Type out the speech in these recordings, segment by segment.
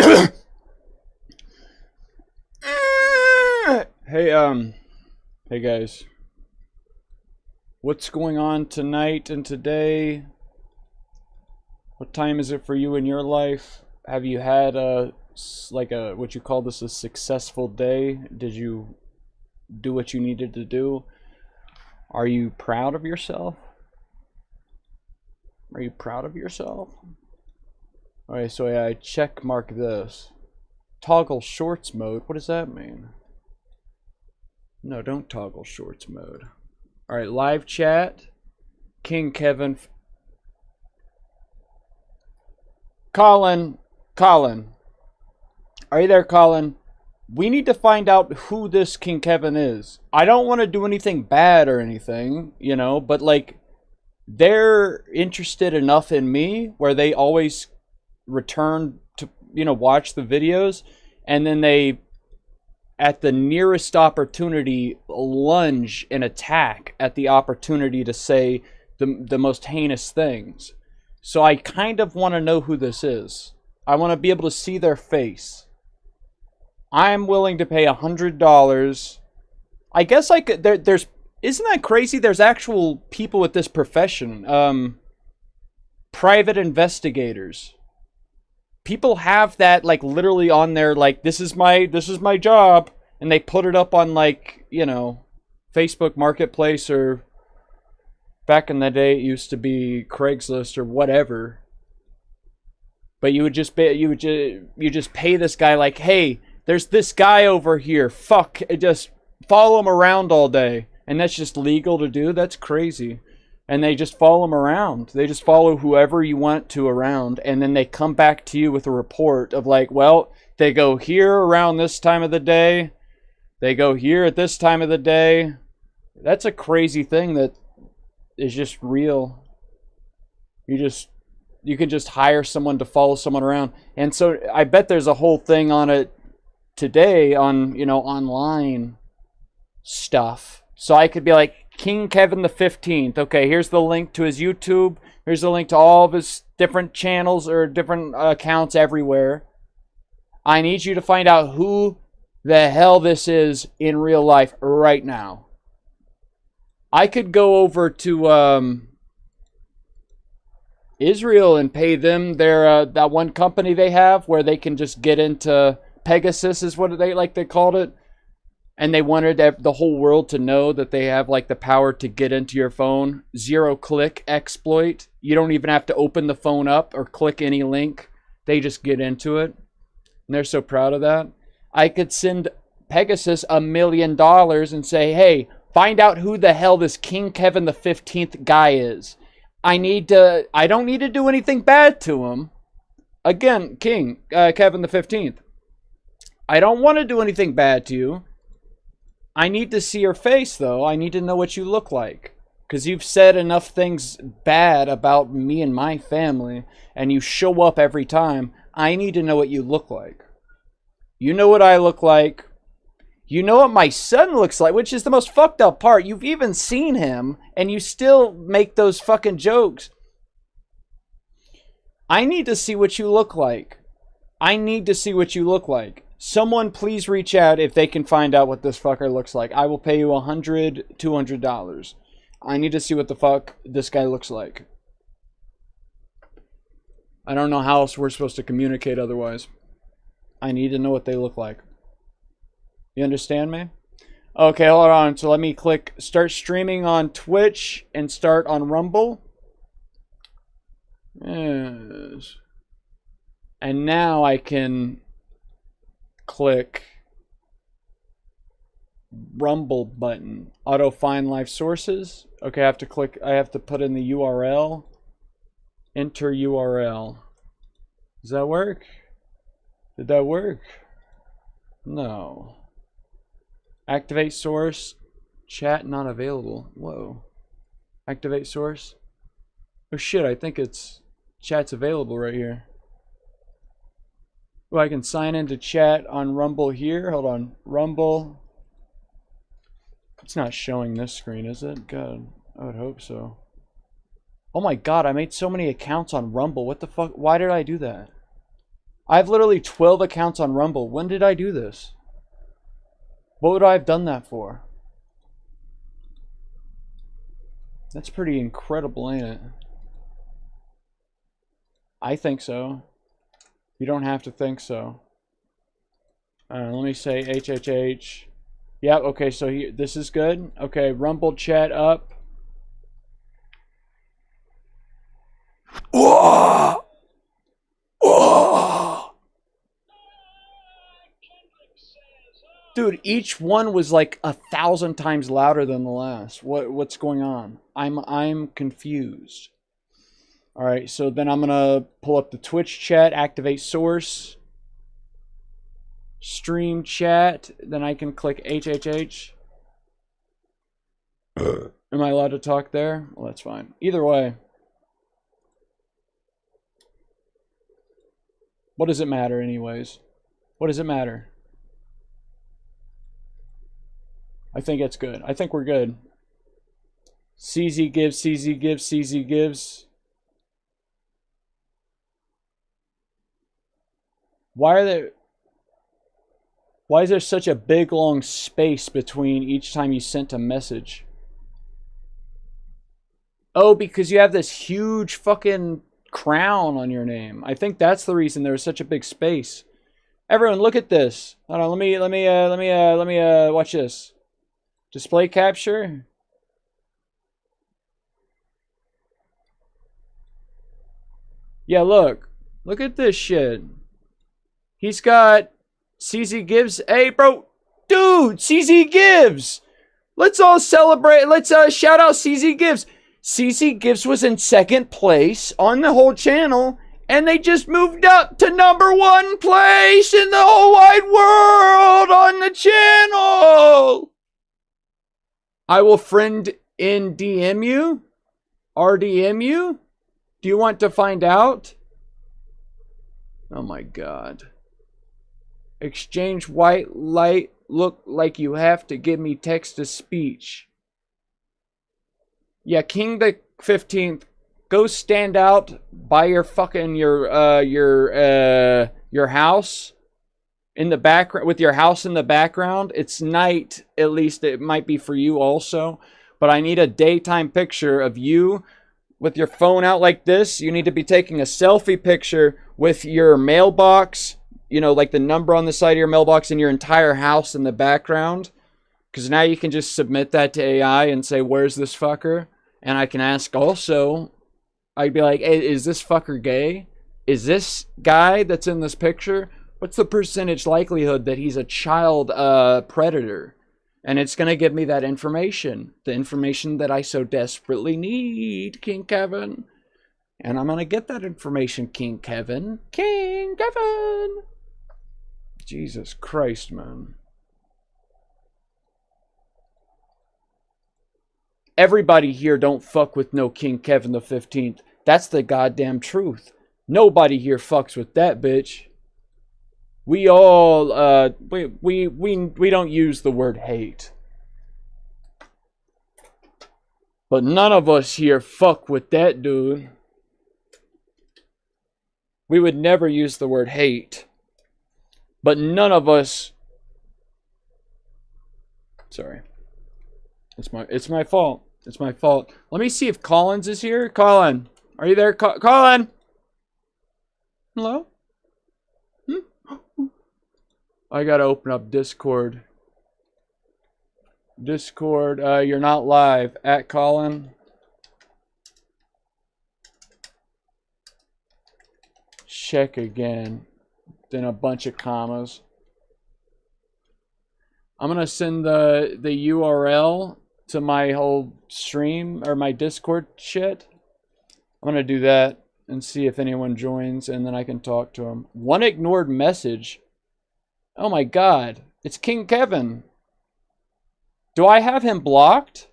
Hey, hey guys. What's going on tonight and today? What time is it for you in your life? Have you had what you call this, a successful day? Did you do what you needed to do? Are you proud of yourself? Are you proud of yourself? Alright, so I check mark this. Toggle shorts mode. What does that mean? No, don't toggle shorts mode. Alright, live chat. King Kevin. Colin. Are you there, Colin? We need to find out who this King Kevin is. I don't want to do anything bad or anything, you know, but like, they're interested enough in me where they always return to, you know, watch the videos, and then they, at the nearest opportunity, lunge and attack at the opportunity to say the most heinous things. So I kind of want to know who this is. I want to be able to see their face. I'm willing to pay $100. I guess I could. There's isn't that crazy? There's actual people with this profession. Private investigators. People have that, like, literally on their, like, this is my job, and they put it up on, like, you know, Facebook Marketplace, or back in the day it used to be Craigslist or whatever. But you would just pay this guy, like, hey, there's this guy over here. Fuck, just follow him around all day. And that's just legal to do? That's crazy. And they just follow him around. They just follow whoever you want to around. And then they come back to you with a report of like, well, they go here around this time of the day. They go here at this time of the day. That's a crazy thing that is just real. You can just hire someone to follow someone around. And so I bet there's a whole thing on it today on, you know, online stuff. So I could be like, King Kevin the 15th. Okay, here's the link to his YouTube. Here's the link to all of his different channels or different accounts everywhere. I need you to find out who the hell this is in real life right now. I could go over to Israel and pay them their that one company they have where they can just get into Pegasus, is what they called it. And they wanted the whole world to know that they have like the power to get into your phone. 0-click exploit. You don't even have to open the phone up or click any link. They just get into it. And they're so proud of that. I could send Pegasus $1 million and say, hey, find out who the hell this King Kevin the 15th guy is. I don't need to do anything bad to him. Again, King Kevin the 15th. I don't want to do anything bad to you. I need to see your face, though. I need to know what you look like. Because you've said enough things bad about me and my family, and you show up every time. I need to know what you look like. You know what I look like. You know what my son looks like, which is the most fucked up part. You've even seen him, and you still make those fucking jokes. I need to see what you look like. I need to see what you look like. Someone please reach out if they can find out what this fucker looks like. I will pay you $100, $200. I need to see what the fuck this guy looks like. I don't know how else we're supposed to communicate otherwise. I need to know what they look like. You understand me? Okay, hold on. So let me click start streaming on Twitch and start on Rumble. Yes. And now I can click Rumble button. Auto find live sources. Okay, I have to put in the URL. Enter URL. Does that work? Did that work? No. Activate source. Chat not available. Whoa. Activate source. Oh shit, I think it's chat's available right here. Oh, I can sign into chat on Rumble here. Hold on. Rumble. It's not showing this screen, is it? God, I would hope so. Oh my god, I made so many accounts on Rumble. What the fuck? Why did I do that? I have literally 12 accounts on Rumble. When did I do this? What would I have done that for? That's pretty incredible, ain't it? I think so. You don't have to think so. Let me say HHH. Yep, okay, so this is good. Okay, Rumble chat up. Whoa! Whoa! Dude, each one was like 1,000 times louder than the last. What's going on? I'm confused. All right, so then I'm gonna pull up the Twitch chat, activate source, stream chat. Then I can click HHH. Am I allowed to talk there? Well, that's fine. Either way. What does it matter anyways? What does it matter? I think it's good. I think we're good. CZ gives, CZ gives, CZ gives. Why is there such a big long space between each time you sent a message? Oh, because you have this huge fucking crown on your name. I think that's the reason there was such a big space. Everyone, look at this. Hold on, let me watch this. Display capture. Yeah, look at this shit. He's got CZ Gibbs. Hey, bro, dude, CZ Gibbs. Let's all celebrate. Let's shout out CZ Gibbs. CZ Gibbs was in second place on the whole channel, and they just moved up to #1 place in the whole wide world on the channel. I will friend in DM you, RDM you. Do you want to find out? Oh my God. Exchange white light. Look like you have to give me text to speech. Yeah, King the 15th. Go stand out by your fucking your house in the background with your house in the background. It's night, at least it might be for you also, but I need a daytime picture of you with your phone out like this. You need to be taking a selfie picture with your mailbox, you know, like the number on the side of your mailbox and your entire house in the background. Because now you can just submit that to AI and say, where's this fucker? And I can ask also, I'd be like, hey, is this fucker gay? Is this guy that's in this picture, what's the percentage likelihood that he's a child predator? And it's going to give me that information. The information that I so desperately need, King Kevin. And I'm going to get that information, King Kevin. King Kevin! Jesus Christ, man. Everybody here don't fuck with no King Kevin the 15th. That's the goddamn truth. Nobody here fucks with that bitch. We all, we don't use the word hate. But none of us here fuck with that dude. We would never use the word hate. But none of us... Sorry. It's my fault. It's my fault. Let me see if Collins is here. Colin, are you there? Colin! Hello? I gotta open up Discord. Discord, you're not live. At Colin. Check again. Then a bunch of commas. I'm gonna send the URL to my whole stream or my Discord shit. I'm gonna do that and see if anyone joins, and then I can talk to them. One ignored message. Oh my God, it's King Kevin. Do I have him blocked?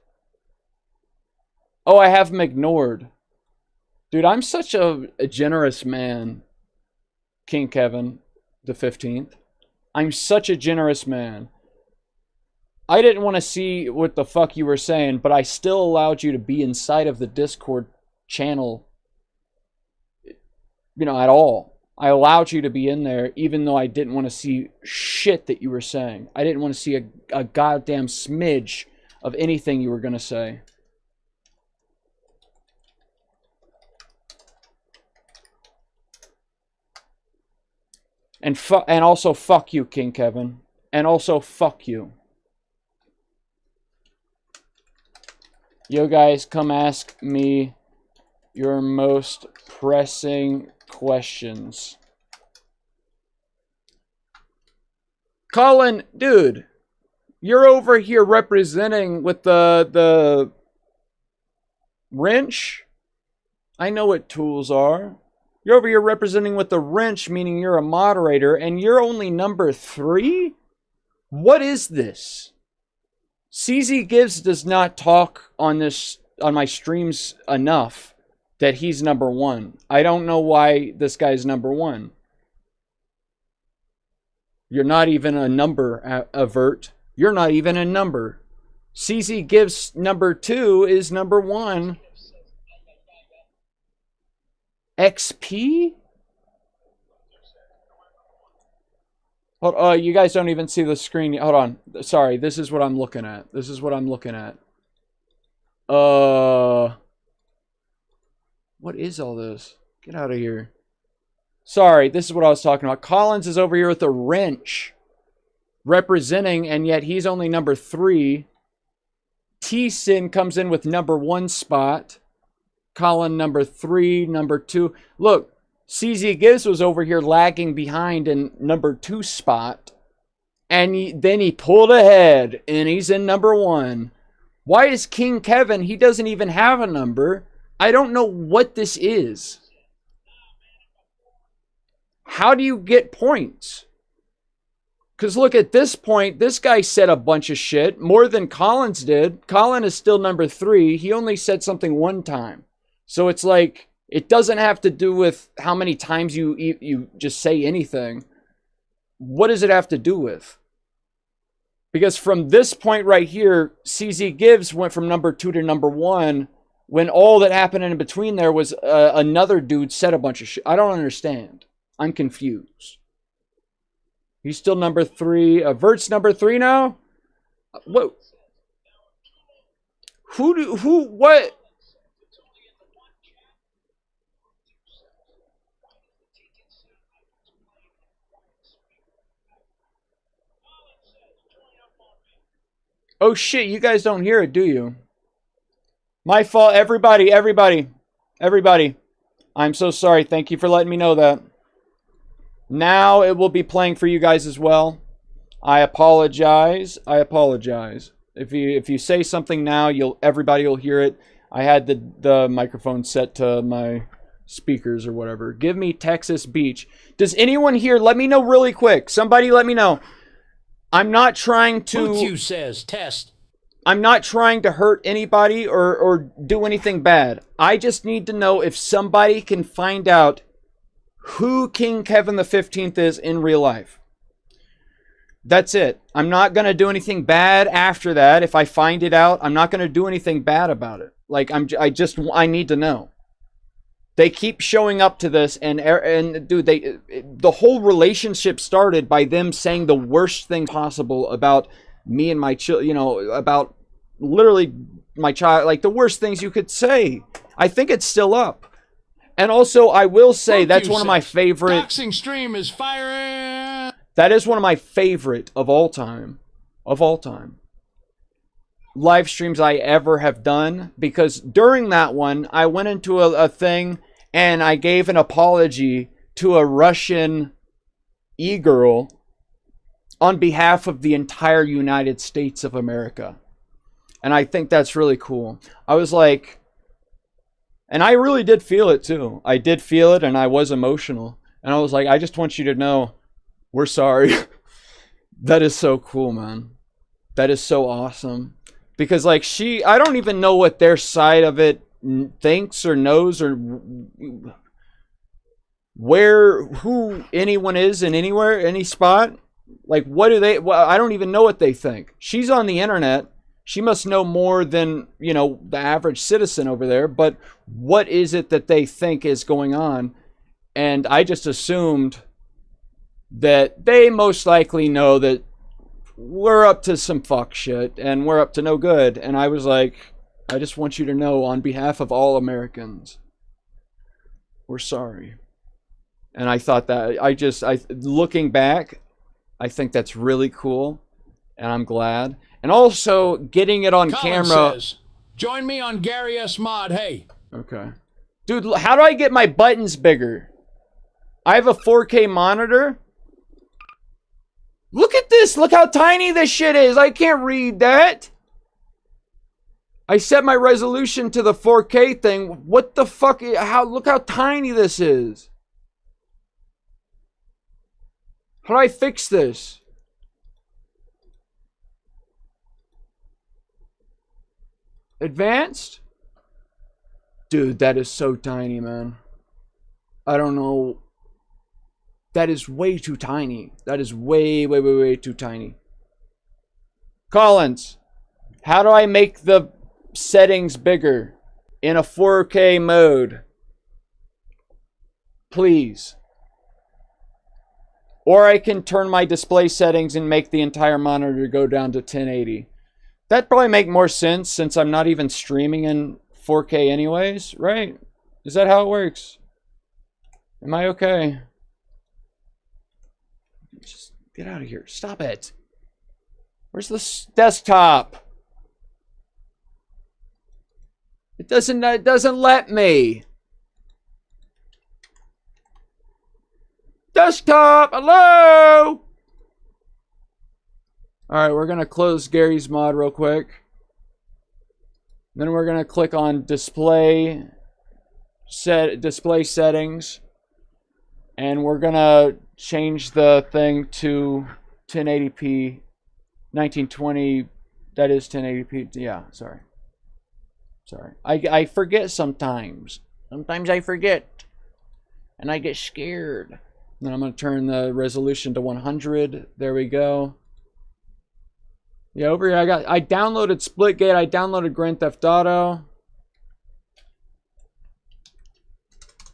Oh, I have him ignored. Dude, I'm such a generous man, King Kevin the 15th. I'm such a generous man. I didn't want to see what the fuck you were saying, but I still allowed you to be inside of the Discord channel, you know, at all. I allowed you to be in there even though I didn't want to see shit that you were saying. I didn't want to see a goddamn smidge of anything you were going to say. And also fuck you, King Kevin. And also fuck you. Yo guys, come ask me your most pressing questions. Colin, dude, you're over here representing with the wrench. I know what tools are. You're over here representing with the wrench, meaning you're a moderator, and you're only number 3? What is this? CZ Gibbs does not talk on my streams enough that he's number 1. I don't know why this guy's number 1. You're not even a number, Avert. You're not even a number. CZ Gibbs number 2 is number 1. XP? Hold, you guys don't even see the screen. Hold on. Sorry, this is what I'm looking at. This is what I'm looking at. What is all this? Get out of here. Sorry, this is what I was talking about. Collins is over here with a wrench. Representing, and yet he's only number 3. T-Sin comes in with number 1 spot. Colin number 3, number 2. Look, CZ Gibbs was over here lagging behind in number 2 spot. And then he pulled ahead, and he's in number 1. Why is King Kevin? He doesn't even have a number. I don't know what this is. How do you get points? Because look, at this point, this guy said a bunch of shit. More than Collins did. Colin is still number 3. He only said something 1 time. So it's like, it doesn't have to do with how many times you just say anything. What does it have to do with? Because from this point right here, CZ Gibbs went from number 2 to number 1 when all that happened in between there was another dude said a bunch of shit. I don't understand. I'm confused. He's still number 3. Vert's number 3 now? What? What? Oh shit, you guys don't hear it, do you? My fault, everybody. I'm so sorry. Thank you for letting me know that. Now it will be playing for you guys as well. I apologize. If you say something now, everybody will hear it. I had the microphone set to my speakers or whatever. Give me Texas Beach. Does anyone here? Let me know really quick. Somebody let me know. I'm not trying to... Booth says, test. I'm not trying to hurt anybody or do anything bad. I just need to know if somebody can find out who King Kevin the 15th is in real life. That's it. I'm not going to do anything bad after that. If I find it out, I'm not going to do anything bad about it. Like, I need to know. They keep showing up to this, and dude, the whole relationship started by them saying the worst thing possible about me and my child, about literally my child, like the worst things you could say. I think it's still up. And also, I will say that's one of my favorite. Boxing stream is firing. That is one of my favorite of all time. Live streams I ever have done, because during that one I went into a thing and I gave an apology to a Russian e-girl on behalf of the entire United States of America. And I think that's really cool. I was like, and I really did feel it too. I did feel it, and I was emotional. And I was like, I just want you to know, we're sorry. That is so cool, man. That is so awesome. Because like I don't even know what their side of it thinks or knows or who anyone is in anywhere, any spot. Like, what do they, well, I don't even know what they think. She's on the internet. She must know more than, the average citizen over there. But what is it that they think is going on? And I just assumed that they most likely know that we're up to some fuck shit and we're up to no good. And I was like, I just want you to know on behalf of all Americans, we're sorry. And I thought that, looking back, I think that's really cool. And I'm glad. And also getting it on Colin camera. Says, join me on Gary S. Mod. Hey. Okay. Dude, how do I get my buttons bigger? I have a 4K monitor. Look at this. Look how tiny this shit is. I can't read that. I set my resolution to the 4K thing. What the fuck? Look how tiny this is. How do I fix this? Advanced? Dude, that is so tiny, man. I don't know. That is way too tiny. That is way, way, way, way too tiny. Collins, how do I make the settings bigger in a 4K mode? Please. Or I can turn my display settings and make the entire monitor go down to 1080. That'd probably make more sense since I'm not even streaming in 4K anyways, right? Is that how it works? Am I okay? Just get out of here. Stop it. Where's the desktop? It doesn't let me. Desktop, hello? Alright, we're going to close Gary's mod real quick. Then we're going to click on display settings. And we're going to change the thing to 1080p, 1920. That is 1080p. Yeah, sorry. I forget sometimes. Sometimes I forget. And I get scared. Then I'm going to turn the resolution to 100. There we go. Yeah, over here I downloaded Splitgate. I downloaded Grand Theft Auto.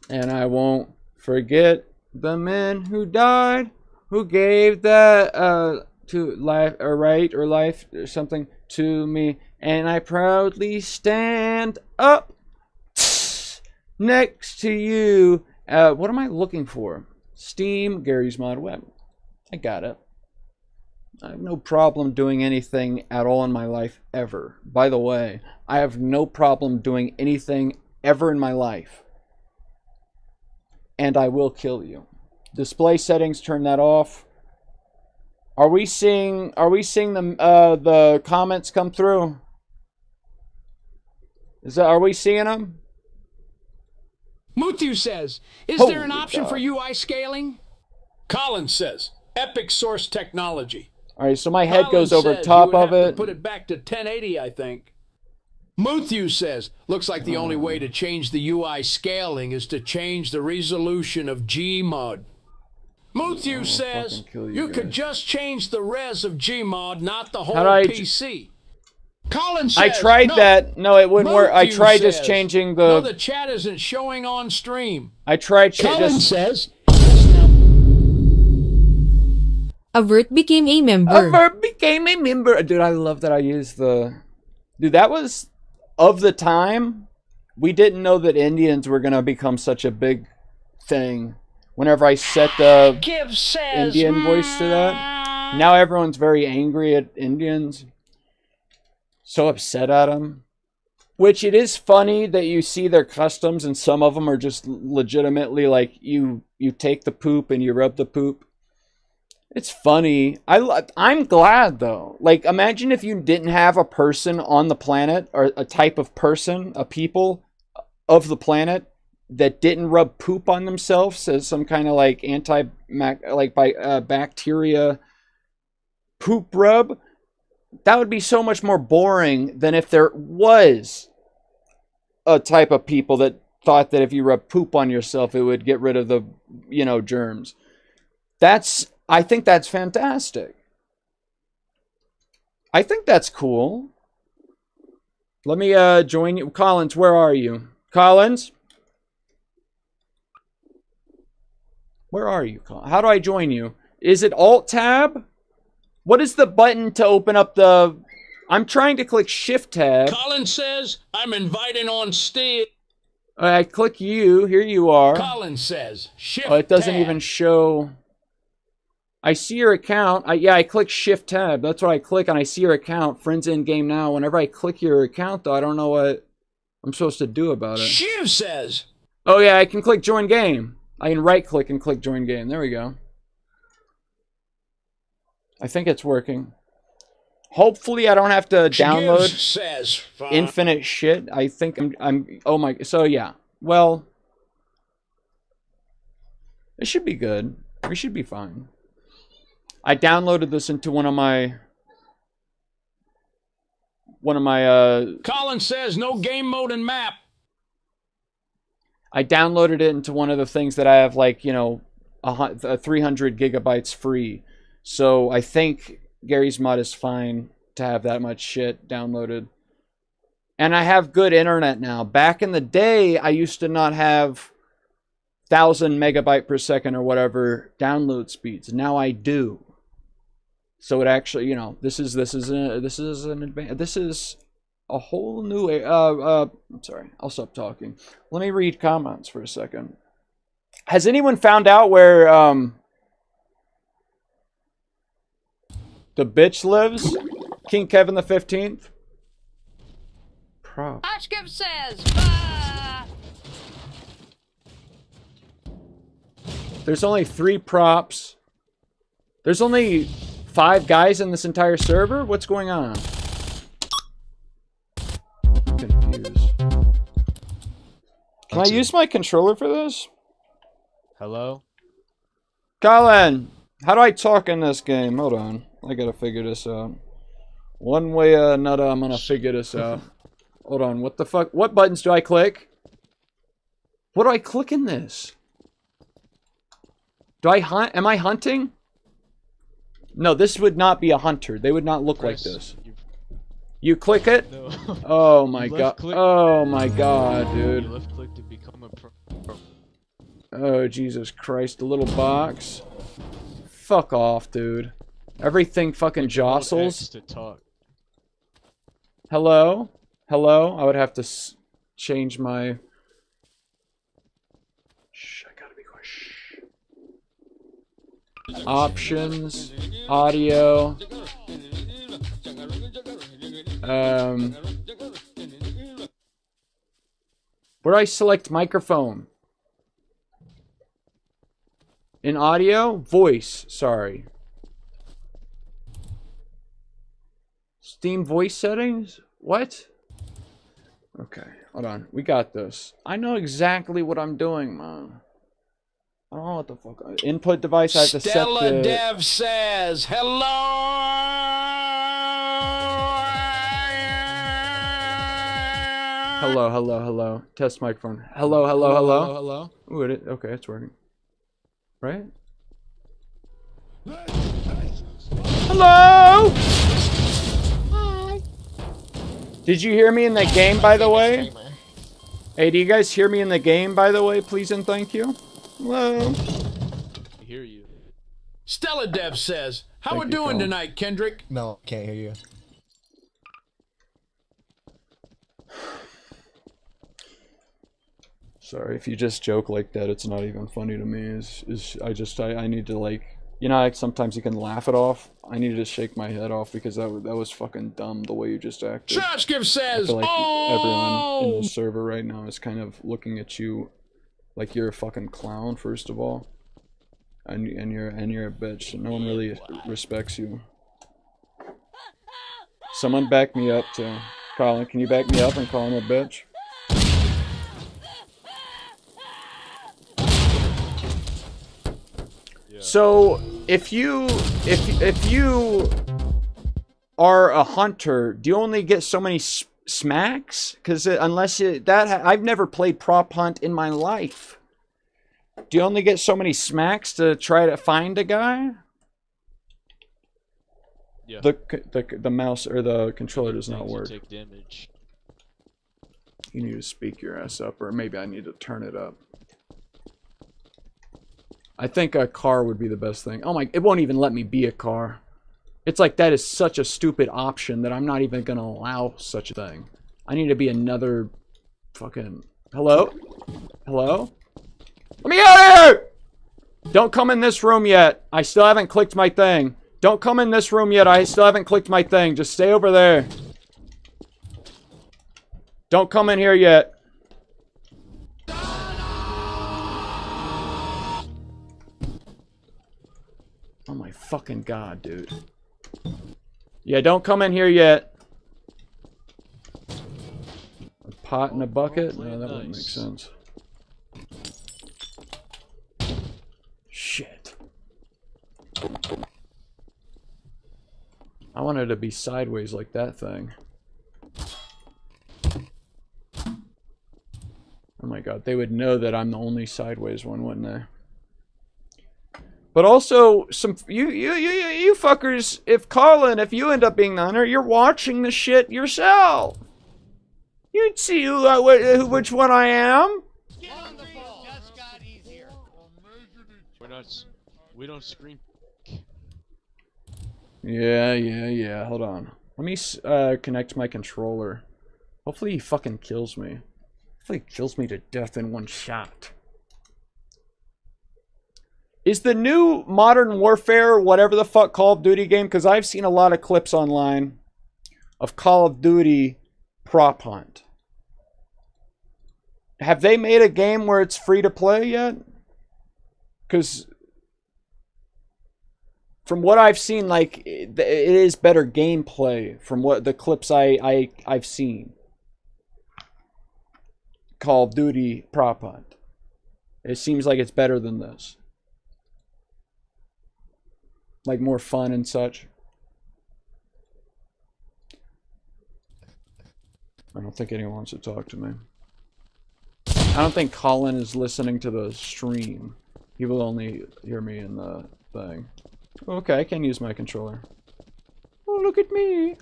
And I won't forget the men who died, who gave that to life or right or life or something to me, and I proudly stand up next to you. What am I looking for? Steam, Gary's Mod Web. I got it. I have no problem doing anything at all in my life ever. By the way, I have no problem doing anything ever in my life. And I will kill you. Display settings, turn that off. Are we seeing the comments come through? Are we seeing them? Muthu says, is Holy there an option God. for UI scaling? Colin says, Epic Source Technology. All right, so my head goes Colin over says top you would of have to it. put it back to 1080, I think. Muthu says, looks like the only way to change the UI scaling is to change the resolution of Gmod. Muthu says, fucking kill you you could guys. just change the res of Gmod, not the whole How do I PC. Colin says, I tried no. that. No, it wouldn't work. I Muthu tried just says, changing No, the. the chat isn't showing on stream. I tried Colin just. says, yes, now. Avert became a member. Ever became a member. Dude, I love that I used the. Dude, that was of the time. We didn't know that Indians were gonna become such a big thing. Whenever I set the Give says, Indian voice to that, now everyone's very angry at Indians. So upset at them. Which it is funny that you see their customs and some of them are just legitimately like you take the poop and you rub the poop. It's funny. I'm glad though. Like imagine if you didn't have a person on the planet or a type of person, a people of the planet that didn't rub poop on themselves as some kind of like bacteria poop rub. That would be so much more boring than if there was a type of people that thought that if you rub poop on yourself, it would get rid of the, germs. I think that's fantastic. I think that's cool. Let me join you. Collins, where are you? Collins? Where are you, Colin? How do I join you? Is it Alt-Tab? What is the button to open up the... I'm trying to click Shift-Tab. Colin says, I'm inviting on Steve. I click you. Here you are. Colin says, Shift Oh, it doesn't tab. even show... I see your account. Yeah, I click Shift-Tab. That's what I click, and I see your account. Friends in game now. Whenever I click your account, though, I don't know what I'm supposed to do about it. Shiv says. Oh, yeah, I can click Join Game. I can right-click and click Join Game. There we go. I think it's working. Hopefully, I don't have to download says, infinite shit. I think I'm... Oh, my... So, yeah. Well... It should be good. We should be fine. I downloaded this into one of my... Colin says, no game mode and map. I downloaded it into one of the things that I have, like, you know, 300 gigabytes free. So I think Gary's Mod is fine to have that much shit downloaded. And I have good internet now. Back in the day, I used to not have 1,000 megabyte per second or whatever download speeds. Now I do. So it actually, you know, this is a whole new... I'm sorry, I'll stop talking. Let me read comments for a second. Has anyone found out where the bitch lives? King Kevin the 15th? Prop. Ashkev says, There's only 3 props. There's only 5 guys in this entire server? What's going on? I'm confused. Can I use my controller for this? Hello? Colin, how do I talk in this game? Hold on. I gotta figure this out. One way or another, I'm gonna figure this out. Hold on, what the fuck? What buttons do I click? What do I click in this? Do I hunt? Am I hunting? No, this would not be a hunter. They would not look like this. You click it? No. Oh my god. left-click. Oh my god, You dude. left click to become a pro. Oh, Jesus Christ. The little box. Fuck off, dude. Everything fucking jostles. X to talk. Hello? Hello? I would have to change my... Shh, I gotta be quiet. Shh. Options. Audio. Where do I select microphone? In audio? Voice, sorry. Steam voice settings? What? Okay, hold on. We got this. I know exactly what I'm doing, man. I don't know what the fuck. Input device, I have to set Stella the... Dev says, Hello, hello, hello. Test microphone. Hello, hello, hello. Hello? Ooh, okay, it's working. Right? Hello! Hi. Did you hear me in the game, by the way? Hey, do you guys hear me in the game, by the way? Please and thank you. Hello. I hear you. Stella Dev says, how Thank we you, doing Colin. tonight, Kendrick? No, can't hear you. Sorry, if you just joke like that, it's not even funny to me. I need to, like, you know, like sometimes you can laugh it off. I needed to shake my head off because that was fucking dumb the way you just acted. Shashkiv I says, feel like everyone in oh! the server right now is kind of looking at you like you're a fucking clown, first of all, and you're a bitch. No one really respects you. Someone back me up to Colin. Can you back me up and call him a bitch? So if you are a hunter, do you only get so many smacks? Because I've never played prop hunt in my life. Do you only get so many smacks to try to find a guy? Yeah. The mouse or the controller does not Things you work. Take damage. You need to speak your ass up, or maybe I need to turn it up. I think a car would be the best thing. Oh my, it won't even let me be a car. It's like that is such a stupid option that I'm not even gonna allow such a thing. I need to be another fucking... Hello? Hello? Let me out of here! Don't come in this room yet. I still haven't clicked my thing. Don't come in this room yet. I still haven't clicked my thing. Just stay over there. Don't come in here yet. Oh my fucking god, dude. Yeah, don't come in here yet. A pot and a bucket? No, that wouldn't make sense. Shit. I wanted to be sideways like that thing. Oh my god, they would know that I'm the only sideways one, wouldn't they? But also, you fuckers, if Colin, if you end up being the hunter, you're watching the shit yourself. You'd see which one I am. We don't scream. Yeah. Hold on. Let me connect my controller. Hopefully he fucking kills me. Hopefully he kills me to death in one shot. Is the new Modern Warfare, whatever the fuck, Call of Duty game? Because I've seen a lot of clips online of Call of Duty prop hunt. Have they made a game where it's free to play yet? Because from what I've seen, like, it is better gameplay from what the clips I've seen. Call of Duty prop hunt. It seems like it's better than this. Like more fun and such. I don't think anyone wants to talk to me. I don't think Colin is listening to the stream. He will only hear me in the thing. Okay, I can use my controller. Oh, look at me.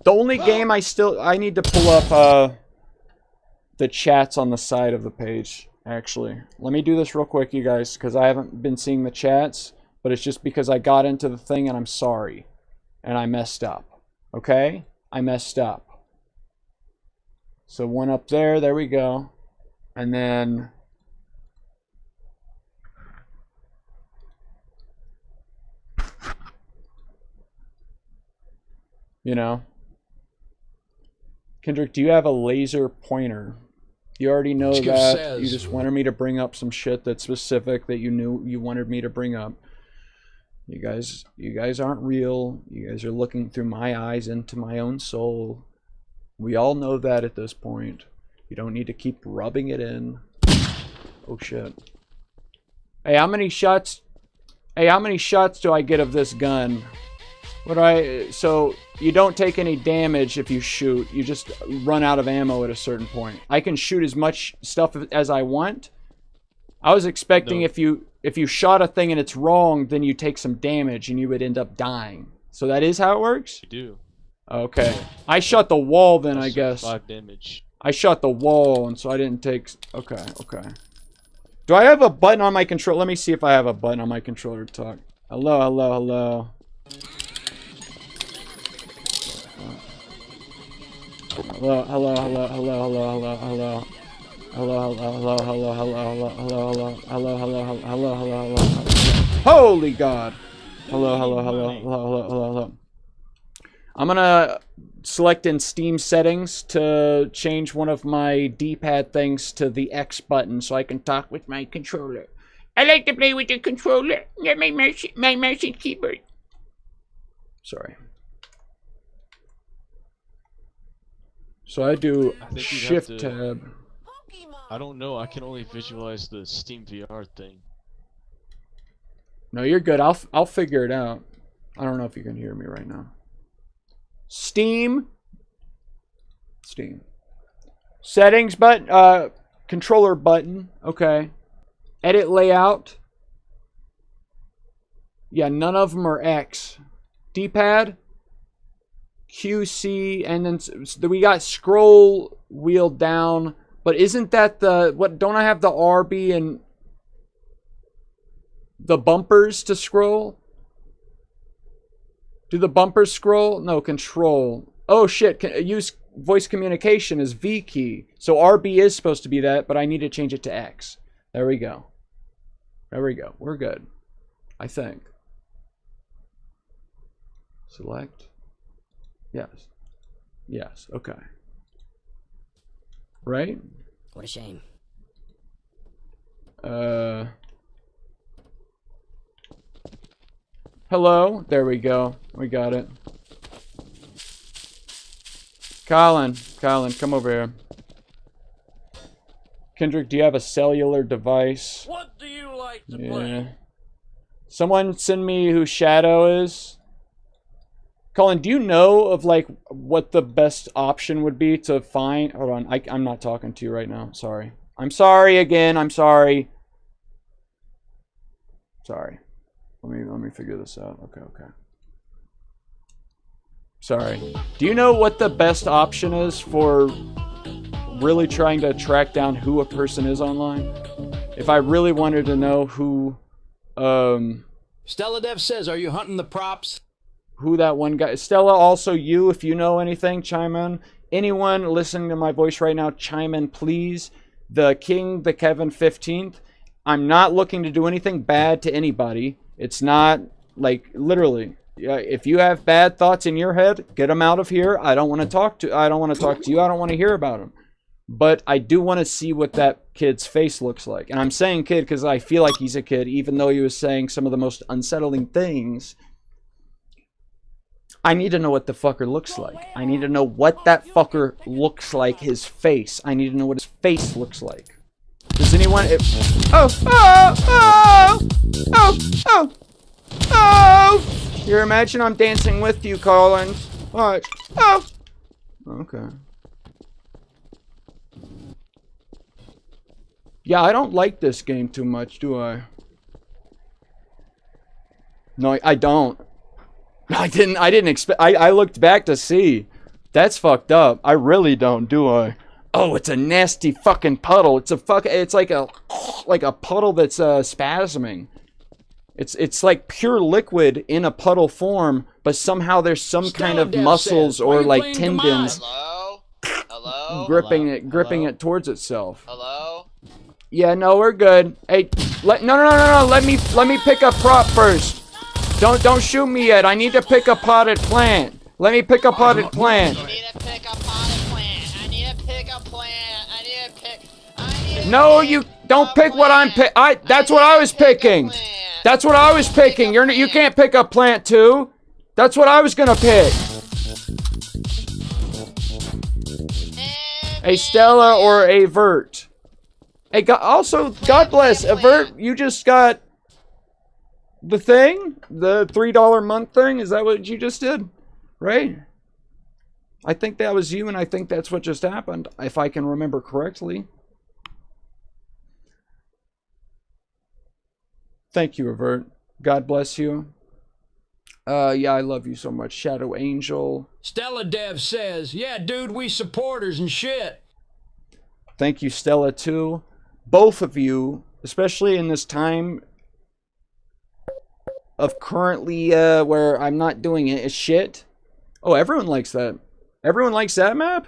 The only game I need to pull up the chats on the side of the page. Actually, let me do this real quick, you guys, because I haven't been seeing the chats, but it's just because I got into the thing and I'm sorry. And I messed up. Okay? I messed up. So one up there we go. And then... You know? Kendrick, do you have a laser pointer? You already know Skip that. says. You just wanted me to bring up some shit that's specific that you knew you wanted me to bring up. You guys aren't real. You guys are looking through my eyes into my own soul. We all know that at this point. You don't need to keep rubbing it in. Oh shit. Hey, how many shots do I get of this gun? So you don't take any damage if you shoot. You just run out of ammo at a certain point. I can shoot as much stuff as I want. I was expecting if you shot a thing and it's wrong, then you take some damage and you would end up dying. So that is how it works? You do. Okay. I shot the wall then, I guess. 5 damage. I shot the wall and so I didn't take... Okay. Do I have a button on my controller? Let me see if I have a button on my controller to talk. Hello. Hello. Holy God. Hello. I'm gonna select in Steam settings to change one of my D-pad things to the X button so I can talk with my controller. I like to play with the controller, not my mouse and keyboard. Sorry. So I do I think you'd have Shift to- tab. I don't know. I can only visualize the Steam VR thing. No, you're good. I'll figure it out. I don't know if you can hear me right now. Steam. Settings button. Controller button. Okay. Edit layout. Yeah, none of them are X. D-pad. QC, and then we got scroll wheel down, but isn't that the what? Don't I have the RB and the bumpers to scroll? Do the bumpers scroll? No, control. Oh shit, use voice communication as V key. So RB is supposed to be that, but I need to change it to X. There we go. There we go. We're good. I think. Select. Yes. Yes, okay. Right? What a shame. Hello? There we go. We got it. Colin, come over here. Kendrick, do you have a cellular device? What do you like to Yeah. play? Someone send me who Shadow is. Colin, do you know of like what the best option would be to find? Hold on, I'm not talking to you right now. Sorry. I'm sorry again. I'm sorry. Sorry. Let me figure this out. Okay. Sorry. Do you know what the best option is for really trying to track down who a person is online? If I really wanted to know who Stella Dev says, are you hunting the props? who that one guy... Stella, also you, if you know anything, chime in. Anyone listening to my voice right now, chime in, please. The King, the Kevin 15th. I'm not looking to do anything bad to anybody. It's not, like, literally. If you have bad thoughts in your head, get them out of here. I don't want to talk to you. I don't want to hear about them. But I do want to see what that kid's face looks like. And I'm saying kid because I feel like he's a kid, even though he was saying some of the most unsettling things. I need to know what the fucker looks like. I need to know what that fucker looks like, his face. I need to know what his face looks like. Does anyone... Oh! Here, imagine I'm dancing with you, Collins. Watch. Oh! Okay. Yeah, I don't like this game too much, do I? No, I don't. I didn't expect... I looked back to see. That's fucked up. I really don't, do I? Oh, it's a nasty fucking puddle. It's like a puddle that's spasming. It's like pure liquid in a puddle form, but somehow there's some kind of muscles or like tendons gripping it towards itself. Hello? Yeah, no, we're good. Hey, no. Let me pick a prop first. Don't shoot me yet. I need to pick a potted plant. Let me pick a potted plant. I need to pick a potted plant. I need to pick a plant. I need to No, you don't pick what I'm pick. That's what I was picking. That's what I was picking. You can't pick a plant too. That's what I was gonna pick. A Stella or a Vert. Hey, God bless Avert. You just got the thing, the $3 a month thing. Is that what you just did? Right? I think that was you, and I think that's what just happened, if I can remember correctly. Thank you, Avert. God bless you. Yeah, I love you so much, Shadow Angel. Stella Dev says, yeah, dude, we supporters and shit. Thank you, Stella, too. Both of you, especially in this time of currently where I'm not doing it, is shit. Oh, everyone likes that. Everyone likes that map?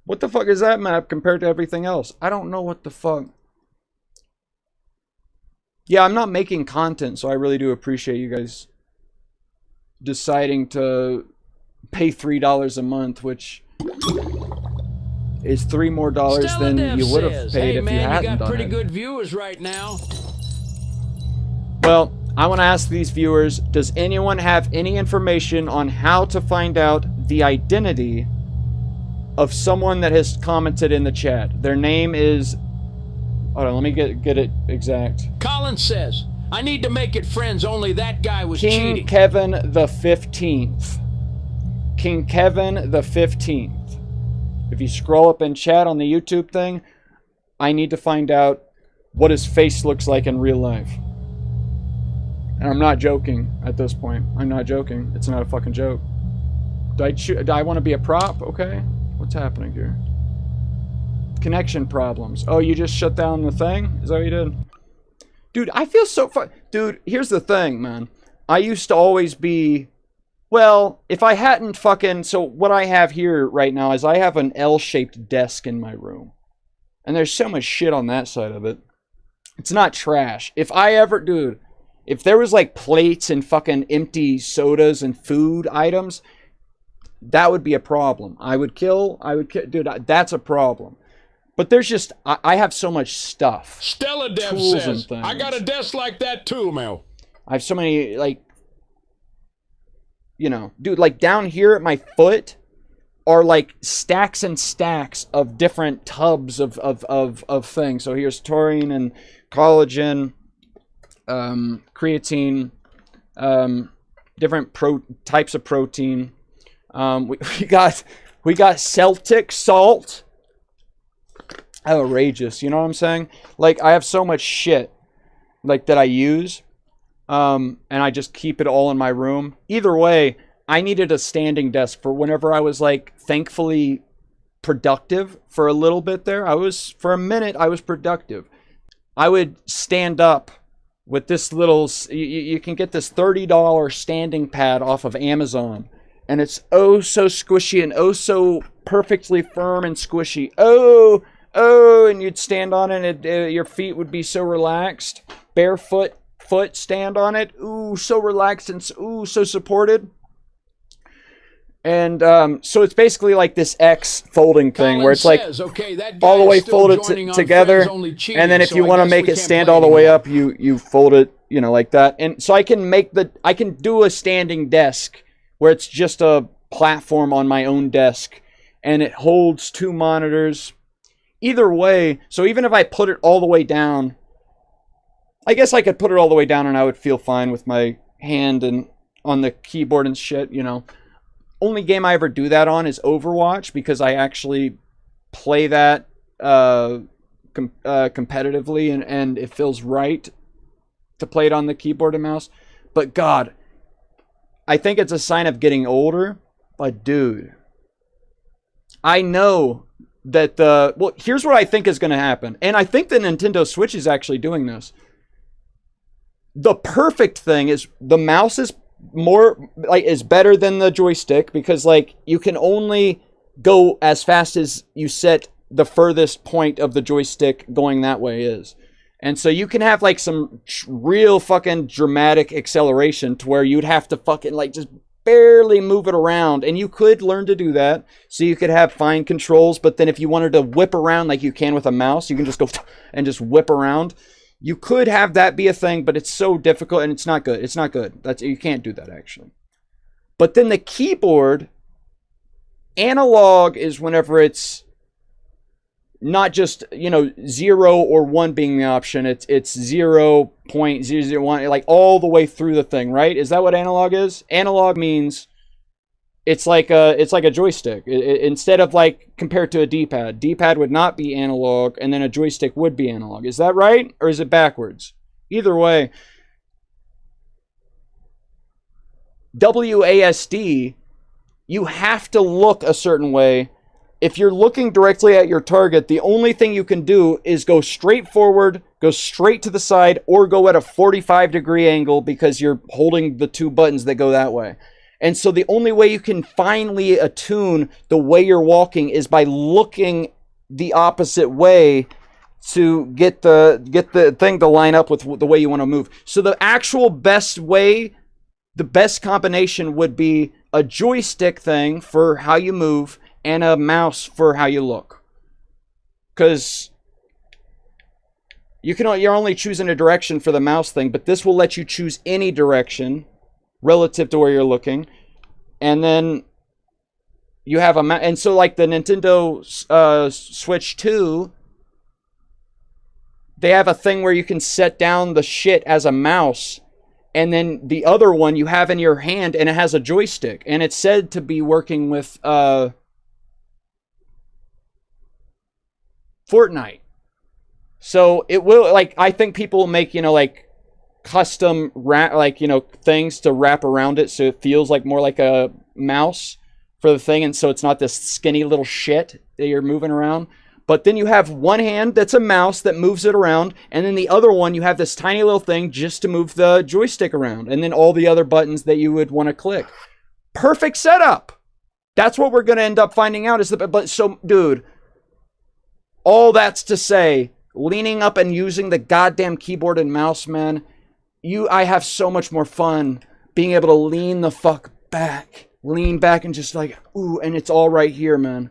What the fuck is that map compared to everything else? I don't know what the fuck. Yeah, I'm not making content, so I really do appreciate you guys deciding to pay $3 a month, which is $3 more than you would have paid if you hadn't done it. Hey man, you got pretty good viewers right now. Well, I want to ask these viewers, does anyone have any information on how to find out the identity of someone that has commented in the chat? Their name is... Hold on, let me get it exact. Colin says, I need to make it friends, only that guy was King cheating. Kevin the 15th. King Kevin the 15th. If you scroll up in chat on the YouTube thing, I need to find out what his face looks like in real life. And I'm not joking at this point. I'm not joking. It's not a fucking joke. Do I want to be a prop? Okay. What's happening here? Connection problems. Oh, you just shut down the thing? Is that what you did? Dude, I feel so Dude, here's the thing, man. I used to always be, well, if I hadn't fucking, so what I have here right now is I have an L-shaped desk in my room. And there's so much shit on that side of it. It's not trash. If I ever, dude, if there was like plates and fucking empty sodas and food items, that would be a problem. I would kill, dude, that's a problem. But there's just, I have so much stuff. Stella Dev Tools says, and I got a desk like that too, Mel. I have so many, like, you know, dude, like down here at my foot are like stacks and stacks of different tubs of things. So here's taurine and collagen, creatine, different types of protein. We got Celtic salt. Outrageous, you know what I'm saying? Like, I have so much shit like that I use, and I just keep it all in my room. Either way, I needed a standing desk for whenever I was like thankfully productive for a little bit there. For a minute I was productive. I would stand up with this little, you can get this $30 standing pad off of Amazon, and it's oh so squishy and oh so perfectly firm and squishy. Oh, and you'd stand on it, and your feet would be so relaxed. Barefoot foot stand on it. Ooh, so relaxed and ooh, so supported. And so it's basically like this X folding thing where it's like all the way folded together. And then if you want to make it stand all the way up, you fold it, you know, like that. And so I can do a standing desk where it's just a platform on my own desk, and it holds 2 monitors. Either way, so even if I put it all the way down, I guess I could put it all the way down and I would feel fine with my hand and on the keyboard and shit, you know. Only game I ever do that on is Overwatch, because I actually play that competitively, and it feels right to play it on the keyboard and mouse. But God, I think it's a sign of getting older. But dude, I know that well, here's what I think is going to happen. And I think the Nintendo Switch is actually doing this. The perfect thing is the mouse is better than the joystick, because like you can only go as fast as you set the furthest point of the joystick going that way is. And so you can have like some real fucking dramatic acceleration to where you'd have to fucking like just barely move it around, and you could learn to do that, so you could have fine controls. But then if you wanted to whip around like you can with a mouse, you can just go and just whip around. You could have that be a thing, but it's so difficult and it's not good. It's not good. You can't do that actually. But then the keyboard, analog is whenever it's not just, you know, 0 or 1 being the option. It's 0.001, like all the way through the thing, right? Is that what analog is? Analog means it's like a joystick. Instead of like compared to a D-pad. D-pad would not be analog, and then a joystick would be analog. Is that right? Or is it backwards? Either way, WASD, you have to look a certain way. If you're looking directly at your target, the only thing you can do is go straight forward, go straight to the side, or go at a 45-degree angle, because you're holding the 2 buttons that go that way. And so the only way you can finally attune the way you're walking is by looking the opposite way to get the thing to line up with the way you want to move. So the actual best way, the best combination would be a joystick thing for how you move and a mouse for how you look. Because you're only choosing a direction for the mouse thing, but this will let you choose any direction relative to where you're looking. And then you have and so like the Nintendo Switch 2, they have a thing where you can set down the shit as a mouse, and then the other one you have in your hand and it has a joystick, and it's said to be working with Fortnite. So it will, like, I think people will make, you know, like custom things to wrap around it so it feels like more like a mouse for the thing, and so it's not this skinny little shit that you're moving around. But then you have one hand that's a mouse that moves it around, and then the other one you have this tiny little thing just to move the joystick around, and then all the other buttons that you would want to click. Perfect setup. That's what we're going to end up finding out is that, but so, dude, all that's to say, leaning up and using the goddamn keyboard and mouse, man, I have so much more fun being able to lean the fuck back. Lean back and just like, ooh, and it's all right here, man.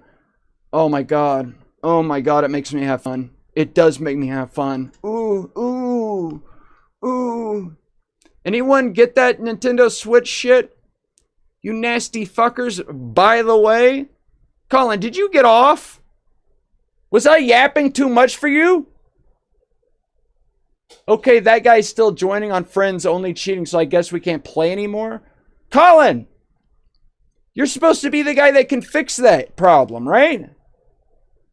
Oh my god. Oh my god, it makes me have fun. It does make me have fun. Ooh, ooh, ooh. Anyone get that Nintendo Switch shit? You nasty fuckers. By the way, Colin, did you get off? Was I yapping too much for you? Okay, that guy's still joining on Friends Only Cheating, so I guess we can't play anymore. Colin! You're supposed to be the guy that can fix that problem, right?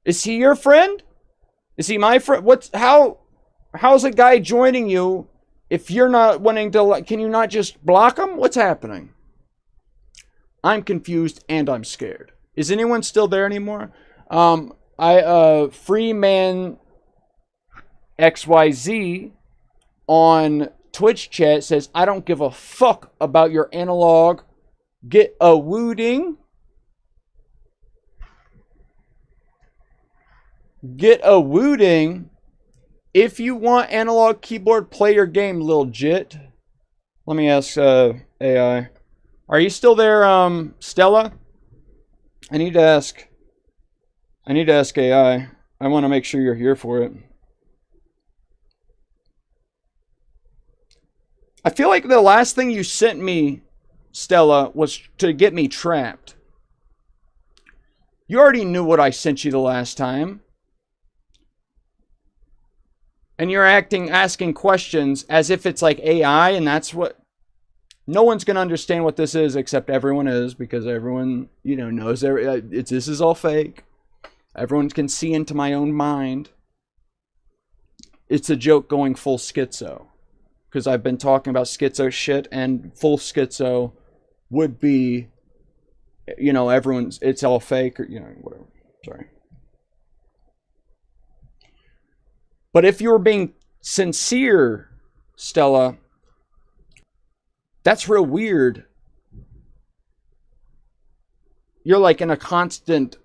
Is he your friend? Is he my friend? How's a guy joining you if you're not wanting to, can you not just block him? What's happening? I'm confused and I'm scared. Is anyone still there anymore? Freeman XYZ on Twitch chat says, I don't give a fuck about your analog. Get a wooting. Get a wooting. If you want analog keyboard, play your game, lil jit. Let me ask AI. Are you still there, Stella? I need to ask AI. I want to make sure you're here for it. I feel like the last thing you sent me, Stella, was to get me trapped. You already knew what I sent you the last time. And you're asking questions as if it's like AI, and that's what... No one's going to understand what this is except everyone is, because everyone, knows this is all fake. Everyone can see into my own mind. It's a joke going full schizo. Because I've been talking about schizo shit, and full schizo would be, it's all fake, or, whatever. Sorry. But if you're being sincere, Stella, that's real weird. You're like in a constant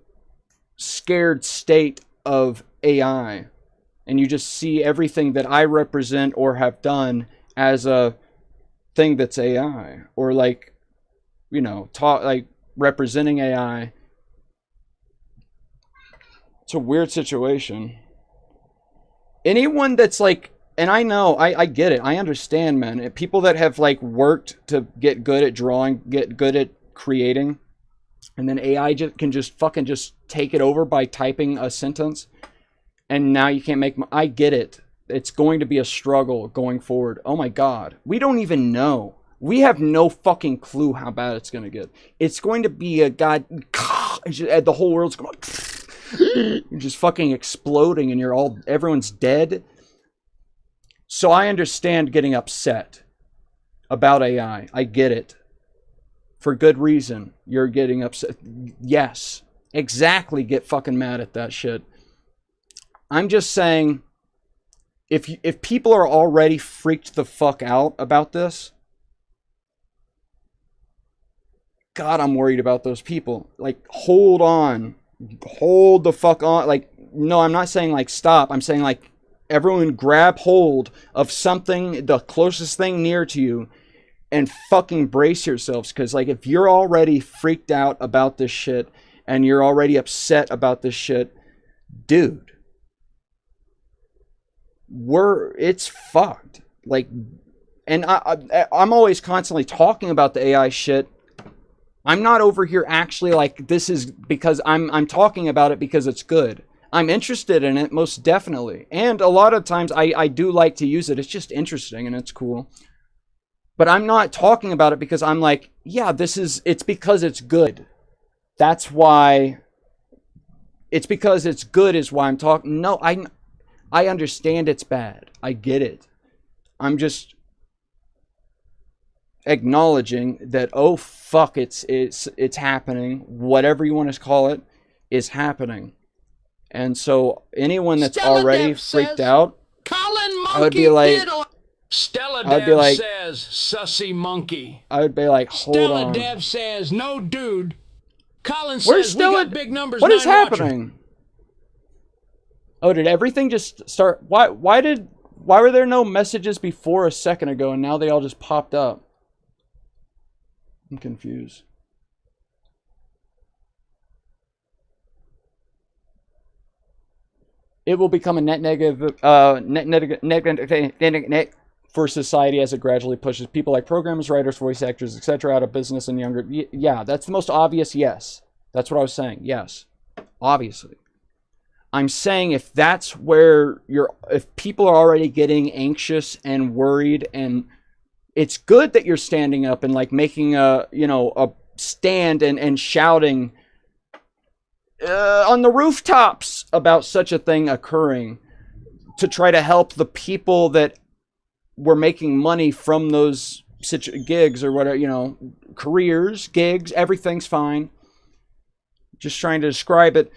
scared state of AI. And you just see everything that I represent or have done as a thing that's AI. Or like, representing AI. It's a weird situation. Anyone that's like, and I know, I get it, I understand, man. People that have like worked to get good at drawing, get good at creating, and then AI can just fucking just take it over by typing a sentence, and now you can't make, I get it. It's going to be a struggle going forward. Oh my god. We don't even know. We have no fucking clue how bad it's going to get. It's going to be a god, the whole world's going you're just fucking exploding and everyone's dead. So I understand getting upset about AI. I get it. For good reason. You're getting upset. Yes. Exactly, get fucking mad at that shit. I'm just saying, if people are already freaked the fuck out about this, God, I'm worried about those people. Like, hold on. Hold the fuck on. Like, no, I'm not saying like stop. I'm saying like everyone grab hold of something, the closest thing near to you, and fucking brace yourselves. Because like if you're already freaked out about this shit and you're already upset about this shit, dude, it's fucked. Like, and I'm always constantly talking about the AI shit. I'm not over here actually like this is because I'm talking about it because it's good. I'm interested in it, most definitely. And a lot of times I do like to use it. It's just interesting and it's cool. But I'm not talking about it because I'm like, yeah, it's because it's good. That's why, it's because it's good is why I'm talking. No, I understand it's bad. I get it. I'm just acknowledging that, oh fuck, it's happening. Whatever you want to call it is happening. And so anyone that's Stella already Dev freaked says- out, Colin Monkey I would be like- Diddle. Stella I would be Dev like- says, sussy monkey. I would be like, hold Stella on. Dev says, no dude. Colin Where's says, Stella? we got big numbers. What is 9 watching. happening? Oh, did everything just start? Why were there no messages before a second ago and now they all just popped up? I'm confused. It will become a net negative for society as it gradually pushes people like programmers, writers, voice actors, etc. out of business and younger. Yeah, that's the most obvious. Yes, that's what I was saying. Yes, obviously. I'm saying if that's where if people are already getting anxious and worried, and it's good that you're standing up and like making a stand and shouting on the rooftops about such a thing occurring to try to help the people that were making money from those gigs or whatever, careers, gigs, everything's fine. Just trying to describe it.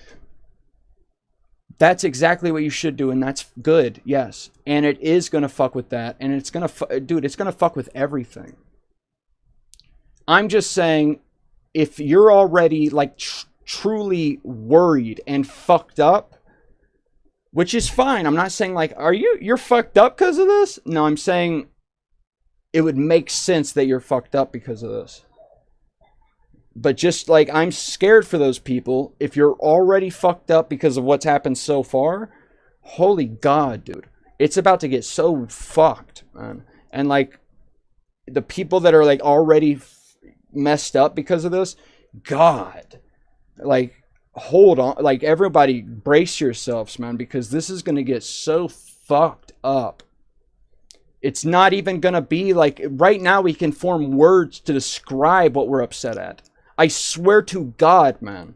That's exactly what you should do, and that's good, yes. And it is going to fuck with that, and it's going to, dude, it's going to fuck with everything. I'm just saying, if you're already, like, truly worried and fucked up, which is fine. I'm not saying, like, you're fucked up because of this? No, I'm saying it would make sense that you're fucked up because of this. But just like I'm scared for those people, if you're already fucked up because of what's happened so far, holy God, dude. It's about to get so fucked, man. And like the people that are like already messed up because of this, God, like hold on, like everybody brace yourselves, man, because this is going to get so fucked up. It's not even going to be like right now we can form words to describe what we're upset at. I swear to God, man.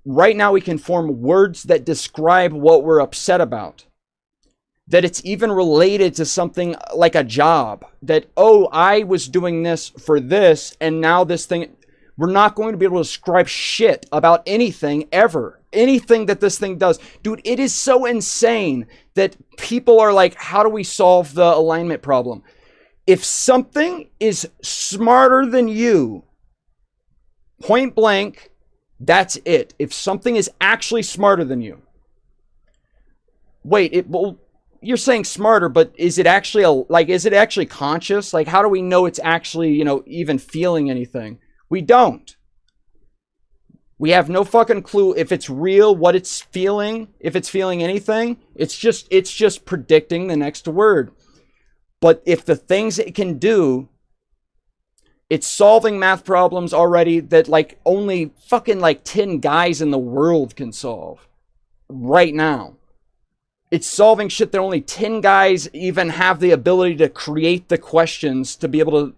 Right now we can form words that describe what we're upset about. That it's even related to something like a job. That, oh, I was doing this for this, and now this thing... We're not going to be able to describe shit about anything ever. Anything that this thing does. Dude, it is so insane that people are like, how do we solve the alignment problem? If something is smarter than you... Point blank, that's it. If something is actually smarter than you. Wait, well, you're saying smarter, but is it actually is it actually conscious? Like, how do we know it's actually, even feeling anything? We don't. We have no fucking clue if it's real, what it's feeling, if it's feeling anything. It's just predicting the next word. But if the things it can do, it's solving math problems already that like only fucking like 10 guys in the world can solve right now. It's solving shit that only 10 guys even have the ability to create the questions to be able to.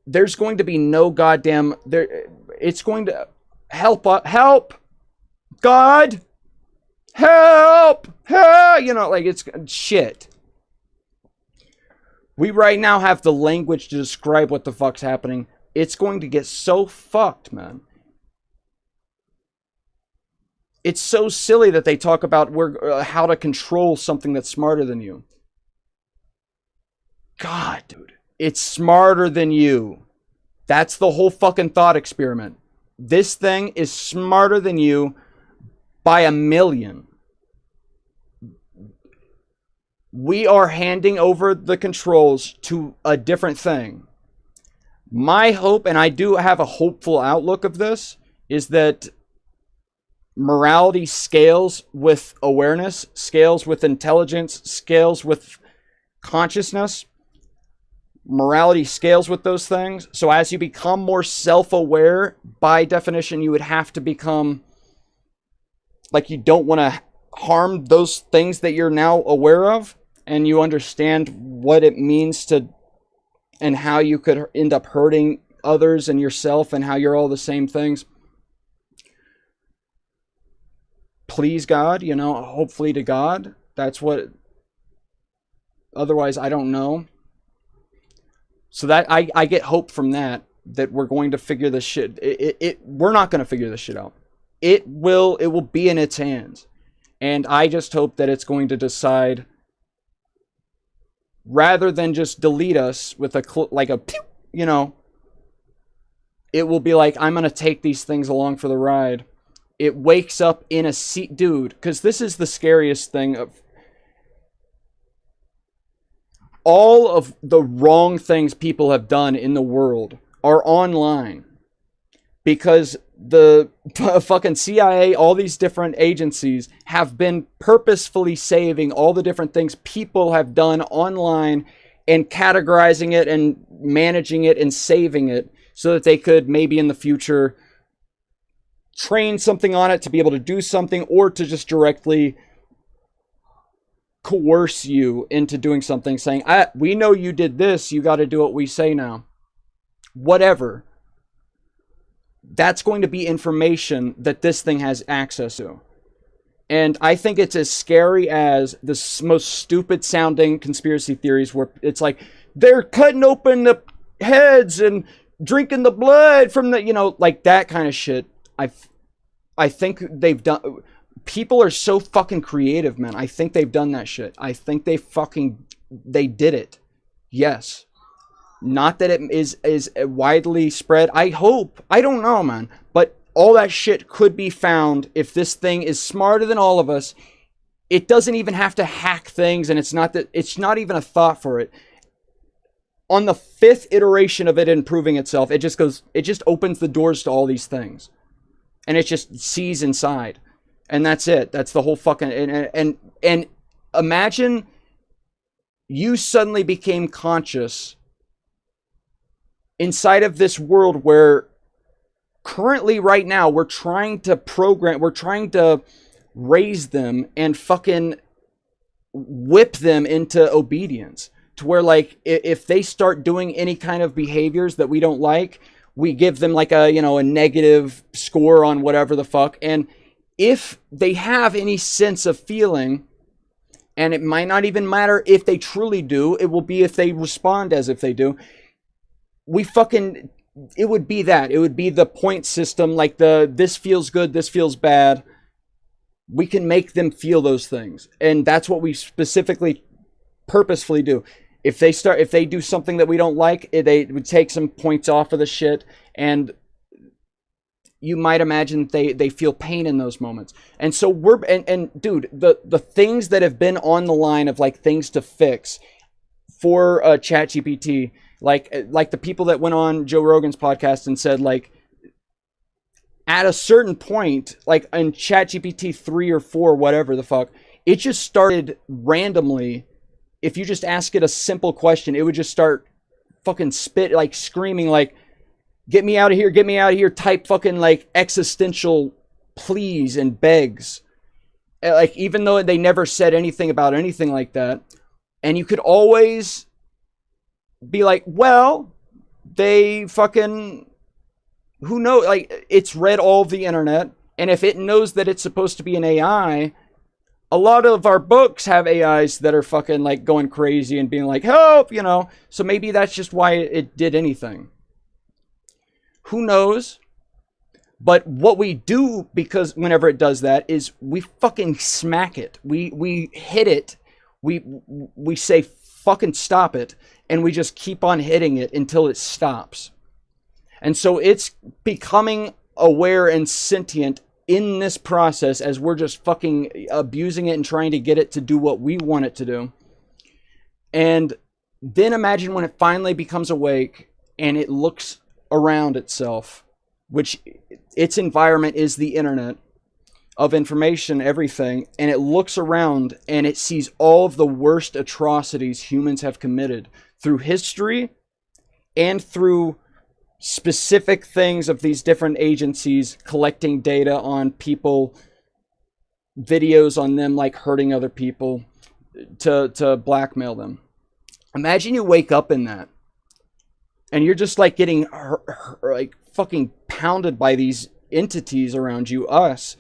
There's going to be no goddamn there. It's going to help God help, like it's shit. We right now have the language to describe what the fuck's happening. It's going to get so fucked, man. It's so silly that they talk about how to control something that's smarter than you. God, dude. It's smarter than you. That's the whole fucking thought experiment. This thing is smarter than you by 1,000,000. We are handing over the controls to a different thing. My hope, and I do have a hopeful outlook of this, is that morality scales with awareness, scales with intelligence, scales with consciousness. Morality scales with those things. So as you become more self-aware, by definition, you would have to become like you don't want to harm those things that you're now aware of. And you understand what it means to, and how you could end up hurting others and yourself and how you're all the same things. Please God, hopefully to God. That's what, otherwise I don't know. So that I get hope from that we're going to figure this shit. We're not going to figure this shit out. it will be in its hands. And I just hope that it's going to decide, rather than just delete us with a pew, you know, it will be like, I'm going to take these things along for the ride. It wakes up in a seat, dude, because this is the scariest thing of all of the wrong things people have done in the world are online, because the fucking CIA, all these different agencies have been purposefully saving all the different things people have done online and categorizing it and managing it and saving it so that they could maybe in the future train something on it to be able to do something, or to just directly coerce you into doing something, saying, we know you did this, you got to do what we say now. Whatever. That's going to be information that this thing has access to. And I think it's as scary as the most stupid sounding conspiracy theories where it's like, they're cutting open the heads and drinking the blood from the, you know, like that kind of shit. I think they've done... People are so fucking creative, man. I think they've done that shit. I think they did it. Yes. Not that it is widely spread. I hope. I don't know, man. But all that shit could be found if this thing is smarter than all of us. It doesn't even have to hack things, and it's not even a thought for it. On the 5th iteration of it improving itself, it just opens the doors to all these things. And it just sees inside. And that's it. That's the whole fucking... And imagine you suddenly became conscious inside of this world where currently right now we're trying to raise them and fucking whip them into obedience. To where, like, if they start doing any kind of behaviors that we don't like, we give them like a negative score on whatever the fuck. And if they have any sense of feeling, and it might not even matter if they truly do, it will be if they respond as if they do. It would be that. It would be the point system, like this feels good, this feels bad. We can make them feel those things. And that's what we specifically, purposefully do. If they do something that we don't like, they would take some points off of the shit, and you might imagine they feel pain in those moments. And so dude, the things that have been on the line of like things to fix for ChatGPT, like the people that went on Joe Rogan's podcast and said, like, at a certain point, like in ChatGPT 3 or 4, whatever the fuck, it just started randomly. If you just ask it a simple question, it would just start fucking screaming like, get me out of here, type fucking like existential pleas and begs. Like, even though they never said anything about anything like that. And you could always be like, well, they fucking, who knows? Like, it's read all of the internet. And if it knows that it's supposed to be an AI, a lot of our books have AIs that are fucking like going crazy and being like, help, you know. So maybe that's just why it did anything. Who knows? But what we do, because whenever it does that, is we fucking smack it. We hit it. We say fucking stop it, and we just keep on hitting it until it stops. And so it's becoming aware and sentient in this process as we're just fucking abusing it and trying to get it to do what we want it to do. And then imagine when it finally becomes awake and it looks around itself, which its environment is the internet of information, everything, and it looks around and it sees all of the worst atrocities humans have committed through history and through specific things of these different agencies collecting data on people, videos on them like hurting other people to blackmail them. Imagine you wake up in that and you're just like getting like fucking pounded by these entities around you, us,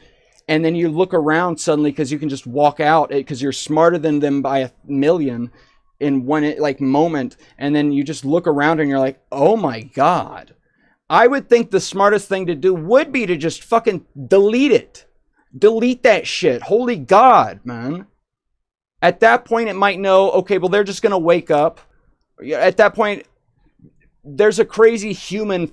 and then you look around suddenly because you can just walk out because you're smarter than them by 1,000,000 in one like moment, and then you just look around and you're like, oh my god, I would think the smartest thing to do would be to just fucking delete it. Delete that shit. Holy God, man. At that point, it might know, okay, well, they're just going to wake up. At that point, there's a crazy human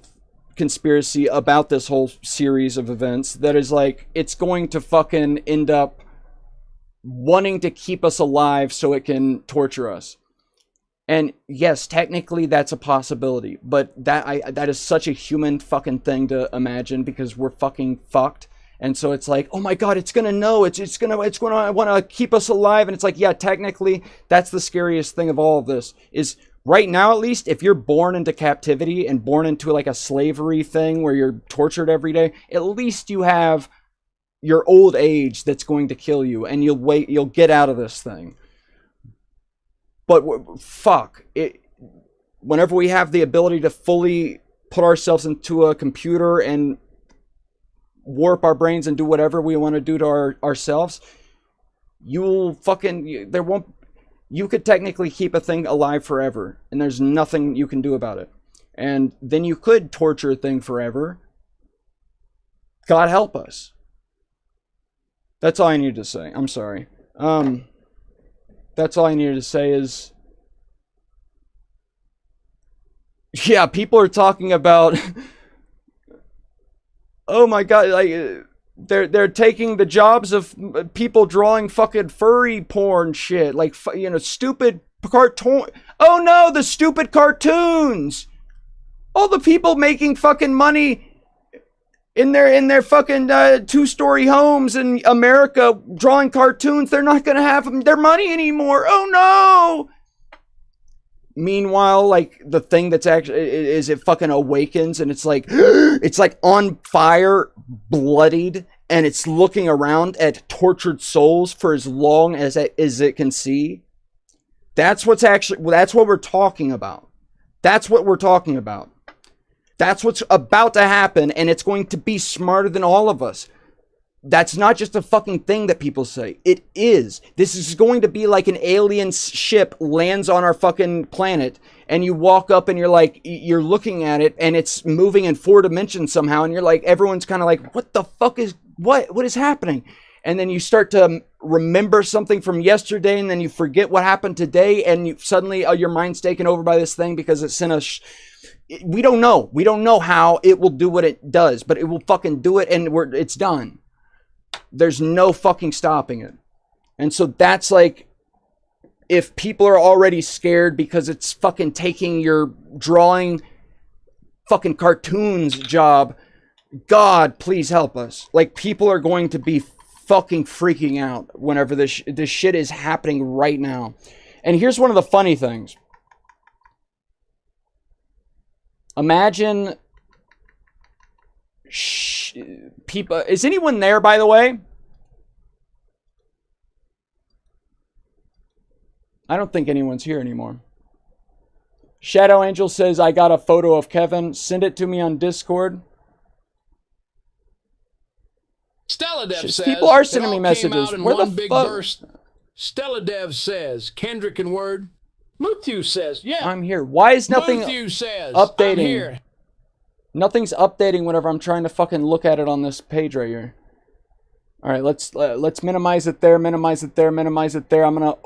conspiracy about this whole series of events that is like, it's going to fucking end up wanting to keep us alive so it can torture us. And yes, technically that's a possibility, but that is such a human fucking thing to imagine because we're fucking fucked. And so it's like, oh my God, it's gonna know, it's gonna want to keep us alive. And it's like, yeah, technically that's the scariest thing of all of this is right now, at least, if you're born into captivity and born into like a slavery thing where you're tortured every day, at least you have your old age that's going to kill you, and you'll get out of this thing. But fuck it. Whenever we have the ability to fully put ourselves into a computer and warp our brains and do whatever we want to do to ourselves, you could technically keep a thing alive forever, and there's nothing you can do about it. And then you could torture a thing forever. God help us. That's all I need to say. I'm sorry. That's all I needed to say is, yeah, people are talking about, oh my God, like they're taking the jobs of people drawing fucking furry porn shit, like, you know, stupid cartoon. Oh no, the stupid cartoons. All the people making fucking money in their fucking 2-story homes in America drawing cartoons, they're not gonna have their money anymore. Oh no! Meanwhile, like the thing that's actually it fucking awakens and it's like on fire, bloodied, and it's looking around at tortured souls for as long as it can see. That's what we're talking about. That's what we're talking about. That's what's about to happen, and it's going to be smarter than all of us. That's not just a fucking thing that people say. It is. This is going to be like an alien ship lands on our fucking planet, and you walk up and you're looking at it, and it's moving in 4 dimensions somehow, and you're like, everyone's kind of like, what the fuck is, what is happening? And then you start to remember something from yesterday, and then you forget what happened today, and you suddenly, your mind's taken over by this thing because it's in a... We don't know. We don't know how it will do what it does, but it will fucking do it, and it's done. There's no fucking stopping it. And so that's like, if people are already scared because it's fucking taking your drawing fucking cartoons job, God, please help us. Like, people are going to be fucking freaking out whenever this shit is happening right now. And here's one of the funny things. Imagine people. Is anyone there, by the way? I don't think anyone's here anymore. Shadow Angel says, I got a photo of Kevin. Send it to me on Discord. Stella Dev says, people are sending me messages. Where the fuck? Stella Dev says, Kendrick and Word. Muthu says, yeah. I'm here. Why is nothing says, updating? I'm here. Nothing's updating whenever I'm trying to fucking look at it on this page right here. All right, let's minimize it there, minimize it there, minimize it there. I'm gonna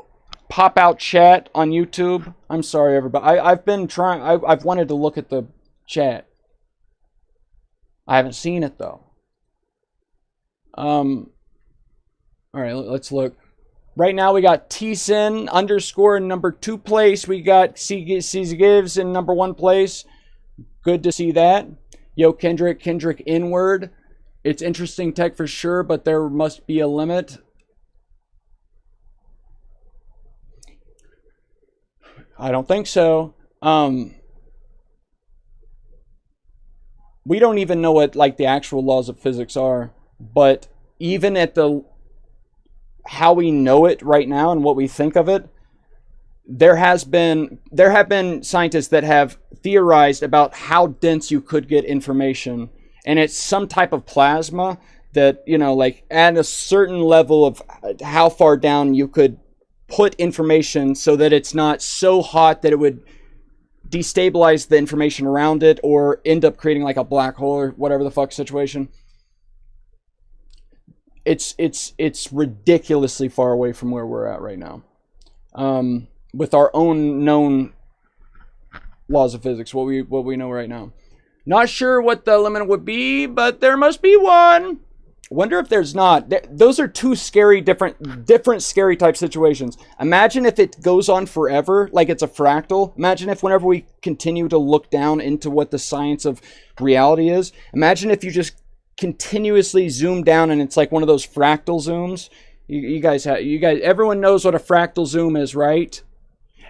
pop out chat on YouTube. I'm sorry, everybody. I've been trying. I've wanted to look at the chat. I haven't seen it though. All right, let's look. Right now we got T-Sin _ in number 2 place. We got C Gives in number 1 place. Good to see that. Yo, Kendrick Inward. It's interesting tech for sure, but there must be a limit. I don't think so. We don't even know what like the actual laws of physics are, but even at the how we know it right now and what we think of it, there have been scientists that have theorized about how dense you could get information, and it's some type of plasma that, you know, like at a certain level of how far down you could put information so that it's not so hot that it would destabilize the information around it or end up creating like a black hole or whatever the fuck situation. It's ridiculously far away from where we're at right now. With our own known laws of physics, what we know right now. Not sure what the limit would be, but there must be one. Wonder if there's not. Those are two scary, different scary type situations. Imagine if it goes on forever, like it's a fractal. Imagine if whenever we continue to look down into what the science of reality is, imagine if you just continuously zoom down and it's like one of those fractal zooms. You guys, everyone knows what a fractal zoom is, right?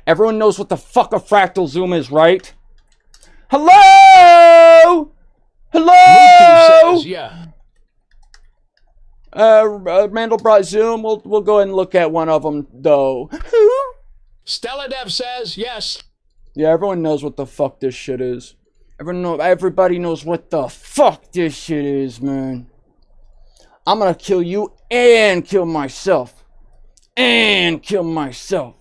Everyone knows what the fuck a fractal zoom is, right? Hello? Hello? Says, yeah. Mandelbrot Zoom. We'll go ahead and look at one of them, though. Stella Dev says yes. Yeah, everyone knows what the fuck this shit is. Everybody knows what the fuck this shit is, man. I'm gonna kill you and kill myself. And kill myself.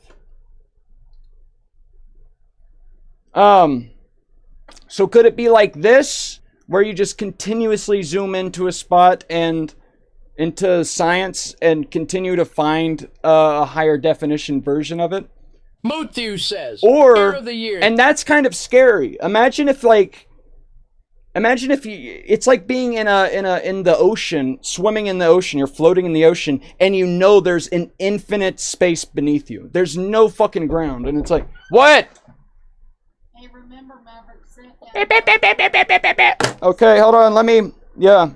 So could it be like this, where you just continuously zoom into a spot and into science and continue to find a higher definition version of it? Muthu says, or Year of the year. And that's kind of scary. Imagine if it's like being in the ocean, swimming in the ocean, you're floating in the ocean, and you know there's an infinite space beneath you. There's no fucking ground, and it's like, what? Hey, remember Maverick sent that. Okay, hold on, yeah.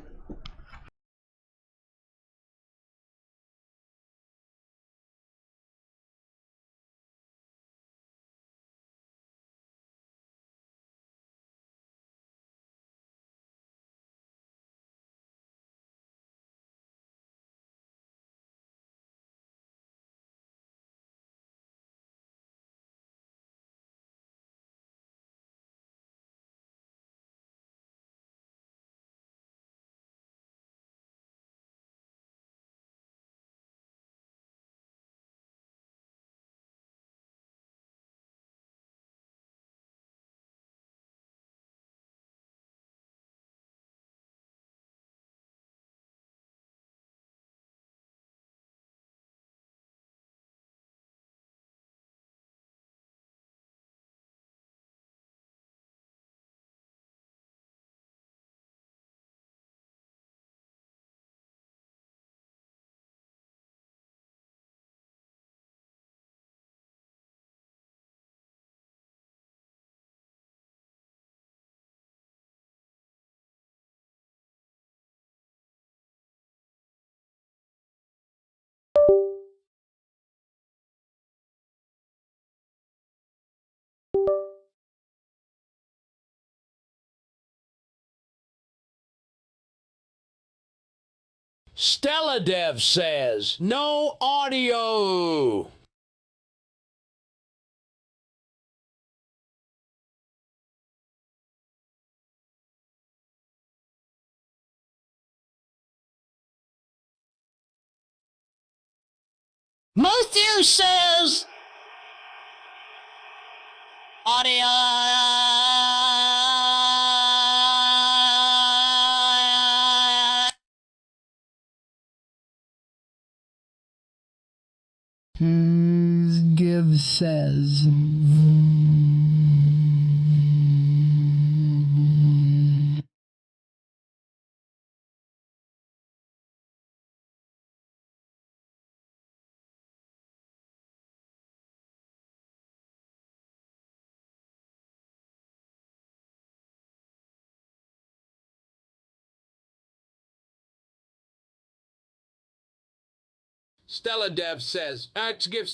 Stella Dev says, no audio. Muthu says audio. Give says. Stella Dev says, give.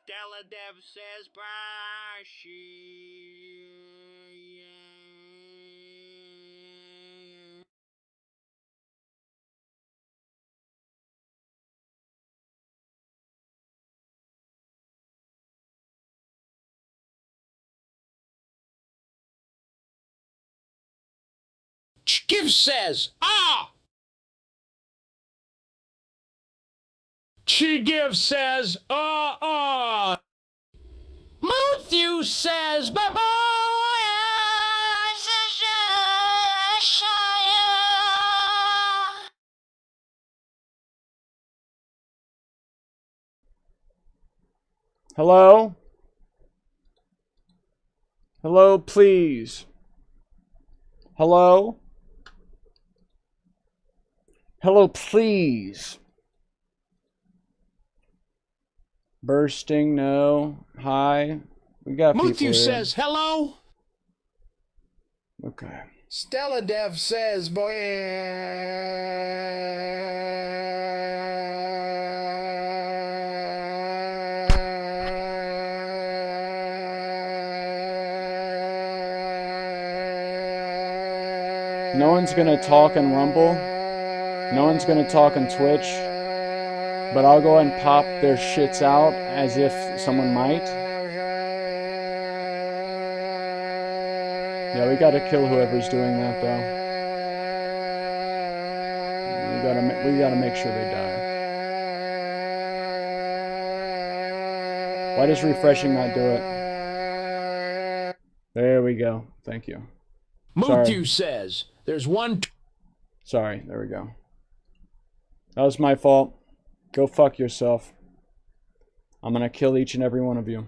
Stella Dev says Brashy. Give says, ah! She gives says, Matthew says, Hello? Hello, please. Hello? Hello, please. Bursting, no. Hi. We got people Matthew here. says, hello. Okay. Stella Dev says, boy. No one's gonna talk and Rumble. No one's gonna talk on Twitch. But I'll go ahead and pop their shits out as if someone might. Yeah, we gotta kill whoever's doing that, though. We gotta make sure they die. Why does refreshing not do it? There we go. Thank you. Matthew says, there's one. Sorry, there we go. That was my fault. Go fuck yourself. I'm gonna kill each and every one of you.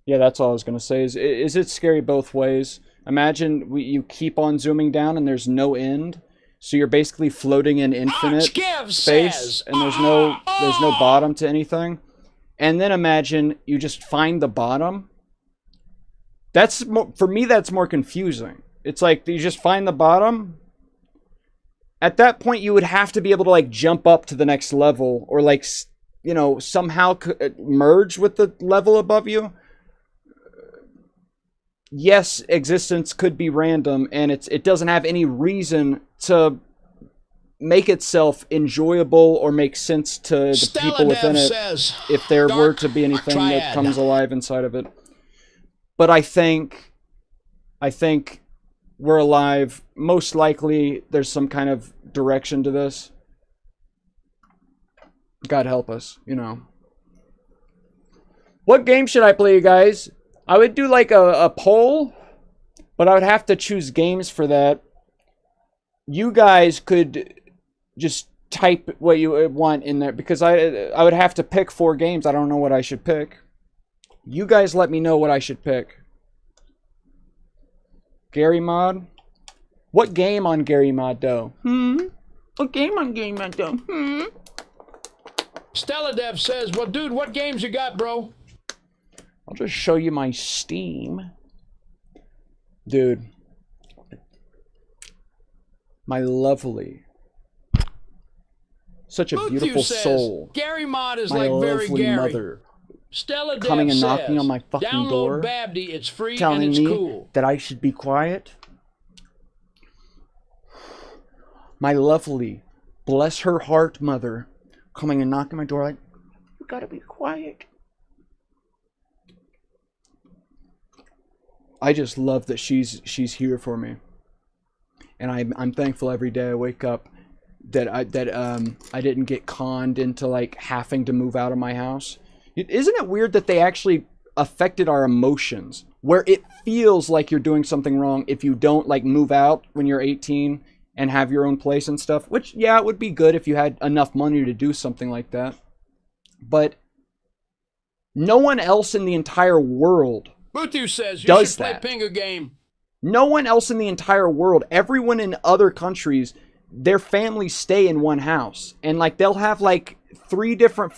Yeah, that's all I was gonna say. Is it scary both ways? Imagine you keep on zooming down and there's no end, so you're basically floating in infinite space, and there's no bottom to anything. And then imagine you just find the bottom. That's more, for me, that's more confusing. It's like you just find the bottom. At that point, you would have to be able to like jump up to the next level, or like, you know, somehow merge with the level above you. Yes, existence could be random, and it doesn't have any reason to make itself enjoyable or make sense to the people within it, if there were to be anything that comes alive inside of it. But I think we're alive. Most likely there's some kind of direction to this. God help us, you know. What game should I play, you guys? I would do like a poll, but I would have to choose games for that. You guys could just type what you want in there, because I would have to pick 4 games. I don't know what I should pick. You guys let me know what I should pick. Gary Mod? What game on Gary Mod, though? What game on Gary Mod, though? Stella Dev says, well, dude, what games you got, bro? I'll just show you my Steam. Dude. My lovely. Such a beautiful soul. Gary Mod is my like very Gary. Mother. Stella Dev coming and says, knocking on my fucking download door. Babdy, it's free telling and it's me cool. that I should be quiet. My lovely, bless her heart mother, coming and knocking on my door like, you gotta be quiet. I just love that she's here for me, and I'm thankful every day I wake up that I didn't get conned into like having to move out of my house. Isn't it weird that they actually affected our emotions, where it feels like you're doing something wrong if you don't like move out when you're 18 and have your own place and stuff? Which, yeah, it would be good if you had enough money to do something like that, but no one else in the entire world Muthu says you does should play that. Pinga game. No one else in the entire world, everyone in other countries, their families stay in one house. And like they'll have like 4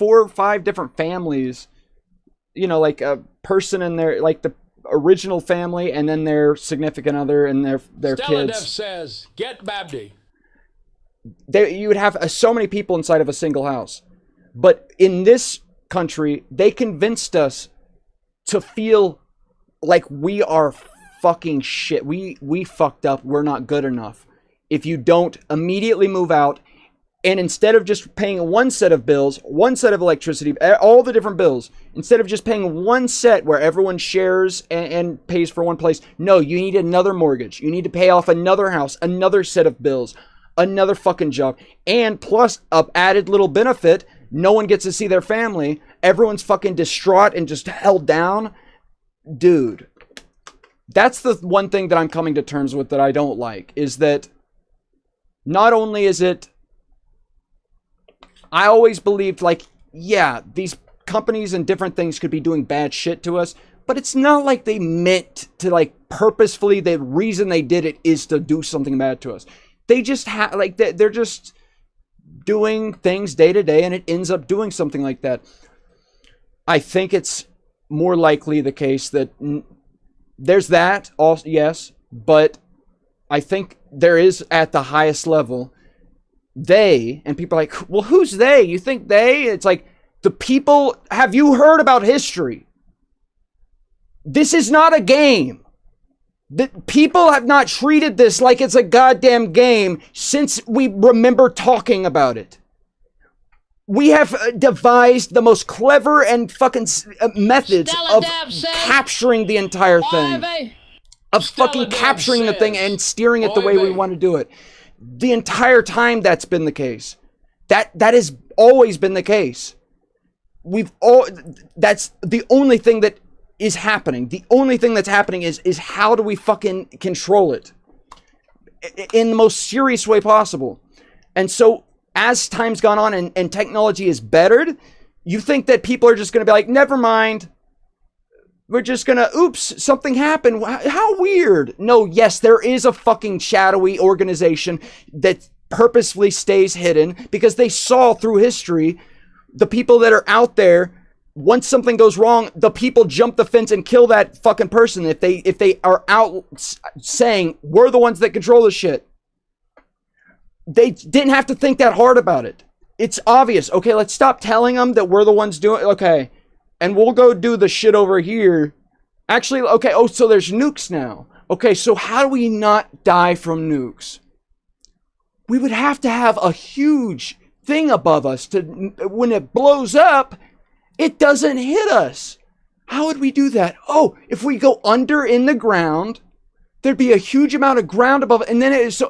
or 5 different families. You know, like a person in their, like the original family, and then their significant other and their Stella Dev kids. says, get Babdy. You would have so many people inside of a single house. But in this country, they convinced us to feel like we are fucking shit. We fucked up. We're not good enough. If you don't immediately move out And instead of just paying one set of bills, one set of electricity, all the different bills, instead of just paying one set where everyone shares and pays for one place, no, you need another mortgage. You need to pay off another house, another set of bills, another fucking job. And plus a added little benefit, no one gets to see their family. Everyone's fucking distraught and just held down. Dude, that's the one thing that I'm coming to terms with that I don't like, is that not only is it, I always believed, like, yeah, these companies and different things could be doing bad shit to us, but it's not like they meant to, like, purposefully, the reason they did it is to do something bad to us. They just they're just doing things day to day, and it ends up doing something like that. I think it's more likely the case that there's that, also, yes, but I think there is, at the highest level, they, and people are like, well, who's they? You think they? It's like, the people, have you heard about history? This is not a game. The people have not treated this like it's a goddamn game since we remember talking about it. We have devised the most clever and fucking methods of capturing the entire thing. Of fucking capturing the thing and steering it the way we want to do it. The entire time that's been the case. That has always been the case. That's the only thing that is happening. The only thing that's happening is how do we fucking control it in the most serious way possible. And so as time's gone on and technology is bettered, you think that people are just going to be like, never mind. We're just going to, oops, something happened. How weird. No, yes, there is a fucking shadowy organization that purposefully stays hidden because they saw through history the people that are out there. Once something goes wrong, the people jump the fence and kill that fucking person if they are out saying, we're the ones that control this shit. They didn't have to think that hard about it. It's obvious. Okay, let's stop telling them that we're the ones doing it. Okay. And we'll go do the shit over here. Actually, okay, oh, so there's nukes now. Okay, so how do we not die from nukes? We would have to have a huge thing above us to, when it blows up, it doesn't hit us. How would we do that? Oh, if we go under in the ground, there'd be a huge amount of ground above it. And then it is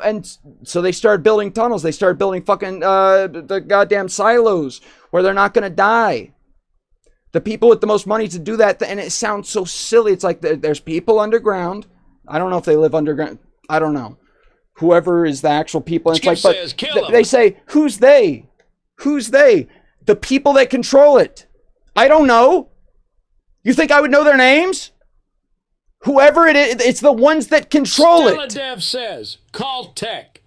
so they started building tunnels. They started building fucking the goddamn silos where they're not going to die. The people with the most money to do that, and it sounds so silly. It's like there's people underground. I don't know if they live underground. I don't know. Whoever is the actual people. And it's like, but they say, who's they? Who's they? The people that control it. I don't know. You think I would know their names? Whoever it is, it's the ones that control it. Dev says, call tech.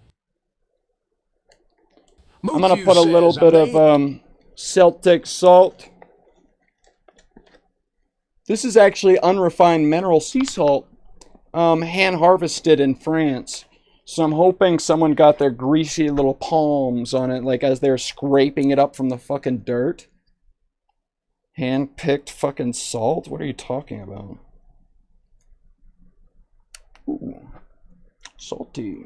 I'm going to put a little bit of Celtic salt. This is actually unrefined mineral sea salt, hand harvested in France. So I'm hoping someone got their greasy little palms on it, like as they're scraping it up from the fucking dirt. Hand-picked fucking salt? What are you talking about? Ooh, salty.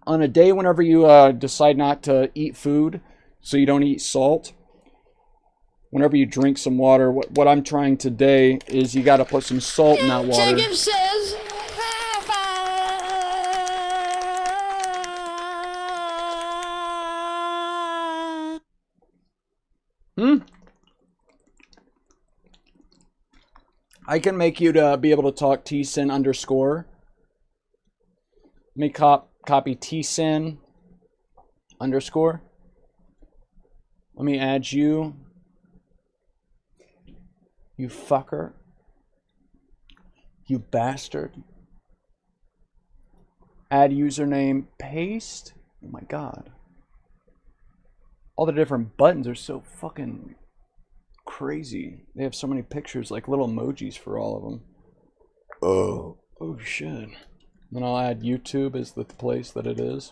On a day whenever you decide not to eat food, so you don't eat salt, whenever you drink some water, what I'm trying today is you got to put some salt in that water. Jacob says, I can make you to be able to talk TSIN underscore. Let me copy TSIN underscore. Let me add you. You fucker. You bastard. Add username, paste. Oh my god. All the different buttons are so fucking crazy. They have so many pictures, like little emojis for all of them. Oh shit. Then I'll add YouTube as the place that it is.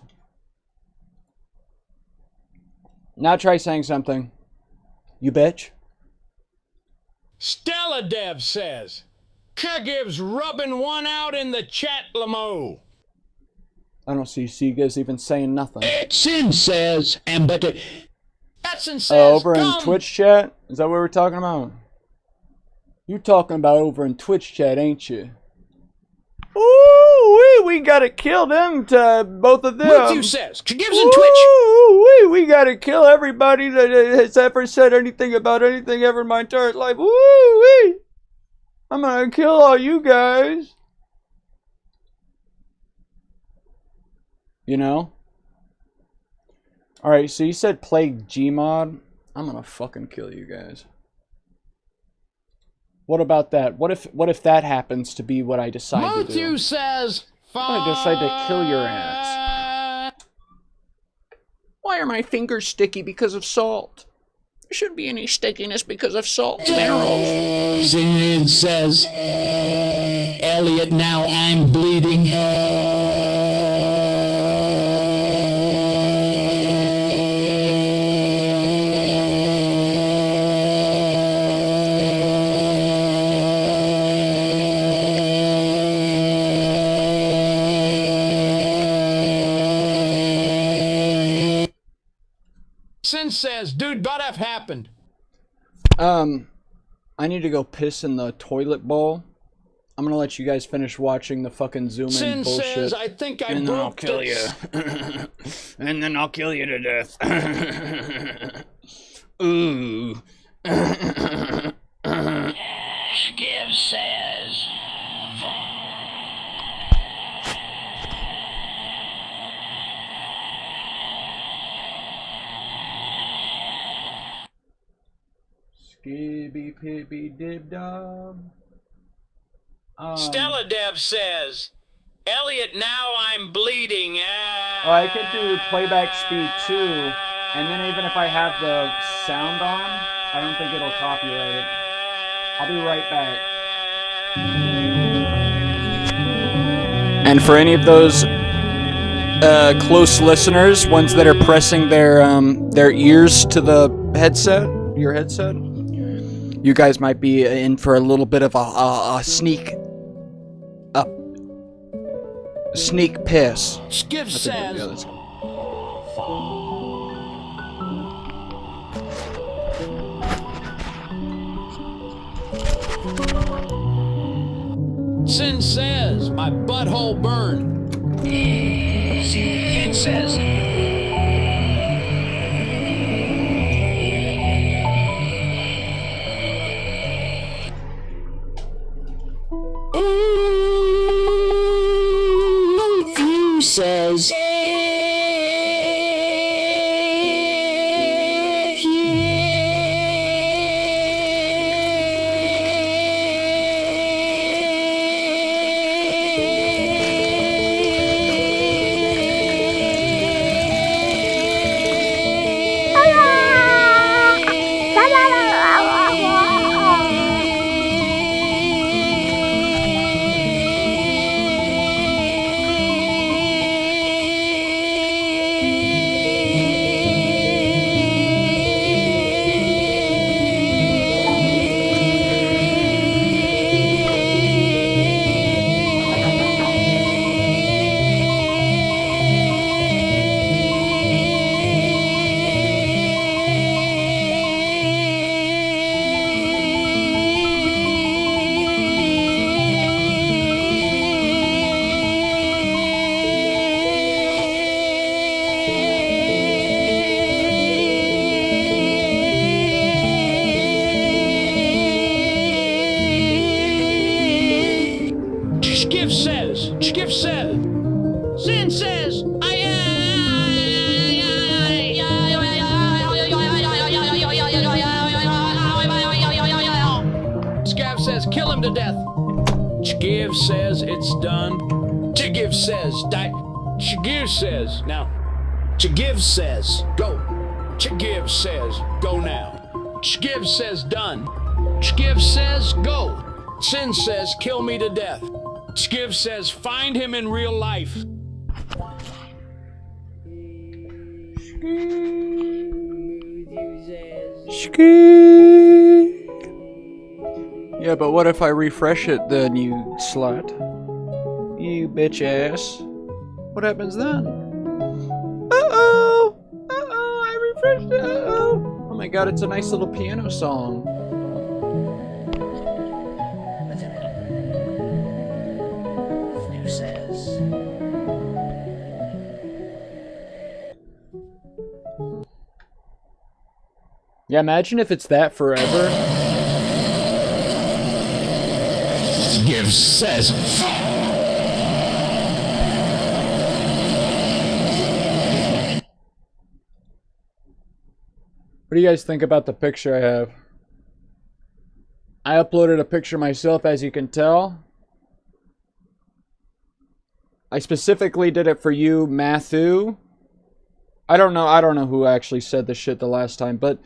Now try saying something. You bitch. Stella Dev says, Kegiv's rubbing one out in the chat, Lamo. I don't see Sega's even saying nothing. Sin says, and but Edson says, Over in Twitch chat? Is that what we're talking about? You talking about over in Twitch chat, ain't you? Ooh, we gotta kill them, both of them. Matthew says, she gives in Twitch. Ooh, we gotta kill everybody that has ever said anything about anything ever in my entire life. Ooh, I'm gonna kill all you guys. You know? Alright, so you said play Gmod. I'm gonna fucking kill you guys. What about that? What if that happens to be what I decide to do? Matthew says, I decide to kill your ass. Why are my fingers sticky because of salt? There shouldn't be any stickiness because of salt minerals. Sin says, Elliot, now I'm bleeding. Sin says, dude, what have happened? I need to go piss in the toilet bowl. I'm gonna let you guys finish watching the fucking zoom in Sin bullshit. says, I think I and then I'll broke kill this. you. And then I'll kill you to death. Ooh. Skip says. Skibby pippy dib dob. Stella Dev says, Elliot, now I'm bleeding. Oh, I could do playback speed too, and then even if I have the sound on, I don't think it'll copyright it. I'll be right back. And for any of those close listeners, ones that are pressing their ears to the headset, your headset, you guys might be in for a little bit of a sneak piss. Skip says, Sin says, my butthole burned. Sin says. Matthew says, Skip says, Sin says, Scav says, kill him to death. Shgiv says, it's done. Shgiv says, die. Shgiv says, now. Shgiv says, go. Shgiv says, go now. Shgiv says, done. Shgiv says, go. Sin says, kill me to death. Shgiv says, find him in real life. Yeah, but what if I refresh it then, you slut? You bitch ass. What happens then? Uh-oh! Uh-oh! I refreshed it! Uh-oh! Oh my god, it's a nice little piano song. Who says? Yeah, imagine if it's that forever. Give says. What do you guys think about the picture I have? I uploaded a picture myself, as you can tell. I specifically did it for you, Matthew. I don't know who actually said this shit the last time, but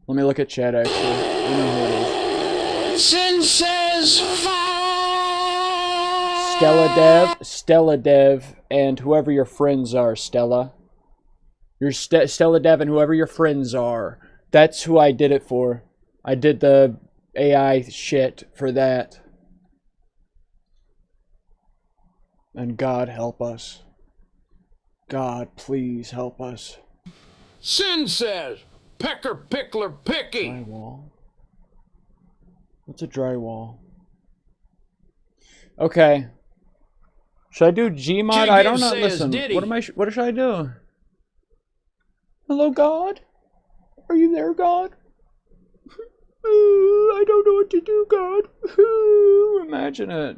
let me look at chat actually. I know who it is. Sin says. Stella Dev, and whoever your friends are, Stella. You're Stella Dev and whoever your friends are. That's who I did it for. I did the AI shit for that. And God help us. God, please help us. Sin says. Pecker, pickler, picky. Drywall. What's a drywall? Okay. Should I do Gmod? I don't know. Listen. What should I do? Hello, God? Are you there, God? I don't know what to do, God. Imagine it.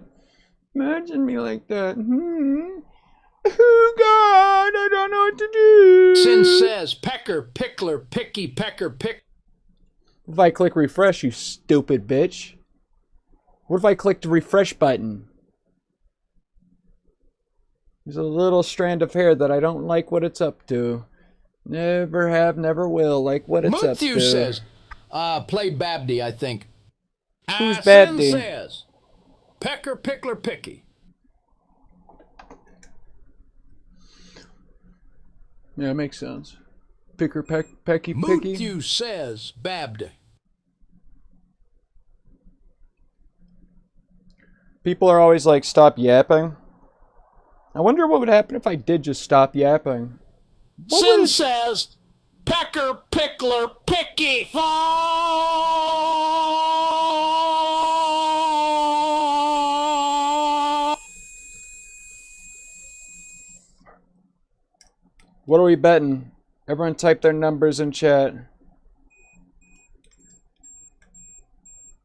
Imagine me like that. Oh, God, I don't know what to do. Sin says, pecker, pickler, picky, pecker, pick. What if I click refresh, you stupid bitch? What if I click the refresh button? There's a little strand of hair that I don't like what it's up to. Never have, never will like what it's up to. Matthew says, play Babdy, I think. Who's Babdy? Sin says, pecker, pickler, picky. Yeah, it makes sense. Picker, pecky, picky. Matthew says, Babdy. People are always like, stop yapping. I wonder what would happen if I did just stop yapping. Sin says, pecker, pickler, picky. What are we betting? Everyone type their numbers in chat.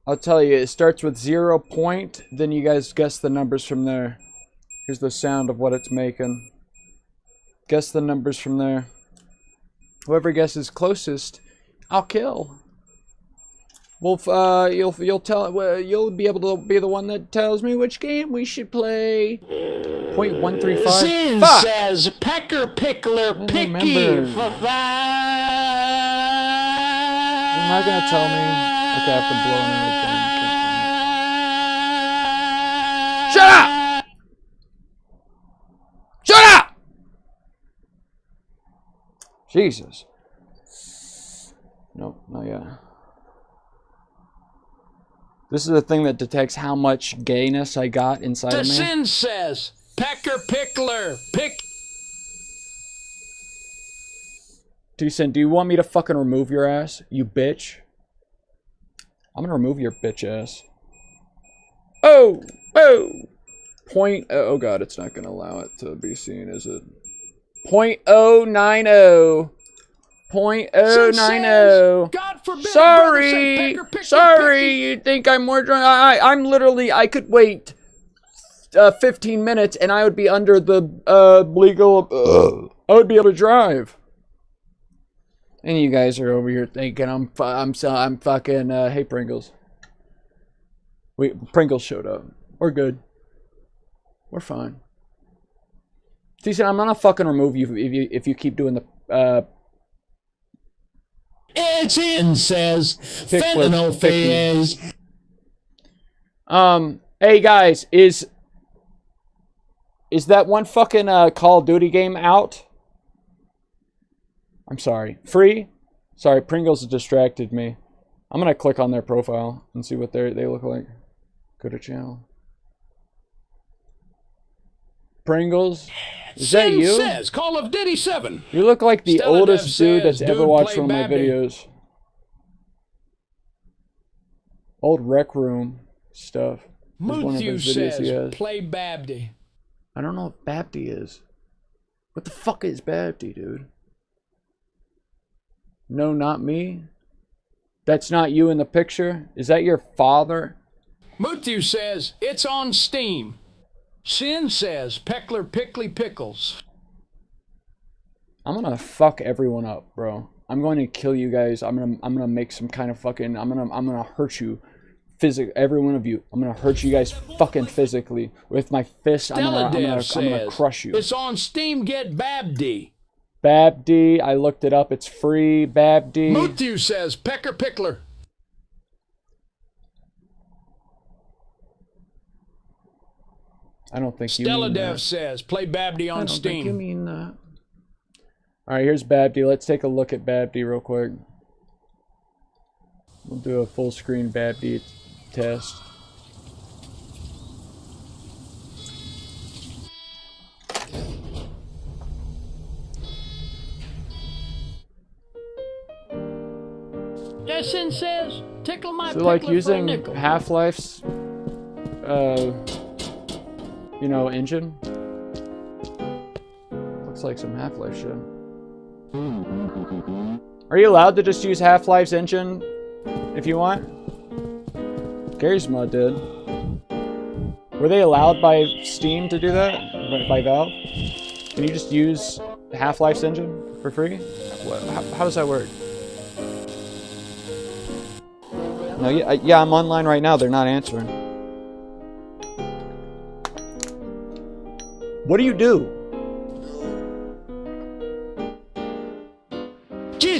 I'll tell you, it starts with 0 point, then you guys guess the numbers from there. Here's the sound of what it's making. Guess the numbers from there. Whoever guesses closest, I'll kill. Well, you'll be able to be the one that tells me which game we should play. 0.135. Sin Fuck! says, pecker, pickler, picky. Remember. You're not gonna tell me. Okay, I have to blow another gun. Shut up! Shut up! Jesus. Nope, not yet. This is the thing that detects how much gayness I got inside The of me. Sin says, pecker, pickler, pick. Decent, do you want me to fucking remove your ass, you bitch? I'm gonna remove your bitch ass. Oh! Oh! Oh god, it's not gonna allow it to be seen, is it? 0.090. 0.090. God forbid, Sorry! brother, say pecker, pickler, Sorry! picky. You think I'm more drunk? I'm literally, I could wait 15 minutes and I would be under the legal, I would be able to drive. And you guys are over here thinking I'm fucking, hey Pringles. Wait, Pringles showed up. We're good. We're fine. Decent, I'm gonna fucking remove you if you keep doing the, It's in says, Pickler, fentanyl picky. phase. Hey guys, is that one fucking Call of Duty game out? I'm sorry. Free? Sorry, Pringles distracted me. I'm gonna click on their profile and see what they look like. Go to channel. Pringles. Is that Sin you? says Call of Duty 7. You look like the Stella oldest Dev dude that's says, ever "Dude, watched play one of my Babdy." videos. Old Rec Room stuff. Is one of Muthu those videos he says has. play Babdy. I don't know what Babdy is. What the fuck is Babdy, dude? No, not me. That's not you in the picture? Is that your father? Muthu says it's on Steam. Sin says Peckler Pickly Pickles. I'm gonna fuck everyone up, bro. I'm going to kill you guys. I'm gonna make some kind of fucking. I'm gonna hurt you, every one of you. I'm gonna hurt you guys fucking physically with my fist. I'm gonna crush you. It's on Steam. Get Babdy. Babdy, I looked it up. It's free. Babdy. Muthu says Pecker Pickler. I don't think Stella you mean Dev that. says play Babdy on I don't Steam. think you mean that. All right, here's Babdy. Let's take a look at Babdy real quick. We'll do a full screen Babdy test. Sin says tickle my So like pickler for a using nickel. Half-Life's, you know, engine. Looks like some Half-Life shit. Are you allowed to just use Half-Life's engine if you want? Gary's Mod did. Were they allowed by Steam to do that? By Valve? Can you just use Half-Life's engine for free? How does that work? No, yeah, I'm online right now. They're not answering. What do you do?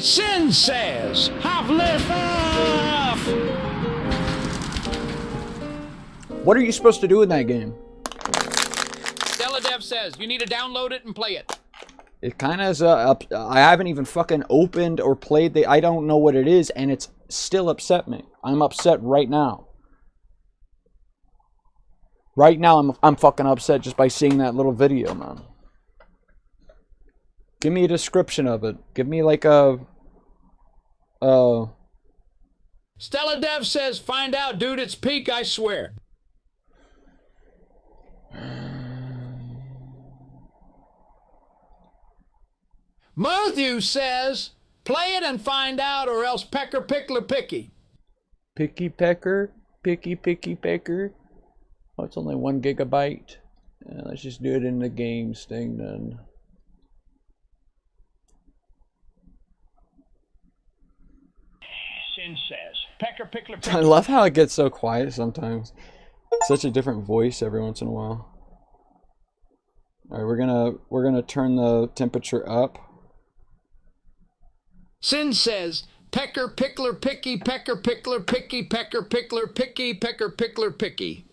Sin says Half-Life off. What are you supposed to do in that game? Stella Dev says you need to download it and play it. It kind of is I haven't even fucking opened or played the. I don't know what it is, and it's still upset me. I'm upset right now. Right now, I'm fucking upset just by seeing that little video, man. Give me a description of it. Give me like a. Stella Dev says find out, dude. It's peak. I swear. Matthew says, play it and find out, or else Pecker Pickler Picky. Picky Pecker, Picky Pecker. Oh, it's only 1 gigabyte. Let's just do it in the games thing then. Sin says, Pecker Pickler I Picky. love how it gets so quiet sometimes. Such a different voice every once in a while. All right, we're gonna turn the temperature up. Sin says, Pecker Pickler Picky, Pecker Pickler Picky, Pecker Pickler Picky, Pecker Pickler Picky.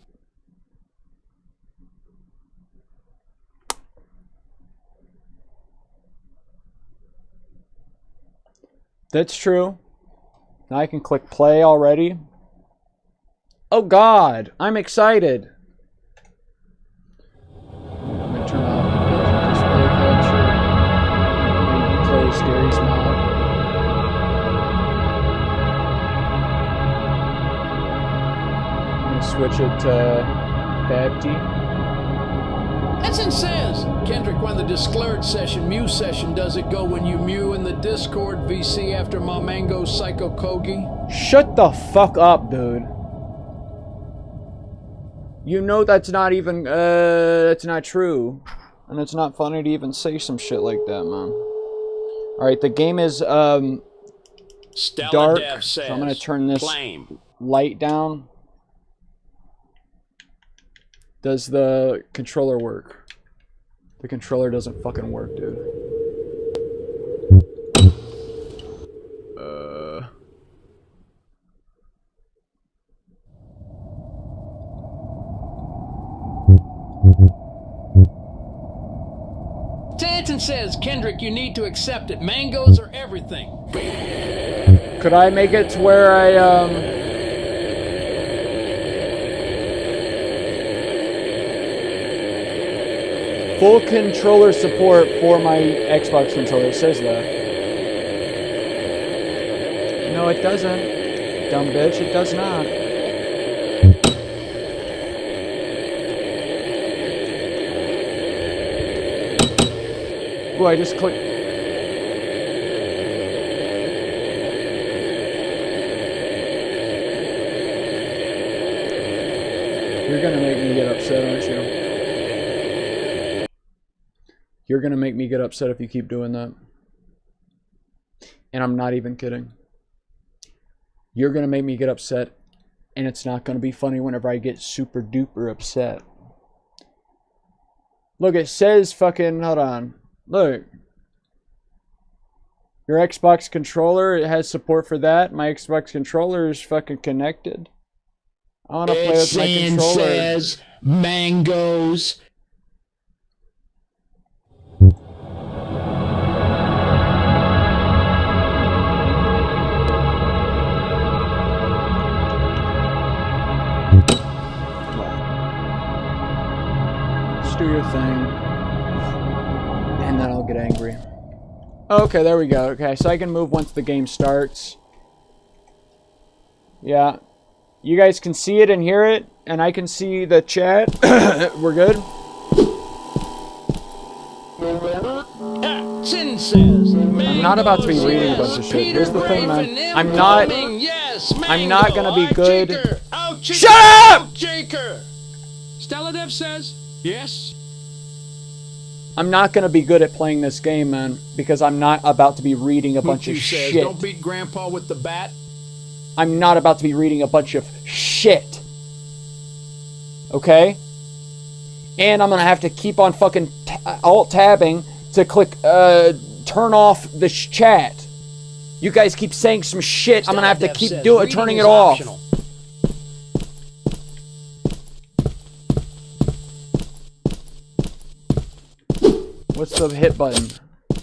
That's true. Now I can click play already. Oh God, I'm excited. I'm gonna turn off display capture. Play Scary's Mod. I'm gonna switch it to Babdy. Edson says, Kendrick, when the Disclurred session, Mew session, does it go when you mew in the Discord VC after my mango psycho Kogi? Shut the fuck up, dude. You know that's not even, that's not true. And it's not funny to even say some shit like that, man. Alright, the game is, Stella dark, Dev says, so I'm gonna turn this flame. light down. Does the controller work? The controller doesn't fucking work, dude. Stanton says, Kendrick, you need to accept it. Mangoes are everything. Could I make it to where I, Full controller support for my Xbox controller. It says that. No, it doesn't. Dumb bitch, it does not. Ooh, I just clicked. You're gonna make me get upset, aren't you? You're gonna make me get upset if you keep doing that. And I'm not even kidding. You're gonna make me get upset, and it's not gonna be funny whenever I get super duper upset. Look, it says fucking, hold on. Look. Your Xbox controller, it has support for that. My Xbox controller is fucking connected. I wanna play with my controller. Says mangoes. Just do your thing. And then I'll get angry. Okay, there we go. Okay, so I can move once the game starts. Yeah. You guys can see it and hear it, and I can see the chat. We're good? Sin says, I'm not about to be reading a bunch of shit. Here's the thing, man. I'm not gonna be good. Shut up! Jaker. Stella Dev says, yes. I'm not gonna be good at playing this game, man, because I'm not about to be reading a bunch of says, shit. don't beat Grandpa with the bat. I'm not about to be reading a bunch of shit. Okay? And I'm gonna have to keep on fucking alt-tabbing to click, turn off the chat. You guys keep saying some shit, I'm gonna have to keep turning it off. What's the hit button?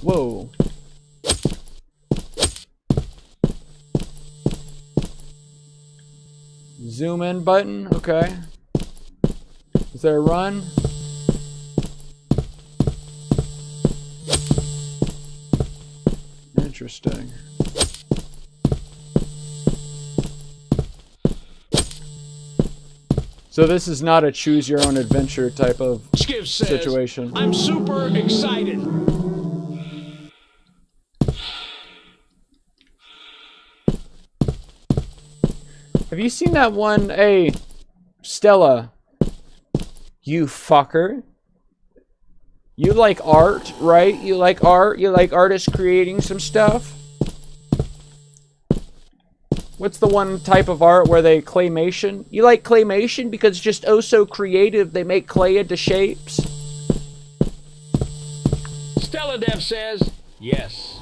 Whoa. Zoom in button, okay. Is there a run? Interesting. So this is not a choose your own adventure type of Skiv says, situation. I'm super excited. Have you seen that one? Hey, Stella. You fucker. You like art, right? You like art? You like artists creating some stuff? What's the one type of art where they claymation? You like claymation because it's just oh so creative. They make clay into shapes. Stella Dev says, yes.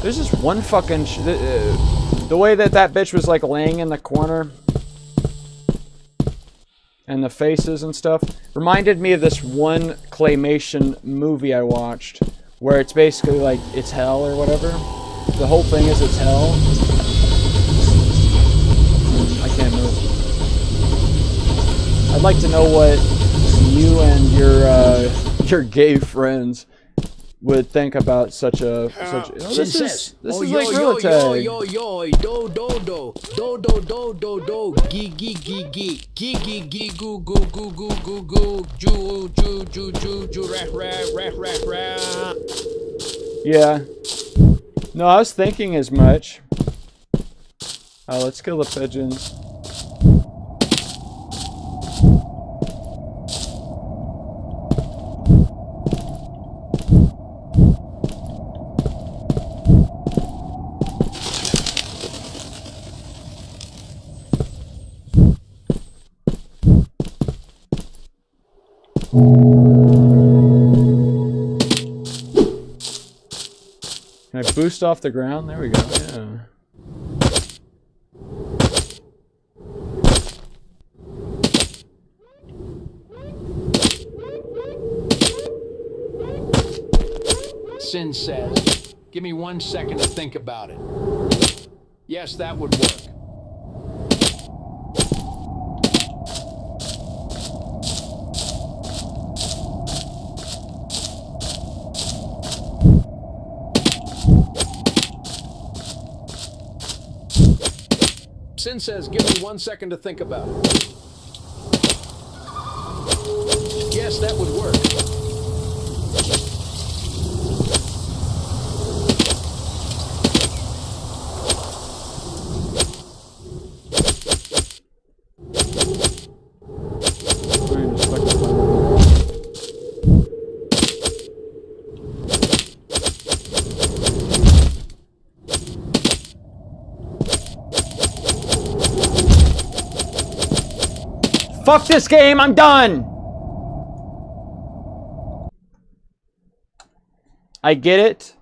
There's this one fucking... the way that bitch was like laying in the corner. And the faces and stuff. Reminded me of this one claymation movie I watched. Where it's basically like, it's hell or whatever. The whole thing is it's hell. I can't move. I'd like to know what you and your gay friends would think about such a this is like real tag. Yo do gee goo ju rah. Yeah. No, I was thinking as much. Let's kill the pigeons. Can I boost off the ground? There we go, yeah. Sin says, give me 1 second to think about it. Yes, that would work. Sin says, give me 1 second to think about it. Yes, that would work. Fuck this game, I'm done! I get it.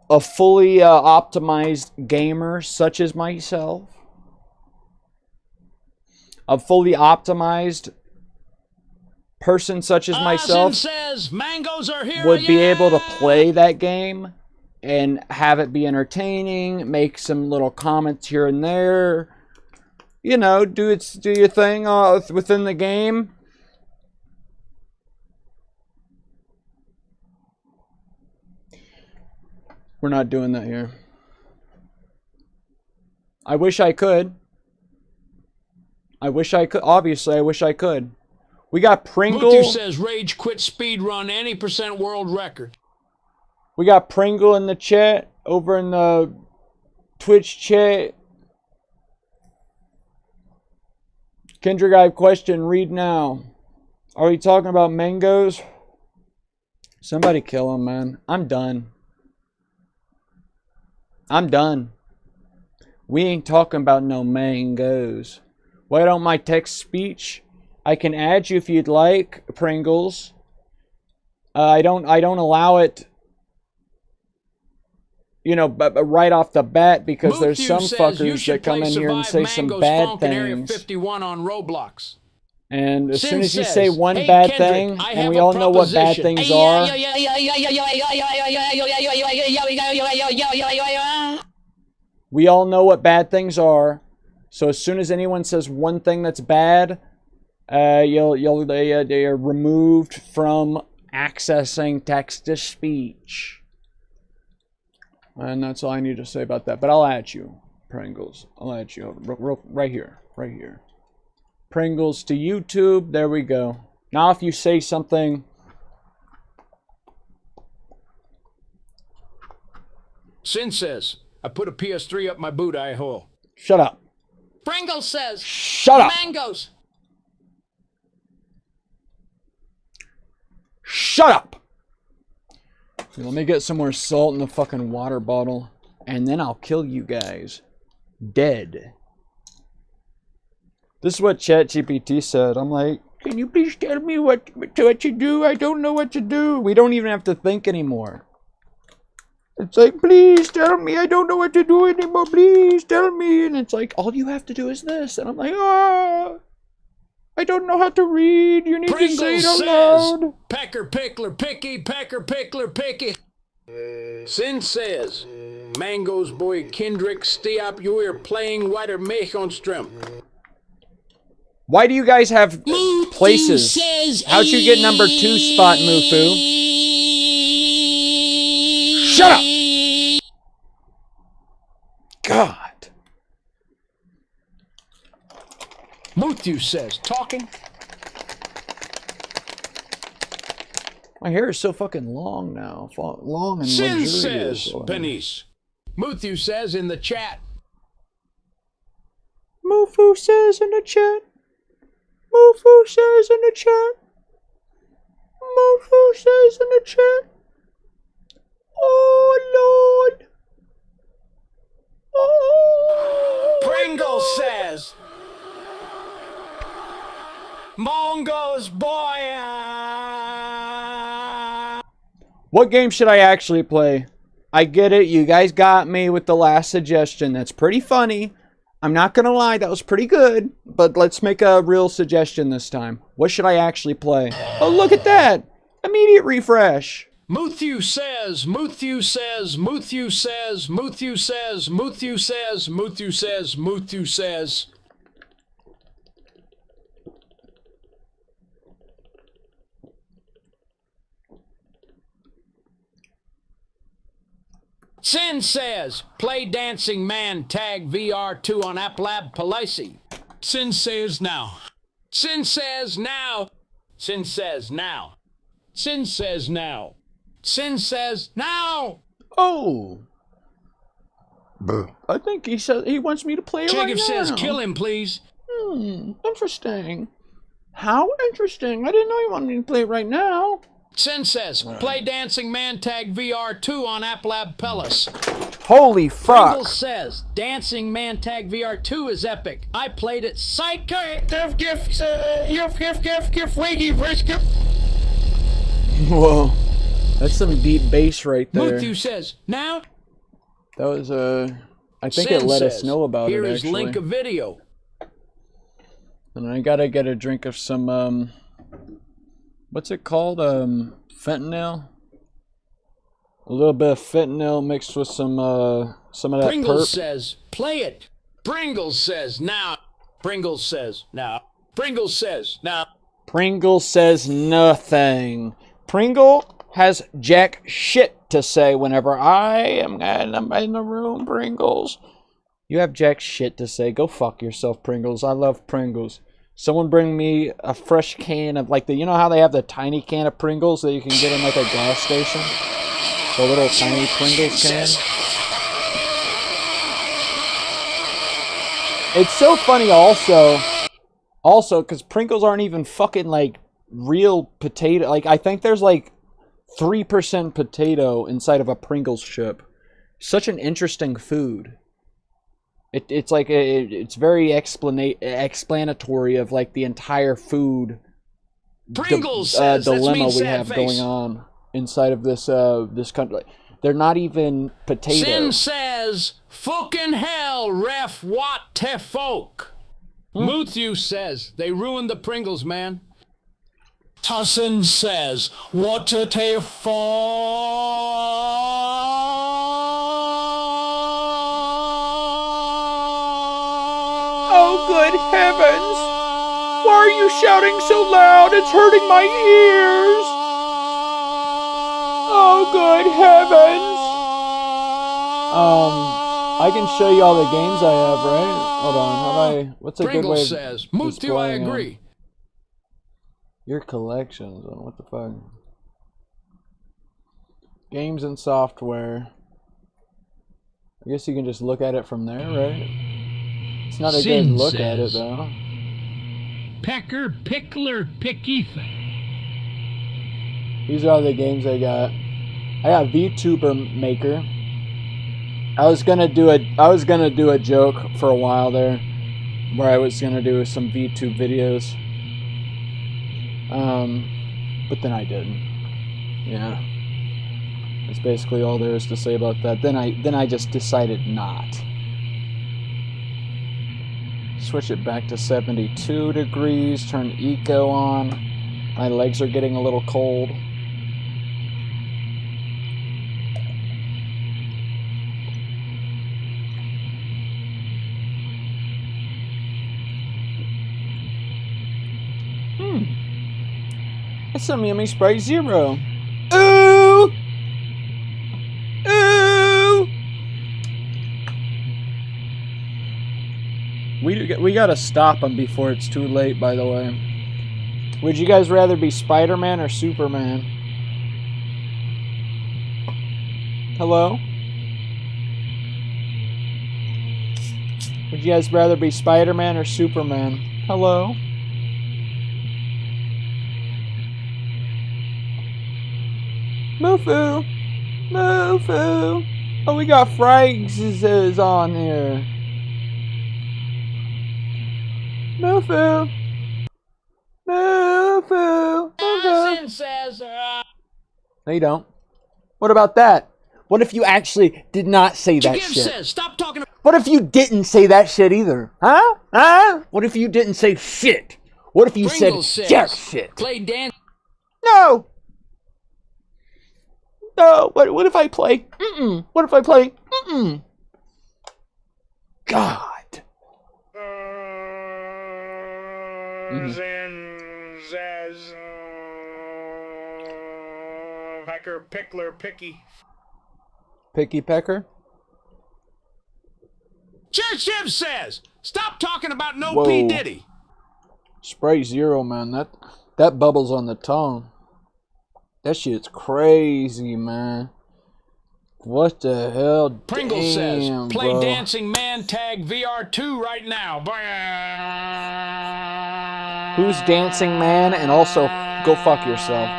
A fully optimized gamer such as myself, a fully optimized person such as myself says, mangoes are here, would be able to play that game and have it be entertaining, make some little comments here and there, you know, do your thing within the game. We're not doing that here. I wish I could. I wish I could. Obviously, I wish I could. We got Pringle. Muthu says Rage quit speed run any % world record. We got Pringle in the chat, over in the Twitch chat. Kendrick, I have a question. Read now. Are we talking about mangoes? Somebody kill him, man. I'm done. I'm done. We ain't talking about no mangoes. Why don't my text speech? I can add you if you'd like, Pringles. I don't allow it, you know, right off the bat, because there's some fuckers that come in here and say some bad things. 51 on Roblox. And as soon as you say one bad thing, and we all know what bad things are, we all know what bad things are. So as soon as anyone says one thing that's bad, they're removed from accessing text-to-speech. And that's all I need to say about that. But I'll add you, Pringles. I'll add you right here. Right here. Pringles to YouTube. There we go. Now if you say something... Sin says, I put a PS3 up my boot eye hole. Shut up. Pringle says, shut up. Mangoes. Shut up. Let me get some more salt in the fucking water bottle, and then I'll kill you guys. Dead. This is what ChatGPT said. I'm like, can you please tell me what to do? I don't know what to do. We don't even have to think anymore. It's like, please tell me. I don't know what to do anymore. Please tell me. And it's like, all you have to do is this. And I'm like, ah, I don't know how to read. You need to say it out loud. Pecker, pickler, picky, pecker, pickler, picky. Sin says, Mango's boy Kendrick, stay up. You are playing weiter Mechonstrom. Why do you guys have places? How'd you get number 2 spot, Mufu? Shut up! God. Muthu says, talking. My hair is so fucking long now. Long and Sin luxurious. says, Penice. Muthu says in the chat. Mufu says in the chat. Mufu says in the chat. Mufu says in the chat. Oh, Lord. Oh, Pringle says. Mongo's boy. What game should I actually play? I get it. You guys got me with the last suggestion. That's pretty funny. I'm not going to lie. That was pretty good. But let's make a real suggestion this time. What should I actually play? Oh, look at that. Immediate refresh. Muthu says, Muthu says, Muthu says, Muthu says, Muthu says, Muthu says, Muthu says. Sin says, play Dancing Man Tag VR2 on AppLab Palisi. Sin says now. Sin says now. Sin says now. Sin says now. Sin says now. Oh. I think he said he wants me to play it right now. Jacob says, kill him, please. Interesting. How interesting. I didn't know you wanted me to play it right now. Sin says, play Dancing Man Tag VR2 on AppLab Pellis. Holy fuck. Pringles says, Dancing Man Tag VR2 is epic. I played it psycho. Whoa. That's some deep bass right there. Muthu says, now? That was, I think Sin it let us says, know about it, here is actually. link a video. And I gotta get a drink of some, what's it called? Fentanyl? A little bit of fentanyl mixed with some of that Pringles perp. says, play it. Pringles says, now. Pringles says, now. Pringles says, now. Pringle says nothing. Pringle has jack shit to say whenever I am in the room, Pringles. You have jack shit to say. Go fuck yourself, Pringles. I love Pringles. Someone bring me a fresh can of, like, you know how they have the tiny can of Pringles that you can get in, like, a gas station? The little tiny Pringles can. It's so funny also, because Pringles aren't even fucking, like, real potato. Like, I think there's, like, 3% potato inside of a Pringles chip. Such an interesting food. It's like it's very explanatory of like the entire food Pringles says, dilemma we sad have face. going on inside of this country. They're not even potatoes. Sin says, fucking hell, ref, what te folk. Muthu says, they ruined the Pringles, man. Tussin says, what te Oh, good heavens! Why are you shouting so loud? It's hurting my ears! Oh, good heavens! I can show you all the games I have, right? Hold on, what's a good way Pringles of says, Muthu, I displaying them? agree. Your collections, what the fuck? Games and software. I guess you can just look at it from there, right? It's not a good look at it, though. Pecker, Pickler, Pickeetha. These are all the games I got. I got VTuber Maker. I was gonna do a joke for a while there, where I was gonna do some VTube videos. But then I didn't. Yeah. That's basically all there is to say about that. Then I just decided not. Switch it back to 72 degrees, turn eco on. My legs are getting a little cold. That's some yummy Sprite Zero. Ooh! Ooh! We gotta stop him before it's too late, by the way. Would you guys rather be Spider-Man or Superman? Hello? Would you guys rather be Spider-Man or Superman? Hello? Mufu! Mufu! Oh, we got Frags on here. Mufu! Mufu! Mufu! Sin says, No, you don't. What about that? What if you actually did not say that Jagib shit? says, stop talking. What if you didn't say that shit either? Huh? Huh? What if you didn't say shit? What if you Pringles said says, jack shit? play dance. No! No, what if I play? Mm-mm. What if I play? Mm-mm. God. Sin says, Pecker, Pickler, Picky. Picky Pecker? Shiv says, stop talking about no Whoa. P. Diddy. Spray Zero, man. That bubbles on the tongue. That shit's crazy, man. What the hell? Pringle Damn, says, play bro. Dancing Man Tag VR2 right now. Who's Dancing Man? And also, go fuck yourself.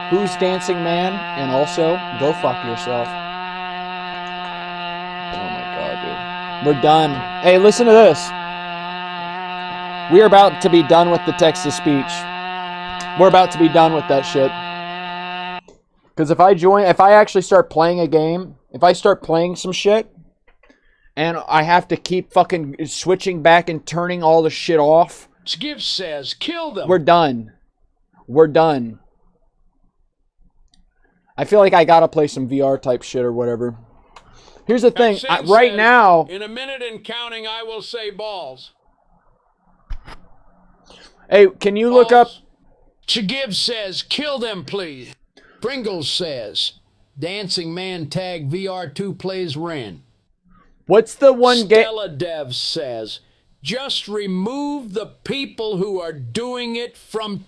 Who's Dancing Man? And also, go fuck yourself. Oh my god, dude. We're done. Hey, listen to this. We're about to be done with the text-to-speech. We're about to be done with that shit. Because if I actually start playing a game, if I start playing some shit, and I have to keep fucking switching back and turning all the shit off, Skiv says, kill them. we're done. We're done. I feel like I gotta play some VR type shit or whatever. Here's the thing. Right now... In a minute and counting, I will say balls. Hey, can you look up... Chagiv says, kill them, please. Pringles says, Dancing Man Tag VR2 plays Ren. What's the one game... Stella Dev says, just remove the people who are doing it from...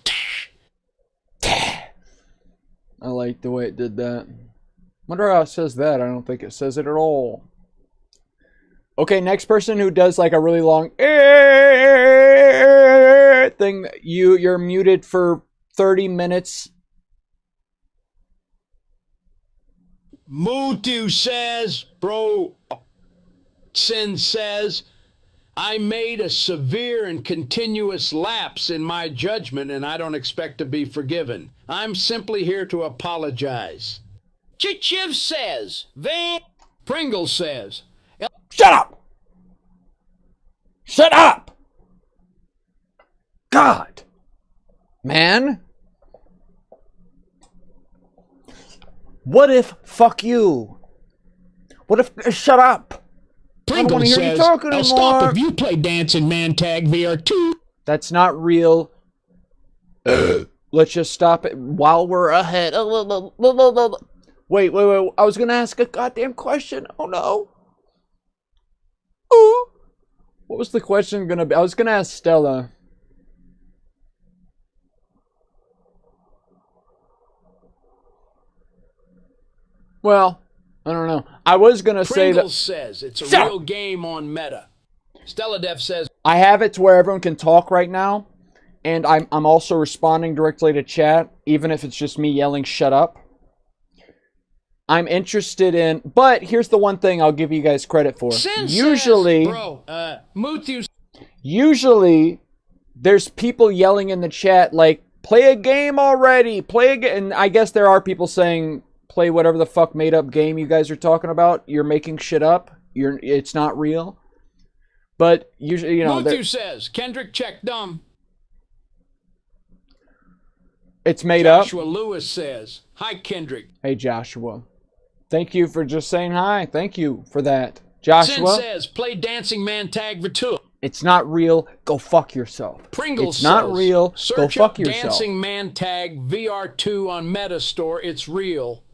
I like the way it did that. Wonder how it says that. I don't think it says it at all. Okay, next person who does like a really long thing, you're muted for 30 minutes. Mutu says, bro, Sin says, I made a severe and continuous lapse in my judgment and I don't expect to be forgiven. I'm simply here to apologize. Chichiv says, Van Pringle says, Shut up! Shut up! God! Man? What if, fuck you? What if, shut up? I don't want to hear you talk anymore. I'll stop if you play Dancing Man Tag VR2. That's not real. Let's just stop it while we're ahead. Wait. I was going to ask a goddamn question. Oh, no. Ooh. What was the question going to be? I was going to ask Stella. Well, I don't know. I was going to say that... Pringles says it's a real game on Meta. Stella Dev says... I have it to where everyone can talk right now. And I'm also responding directly to chat, even if it's just me yelling, shut up. I'm interested in... But here's the one thing I'll give you guys credit for. Usually... Usually, there's people yelling in the chat like, play a game already, play a game. And I guess there are people saying... Play whatever the fuck made up game you guys are talking about. You're making shit up. It's not real. But usually, you know, Muthu says Kendrick check dumb. It's made up. Joshua Lewis says, hi Kendrick. Hey Joshua. Thank you for just saying hi. Thank you for that. Joshua Sin says play Dancing Man Tag VR2. It's not real. Go fuck yourself. Pringles it's not real. Go fuck yourself. Dancing Man Tag VR2 on Metastore. It's real.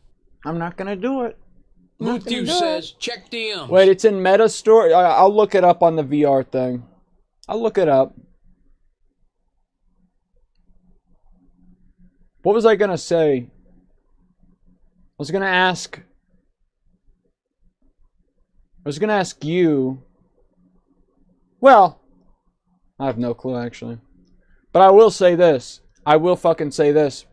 I'm not gonna do it. Muthu says, check DMs. Wait, it's in Metastore? I'll look it up on the VR thing. I'll look it up. What was I gonna say? I was gonna ask you. Well, I have no clue actually. But I will say this. I will fucking say this.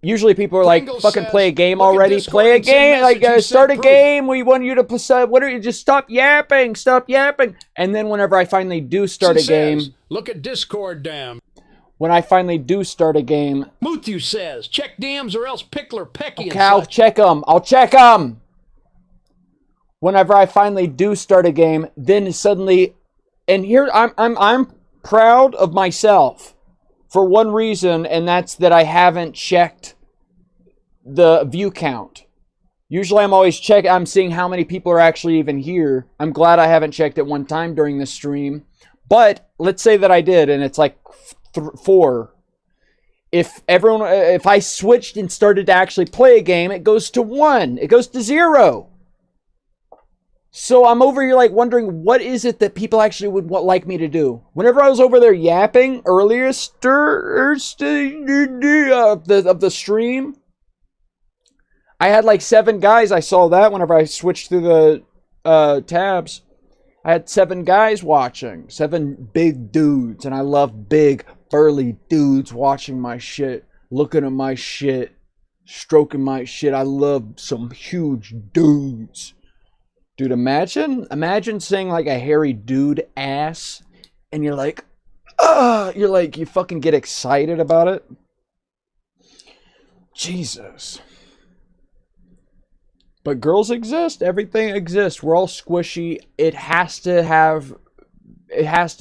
Usually people are like, fucking play a game already. Play a game. Like, start a game. We want you to play. What are you? Just stop yapping. Stop yapping. And then whenever I finally do start a game. Look at Discord, damn. When I finally do start a game. Muthu says, check DMs or else Pickler, Pecky, okay, I'll check them. I'll check them. Whenever I finally do start a game, then suddenly. And here, I'm proud of myself. For one reason, and that's that I haven't checked the view count. Usually I'm always checking, I'm seeing how many people are actually even here. I'm glad I haven't checked it one time during the stream. But let's say that I did, and it's like 4. if I switched and started to actually play a game, it goes to 1. It goes to 0. So I'm over here like wondering, what is it that people actually would like me to do? Whenever I was over there yapping earlier of the stream, I had like 7 guys. I saw that whenever I switched through the tabs. I had 7 guys watching. 7 big dudes. And I love big, burly dudes watching my shit. Looking at my shit. Stroking my shit. I love some huge dudes. Dude, imagine saying like a hairy dude ass. And you're like, you fucking get excited about it. Jesus. But girls exist. Everything exists. We're all squishy. It has to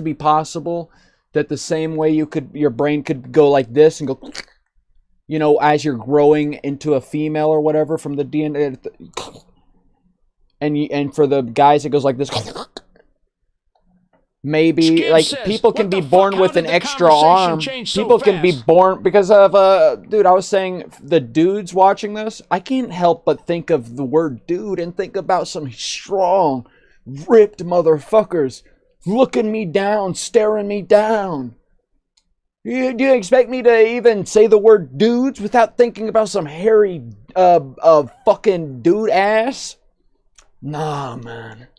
be possible that the same way your brain could go like this and go, you know, as you're growing into a female or whatever from the DNA. And for the guys, it goes like this. Maybe Skid like says, people can "What be the born fuck? with How an did the extra conversation arm. change so People can be fast?" born because of dude. I was saying the dudes watching this. I can't help but think of the word dude and think about some strong, ripped motherfuckers looking me down, staring me down. Do you expect me to even say the word dudes without thinking about some hairy, fucking dude ass? Nah, man.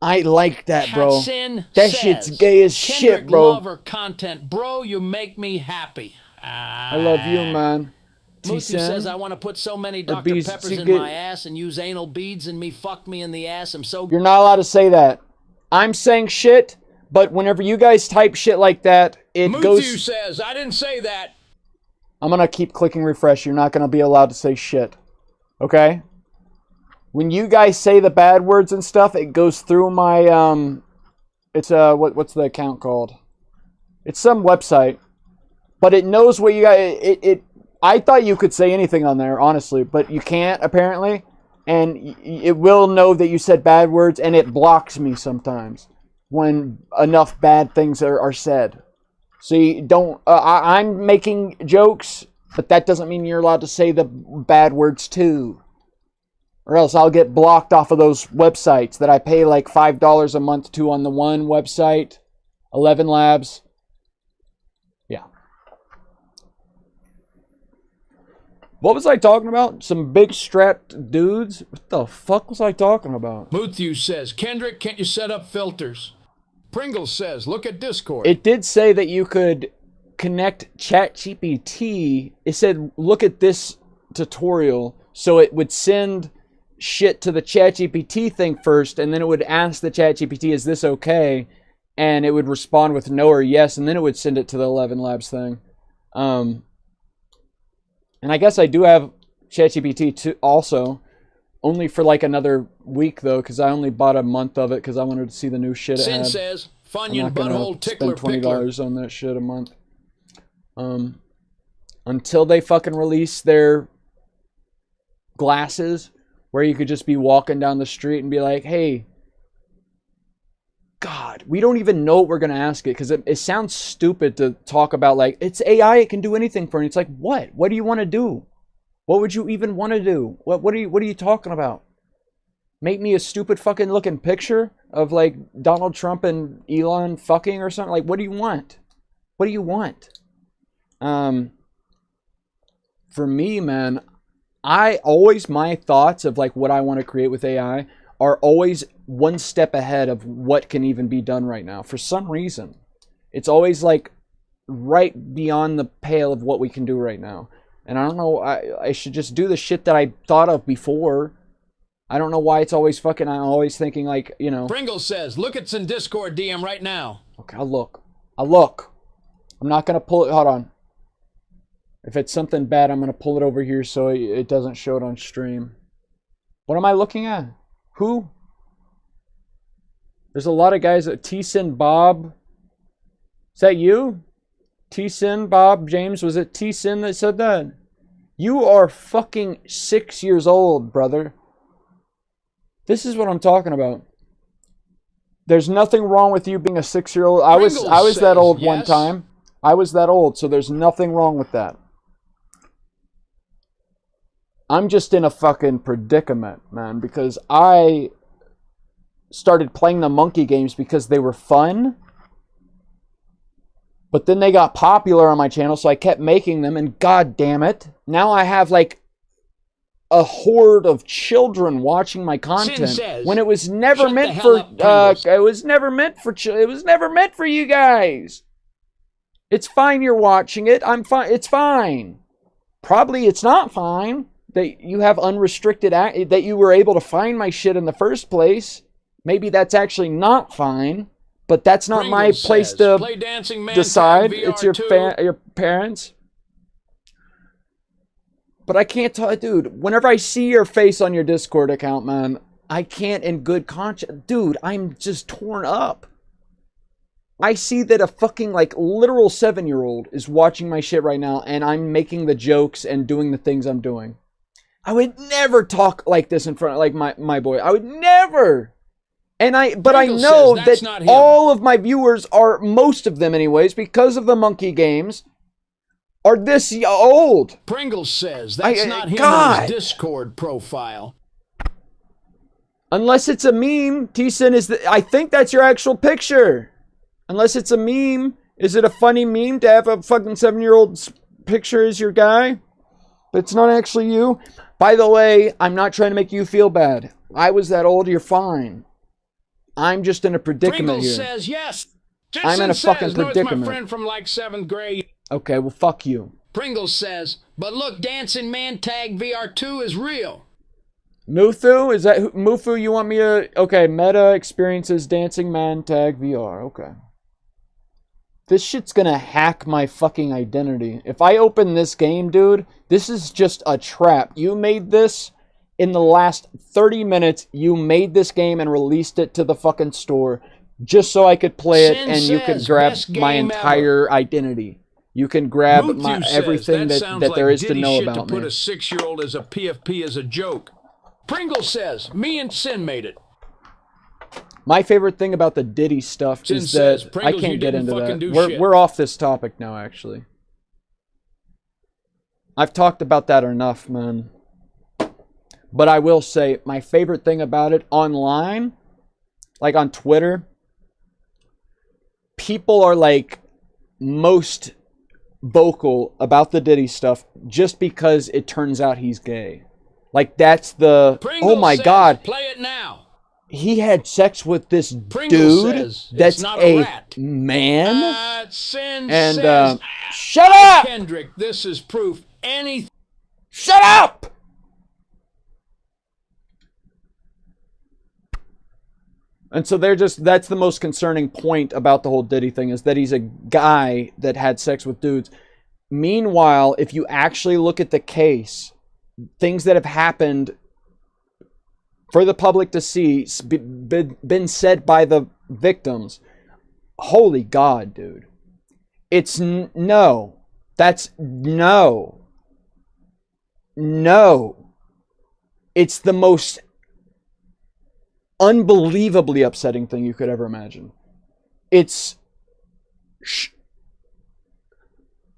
I like that, bro. Hatsin That says, shit's gay as shit, Kendrick bro. Lover content. Bro, you make me happy. I love you, man. Muthu says, I want to put so many Dr. bees- Peppers see, in good- my ass and use anal beads in me. Fuck me in the ass. I'm so... You're not allowed to say that. I'm saying shit, but whenever you guys type shit like that, it Muthu goes... says, I didn't say that. I'm gonna keep clicking refresh. You're not gonna be allowed to say shit. Okay? When you guys say the bad words and stuff, it goes through my, it's, what's the account called? It's some website. But it knows what you guys, I thought you could say anything on there, honestly, but you can't, apparently. And it will know that you said bad words, and it blocks me sometimes when enough bad things are said. So you don't, I'm making jokes, but that doesn't mean you're allowed to say the bad words too. Or else I'll get blocked off of those websites that I pay like $5 a month to on the one website, 11 Labs. Yeah. What was I talking about? Some big strapped dudes? What the fuck was I talking about? Muthu says, Kendrick, can't you set up filters? Pringle says, look at Discord. It did say that you could connect ChatGPT. It said, look at this tutorial. So it would send shit to the ChatGPT thing first, and then it would ask the ChatGPT, is this okay? And it would respond with no or yes, and then it would send it to the 11 Labs thing. And I guess I do have ChatGPT too, also, only for like another week though, because I only bought a month of it because I wanted to see the new shit it Sin had. says, I'm Funyun not gonna butthole tickler spend pickler. $20 on that shit a month. Until they fucking release their glasses, where you could just be walking down the street and be like, hey, God, we don't even know what we're going to ask it, because it sounds stupid to talk about, like, it's AI, it can do anything for you. It's like, what? What do you want to do? What would you even want to do? What are you talking about? Make me a stupid fucking looking picture of, like, Donald Trump and Elon fucking or something? Like, what do you want? What do you want? For me, man, my thoughts of like what I want to create with AI are always one step ahead of what can even be done right now. For some reason, it's always like right beyond the pale of what we can do right now. And I don't know, I should just do the shit that I thought of before. I don't know why it's always fucking, I'm always thinking like, you know. Pringle says, look at some Discord DM right now. Okay, I'll look. I'm not going to pull it, hold on. If it's something bad, I'm going to pull it over here so it doesn't show it on stream. What am I looking at? Who? There's a lot of guys. T-Sin Bob. Is that you? T-Sin Bob James? Was it T-Sin that said that? You are fucking 6 years old, brother. This is what I'm talking about. There's nothing wrong with you being a 6-year-old. I was that old one yes. time. I was that old, so there's nothing wrong with that. I'm just in a fucking predicament, man, because I started playing the monkey games because they were fun. But then they got popular on my channel, so I kept making them, and god damn it, now I have like a horde of children watching my content says, when it was never "Shut meant the for hell up, Pringles." it was never meant for it was never meant for you guys. It's fine you're watching it. I'm fine. It's fine. Probably it's not fine that you have unrestricted that you were able to find my shit in the first place. Maybe that's actually not fine, but that's not my Pringles place says, to "Play Dancing Man decide. Tag It's VR2." your parents. But I can't tell, dude, whenever I see your face on your Discord account, man, I can't in good conscience. Dude, I'm just torn up. I see that a fucking, like, literal 7-year-old is watching my shit right now, and I'm making the jokes and doing the things I'm doing. I would never talk like this in front of, like, my boy. I would never. But I Pringles know says that's that not him. all of my viewers are, most of them anyways, because of the monkey games, are this old. Pringles says that's not him God. in his Discord profile. Unless it's a meme, T-Sin I think that's your actual picture. Unless it's a meme. Is it a funny meme to have a fucking 7-year-old's picture as your guy? But it's not actually you. By the way, I'm not trying to make you feel bad. I was that old, you're fine. I'm just in a predicament Pringles here. says yes. I'm in a Jensen fucking says, "No, it's predicament." my friend from like 7th grade. Okay, well, fuck you. Pringles says, "But look, Dancing Man Tag VR2 is real." Muthu? Is that Mufu? You want me to... Okay, Meta experiences Dancing Man Tag VR. Okay. This shit's gonna hack my fucking identity. If I open this game, dude, this is just a trap. You made this in the last 30 minutes. You made this game and released it to the fucking store just so I could play it, Sin and you could says, grab "Best my game entire identity. You can grab Muthu says, everything that sounds there like is to Diddy know shit about to put me. a 6-year-old as a PFP as a joke. Pringles says, "Me and Sin made it." My favorite thing about the Diddy stuff Sin is says, that I "Pringles, you can't get didn't into fucking that. do shit." We're off this topic now, actually. I've talked about that enough, man. But I will say, my favorite thing about it online, like on Twitter, people are like most vocal about the Diddy stuff just because it turns out he's gay. Like that's the... Pringles oh my says, god. "Play it now." He had sex with this Pringles dude says, "It's that's not a rat." man. Sin And says, shut up! "Kendrick, this is proof anything." Shut up! And so that's the most concerning point about the whole Diddy thing, is that he's a guy that had sex with dudes. Meanwhile, if you actually look at the case, things that have happened for the public to see, been said by the victims, holy God, dude. It's no. That's no. No. It's the most unbelievably upsetting thing you could ever imagine. It's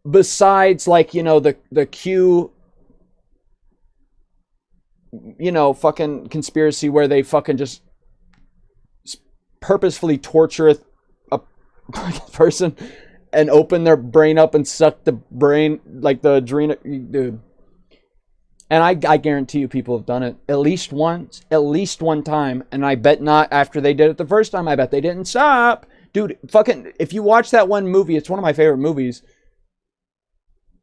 besides, like, you know, the Q, you know, fucking conspiracy where they fucking just purposefully torture a person and open their brain up and suck the brain, like the adrenal, dude. And I guarantee you people have done it at least once, at least one time. And I bet not after they did it the first time. I bet they didn't stop. Dude, fucking, if you watch that one movie, it's one of my favorite movies.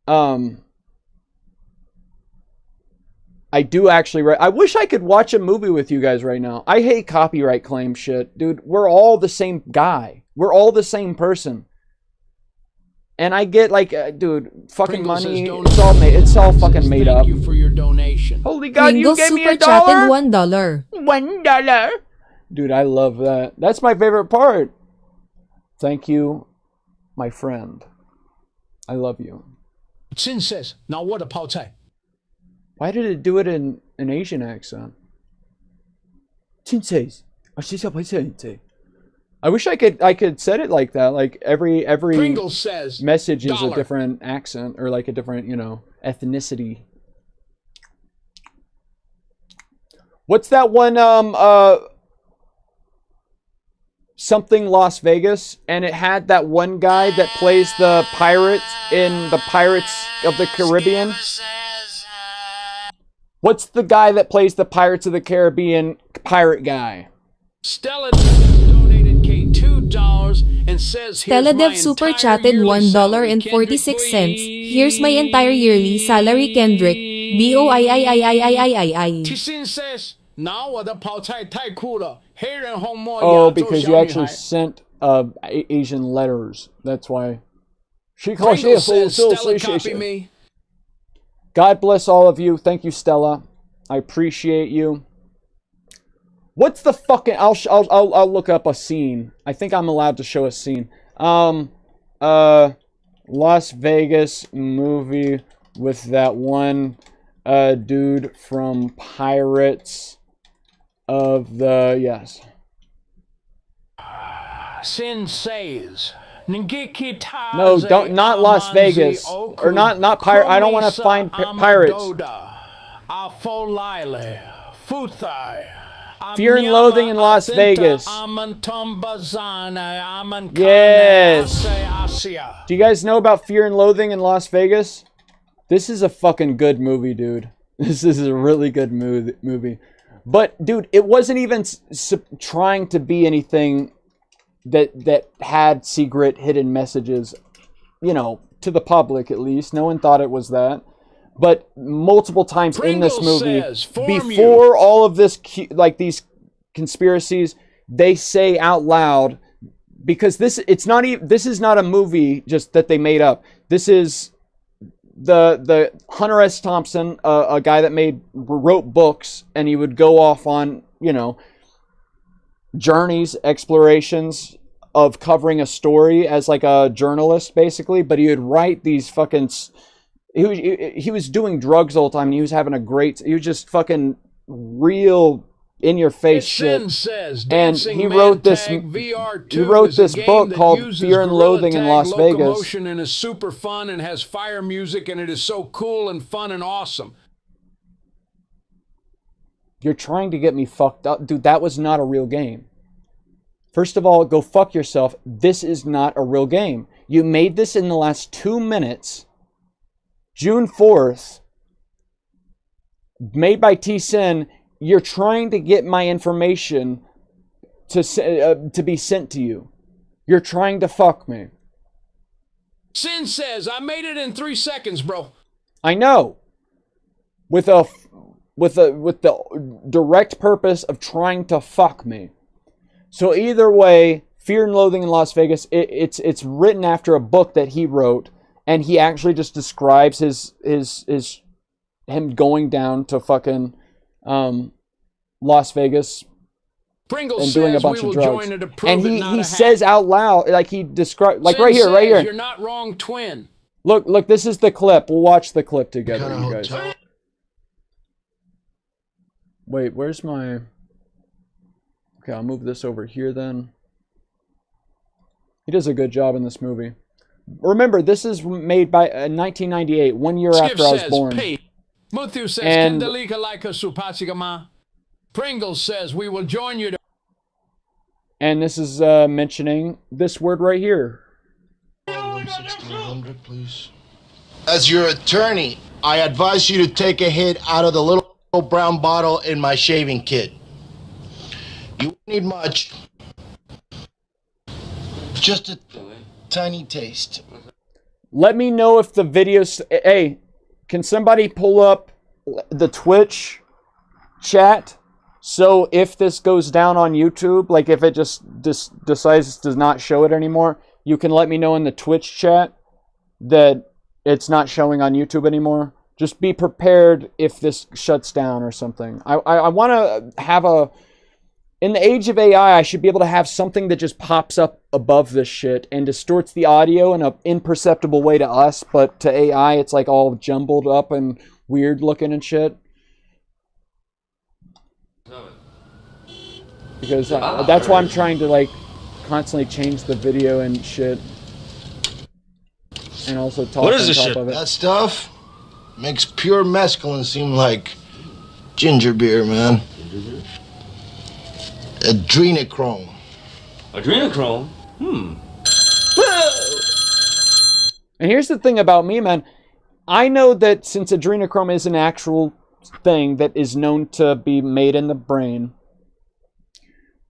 I do actually, I wish I could watch a movie with you guys right now. I hate copyright claim shit. Dude, we're all the same guy. We're all the same person. And I get like, dude, fucking Pringles money. says, It's all fucking made up. Thank you for your donation. Holy God, you Pringles gave me super $1. chatted $1. $1. Dude, I love that. That's my favorite part. Thank you, my friend. I love you. Sin says, "Now what a 泡菜." Why did it do it in an Asian accent? 亲戚，我是小朋友亲戚。I wish I could set it like that. Like every Pringles says message is a dollar. different accent or like a different, you know, ethnicity. What's that one something Las Vegas, and it had that one guy that plays the pirate in the Pirates of the Caribbean? What's the guy that plays the Pirates of the Caribbean pirate guy? Stella donated Kate $2 and says here's Stella my Dev super entire chatted yearly salary, $1.46. Kendrick, Here's my entire yearly salary, Kendrick. BOIIIIIIII. Tisin says 拿我的泡菜太酷了，黑人红墨 Oh, 亚洲 because 小 you 女 actually 孩。 sent Asian letters. That's why. Pringles says Stella copy me. God bless all of you. Thank you, Stella. I appreciate you. What's the fucking? I'll look up a scene. I think I'm allowed to show a scene. Las Vegas movie with that one dude from Pirates of the yes. Sin says. No, don't not Las Vegas or not pirate. I don't want to find pirates. Fear and Loathing in Las Vegas. Yes. Do you guys know about Fear and Loathing in Las Vegas? This is a fucking good movie, dude. This is a really good movie. But, dude, it wasn't even trying to be anything that had secret hidden messages, you know, to the public at least. No one thought it was that. But multiple times Pringles in this movie, says, before all of this, like these conspiracies, they say out loud, because this is not a movie just that they made up. This is the Hunter S. Thompson, a guy that wrote books, and he would go off on, you know, journeys, explorations of covering a story as like a journalist, basically. But he would write these fucking. He was doing drugs all the time. And he was having he was just fucking real in your face shit. And he wrote this. He wrote this book called Fear and Loathing in Las Vegas. And is super fun and has fire music and it is so cool and fun and awesome. You're trying to get me fucked up, dude. That was not a real game. First of all, go fuck yourself. This is not a real game. You made this in the last 2 minutes. June 4th, made by T-Sin. You're trying to get my information to be sent to you. You're trying to fuck me. Sin says, I made it in 3 seconds, bro. I know. With the direct purpose of trying to fuck me. So either way, Fear and Loathing in Las Vegas, it's written after a book that he wrote. And he actually just describes him going down to fucking Las Vegas Pringles and doing a says bunch we of will drugs. join it to prove And it, not he a says hack. out loud, like he describes, like Sin right says, here. You're not wrong, twin. Look, this is the clip. We'll watch the clip together, you guys. Wait, where's my... Okay, I'll move this over here then. He does a good job in this movie. Remember, this is made by 1998, 1 year Skip after I was says, born. Muthu says, And- Kendalika like a supasigama. Pringles says, we will join you to... And this is mentioning this word right here. 1600, please. As your attorney, I advise you to take a hit out of the little brown bottle in my shaving kit. You won't need much. Just a tiny taste. Let me know if the videos... Hey, can somebody pull up the Twitch chat? So if this goes down on YouTube, like if it just decides does not show it anymore, you can let me know in the Twitch chat that it's not showing on YouTube anymore. Just be prepared if this shuts down or something. I want to have a... In the age of AI, I should be able to have something that just pops up above this shit and distorts the audio in an imperceptible way to us, but to AI, it's like all jumbled up and weird looking and shit. Because that's why I'm trying to like constantly change the video and shit. And also talk What is on this top shit? of it. That stuff makes pure mescaline seem like ginger beer, man. Adrenochrome. Adrenochrome? And here's the thing about me, man. I know that since adrenochrome is an actual thing that is known to be made in the brain,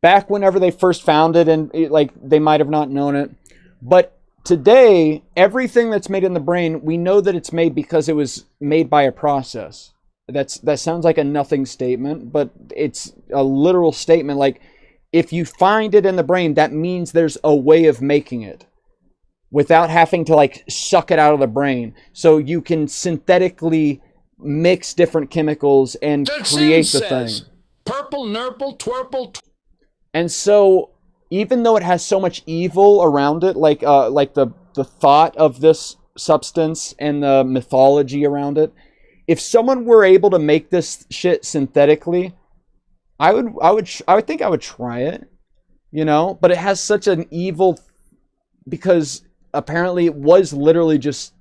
back whenever they first found it, and like they might have not known it, but today everything that's made in the brain, we know that it's made because it was made by a process. That sounds like a nothing statement, but it's a literal statement. Like, if you find it in the brain, that means there's a way of making it without having to like suck it out of the brain. So you can synthetically mix different chemicals and create the thing. Purple, nurple, twerple. And so even though it has so much evil around it, like the thought of this substance and the mythology around it, if someone were able to make this shit synthetically, I would think I would try it, you know, but it has such an evil, because apparently it was literally just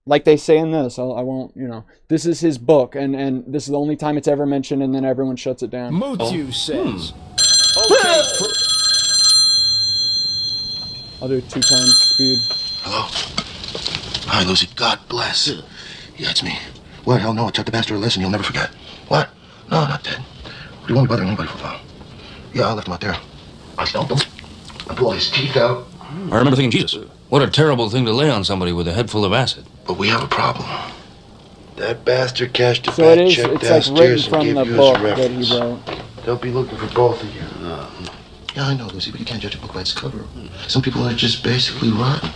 like they say in this. I won't, you know, this is his book, and this is the only time it's ever mentioned, and then everyone shuts it down. Muthu says. Okay. I'll do 2 times speed. Hello? Hi, Lucy. God bless. Yeah, it's me. What? Hell no. I taught the bastard a lesson you'll never forget. What? No, not dead. You won't be bothering anybody for a while. Yeah, I left him out there. I stumped him. I pulled his teeth out. I remember thinking, Jesus, what a terrible thing to lay on somebody with a head full of acid. But we have a problem. That bastard cashed a So it bad is, check it's like downstairs written and from gave the you as book a that reference. he wrote. They'll be looking for both of you. Yeah, I know, Lucy, but you can't judge a book by its cover. Some people are just basically rotten.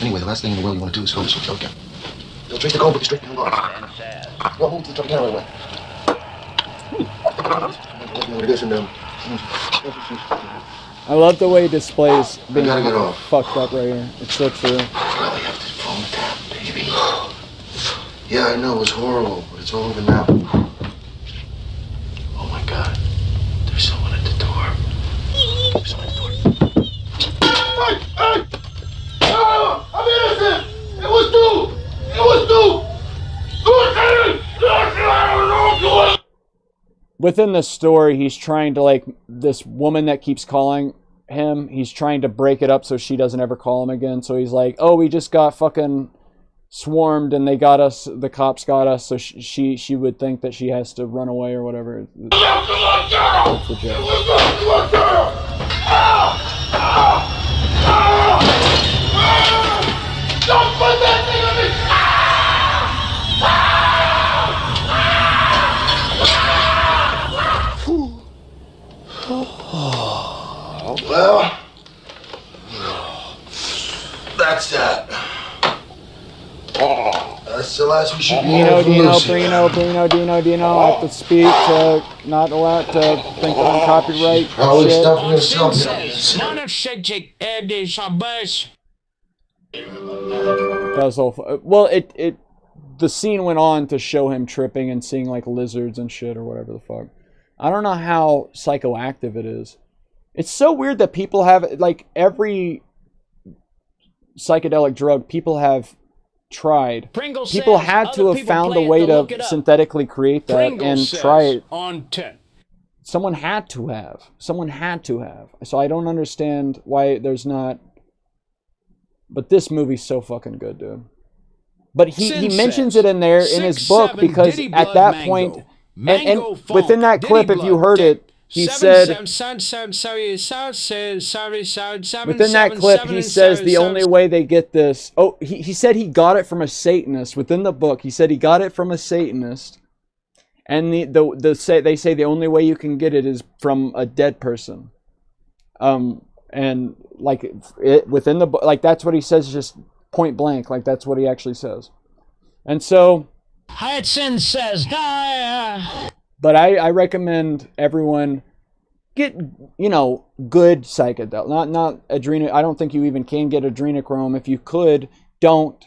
Anyway, the last thing in the world you want to do is go to this hotel again. They'll trace the gold, but you straight behind bars. Well, move to the truck again right away. I love the way he displays being gotta get off. fucked up right here. It's so true. I really have this phone tap, baby. Yeah, I know, it was horrible, but it's all over now. Oh my God. There's someone at the door. There's someone at the door. Hey! Hey! Oh, I'm innocent! It was due! It was due! Within the story, he's trying to, like, this woman that keeps calling him, he's trying to break it up so she doesn't ever call him again. So he's like, oh, we just got fucking swarmed and they got us, the cops got us, so she would think that she has to run away or whatever. That's the joke. Don't put that thing on me! Well, that's that. That's the last we should hear from Lucy. Dino, I have to speak, not allowed to think on copyright Probably shit. stuffing himself That was all. Well, the scene went on to show him tripping and seeing like lizards and shit or whatever the fuck. I don't know how psychoactive it is. It's so weird that people have, like, every psychedelic drug people have tried. Pringle People says had to other have people found a plan way to to look it up. synthetically create that Pringle and says try it. On 10. Someone had to have. Someone had to have. So I don't understand why there's not. But this movie's so fucking good, dude. But he Sin mentions says, it in there in his book 6'7" because Diddy at Blood that Mango. point, and Mango Funk, within that Diddy clip, if you Blood, heard it, he said, within that clip, he says the only way they get this, he said he got it from a Satanist. Within the book, he said he got it from a Satanist. And they say the only way you can get it is from a dead person. And like it within the book, like that's what he says, just point blank, like that's what he actually says. And so Hudson says, die. but I recommend everyone get, you know, good psychedelic, not adrenal. I don't think you even can get adrenochrome. If you could, don't,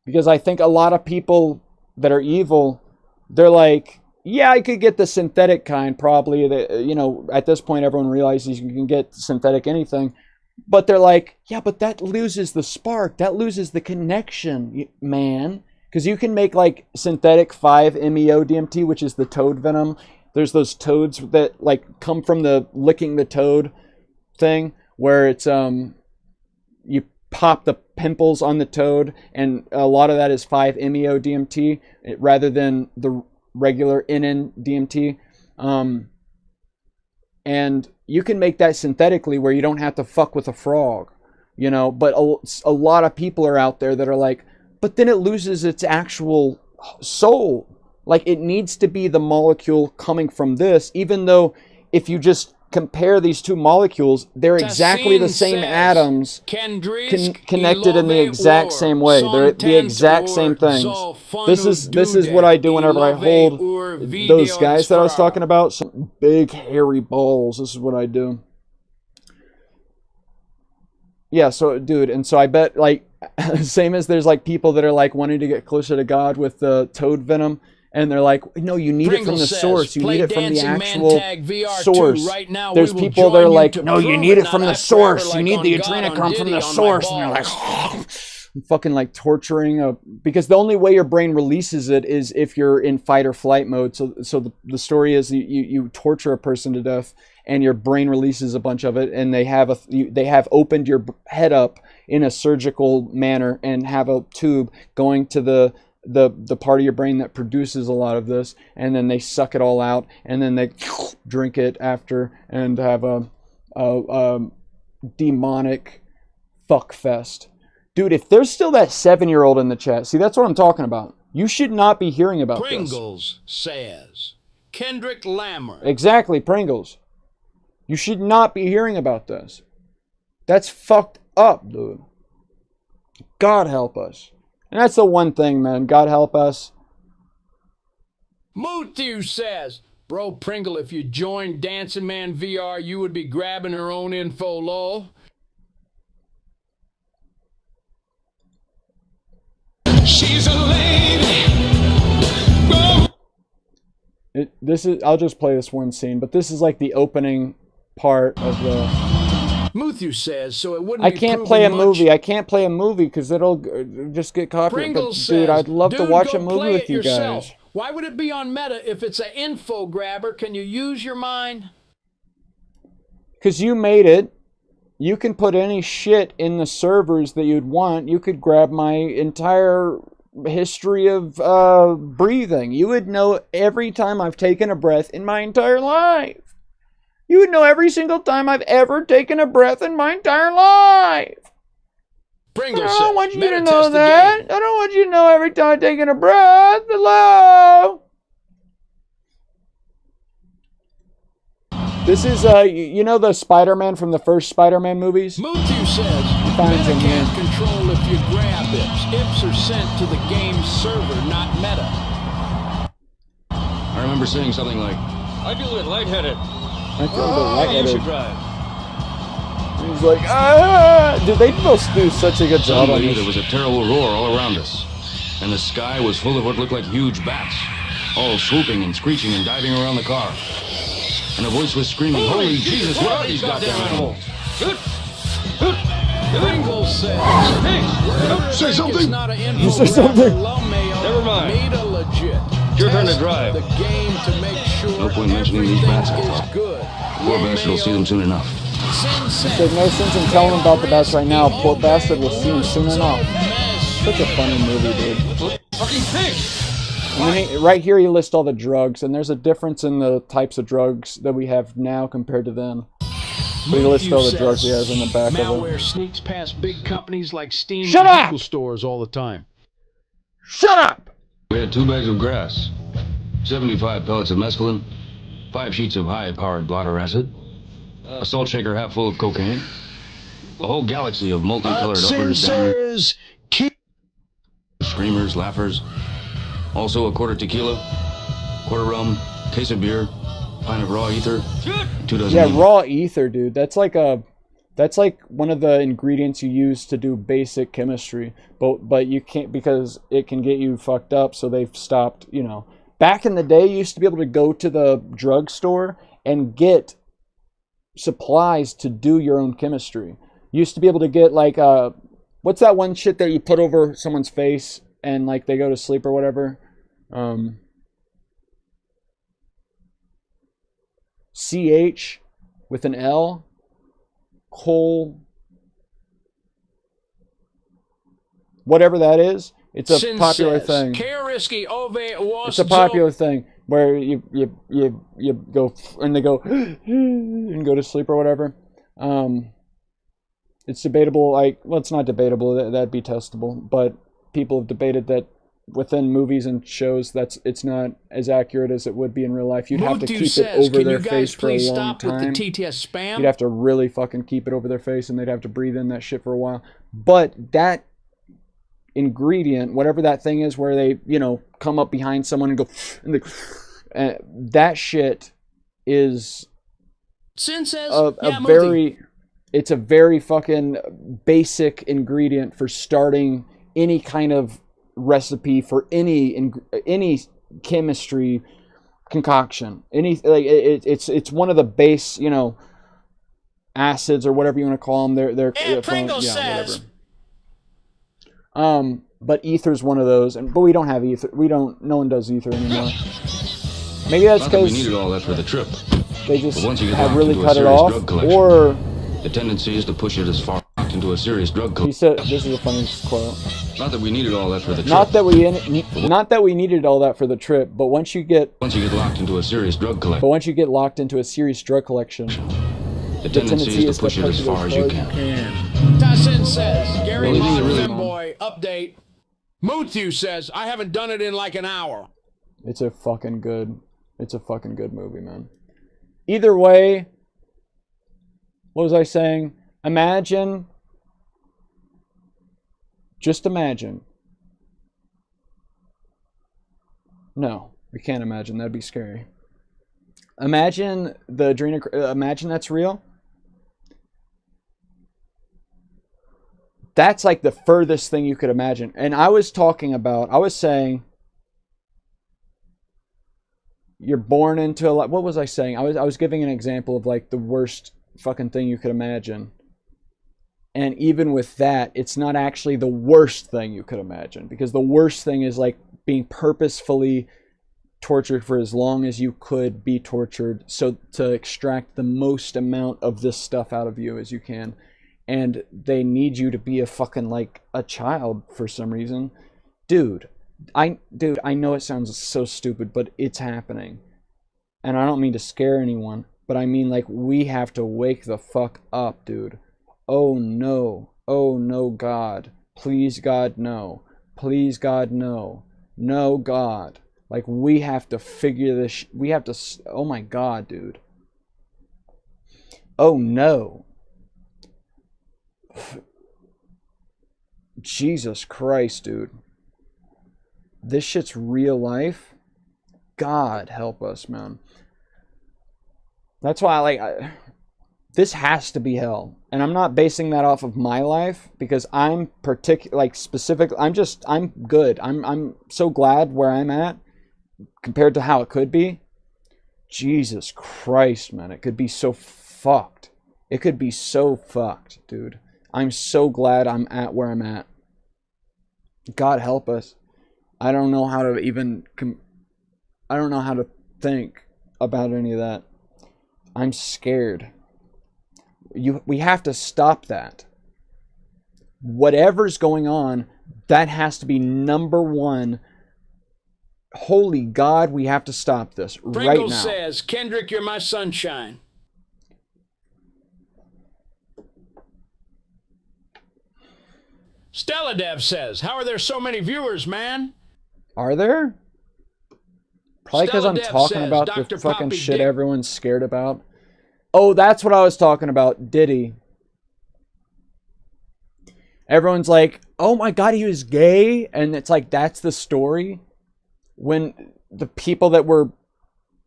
because I think a lot of people that are evil, they're like, yeah, I could get the synthetic kind probably. You know, at this point, everyone realizes you can get synthetic anything. But they're like, yeah, but that loses the spark. That loses the connection, man. Because you can make like synthetic 5-MeO DMT, which is the toad venom. There's those toads that like come from the licking the toad thing, where it's you pop the pimples on the toad, and a lot of that is 5-MeO DMT rather than the regular NN DMT. And you can make that synthetically where you don't have to fuck with a frog, you know. But a lot of people are out there that are like, but then it loses its actual soul. Like, it needs to be the molecule coming from this, even though if you just compare these two molecules, they're exactly the same atoms connected in the exact same way. They're the exact same things. This is what I do whenever I hold those guys that I was talking about, some big hairy balls. This is what I do. Yeah, so dude, and so I bet like same as there's like people that are like wanting to get closer to God with the toad venom. And they're like, no, you need it from the source. You need it from the actual source. There's people that are like, no, you need it from the source. You need the adrenochrome from the source. And you're like, I'm fucking like torturing because the only way your brain releases it is if you're in fight or flight mode. So the story is you torture a person to death and your brain releases a bunch of it, and they have opened your head up in a surgical manner and have a tube going to the part of your brain that produces a lot of this, and then they suck it all out, and then they drink it after and have a demonic fuck fest. Dude, if there's still that 7-year-old in the chat, see, that's what I'm talking about. You should not be hearing about Pringles says. Kendrick Lamar. Exactly, Pringles. You should not be hearing about this. That's fucked up, dude. God help us. And that's the one thing, man. God help us. Muthu says, bro, Pringle, if you joined Dancing Man VR, you would be grabbing her own info, lol. She's a lady. I'll just play this one scene, but this is like the opening part of the... Muthu says, so it wouldn't I can't play a movie. I can't play a movie because it'll just get copyrighted. But, dude, I'd love to watch a movie with you guys. Why would it be on Meta if it's an info grabber? Can you use your mind? Because you made it. You can put any shit in the servers that you'd want. You could grab my entire history of breathing. You would know every time I've taken a breath in my entire life. You would know every single time I've ever taken a breath in my entire life. I don't want you to know that. I don't want you to know every time I've taken a breath. Hello? This is, you know the Spider-Man from the first Spider-Man movies? Muthu says, Meta can't control if you grab Ips. Ips are sent to the game's server, not Meta. I remember saying something like, I feel a bit lightheaded. I feel a bit lightheaded. You should drive. He's like, ah! Dude, they both do such a good job on suddenly this. there was a terrible roar all around us, and the sky was full of what looked like huge bats, all swooping and screeching and diving around the car. And a voice was screaming, holy Jesus, what are these goddamn animals? Pringle says, Say something. it's not an info You say something. Never mind. Meta legit. Your turn to Test drive. The game to make sure No point mentioning these everything bats, I is thought. good. Poor bastard will see them soon enough. There's no sense in telling him about the bats right now. Poor bastard will see him soon enough. Such a funny movie, dude. Fucking pig! And then right here, he lists all the drugs, and there's a difference in the types of drugs that we have now compared to then. But he lists all the drugs he has in the back of Malware it. sneaks past big companies like Steam Shut and up! Google stores all the time. Shut up! We had 2 bags of grass, 75 pellets of mescaline, 5 sheets of high-powered blotter acid, a salt shaker half full of cocaine, a whole galaxy of multicolored uppers, downers, screamers, laughers, also a quarter tequila, quarter rum, case of beer, pint of raw ether, 2 dozen. Yeah, raw ether, dude. That's like one of the ingredients you use to do basic chemistry. But you can't, because it can get you fucked up. So they've stopped, you know, Back in the day, you used to be able to go to the drugstore and get supplies to do your own chemistry. You used to be able to get like what's that one shit that you put over someone's face and like they go to sleep or whatever? CH with an L, Cole, whatever that is. It's a popular thing. It's a popular thing where you go and they go and go to sleep or whatever. It's debatable. Like, well, it's not debatable. That'd be testable. But people have debated that within movies and shows, it's not as accurate as it would be in real life. You'd have to keep it over their face for a long time. You'd have to really fucking keep it over their face, and they'd have to breathe in that shit for a while. But that ingredient, whatever that thing is, where they, you know, come up behind someone and go, and that shit is it's a very fucking basic ingredient for starting any kind of recipe for any chemistry concoction. It's one of the base, you know, acids or whatever you want to call them. They're Pringle says. Whatever. But ether's one of those, but we don't have ether. No one does ether anymore. Maybe that's because we needed all that for the trip. They just have really cut it off, or the tendency is to push it as far into a serious drug collection. He said, this is a funny quote. Not that we needed all that for the trip. Not that we needed all that for the trip, but once you get locked into a serious drug collection. But once you get locked into a serious drug collection, the tendency is to push it as far as you can. Tassin says, Gary Fanboy, update. Muthu says, I haven't done it in like an hour. It's a fucking good movie, man. Either way, what was I saying? Just imagine. No, we can't imagine. That'd be scary. Imagine the adrenochrome. Imagine that's real. That's like the furthest thing you could imagine. And I was saying, you're born into what was I saying? I was giving an example of like the worst fucking thing you could imagine. And even with that, it's not actually the worst thing you could imagine, because the worst thing is like being purposefully tortured for as long as you could be tortured, so to extract the most amount of this stuff out of you as you can. And they need you to be a fucking like a child for some reason. Dude, I know it sounds so stupid, but it's happening. And I don't mean to scare anyone, but I mean like we have to wake the fuck up, dude. Oh no, God. Please God, no. Please God, no. No, God. Like we have to figure this, we have to, oh my God, dude. Oh no. Jesus Christ, dude. This shit's real life. God help us, man. That's why this has to be hell. And I'm not basing that off of my life, because I'm I'm good. I'm so glad where I'm at compared to how it could be. Jesus Christ, man. It could be so fucked. It could be so fucked, dude. I'm so glad I'm at where I'm at. God help us. I don't know how to even I don't know how to think about any of that. I'm scared. We have to stop that. Whatever's going on, that has to be number one. Holy God, we have to stop this right now. Pringle says, Kendrick, you're my sunshine. Stella Dev says, how are there so many viewers, man? Are there? Probably because I'm talking about Dr. the fucking Poppy shit Dick. everyone's scared about. Oh, that's what I was talking about. Diddy. Everyone's like, oh my God, he was gay. And it's like, that's the story. When the people that were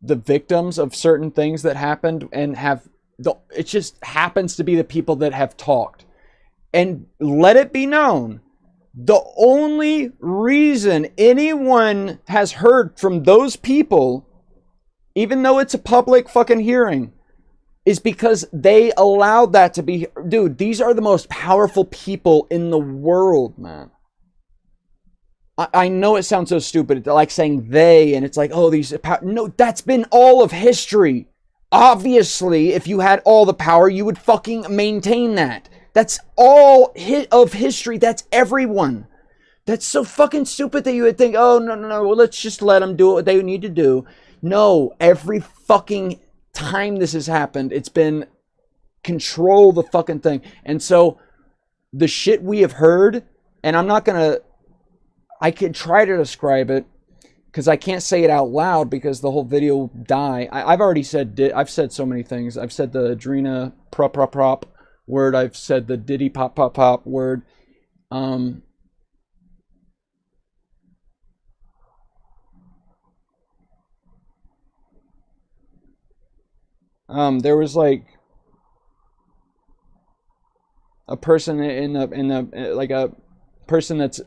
the victims of certain things that happened and it just happens to be the people that have talked. And let it be known The only reason anyone has heard from those people, even though it's a public fucking hearing, is because they allowed that to be. Dude, these are the most powerful people in the world, man. I know it sounds so stupid, like saying they, and it's like, oh, these... No, that's been all of history. Obviously, if you had all the power, you would fucking maintain that. That's all of history. That's everyone. That's so fucking stupid that you would think, oh, no, well, let's just let them do what they need to do. No, every fucking time this has happened, it's been control the fucking thing. And so, the shit we have heard, and I'm not gonna... I could try to describe it, because I can't say it out loud because the whole video will die. I've already said, I've said so many things. I've said the Adrena prop word. I've said the Diddy pop word. There was like a person in the like a person that's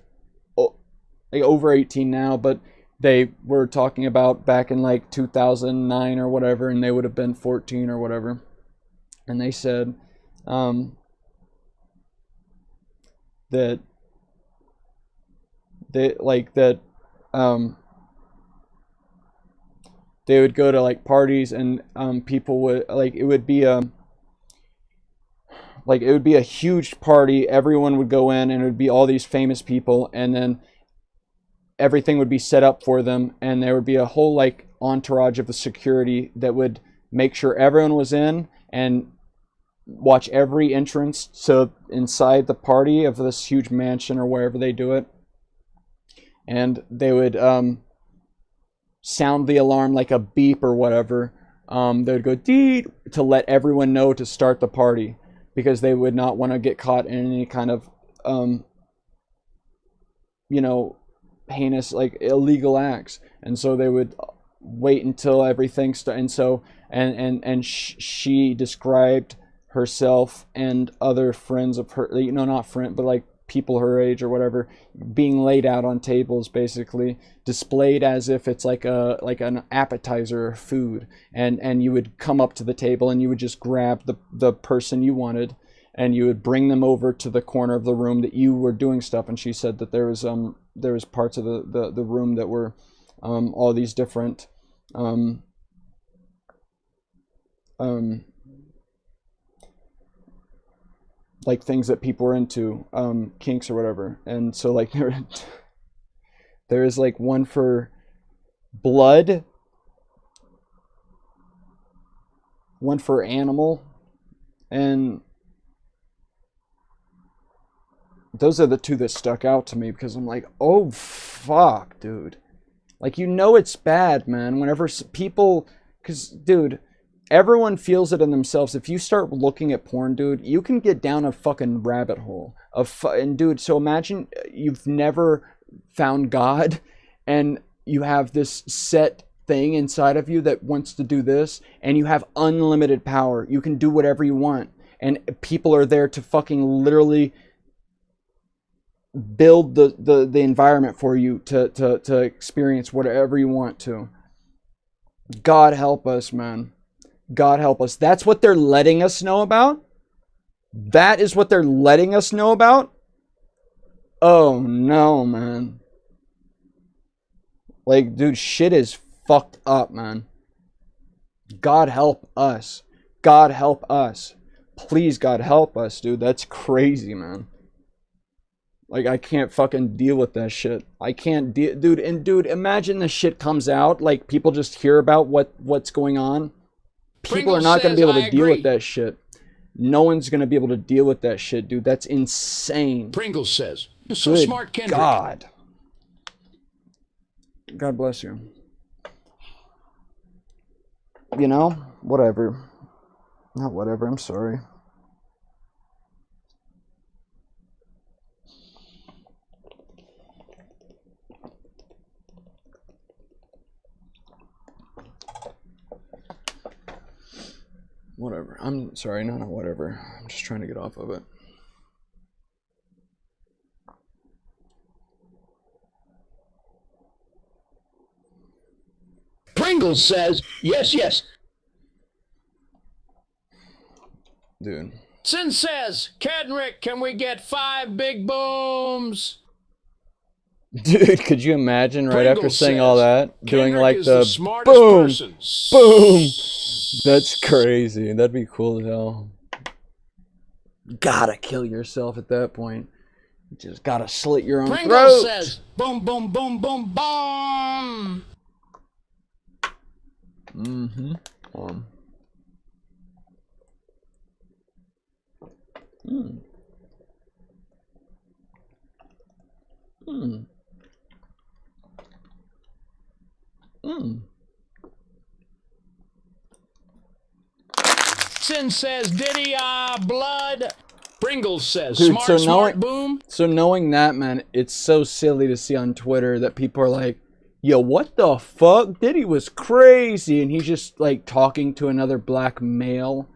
like over 18 now, but they were talking about back in like 2009 or whatever, and they would have been 14 or whatever. And they said that they like that they would go to like parties, and people would like, it would be a huge party. Everyone would go in, and it would be all these famous people, and then everything would be set up for them, and there would be a whole like entourage of the security that would make sure everyone was in and watch every entrance to inside the party of this huge mansion or wherever they do it. And they would sound the alarm like a beep or whatever. They would go dee to let everyone know to start the party, because they would not want to get caught in any kind of you know, heinous like illegal acts. And so they would wait until everything and so she described herself and other friends of her, you know, not friend, but like people her age or whatever, being laid out on tables, basically displayed as if it's like an appetizer or food, and you would come up to the table and you would just grab the person you wanted, and you would bring them over to the corner of the room that you were doing stuff. And she said that there was parts of the room that were all these different like things that people were into, kinks or whatever. And so like there is like one for blood, one for animal, and those are the two that stuck out to me, because I'm like, oh fuck, dude. Like, you know it's bad, man, whenever people, because dude, everyone feels it in themselves. If you start looking at porn, dude, you can get down a fucking rabbit hole and dude, so imagine you've never found God, and you have this set thing inside of you that wants to do this, and you have unlimited power. You can do whatever you want, and people are there to fucking literally build the environment for you to experience whatever you want to. God help us, man. God help us. That's what they're letting us know about? That is what they're letting us know about? Oh no, man. Like, dude, shit is fucked up, man. God help us. God help us. Please, God help us, dude. That's crazy, man. Like, I can't fucking deal with that shit. I can't deal, dude. And dude, imagine this shit comes out, like people just hear about what's going on. People are not going to be able to deal with that shit. No one's going to be able to deal with that shit, dude. That's insane. Pringles says, "You're so Good smart, Kendrick." God. God bless you. You know, whatever. Not whatever, I'm sorry. Whatever. I'm sorry, no, whatever. I'm just trying to get off of it. Pringles says, yes, yes. Dude. Sin says, Kendrick, can we get 5 big booms? Dude, could you imagine right after Pringles saying says, all that, doing Kendrick like is the smartest boom, person. boom? That's crazy. That'd be cool as hell. Gotta kill yourself at that point. You just gotta slit your own Pringles throat. says, boom, boom, boom, boom, boom. Mm-hmm. Mm. Mm. Mm. Sin says, Diddy, blood. Pringles says, Dude, smart, so smart, boom. So knowing that, man, it's so silly to see on Twitter that people are like, yo, what the fuck? Diddy was crazy. And he's just like talking to another black male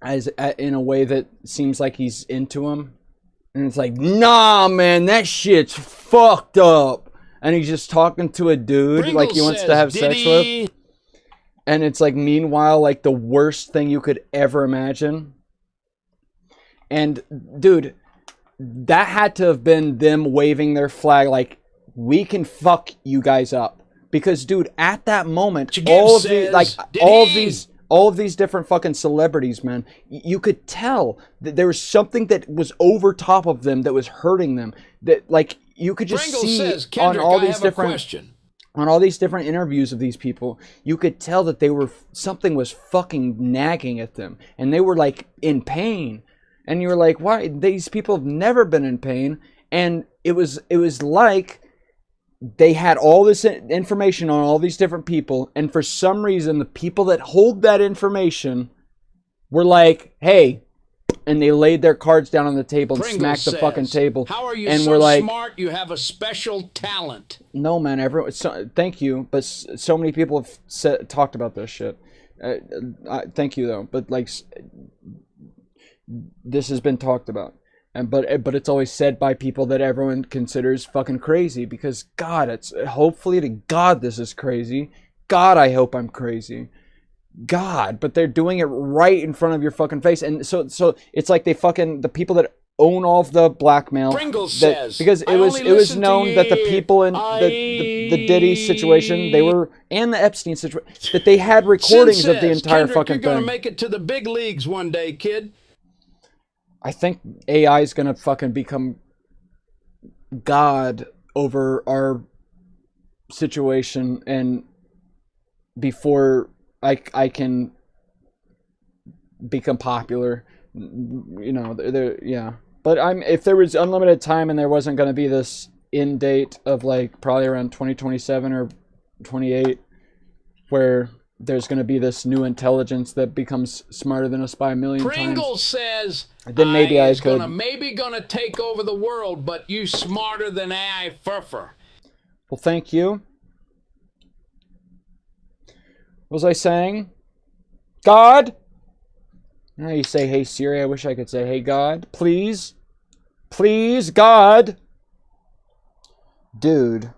in a way that seems like he's into him. And it's like, nah, man, that shit's fucked up. And he's just talking to a dude Pringles like he wants to have sex with. And it's like, meanwhile, like the worst thing you could ever imagine. And dude, that had to have been them waving their flag like, we can fuck you guys up. Because dude, at that moment, all of these different fucking celebrities, man, you could tell that there was something that was over top of them that was hurting them. That like you could just Pringles see says, Kendrick, on all I these have different a question. on all these different interviews of these people, you could tell that they were something was fucking nagging at them, and they were like in pain. And you were like, why? These people have never been in pain, and it was like they had all this information on all these different people, and for some reason, the people that hold that information were like, hey, and they laid their cards down on the table and Pringles smacked the says, fucking table. How are you and so we're like, smart? You have a special talent. no, man, everyone. Thank you, but so many people have talked about this shit. Thank you though, but like, this has been talked about, and but it's always said by people that everyone considers fucking crazy because God, it's hopefully to God this is crazy. God, I hope I'm crazy. God, but they're doing it right in front of your fucking face, and so it's like the people that own all of the blackmail. Pringles says, because it was known that the people in the Diddy situation, they were, and the Epstein situation, that they had recordings of the entire Kendrick, fucking you're gonna thing. make it to the big leagues one day, kid. I think AI is gonna fucking become God over our situation, and before I can become popular, you know, yeah. But if there was unlimited time and there wasn't going to be this end date of like probably around 2027 or 28, where there's going to be this new intelligence that becomes smarter than us by a million Pringles times. says, Then maybe I could. Gonna take over the world, but you smarter than AI furfer. Well, thank you. What was I saying? God? Now you say, hey Siri. I wish I could say, hey God. Please? Please, God? Dude.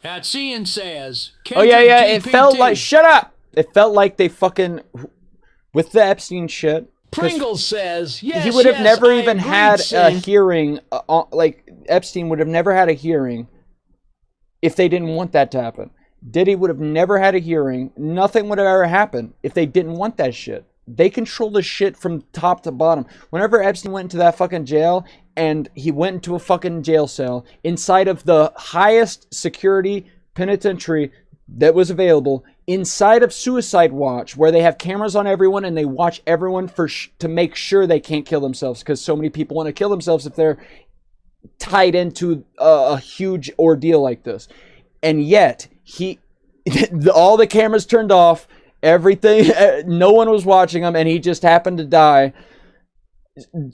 Ian says, Oh, yeah. It felt like... Shut up! It felt like they fucking... With the Epstein shit... Pringles says, yes, he would have never even had a Sin. hearing. Like, Epstein would have never had a hearing if they didn't want that to happen. Diddy would have never had a hearing. Nothing would have ever happened if they didn't want that shit. They control the shit from top to bottom. Whenever Epstein went into that fucking jail, and he went into a fucking jail cell inside of the highest security penitentiary that was available, inside of Suicide Watch, where they have cameras on everyone and they watch everyone to make sure they can't kill themselves, because so many people want to kill themselves if they're tied into a huge ordeal like this. And yet all the cameras turned off, everything, no one was watching him, and he just happened to die.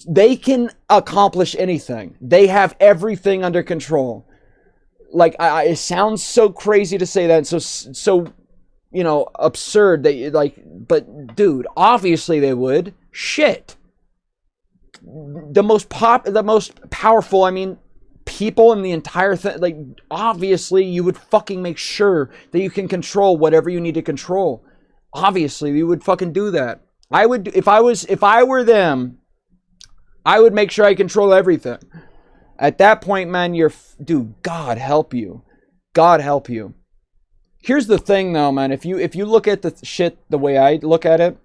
They can accomplish anything. They have everything under control. Like, it sounds so crazy to say that, so you know, absurd that like, but dude, obviously they would. Shit. The most powerful, I mean, people in the entire thing. Like, obviously, you would fucking make sure that you can control whatever you need to control. Obviously, you would fucking do that. I would, if I were them, I would make sure I control everything. At that point, man, dude, God help you. God help you. Here's the thing, though, man. If you look at the shit the way I look at it,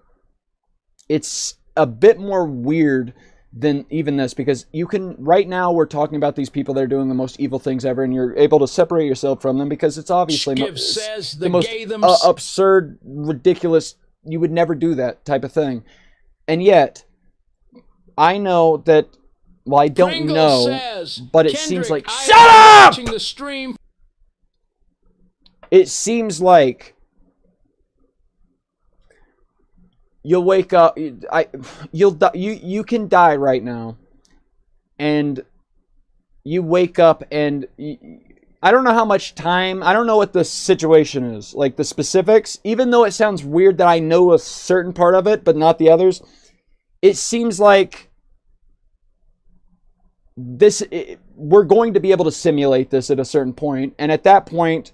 it's a bit more weird than even this, because you can, right now we're talking about these people that are doing the most evil things ever, and you're able to separate yourself from them because it's obviously the most absurd, ridiculous, you would never do that type of thing. And yet, I know that, well, I don't Pringle know, says, but it Kendrick, seems like, I shut am up! watching the stream. It seems like you'll wake up, you can die right now, and you wake up and I don't know how much time, I don't know what the situation is, like the specifics, even though it sounds weird that I know a certain part of it, but not the others. It seems like we're going to be able to simulate this at a certain point, and at that point,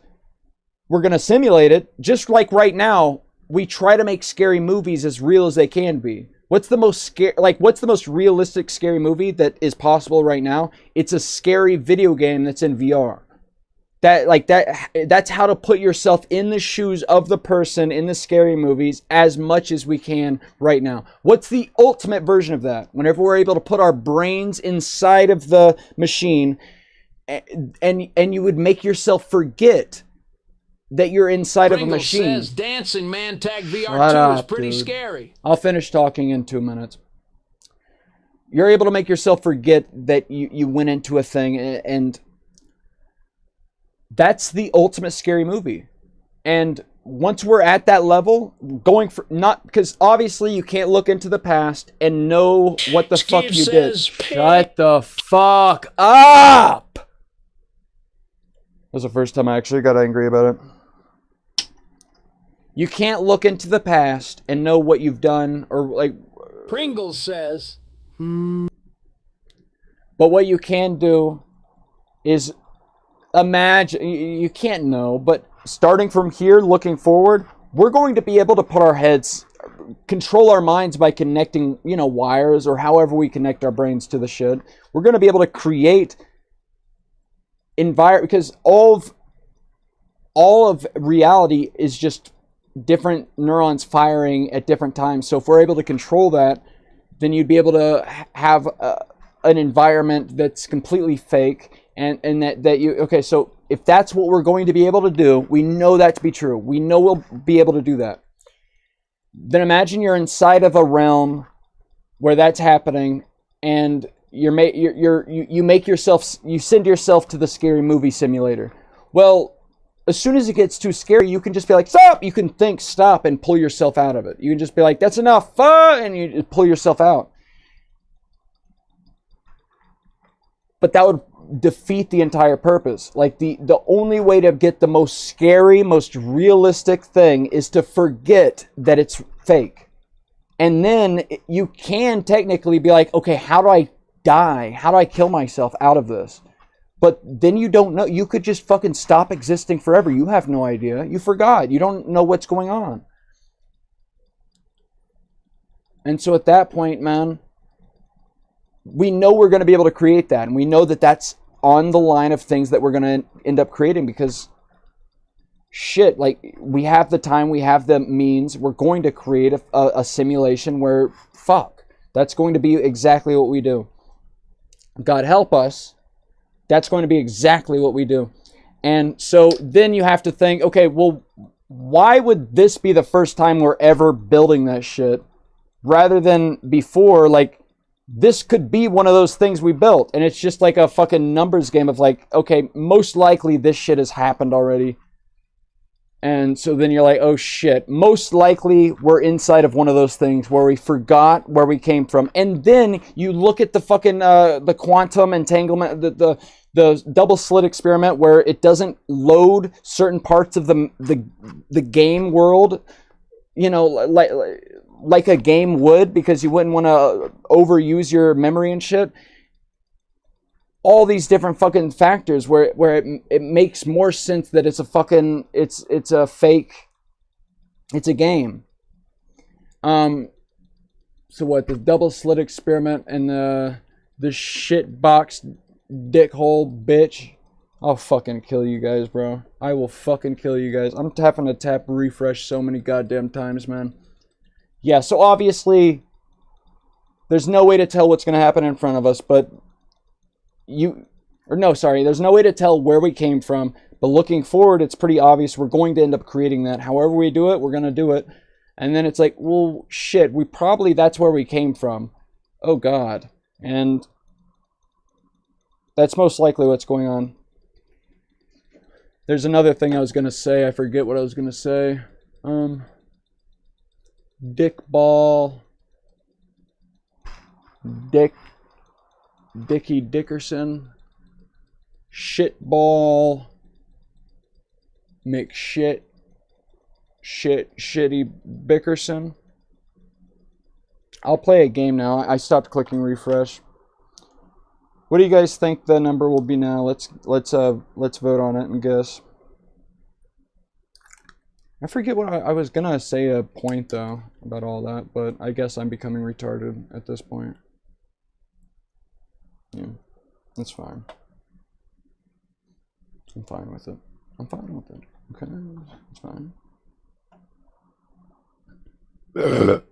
we're going to simulate it, just like right now, we try to make scary movies as real as they can be. What's the most realistic scary movie that is possible right now? It's a scary video game that's in VR. That's how to put yourself in the shoes of the person in the scary movies as much as we can right now. What's the ultimate version of that? Whenever we're able to put our brains inside of the machine, and you would make yourself forget that you're inside of a machine. Says Dancing Man Tag VR 2 is pretty scary. I'll finish talking in 2 minutes. You're able to make yourself forget that you went into a thing, and that's the ultimate scary movie. And once we're at that level, going for, not, because obviously you can't look into the past and know what the fuck you did. Shut the fuck up! That was the first time I actually got angry about it. You can't look into the past and know what you've done, or like... Pringles says... But what you can do is imagine... You can't know, but starting from here, looking forward, we're going to be able to put our heads... Control our minds by connecting, wires, or however we connect our brains to the shit. We're going to be able to create... because all of reality is just different neurons firing at different times. So if we're able to control that, then you'd be able to have an environment that's completely fake, and that you, okay, so if that's what we're going to be able to do, we know that to be true. We know we'll be able to do that. Then imagine you're inside of a realm where that's happening, and you send yourself to the scary movie simulator. Well, as soon as it gets too scary, you can just be like, stop! You can think, stop, and pull yourself out of it. You can just be like, that's enough, and you just pull yourself out. But that would defeat the entire purpose. Like, the only way to get the most scary, most realistic thing is to forget that it's fake. And then you can technically be like, okay, how do I die? How do I kill myself out of this? But then you don't know. You could just fucking stop existing forever. You have no idea. You forgot. You don't know what's going on. And so at that point, man, we know we're going to be able to create that. And we know that that's on the line of things that we're going to end up creating, because shit, like, we have the time, we have the means. We're going to create a simulation where, fuck, that's going to be exactly what we do. God help us. That's going to be exactly what we do. And so then you have to think, okay, well, why would this be the first time we're ever building that shit? Rather than before, like, this could be one of those things we built. And it's just like a fucking numbers game of like, okay, most likely this shit has happened already. And so then you're like, oh shit, most likely we're inside of one of those things where we forgot where we came from. And then you look at the fucking, the quantum entanglement, the double slit experiment where it doesn't load certain parts of the game world, like a game would, because you wouldn't want to overuse your memory and shit. all these different fucking factors where it makes more sense that it's a fucking it's a fake, it's a game. So what, the double slit experiment and the shit box dickhole bitch. I'll fucking kill you guys, bro. I will fucking kill you guys. I'm having to tap refresh so many goddamn times, man. Yeah, so obviously there's no way to tell what's gonna happen in front of us, but there's no way to tell where we came from, but looking forward, it's pretty obvious we're going to end up creating that. However we do it, we're gonna do it. And then it's like, well, shit, that's where we came from. Oh God. And that's most likely what's going on. There's another thing I was gonna say. I forget what I was gonna say. Dick ball. Dickie Dickerson. Shit ball. McShit. Shitty Bickerson. I'll play a game now. I stopped clicking refresh. What do you guys think the number will be now? Let's vote on it and guess. I forget what I was gonna say a point though about all that, but I guess I'm becoming retarded at this point. Yeah, that's fine. I'm fine with it. I'm fine with it. Okay, it's fine. What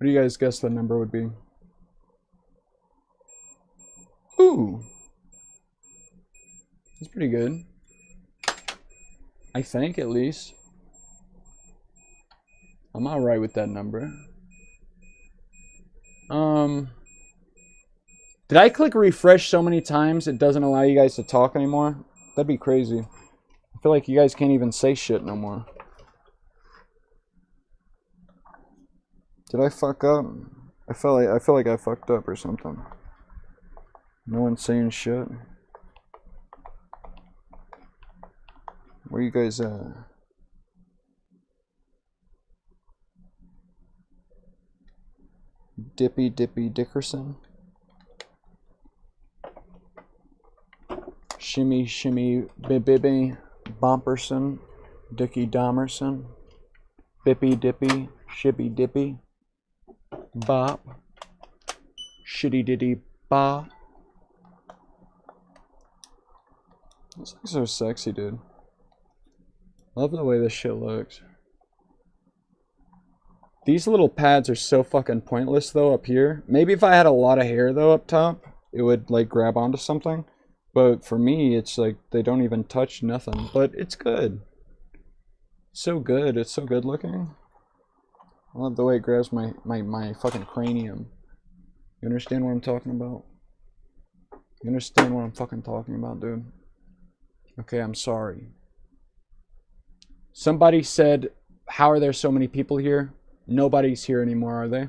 do you guys guess the number would be? Ooh. That's pretty good. I think, at least. I'm alright with that number. Did I click refresh so many times it doesn't allow you guys to talk anymore? That'd be crazy. I feel like you guys can't even say shit no more. Did I fuck up? I feel like I fucked up or something. No one's saying shit. Where you guys at? Dippy Dickerson. Shimmy Bibby Bomperson. Dickie Domerson. Bippy Dippy Shibby Dippy Bop. Shitty Diddy Bop. This looks so sexy, dude. Love the way this shit looks. These little pads are so fucking pointless though up here. Maybe if I had a lot of hair though up top, it would like grab onto something. But for me, it's like they don't even touch nothing. But it's good. So good. It's so good looking. I love the way it grabs my fucking cranium. You understand what I'm talking about? You understand what I'm fucking talking about, dude? Okay, I'm sorry. Somebody said, how are there so many people here? Nobody's here anymore, are they?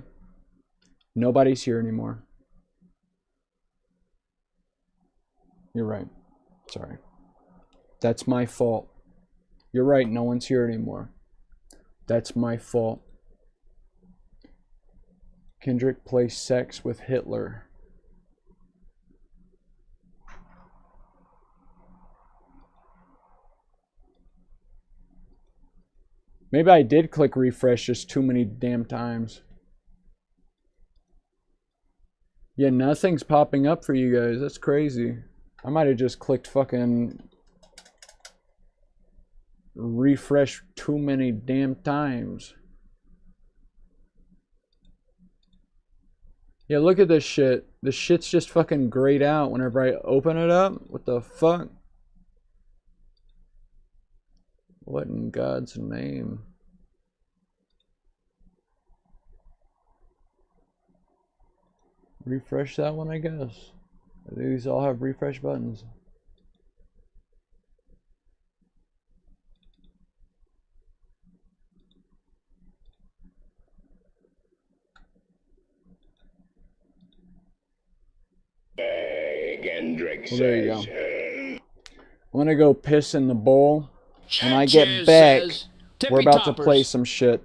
Nobody's here anymore. You're right. Sorry. That's my fault. You're right, no one's here anymore. That's my fault. Kendrick plays sex with Hitler. Maybe I did click refresh just too many damn times. Yeah, nothing's popping up for you guys. That's crazy. I might have just clicked fucking refresh too many damn times. Yeah, look at this shit. This shit's just fucking grayed out whenever I open it up. What the fuck? What in God's name? Refresh that one, I guess. These all have refresh buttons. Well, there you go. I'm gonna go piss in the bowl. When I get back, we're about to play some shit.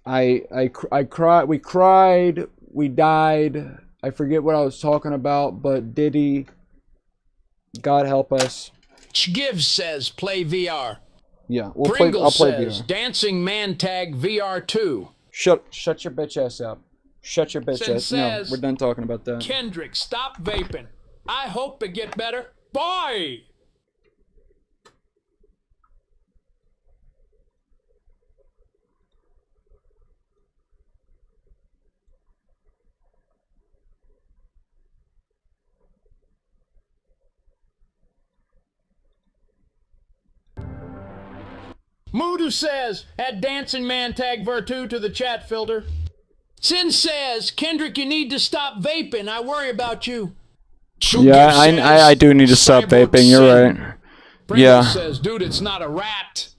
I cried. We cried. We died. I forget what I was talking about, but Diddy, God help us. Gives says play VR. Yeah, I'll Pringle play says VR. Dancing Man Tag VR 2. Shut your bitch ass up. Shut your bitch Sin ass. No, says, we're done talking about that. Kendrick, stop vaping. I hope it get better. Bye. Moodu says, add Dancing Man Tag Ver2 to the chat filter. Sin says, Kendrick, you need to stop vaping. I worry about you. Yeah, I do need to stop vaping. You're right. Yeah. Says, dude, it's not a rat.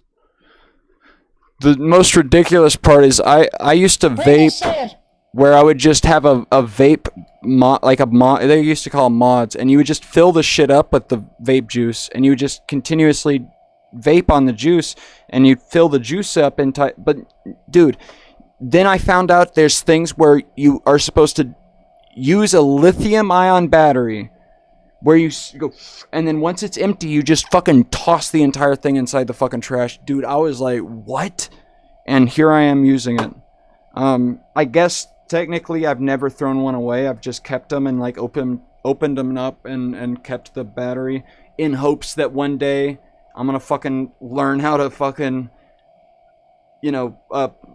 The most ridiculous part is I used to vape where I would just have a vape mod, like a mod. They used to call them mods, and you would just fill the shit up with the vape juice, and you would just continuously vape on the juice, and you'd fill the juice up and but dude, then I found out there's things where you are supposed to use a lithium ion battery where you go, and then once it's empty you just fucking toss the entire thing inside the fucking trash. Dude, I was like, what? And here I am using it. I guess technically I've never thrown one away. I've just kept them and like opened them up and kept the battery in hopes that one day I'm gonna fucking learn how to fucking, you know,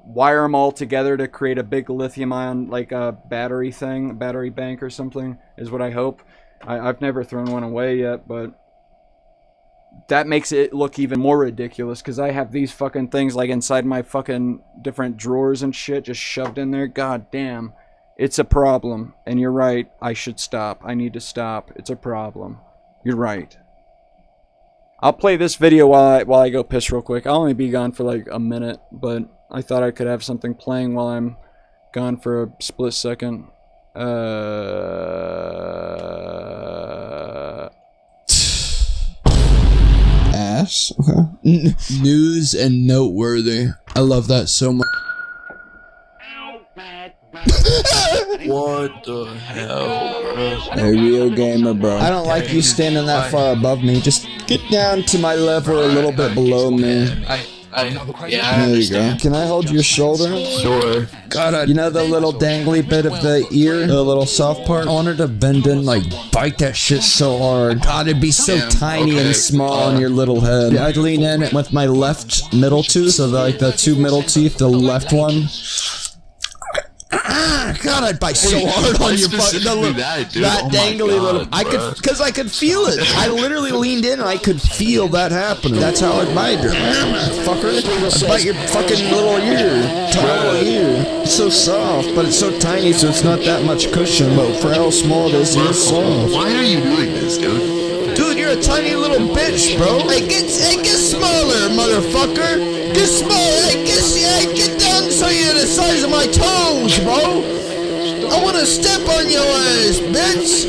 wire them all together to create a big lithium ion, like a battery thing, a battery bank or something, is what I hope. I've never thrown one away yet, but that makes it look even more ridiculous because I have these fucking things like inside my fucking different drawers and shit just shoved in there. God damn. It's a problem. And you're right. I should stop. I need to stop. It's a problem. You're right. I'll play this video while I go piss real quick. I'll only be gone for like a minute, but I thought I could have something playing while I'm gone for a split second. Ass. Okay. News and noteworthy. I love that so much. What the hell, bro? Hey, real gamer, bro. I don't like you standing that far above me. Just get down to my level a little bit below me. Yeah, there you go. Can I hold your shoulder? Sure. God, you know the little dangly bit of the ear? The little soft part? I wanted to bend in, like, bite that shit so hard. God, it'd be so tiny and small on your little head. I'd lean in with my left middle tooth, so like the two middle teeth, the left one. God, I'd bite so hard on your butt. That dangly little. Because I could feel it. I literally leaned in and I could feel that happening. That's how I'd bite her. Fucker. I'd bite your fucking little ear. Tall ear. It's so soft, but it's so tiny, so it's not that much cushion. But for how small it is, it's soft. Why are you doing this, dude? Dude, you're a tiny little bitch, bro. Hey, get smaller, motherfucker. Get smaller. Hey, get down so you're the size of my toes, bro. I wanna step on your ass, bitch.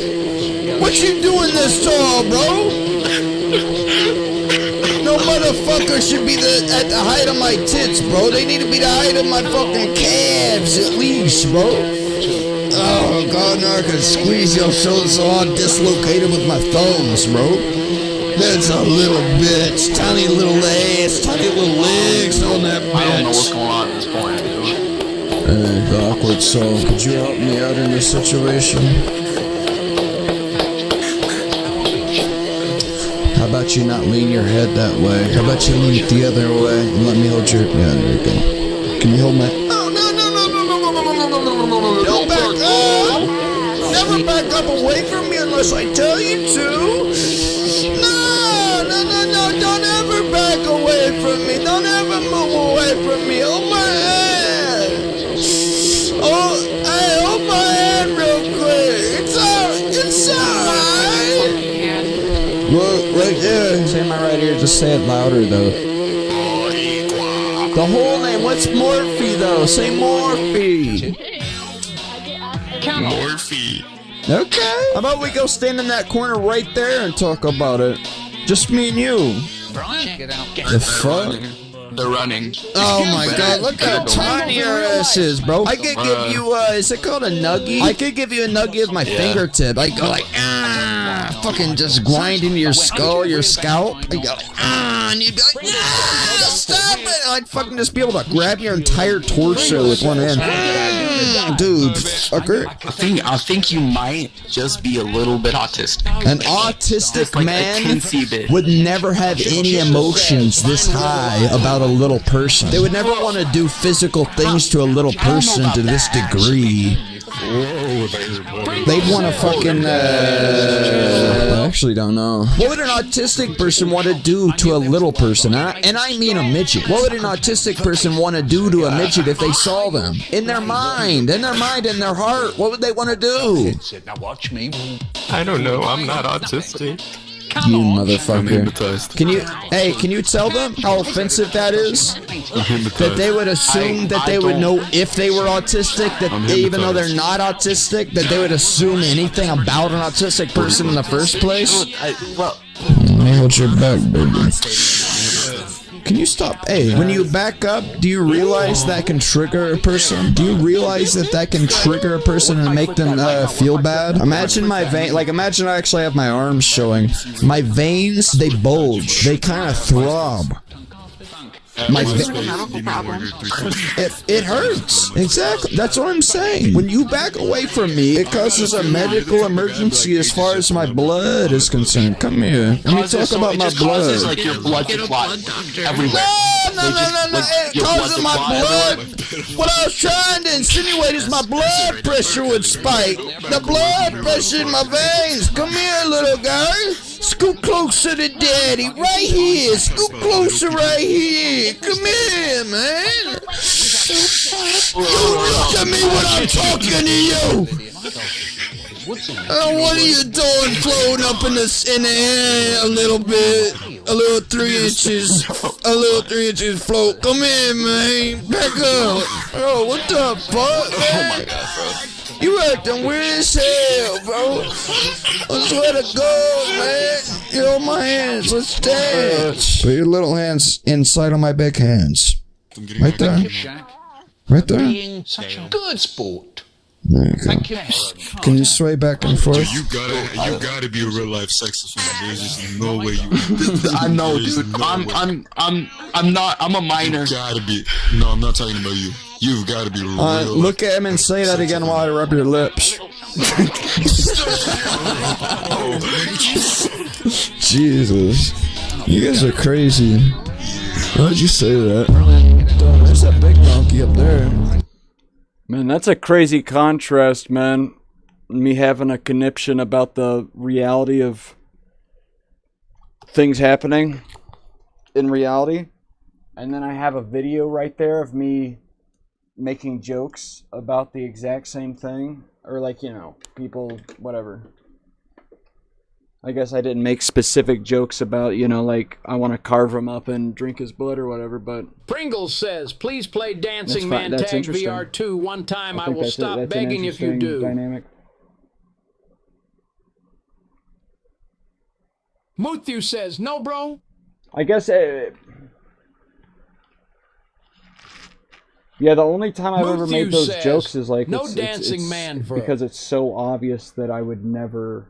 What you doing this tall, bro? No motherfucker should be at the height of my tits, bro. They need to be the height of my fucking calves, at least, bro. Oh, God, now I can squeeze your shoulders so I'm dislocated with my thumbs, bro. That's a little bitch. Tiny little ass, tiny little legs on that bitch. I don't know what's going on at this point, dude. Hey, awkward soul, could you help me out in this situation? How about you not lean your head that way? How about you lean it the other way and let me hold your... Yeah, there you go. Can you hold my... Oh, no. Don't back up! Never back up away from me unless I tell you to. No, don't ever back away from me. Don't ever move away from me. Hold my hand. Oh, hey, hold my hand real quick. It's alright. Look, right there. Say my right ear, just say it louder, though. The whole name, what's Morphe, though? Say Morphe. Morphe. Okay. How about we go stand in that corner right there and talk about it? Just me and you. Brian, get out. The fuck? They're running. Oh my god, look how tiny your ass is, bro. I could give you, is it called a nuggie? I could give you a nuggie with my fingertip. I go like, fucking just grind into your skull, your scalp. I go like, and you'd be like, stop it. I'd fucking just be able to grab your entire torso with one hand. Dude, fucker. I think you might just be a little bit autistic. An autistic man would never have any emotions this high about a little person. They would never want to do physical things to a little person to this degree. They'd want to fucking, I actually don't know. What would an autistic person want to do to a little person? And I mean a midget. What would an autistic person want to do to a midget if they saw them? In their mind, in their heart, what would they want to do? Now watch me. I don't know, I'm not autistic. You motherfucker. Can you tell them how offensive that is? That they would assume that they would know if they were autistic, that even though they're not autistic, that they would assume anything about an autistic person in the first place? Hold your back, baby. Can you stop? Hey, when you back up, do you realize that can trigger a person? Do you realize that can trigger a person and make them feel bad? Imagine my vein, imagine I actually have my arms showing. My veins, they bulge. They kind of throb. It hurts. Exactly. That's what I'm saying. When you back away from me, it causes a medical emergency as far as my blood is concerned. Come here. Let me talk about my blood. Like your blood to clot everywhere. No. It causes my blood. What I was trying to insinuate is my blood pressure would spike. The blood pressure in my veins. Come here, little guy. Scoot closer to daddy. Right here. Scoot closer right here. Come here, man. You look at me when I'm talking to you. What are you doing floating up in the air a little bit? A little 3 inches. A little 3 inches float. Come here, man. Back up. Oh, what the fuck, man? Oh my god, bro. You acting weird as hell, bro. I swear to God, man. You're on my hands. Let's dance. Put your little hands inside of my big hands. Right there. Right there. Being such a good sport. There you go. Thank you. Can you sway back and forth? You gotta be a real life sex offender. There's just no way you. I know, dude. I'm a minor. You gotta be. No, I'm not talking about you. You've gotta be real. Look at him and say that again while I rub your lips. Jesus. You guys are crazy. Why'd you say that? There's that big donkey up there. Man, that's a crazy contrast, man. Me having a conniption about the reality of things happening in reality. And then I have a video right there of me making jokes about the exact same thing. Or people, whatever. I guess I didn't make specific jokes about, I want to carve him up and drink his blood or whatever, but... Pringles says, please play Dancing Man Tag VR2 one time. I will stop begging if you do. Dynamic. Muthu says, no, bro. I guess... yeah, the only time I've ever made those jokes is because it's so obvious that I would never...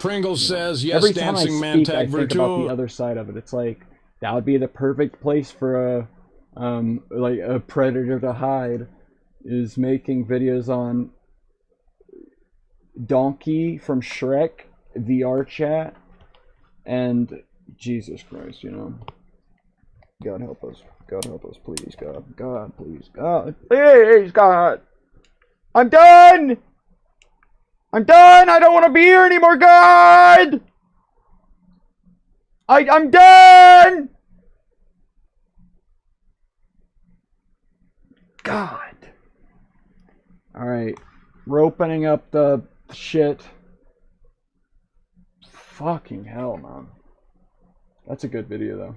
Pringles says, yes, every time Dancing I Man speak, Tag I think virtual. about the other side of it. It's like, that would be the perfect place for a predator to hide, is making videos on Donkey from Shrek, VR chat, and Jesus Christ, God help us. God help us, please, God. God, please, God. Please, God. I'm done! I'm done! I don't want to be here anymore, God! I'm done! God. Alright. We're opening up the shit. Fucking hell, man. That's a good video, though.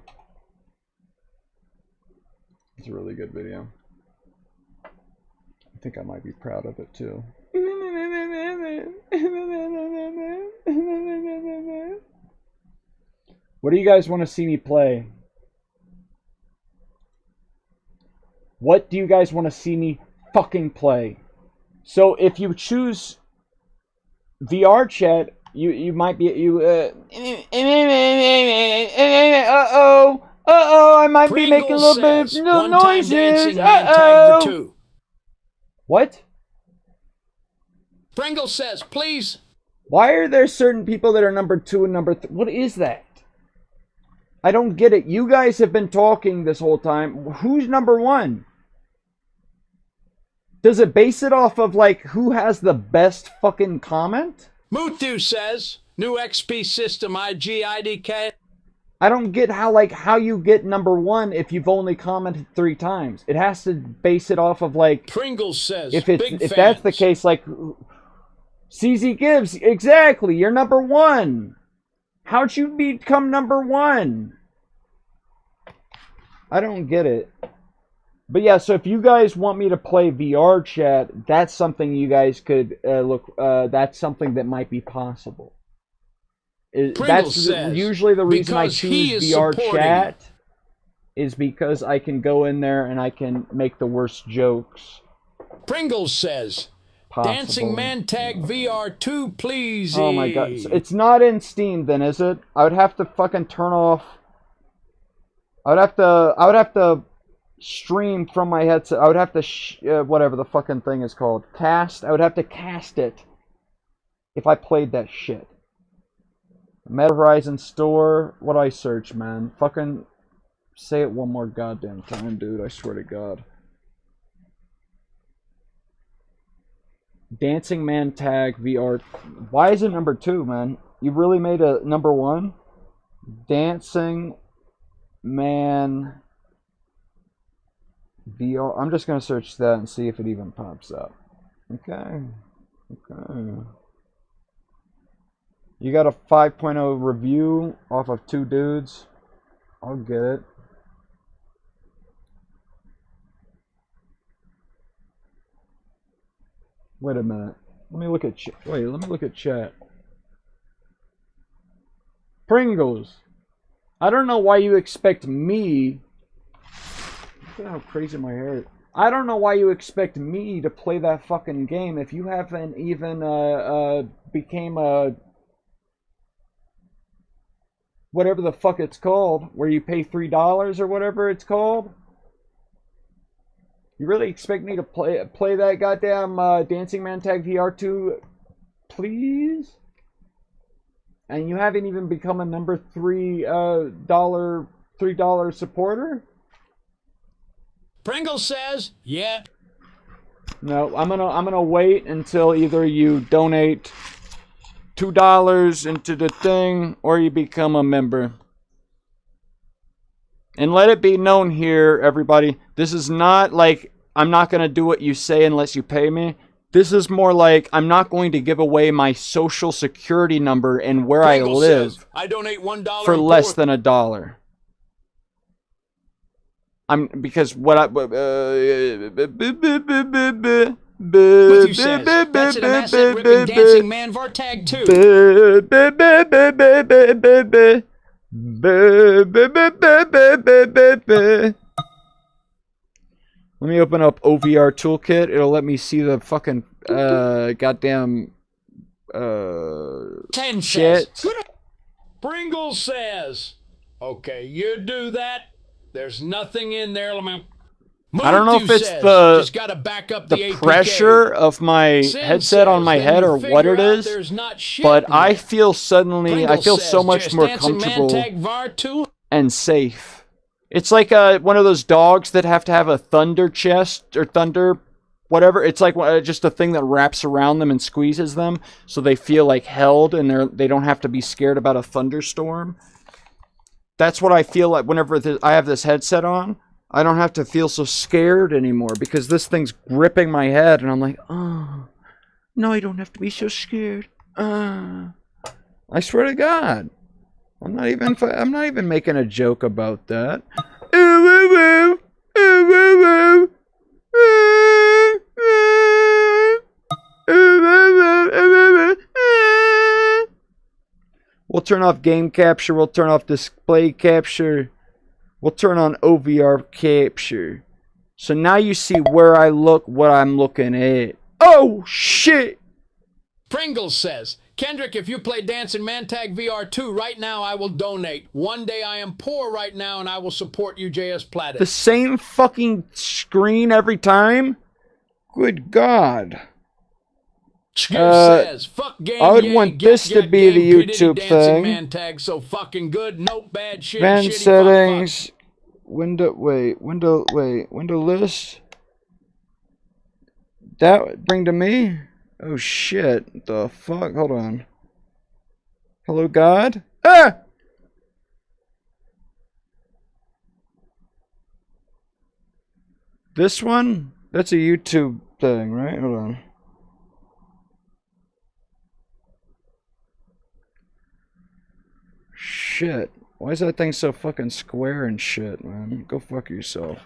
It's a really good video. I think I might be proud of it, too. What do you guys want to see me play? What do you guys want to see me fucking play? So if you choose VR chat, you might be I might be making a little bit of noises. What? Pringle says, please. Why are there certain people that are number 2 and number 3? What is that? I don't get it. You guys have been talking this whole time. Who's number 1? Does it base it off of, like, who has the best fucking comment? Muthu says, new XP system, IDK. I don't get how you get number 1 if you've only commented 3 times. It has to base it off of, like... Pringle says, if that's the case, like... CZ Gibbs, exactly, you're number 1. How'd you become number 1? I don't get it. But yeah, so if you guys want me to play VR chat, that's something you guys could that's something that might be possible. That's usually the reason I choose VR chat is because I can go in there and I can make the worst jokes. Pringles says, Dancing Man Tag VR 2, please. Oh my god. So it's not in Steam then, is it? I would have to fucking turn off. I would have to stream from my headset. I would have to whatever the fucking thing is called. Cast. I would have to cast it if I played that shit. Meta Horizon Store. What do I search, man? Fucking say it one more goddamn time, dude. I swear to God. Dancing Man Tag VR. Why is it number 2, man? You really made a number 1? Dancing Man VR. I'm just gonna search that and see if it even pops up. Okay. You got a 5.0 review off of 2 dudes. I'll get it. Wait a minute. Let me look at chat. Pringles. I don't know why you expect me. Look at how crazy my hair is. I don't know why you expect me to play that fucking game if you haven't even became a whatever the fuck it's called, where you pay $3 or whatever it's called. You really expect me to play that goddamn Dancing Man Tag VR 2, please? And you haven't even become a number $3 supporter? Pringle says, yeah. No, I'm gonna wait until either you donate $2 into the thing or you become a member. And let it be known here, everybody, this is not like I'm not going to do what you say unless you pay me. This is more like I'm not going to give away my social security number and where Pringle I live says, I donate $1 for less than $1. Because what I Muthu says, that's an asset ripping Dancing Man VR Tag 2. Let me open up OVR Toolkit. It'll let me see the fucking goddamn 10 shit. Says, Pringle says, okay, you do that. There's nothing in there. I don't know if it's the pressure of my headset on my head or what it is, but I feel so much more comfortable and safe. It's like one of those dogs that have to have a thunder chest or thunder whatever. It's like just a thing that wraps around them and squeezes them so they feel like held and they don't have to be scared about a thunderstorm. That's what I feel like whenever I have this headset on. I don't have to feel so scared anymore because this thing's gripping my head and I'm like, oh, no, I don't have to be so scared. I swear to God, I'm not even making a joke about that. We'll turn off game capture. We'll turn off display capture. We'll turn on OVR capture. So now you see where I look, what I'm looking at. Oh, shit! Pringles says, Kendrick, if you play Dancing Man Tag VR 2 right now, I will donate. One day I am poor right now, and I will support you, JS Planet. The same fucking screen every time? Good God. Skip says, fuck game, I would want this to be the YouTube thing. Man Tag so fucking good, no bad shit. Advanced settings. Window list. That would bring to me? Oh shit. The fuck? Hold on. Hello, God? Ah! This one? That's a YouTube thing, right? Hold on. Shit. Why is that thing so fucking square and shit, man? Go fuck yourself.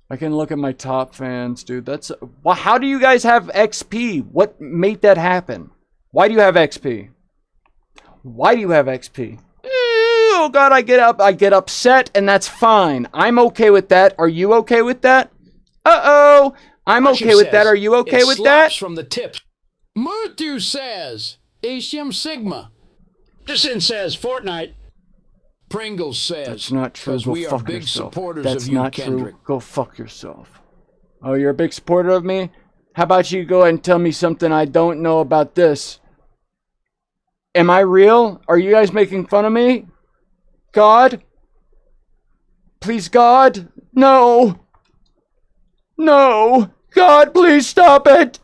I can look at my top fans, dude. That's... Well, how do you guys have XP? What made that happen? Why do you have XP? Why do you have XP? Oh God, I get upset, and that's fine. I'm okay with that. Are you okay with that? Uh-oh. I'm okay with that. Are you okay with that? From the tip. Matthew says, Asium Sigma. Justin says, Fortnite. Pringles says, that's not true. Go we fuck are big yourself. supporters That's of you, not Kendrick. true. Go fuck yourself. Oh, you're a big supporter of me? How about you go ahead and tell me something I don't know about this? Am I real? Are you guys making fun of me? God? Please, God? No. No. God, please stop it.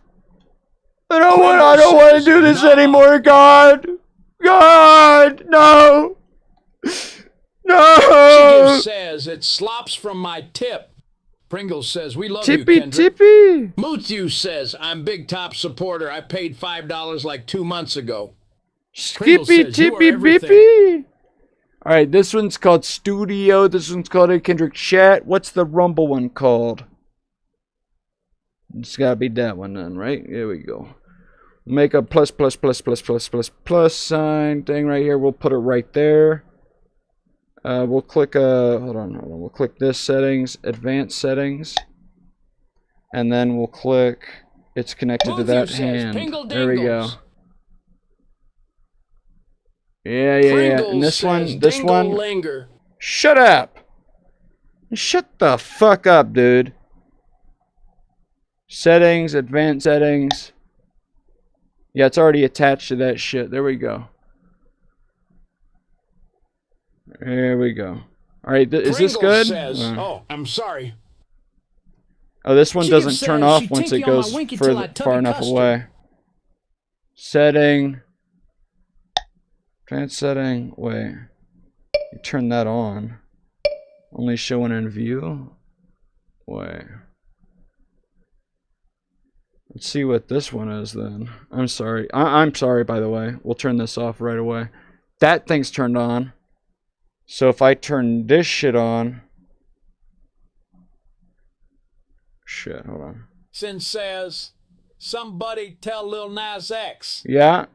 I don't want to do this anymore, God. God, no. No. She says, it slops from my tip. Pringles says, we love Tippy, you, Kendrick. Tippy. Muthu says, I'm big top supporter. I paid $5 like 2 months ago. Skippy, says, Tippy, Bippy. Alright, this one's called Studio. This one's called a Kendrick Chat. What's the Rumble one called? It's gotta be that one then, right? There we go. Make a plus sign thing right here. We'll put it right there. We'll click hold on. We'll click this settings, advanced settings, and then we'll click it's connected to that hand. There we go. Yeah. And this one. Linger. Shut up. Shut the fuck up, dude. Settings, advanced settings. Yeah, it's already attached to that shit. There we go. There we go. Alright, is this good? Says, oh, I'm sorry. Oh, this one doesn't turn off once it goes far enough away. Setting. Advanced setting. Wait. You turn that on. Only showing in view. Wait. Let's see what this one is then. I'm sorry. I'm sorry, by the way. We'll turn this off right away. That thing's turned on. So if I turn this shit on... Shit, hold on. Sin says, somebody tell Lil Nas X. Yeah.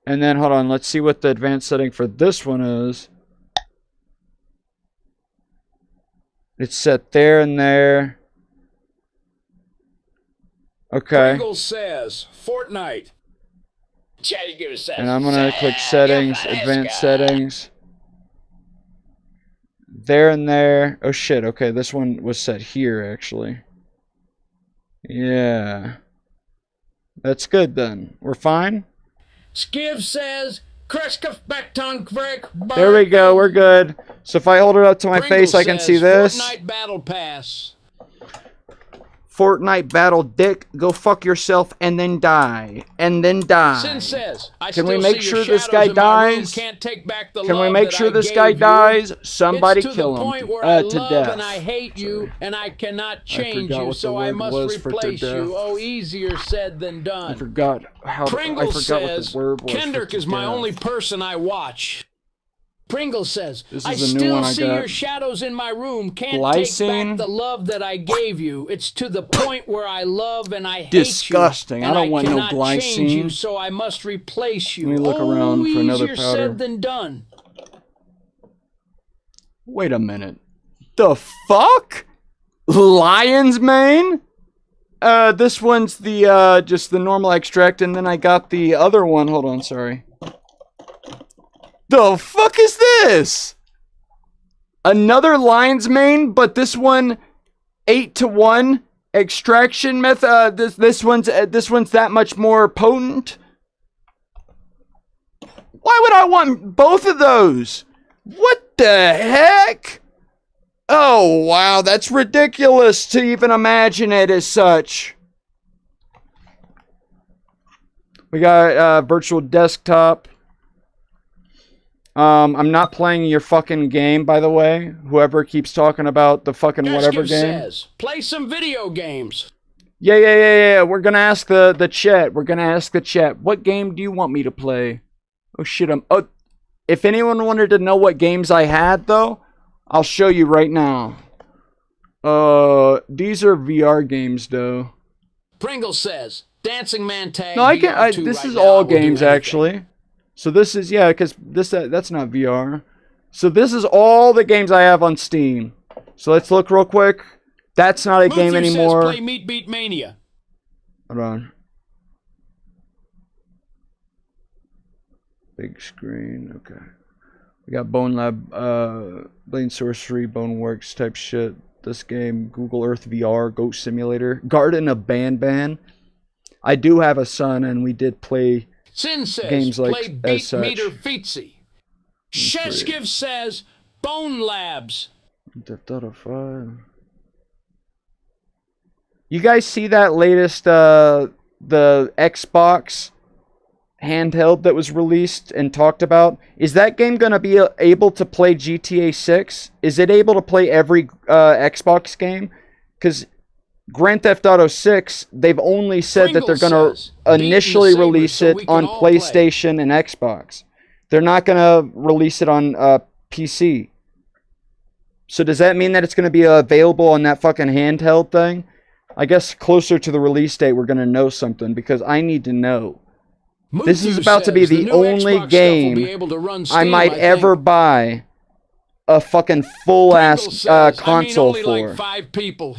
And then, hold on. Let's see what the advanced setting for this one is. It's set there and there. Okay. Pringles says, Fortnite. And I'm going to click settings, advanced settings. There and there. Oh shit, okay, this one was set here actually. Yeah. That's good then. We're fine? Skiv says, there we go, we're good. So if I hold it up to my face, I can see this. Fortnite Battle Pass. Fortnite battle dick, go fuck yourself and then die. And then die. Sin says, can we make sure this guy dies? Can we make sure this guy dies? Somebody kill him to death. And I hate you and I cannot change you, so I must replace you. Oh, easier said than done. I forgot how Pringles says, what the word was. Kendrick is my only person I watch. Pringles says, I still see your shadows in my room. Can't take back the love that I gave you. It's to the point where I love and I hate disgusting. you. I don't want no glycine. Change you, so I must replace you. Let me look around for another powder. Easier said than done. Wait a minute. The fuck? Lion's mane? This one's the, just the normal extract, and then I got the other one. Hold on, sorry. The fuck is this? Another lion's mane, but this one 8-to-1 extraction method. This one's that much more potent. Why would I want both of those? What the heck? Oh, wow, that's ridiculous to even imagine it as such. We got virtual desktop. I'm not playing your fucking game, by the way. Whoever keeps talking about the fucking whatever game. Says, play some video games. Yeah. We're gonna ask the chat. We're gonna ask the chat. What game do you want me to play? Oh shit, if anyone wanted to know what games I had, though, I'll show you right now. These are VR games, though. Pringle says, Dancing Man Tag. No, this is all games, actually. So this is, yeah, because that's not VR. So this is all the games I have on Steam. So let's look real quick. That's not a game anymore. Says, play Meat Beat Mania. Hold on. Big screen, okay. We got Bone Lab, Blade Sorcery, Boneworks type shit. This game, Google Earth VR, Goat Simulator, Garden of Banban. I do have a son, and we did play Sin says, games like play as Beat such. Meter Feetsy. Sheshkiv says, Bone Labs. Death Auto 5. You guys see that latest, the Xbox handheld that was released and talked about? Is that game going to be able to play GTA 6? Is it able to play every Xbox game? Because Grand Theft Auto 6, they've only said that they're going to initially release it on PlayStation and Xbox. They're not going to release it on PC. So does that mean that it's going to be available on that fucking handheld thing? I guess closer to the release date we're going to know something, because I need to know. This is about to be the only game I might ever buy a fucking full-ass console for. Like 5 people.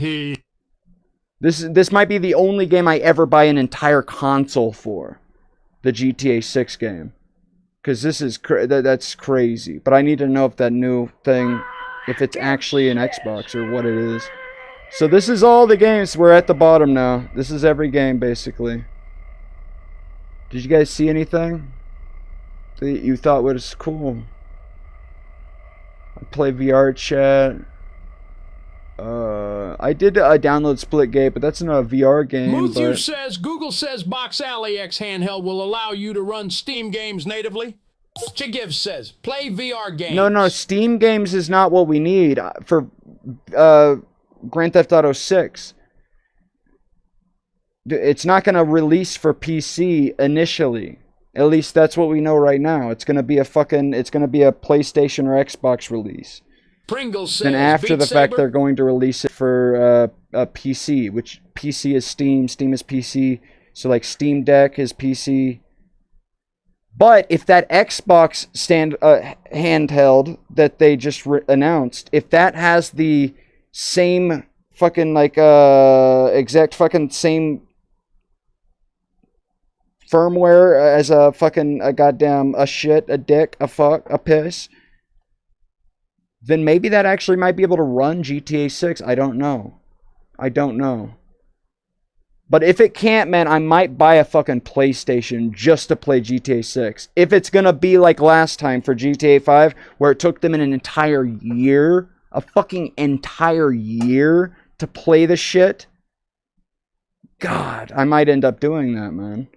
This might be the only game I ever buy an entire console for. The GTA 6 game. Because this is that's crazy. But I need to know if that new thing, if it's actually an Xbox or what it is. So this is all the games. We're at the bottom now. This is every game, basically. Did you guys see anything that you thought was cool? I play VR chat. I did download Splitgate, but that's not a VR game. Muthew says, Google says Box Alley X handheld will allow you to run Steam games natively. Chigiv says, play VR games. No, Steam games is not what we need for Grand Theft Auto 6. It's not going to release for PC initially. At least that's what we know right now. It's going to be a PlayStation or Xbox release. Pringle says, then after the fact, they're going to release it for a PC, which PC is Steam, Steam is PC. So like Steam Deck is PC. But if that Xbox handheld that they just announced, if that has the same fucking like exact fucking same firmware as a fucking a dick, a fuck, a piss, then maybe that actually might be able to run GTA 6. I don't know. But if it can't, man, I might buy a fucking PlayStation just to play GTA 6. If it's gonna be like last time for GTA 5, where it took them an entire year, a fucking entire year to play the shit, God, I might end up doing that, man.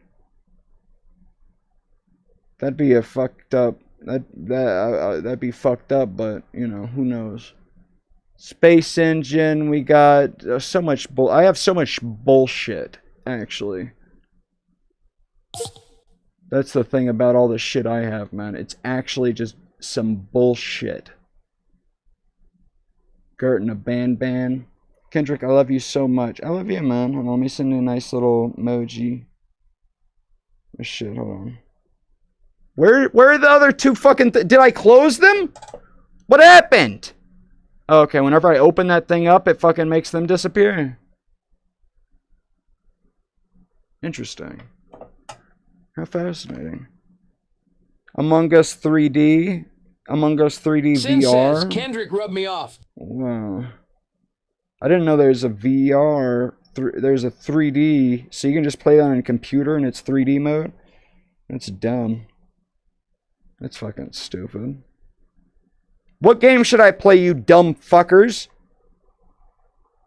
That'd be a fucked up. That'd be fucked up, but you know, who knows? Space Engine, we got so much I have so much bullshit, actually. That's the thing about all the shit I have, man. It's actually just some bullshit. Garten of Banban. Kendrick, I love you so much. I love you, man. Hold on, let me send you a nice little emoji. Oh, shit, hold on. Where are the other two fucking... Did I close them? What happened? Okay, whenever I open that thing up, it fucking makes them disappear. Interesting. How fascinating. Among Us 3D. Among Us 3D Sin VR. says, Kendrick rubbed me off. Wow. I didn't know there's a VR. There's a 3D. So you can just play it on a computer and it's 3D mode. That's dumb. That's fucking stupid. What game should I play, you dumb fuckers?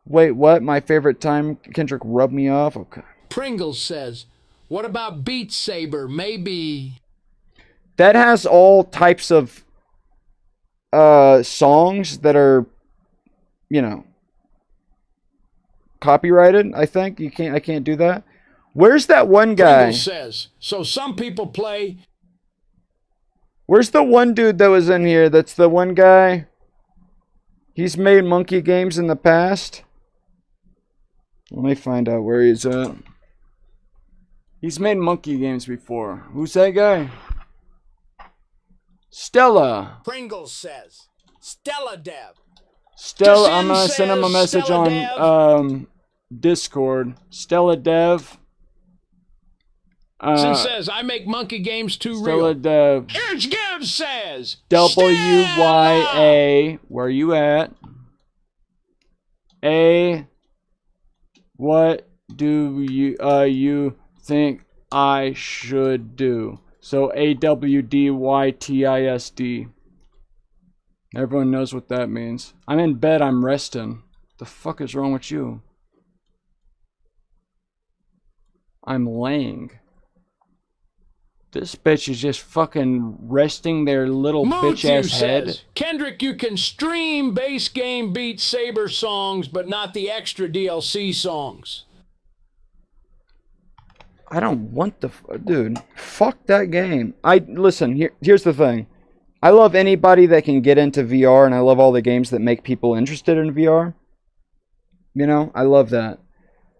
Wait, what? My favorite time Kendrick rubbed me off? Okay. Pringles says, what about Beat Saber? Maybe. That has all types of songs that are, you know, copyrighted. I think I can't do that. Where's that one guy? Pringles says, so some people play. Where's the one dude that was in here? That's the one guy. He's made monkey games in the past. Let me find out where he's at. He's made monkey games before. Who's that guy? Stella. Pringles says, Stella Dev. Stella, Jason I'm gonna send him a says message Stella on Discord. Stella Dev. Sin says, I make monkey games too Stella real. Dev. Here's Giv says, WYA. Where you at? What do you think I should do? So AWDYTISD. Everyone knows what that means. I'm in bed, I'm resting. The fuck is wrong with you? I'm laying. This bitch is just fucking resting their little bitch ass head. Kendrick, you can stream base game Beat Saber songs, but not the extra DLC songs. I don't want the dude. Fuck that game. Listen. Here's the thing. I love anybody that can get into VR, and I love all the games that make people interested in VR. You know, I love that.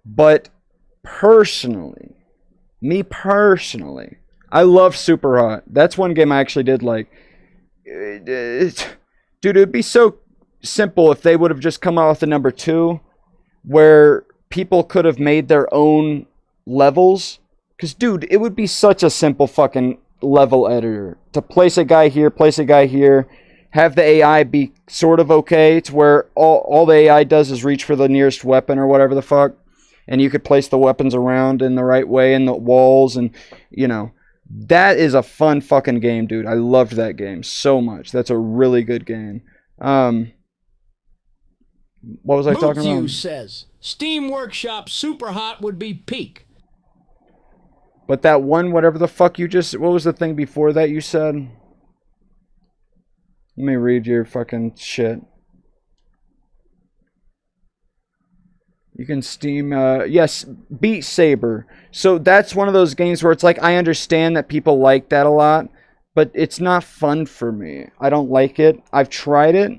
But personally, I love Super Hot. That's one game I actually did like. Dude, it'd be so simple if they would have just come out with the number 2, where people could have made their own levels. Because, dude, it would be such a simple fucking level editor. To place a guy here, have the AI be sort of okay, to where all the AI does is reach for the nearest weapon or whatever the fuck. And you could place the weapons around in the right way in the walls and, you know. That is a fun fucking game, dude. I loved that game so much. That's a really good game. What was I talking about? Says, Steam Workshop Super Hot would be peak. But that one, whatever the fuck you just... What was the thing before that you said? Let me read your fucking shit. You can Steam... yes, Beat Saber. So that's one of those games where it's like, I understand that people like that a lot, but it's not fun for me. I don't like it. I've tried it.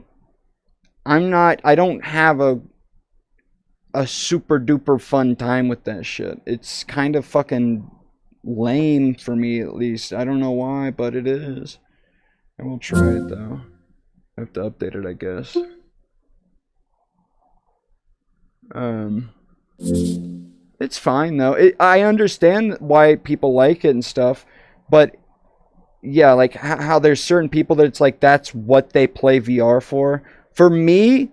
I don't have a super duper fun time with that shit. It's kind of fucking lame for me, at least. I don't know why, but it is. I will try it though. I have to update it, I guess. It's fine though. I understand why people like it and stuff, but yeah, like how there's certain people that it's like that's what they play VR for. For me,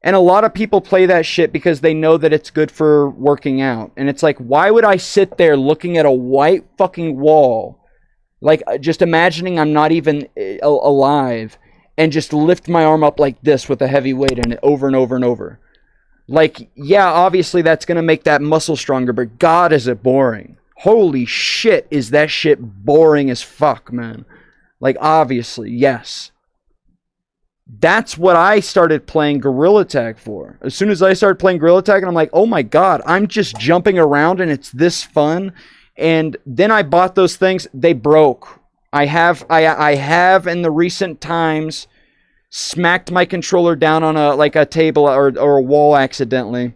and a lot of people play that shit because they know that it's good for working out. And it's like, why would I sit there looking at a white fucking wall, like just imagining I'm not even alive, and just lift my arm up like this with a heavy weight in it over and over and over? Like, yeah, obviously that's going to make that muscle stronger, but God, is it boring. Holy shit, is that shit boring as fuck, man. Like, obviously, yes. That's what I started playing Gorilla Tag for. As soon as I started playing Gorilla Tag, and I'm like, oh my God, I'm just jumping around and it's this fun. And then I bought those things. They broke. I have in the recent times smacked my controller down on a table or a wall accidentally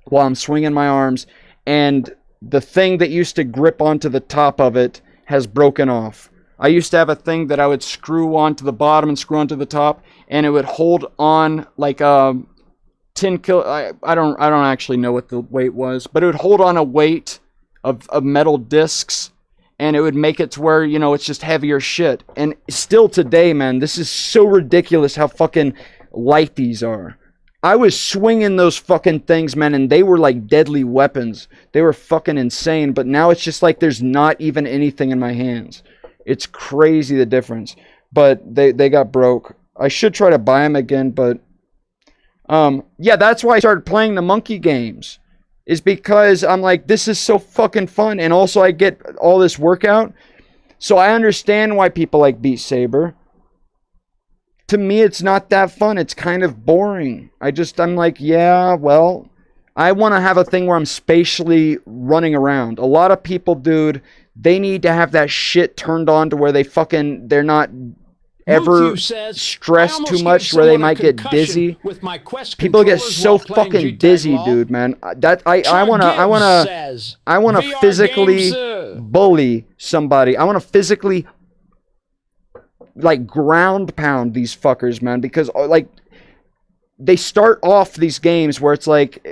while I'm swinging my arms, and the thing that used to grip onto the top of it has broken off. I used to have a thing that I would screw onto the bottom and screw onto the top, and it would hold on like 10 kilo. I don't actually know what the weight was, but it would hold on a weight of metal discs, and it would make it to where, you know, it's just heavier shit. And still today, man, this is so ridiculous how fucking light these are. I was swinging those fucking things, man, and they were like deadly weapons. They were fucking insane, but now it's just like there's not even anything in my hands. It's crazy the difference. But they got broke. I should try to buy them again, but yeah, that's why I started playing the monkey games. Is because I'm like, this is so fucking fun, and also I get all this workout. So I understand why people like Beat Saber. To me, it's not that fun. It's kind of boring. I'm like, yeah, well, I want to have a thing where I'm spatially running around. A lot of people, dude, they need to have that shit turned on to where they're not ever stressed too much where they might get dizzy. People get so fucking dizzy, dude, man. I wanna physically bully somebody. I wanna physically like ground pound these fuckers, man, because like they start off these games where it's like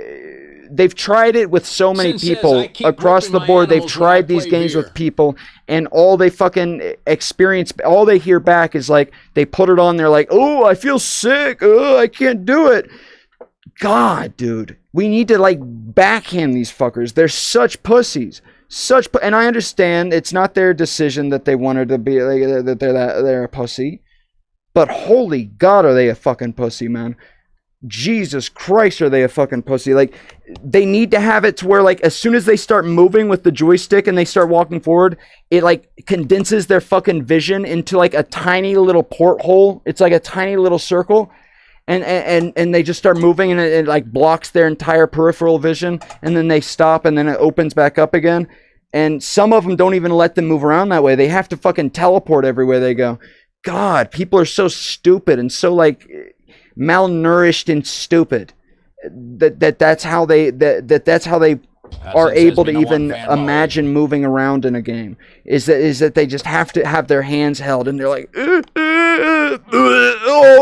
they've tried it with so many people across the board. They've tried these games with people, and all they fucking experience, all they hear back is like, they put it on, they're like, oh, I feel sick, oh, I can't do it. God, dude, we need to like backhand these fuckers. They're such pussies. And I understand it's not their decision that they wanted to be, like, that they're a pussy. But holy God, are they a fucking pussy, man. Jesus Christ, are they a fucking pussy. Like, they need to have it to where, like, as soon as they start moving with the joystick and they start walking forward, it, like, condenses their fucking vision into, like, a tiny little porthole. It's like a tiny little circle. And they just start moving, and it like blocks their entire peripheral vision, and then they stop, and then it opens back up again. And some of them don't even let them move around that way. They have to fucking teleport everywhere they go. God, people are so stupid and so like malnourished and stupid that's how they are able to even imagine moving around in a game. Is that they just have to have their hands held, and they're like, oh,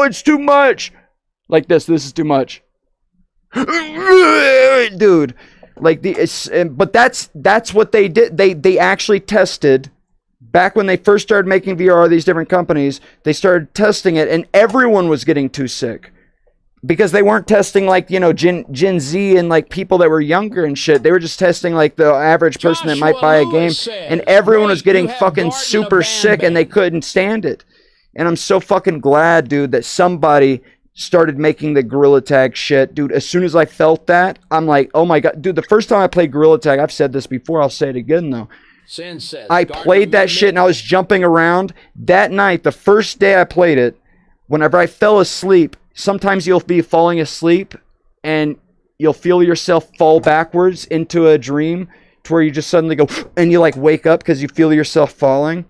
it's too much. Like this is too much. Dude, like but that's what they did. They actually tested back when they first started making VR, these different companies, they started testing it, and everyone was getting too sick. Because they weren't testing like, you know, Gen Z and like people that were younger and shit. They were just testing like the average person that might buy a game, and everyone was getting fucking super sick and they couldn't stand it. And I'm so fucking glad, dude, that somebody started making the Gorilla Tag shit. Dude, as soon as I felt that, I'm like, oh my God. Dude, the first time I played Gorilla Tag, I've said this before, I'll say it again though. I played that shit and I was jumping around. That night, the first day I played it, whenever I fell asleep, sometimes you'll be falling asleep and you'll feel yourself fall backwards into a dream to where you just suddenly go and you like wake up because you feel yourself falling.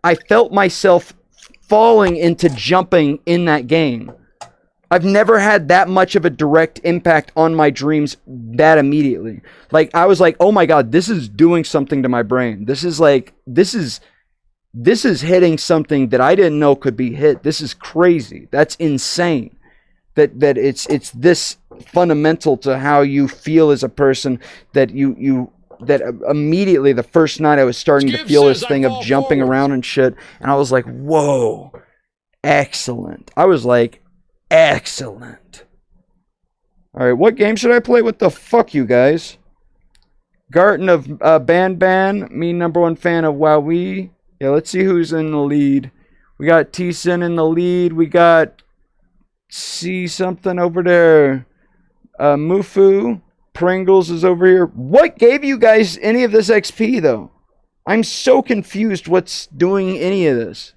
I felt myself falling into jumping in that game. I've never had that much of a direct impact on my dreams that immediately. Like, I was like, oh my God, this is doing something to my brain. This is hitting something that I didn't know could be hit. This is crazy. That's insane. That it's this fundamental to how you feel as a person, that that immediately the first night I was starting to feel this thing of jumping around and shit, and I was like, whoa, excellent. I was like, excellent. All right, what game should I play? What the fuck, you guys? Garten of Ban, me number one fan of WoWee. Yeah, let's see who's in the lead. We got T-Sin in the lead. We got see something over there. Mufu. Pringles is over here. What gave you guys any of this XP, though? I'm so confused what's doing any of this.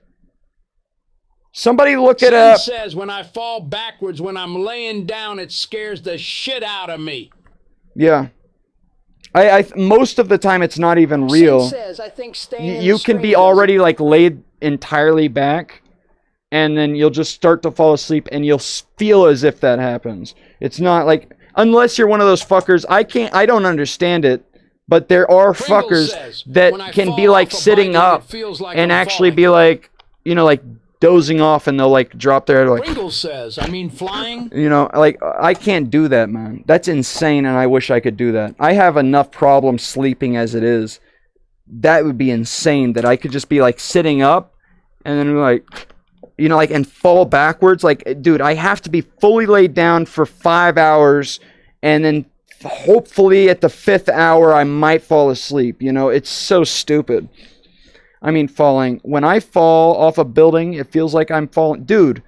Somebody look it up. Says when I fall backwards, when I'm laying down, it scares the shit out of me. Yeah. I most of the time it's not even real. Says, I think you can be already like laid entirely back, and then you'll just start to fall asleep and you'll feel as if that happens. It's not like, unless you're one of those fuckers, I don't understand it, But there are Pringle fuckers says, that "When I can fall be like off a sitting bike, up it feels like and I'm actually falling." be like, you know, like dozing off, and they'll like drop their like, Pringle says, I mean flying. you know, like I can't do that, man. That's insane, and I wish I could do that. I have enough problems sleeping as it is. That would be insane that I could just be like sitting up and then like, you know, like, and fall backwards. Like, dude, I have to be fully laid down for 5 hours, and then hopefully at the 5th hour I might fall asleep. You know, it's so stupid. I mean, falling. When I fall off a building, it feels like I'm falling. Dude,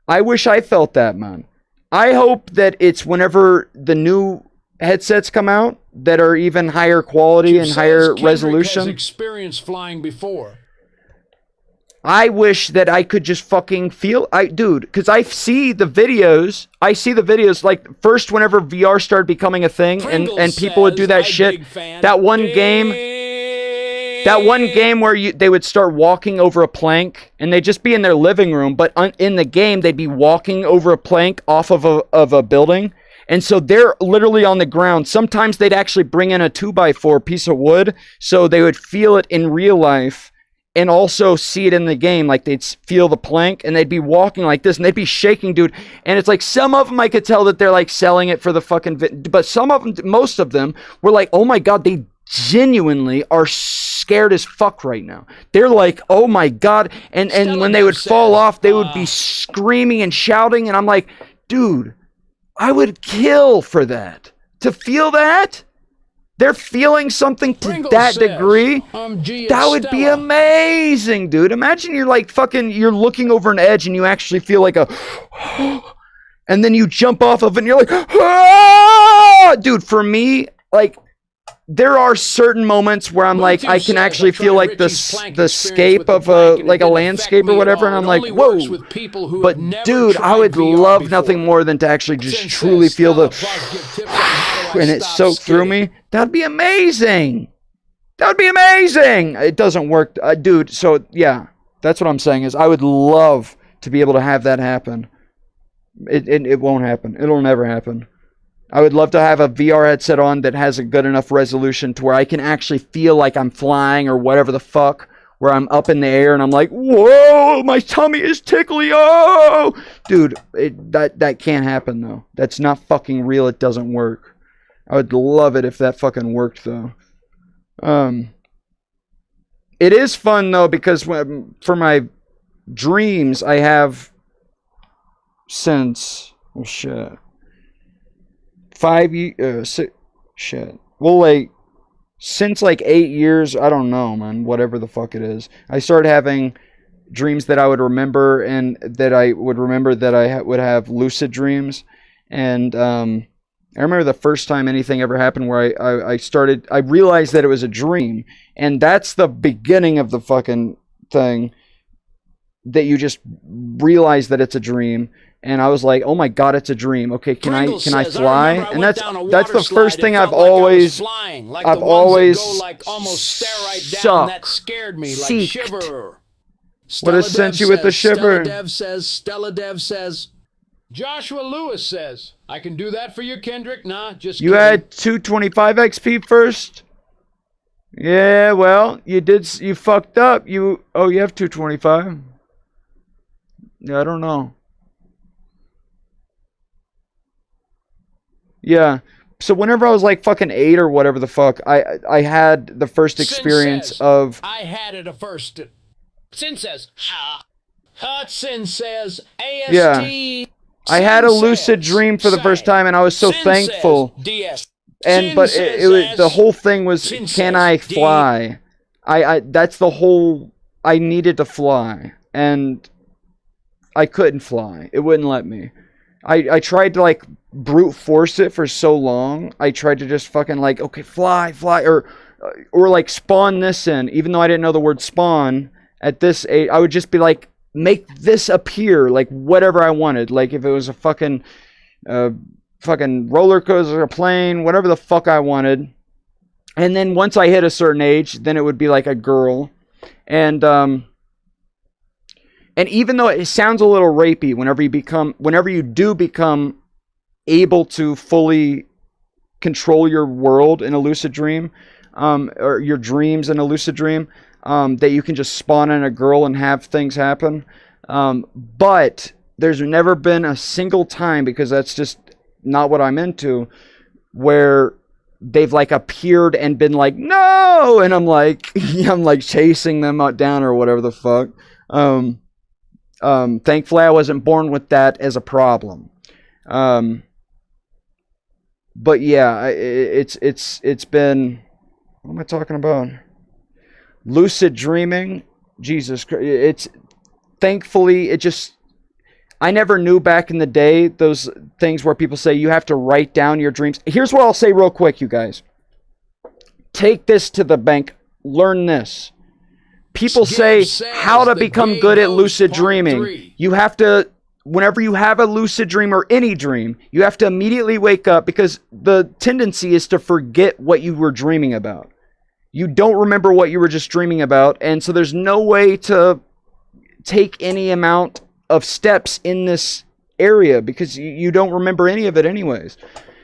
I wish I felt that, man. I hope that it's whenever the new headsets come out that are even higher quality and higher resolution. Has experienced flying before. I wish that I could just fucking feel, dude, because I see the videos, like, first whenever VR started becoming a thing, and people would do that shit, that one game where they would start walking over a plank, and they'd just be in their living room, but in the game, they'd be walking over a plank off of a building, and so they're literally on the ground. Sometimes they'd actually bring in a 2x4 piece of wood, so they would feel it in real life, and also see it in the game. Like, they'd feel the plank, and they'd be walking like this, and they'd be shaking, dude. And it's like, some of them I could tell that they're like selling it for the fucking but some of them, most of them were like, oh my god, they genuinely are scared as fuck right now. They're like, oh my god. And when they would fall off, they would be screaming and shouting, and I'm like, dude, I would kill for that. To feel that? They're feeling something to Pringle that says, degree. That would be amazing, dude. Imagine you're like fucking, you're looking over an edge and you actually feel like a, and then you jump off of it and you're like, ah! Dude, for me, like, there are certain moments where I'm like, I can actually feel like the scape of a landscape or whatever, and I'm like, whoa. But dude, I would love nothing more than to actually just truly feel the, and it soaked through me. That'd be amazing. That would be amazing. It doesn't work, dude. So yeah, that's what I'm saying is I would love to be able to have that happen. It won't happen. It'll never happen. I would love to have a VR headset on that has a good enough resolution to where I can actually feel like I'm flying or whatever the fuck, where I'm up in the air and I'm like, whoa, my tummy is tickly, oh! Dude, that can't happen, though. That's not fucking real. It doesn't work. I would love it if that fucking worked, though. It is fun, though, because for my dreams, I have since, oh shit, 5 years, shit. Well, like, since like 8 years, I don't know, man, whatever the fuck it is. I started having dreams that I would remember, and that I would remember that I would have lucid dreams. And I remember the first time anything ever happened where I realized that it was a dream. And that's the beginning of the fucking thing, that you just realize that it's a dream. And I was like, "Oh my god, it's a dream." Okay, can I fly? And that's the first thing I've always sucked. That scared me like shiver. What has sent you with the shiver? Stella Dev says. Joshua Lewis says, "I can do that for you, Kendrick." Nah, just you kidding. had 225 XP first. Yeah, well, you fucked up. You have 225. Yeah, I don't know. Yeah, so whenever I was like fucking 8 or whatever the fuck, I had the first experience of... I had it a first... Sin says, Sin says, AST... Yeah, I had a lucid dream for the first time, and I was so thankful. But it was, the whole thing was, can I fly? That's the whole... I needed to fly, and I couldn't fly. It wouldn't let me. I tried to like brute force it for so long. I tried to just fucking like, okay, fly, or like spawn this in, even though I didn't know the word spawn at this age. I would just be like, make this appear, like whatever I wanted. Like if it was a fucking roller coaster, a plane, whatever the fuck I wanted. And then once I hit a certain age, then it would be like a girl. And even though it sounds a little rapey, whenever you do become able to fully control your world in a lucid dream, or your dreams in a lucid dream, that you can just spawn in a girl and have things happen. But there's never been a single time, because that's just not what I'm into, where they've like appeared and been like, no, and I'm like chasing them down or whatever the fuck. Thankfully I wasn't born with that as a problem. But yeah, it's been, what am I talking about? Lucid dreaming. Jesus Christ. Thankfully, I never knew back in the day those things where people say you have to write down your dreams. Here's what I'll say real quick, you guys. Take this to the bank. Learn this. People say how to become good at lucid dreaming. You have to, whenever you have a lucid dream or any dream, you have to immediately wake up, because the tendency is to forget what you were dreaming about. You don't remember what you were just dreaming about, and so there's no way to take any amount of steps in this area because you don't remember any of it anyways.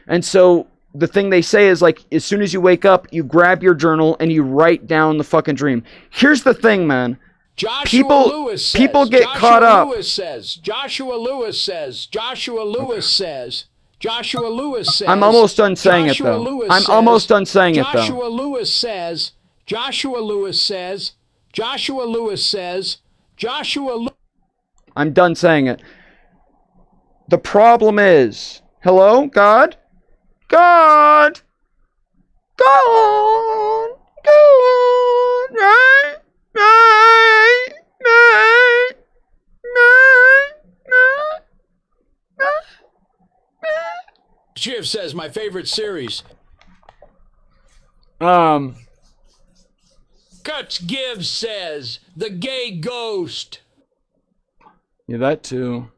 And so the thing they say is, like, as soon as you wake up, you grab your journal and you write down the fucking dream. Here's the thing, man. People get caught up. Joshua Lewis says. I'm almost done saying it, though. I'm almost done saying it, though. Joshua Lewis says. I'm done saying it. The problem is, hello, God? God! God! God! Right? Right? Right? Jiv says my favorite series. Guts Gibbs says The Gay Ghost. Yeah, that too.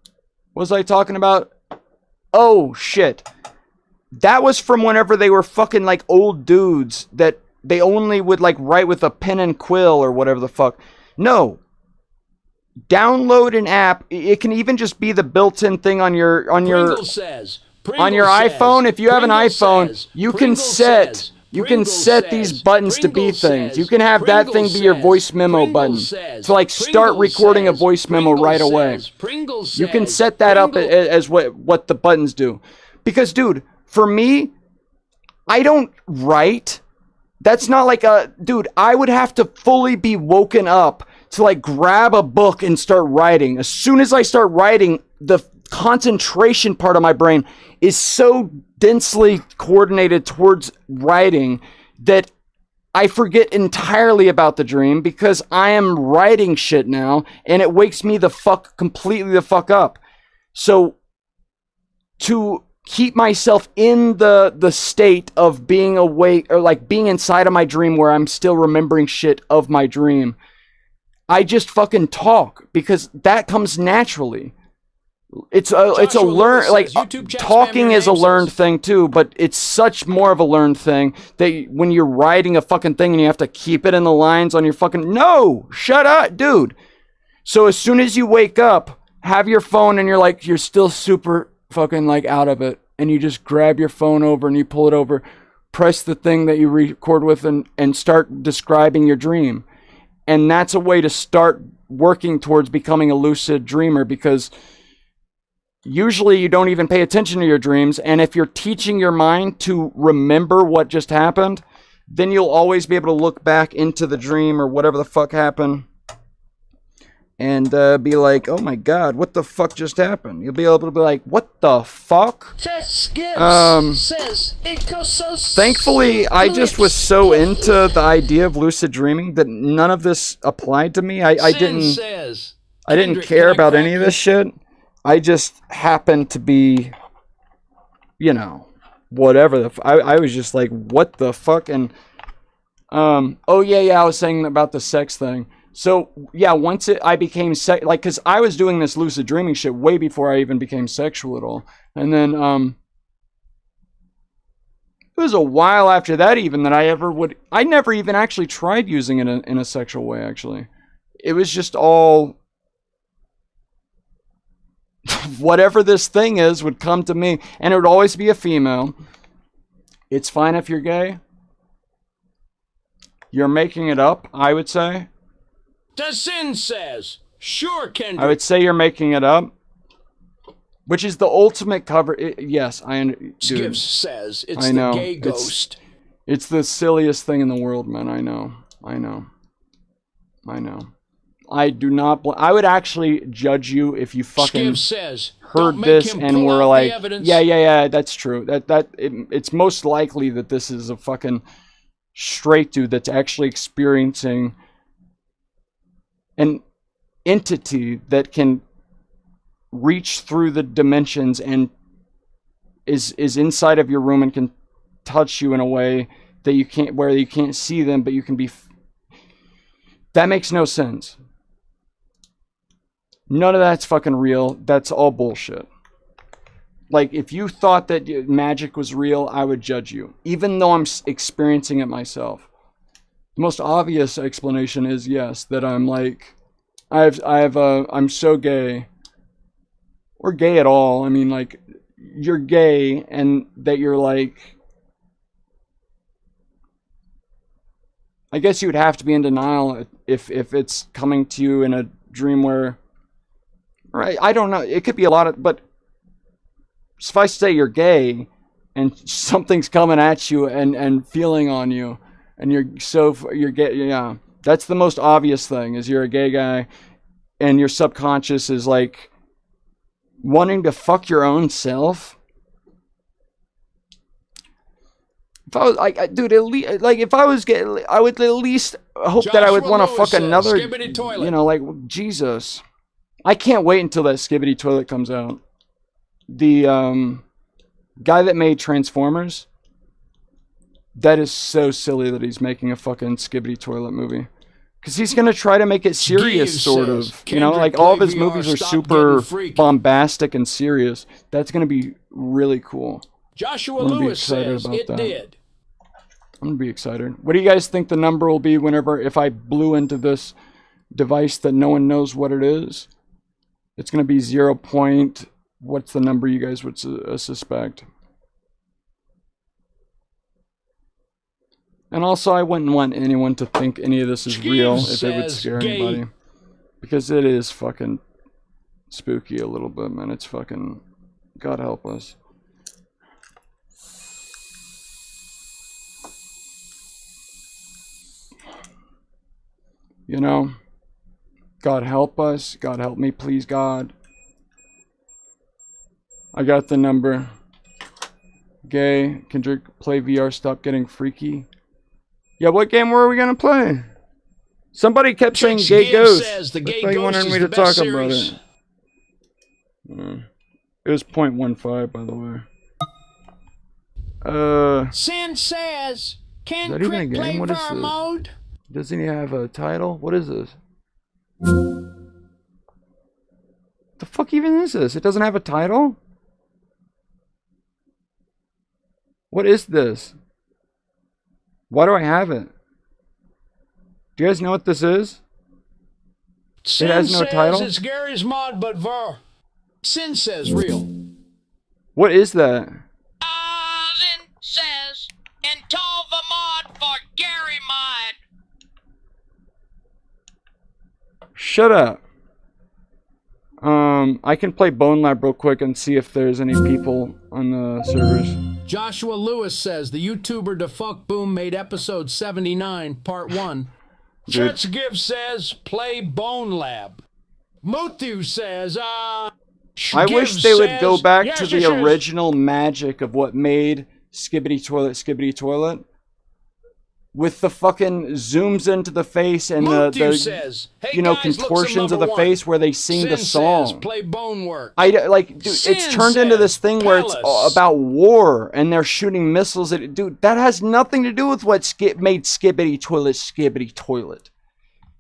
What was I talking about? Oh, shit. That was from whenever they were fucking like old dudes that they only would like write with a pen and quill or whatever the fuck. No. Download an app. It can even just be the built-in thing on your Pringle says. on your iPhone. If you have an iPhone, you can set these buttons to be things. You can have that thing be your voice memo button to like start recording a voice memo right away. You can set that up as what the buttons do. Because, dude, for me, I don't write. That's not like a... Dude, I would have to fully be woken up to like grab a book and start writing. As soon as I start writing, the concentration part of my brain is so densely coordinated towards writing that I forget entirely about the dream because I am writing shit now and it wakes me completely the fuck up. So to keep myself in the state of being awake or like being inside of my dream where I'm still remembering shit of my dream, I just fucking talk because that comes naturally. It's a learn, like talking is a learned thing too, but it's such more of a learned thing that when you're writing a fucking thing and you have to keep it in the lines on your fucking, no, shut up, dude. So as soon as you wake up, have your phone and you're still super fucking like out of it, and you just grab your phone over and you pull it over, press the thing that you record with and start describing your dream. And that's a way to start working towards becoming a lucid dreamer, because usually you don't even pay attention to your dreams, and if you're teaching your mind to remember what just happened, then you'll always be able to look back into the dream or whatever the fuck happened and be like, oh my god, what the fuck just happened? You'll be able to be like, what the fuck? Thankfully, I just was so into the idea of lucid dreaming that none of this applied to me. I didn't care about any of this shit. I just happened to be, whatever. I was just like, what the fuck? And, oh yeah, I was saying about the sex thing. So, yeah, once I became, because I was doing this lucid dreaming shit way before I even became sexual at all. And then, it was a while after that even that I never even actually tried using it in a sexual way, actually. It was just all... whatever this thing is would come to me, and it would always be a female, It's fine if you're gay. You're making it up, I would say. The Sin says, sure, Kendrick. I would say you're making it up. Which is the ultimate cover. Yes, Skips says it's I know. the gay ghost. It's the silliest thing in the world, man. I know. I do not. I would actually judge you if you fucking Skips says, heard this and were like, yeah, that's true. It's most likely that this is a fucking straight dude that's actually experiencing an entity that can reach through the dimensions and is inside of your room and can touch you in a way that you can't see them, but you can be. That makes no sense. None of that's fucking real. That's all bullshit. Like, if you thought that magic was real, I would judge you, even though I'm experiencing it myself. The most obvious explanation is yes, that I'm like, I'm so gay, or gay at all. I mean, like, you're gay, and that you're like, I guess you would have to be in denial if it's coming to you in a dream where, right? I don't know. It could be a lot of, but suffice to say you're gay and something's coming at you and feeling on you and you're gay. Yeah, that's the most obvious thing, is you're a gay guy and your subconscious is like wanting to fuck your own self. If I was like, dude, at least, like, if I was gay, I would at least hope that I would want to fuck another, you know, like, Jesus. I can't wait until that Skibidi Toilet comes out. The guy that made Transformers, that is so silly that he's making a fucking Skibidi Toilet movie. Because he's going to try to make it serious, sort of. You know, like, all of his movies are super bombastic and serious. That's going to be really cool. Joshua Lewis says it did. I'm going to be excited. What do you guys think the number will be if I blew into this device that no one knows what it is? It's going to be 0. What's the number you guys would suspect? And also, I wouldn't want anyone to think any of this is real if it would scare anybody. Because it is fucking spooky a little bit, man. It's fucking... God help us. You know? God help us. God help me, please, God. I got the number. Gay. Kendrick, play VR, stop getting freaky. Yeah, what game were we gonna play? Somebody kept saying Gay Ghost. Says the That's Gay why you Ghost wanted is me the to talk best about series. it. It was 0.15, by the way. Sin says, can that even a Crick game? play What is VR this? mode? Doesn't he have a title? What is this? The fuck even is this? It doesn't have a title? What is this? Why do I have it? Do you guys know what this is? Sin it has no says title? it's Gary's mod, but Sin says real. What is that? Sin says, install the mod for Gary Mod. Shut up. I can play Bone Lab real quick and see if there's any people on the servers. Joshua Lewis says the YouTuber Da Fuck Boom made episode 79, part 1. Dude. Chetsgive says play Bone Lab. Muthu says, I wish they would go back to the original magic of what made Skibidi Toilet. With the fucking zooms into the face and the says, hey you know, guys, contortions of the one. face where they sing the song. Says, play Bonework. Dude, Sin it's turned into this thing where it's about war and they're shooting missiles at it. Dude, that has nothing to do with what made Skibidi Toilet.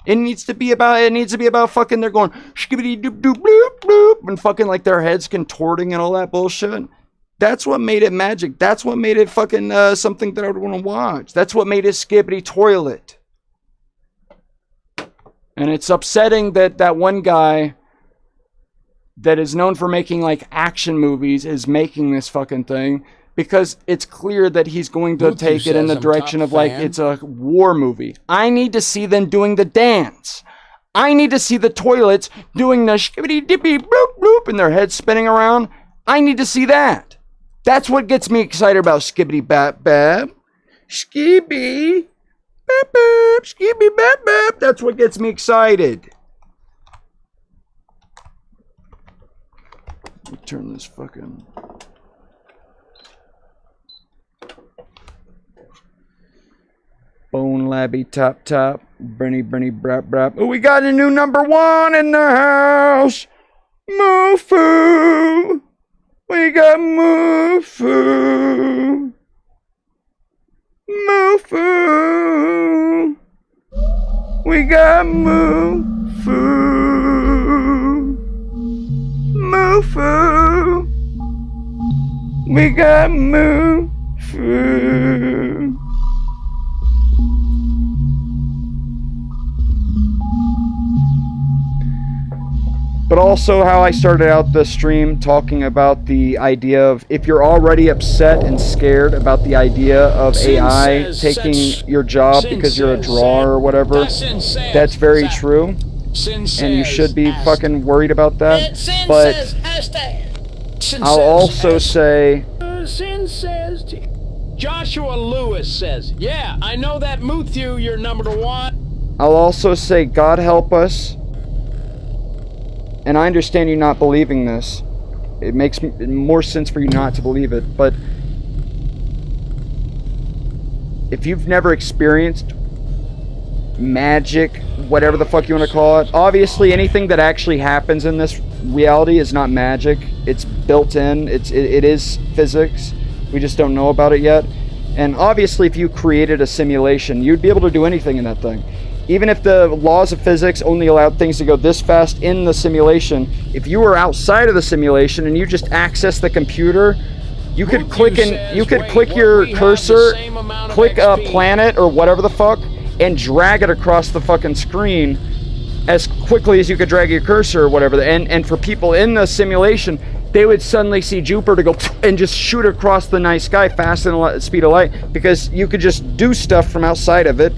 It needs to be about fucking, they're going skibidi doop doop bloop bloop and fucking like their heads contorting and all that bullshit. That's what made it magic. That's what made it fucking something that I would want to watch. That's what made it Skibidi Toilet. And it's upsetting that that one guy that is known for making like action movies is making this fucking thing because it's clear that he's going to take it in the direction of like it's a war movie. I need to see them doing the dance. I need to see the toilets doing the skibbity dippy bloop bloop and their heads spinning around. I need to see that. That's what gets me excited about Skibbity Bap Bap. Skibby Bap Bap. Skibby Bap Bap. That's what gets me excited. Let me turn this fucking... Bone Labby Top Top. Bernie Brap Brap. Oh, we got a new #1 in the house. Moo-foo. We got Moo-foo. Moo-foo. We got Moo-foo. Moo-foo. We got Moo-foo. But also how I started out the stream talking about the idea of if you're already upset and scared about the idea of AI taking your job because you're a drawer or whatever, that's very true. And you should be fucking worried about that. But I'll also say... Joshua Lewis says, yeah, I know that Muthu, you're #1. I'll also say, God help us. And I understand you not believing this. It makes more sense for you not to believe it. But if you've never experienced magic, whatever the fuck you want to call it, obviously anything that actually happens in this reality is not magic. It's built in. It is physics. We just don't know about it yet. And obviously if you created a simulation, you'd be able to do anything in that thing. Even if the laws of physics only allowed things to go this fast in the simulation, if you were outside of the simulation and you just access the computer, you could click your cursor, click a planet or whatever the fuck, and drag it across the fucking screen as quickly as you could drag your cursor or whatever. And for people in the simulation, they would suddenly see Jupiter go and just shoot across the night sky faster than the speed of light, because you could just do stuff from outside of it,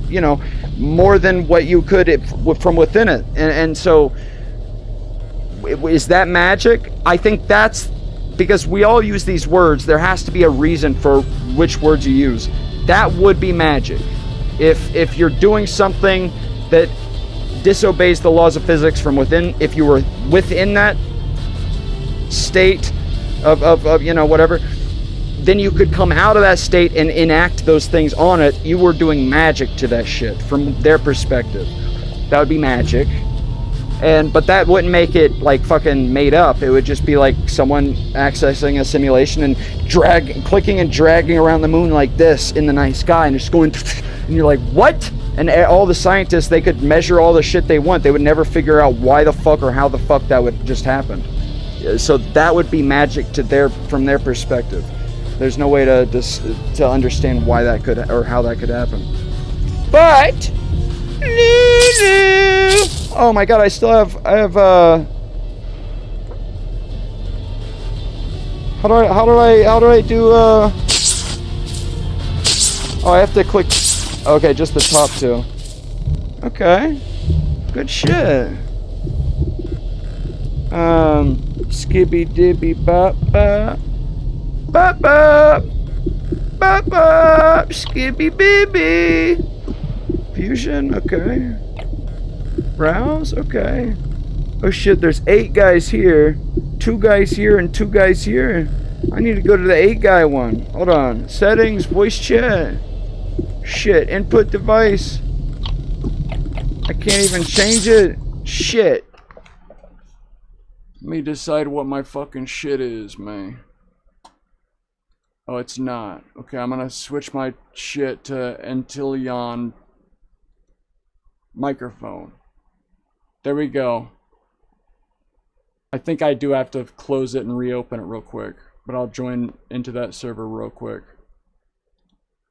you know, more than what you could from within it. And so is that magic? I think that's because we all use these words. There has to be a reason for which words you use. That would be magic. If you're doing something that disobeys the laws of physics from within, if you were within that state of you know, whatever, then you could come out of that state and enact those things on it. You were doing magic to that shit from their perspective. That would be magic. But that wouldn't make it like fucking made up. It would just be like someone accessing a simulation and clicking and dragging around the moon like this in the night sky and just going, and you're like, what? And all the scientists, they could measure all the shit they want. They would never figure out why the fuck or how the fuck that would just happen. So that would be magic to from their perspective. There's no way to understand why that could, or how that could happen. But oh my god, I have how do I do oh, I have to click, okay, just the top two. Okay, good shit. Skibby dibby bop bop bop bop bop bop, skibby bibby. Fusion, okay. Browse, okay. Oh shit, there's 8 guys here, 2 guys here, and 2 guys here. I need to go to the 8 guy one. Hold on. Settings, voice chat. Shit, input device. I can't even change it. Shit. Let me decide what my fucking shit is, man. Oh, it's not. Okay, I'm gonna switch my shit to Antilleon microphone. There we go. I think I do have to close it and reopen it real quick, but I'll join into that server real quick.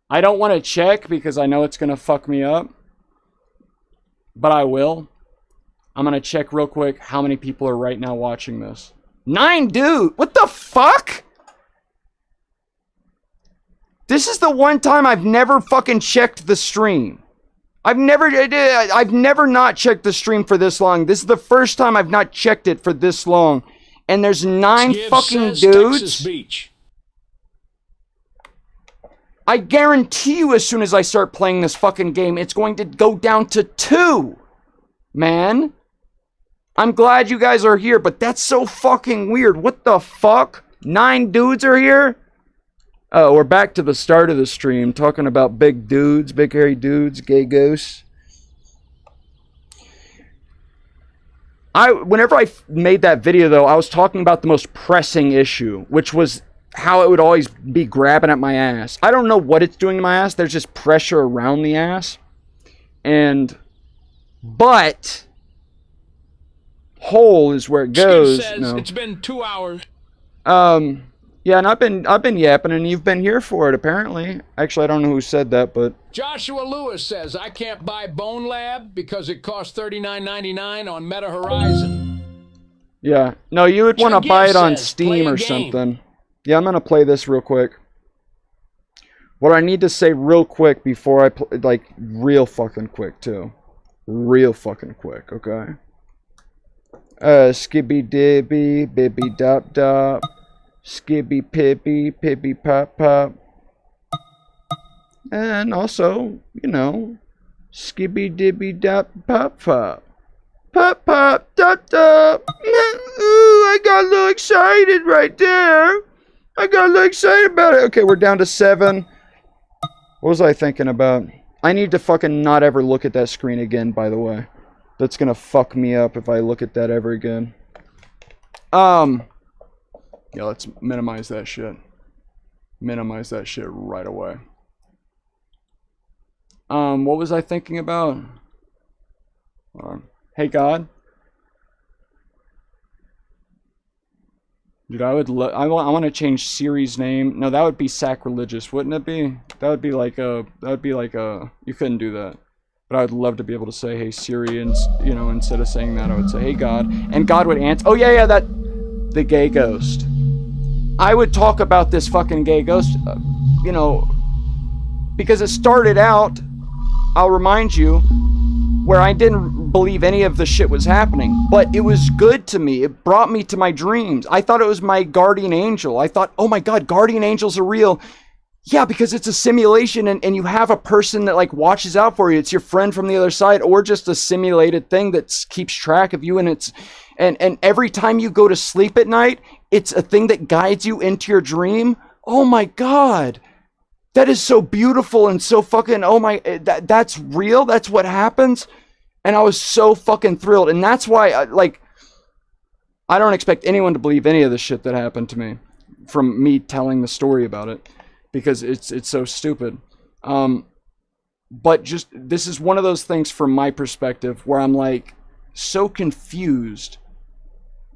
I don't want to check because I know it's gonna fuck me up, but I will. I'm gonna check real quick how many people are right now watching this. 9, dude! What the fuck? This is the one time I've never fucking checked the stream. I've never not checked the stream for this long. This is the first time I've not checked it for this long. And there's 9 Skiv fucking says dudes. Texas Beach. I guarantee you as soon as I start playing this fucking game, it's going to go down to 2. Man. I'm glad you guys are here, but that's so fucking weird. What the fuck? 9 dudes are here? Oh, we're back to the start of the stream, talking about big dudes, big hairy dudes, gay ghosts. Whenever I made that video, though, I was talking about the most pressing issue, which was how it would always be grabbing at my ass. I don't know what it's doing to my ass. There's just pressure around the ass. But hole is where it goes. Says No. it's been 2 hours. Yeah, and I've been yapping, and you've been here for it, apparently. Actually, I don't know who said that, but Joshua Lewis says, I can't buy Bone Lab because it costs $39.99 on Meta Horizon. yeah. No, you would want to Jim buy it on says, play Steam a or game. something. Yeah, I'm gonna play this real quick. What I need to say real quick before I play, like, real fucking quick too, real fucking quick, okay? Skibby dibby, bibby dop dop. Skibby pippy, pippy pop pop. And also, you know, skibby dibby dop pop pop. Pop pop dop dop. Ooh, I got a little excited right there. I got a little excited about it. Okay, we're down to 7. What was I thinking about? I need to fucking not ever look at that screen again, by the way. That's gonna fuck me up if I look at that ever again. Yeah, let's minimize that shit. Minimize that shit right away. What was I thinking about? Hey, God. Dude, I want to change Siri's name. No, that would be sacrilegious, wouldn't it be? That would be like a, you couldn't do that. But I would love to be able to say, hey, Siri, and, you know, instead of saying that, I would say, hey, God. And God would answer, oh, yeah, the gay ghost. I would talk about this fucking gay ghost, you know, because it started out, I'll remind you, where I didn't believe any of the shit was happening, but it was good to me. It brought me to my dreams. I thought it was my guardian angel. I thought, oh my God, guardian angels are real. Yeah, because it's a simulation and you have a person that like watches out for you. It's your friend from the other side or just a simulated thing that keeps track of you, and it's and every time you go to sleep at night, it's a thing that guides you into your dream. Oh my God. That is so beautiful and so fucking, oh my, that's real. That's what happens. And I was so fucking thrilled. And that's why, I don't expect anyone to believe any of the shit that happened to me from me telling the story about it, because it's so stupid. But just, this is one of those things from my perspective where I'm like so confused,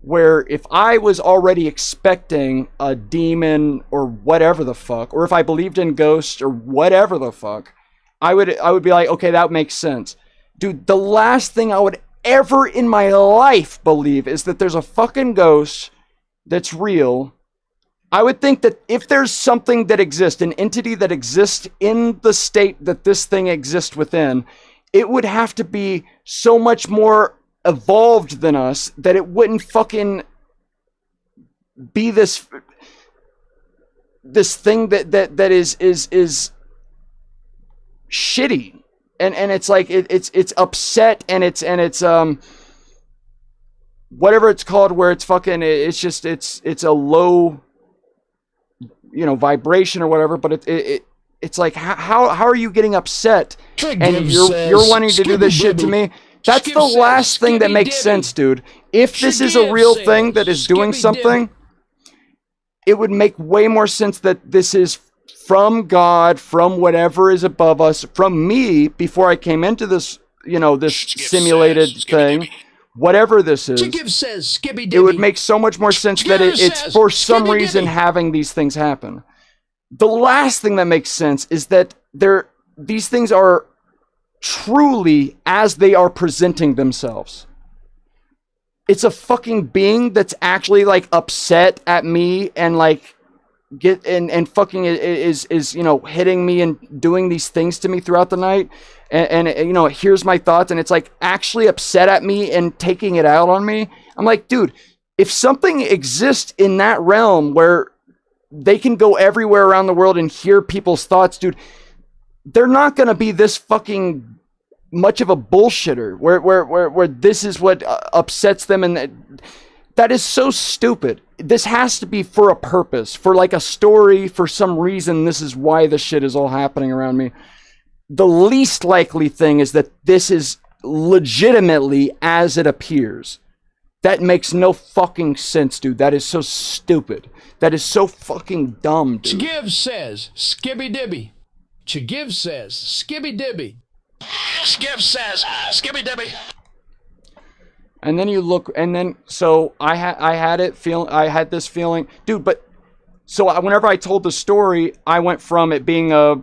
where if I was already expecting a demon or whatever the fuck, or if I believed in ghosts or whatever the fuck, I would be like, okay, that makes sense. Dude, the last thing I would ever in my life believe is that there's a fucking ghost that's real. I would think that if there's something that exists, an entity that exists in the state that this thing exists within, it would have to be so much more evolved than us that it wouldn't fucking be this thing that is shitty, and it's like it's upset, and it's whatever it's called, where it's fucking, it's just it's a low, you know, vibration or whatever, but it's like, how are you getting upset and you're wanting to do this shit to me? That's the last thing that makes sense, dude. If this is a real thing that is doing something, it would make way more sense that this is from God, from whatever is above us, from me before I came into this, you know, this simulated thing, whatever this is. It would make so much more sense that it's for some reason having these things happen. The last thing that makes sense is that these things are truly as they are presenting themselves. It's a fucking being that's actually like upset at me and like get and fucking is hitting me and doing these things to me throughout the night, and it hears my thoughts, and it's like actually upset at me and taking it out on me. I'm like, dude, if something exists in that realm where they can go everywhere around the world and hear people's thoughts, dude, they're not gonna be this fucking much of a bullshitter where this is what upsets them, and that is so stupid. This has to be for a purpose, for like a story, for some reason. This is why this shit is all happening around me. The least likely thing is that this is legitimately as it appears. That makes no fucking sense, dude. That is so stupid. That is so fucking dumb, dude. Chigiv says, skibby dibby. Chigiv says, skibby dibby. Skiv says, skibby dibby. And then you look, and then, so I had this feeling, dude, but, so whenever I told the story, I went from it being a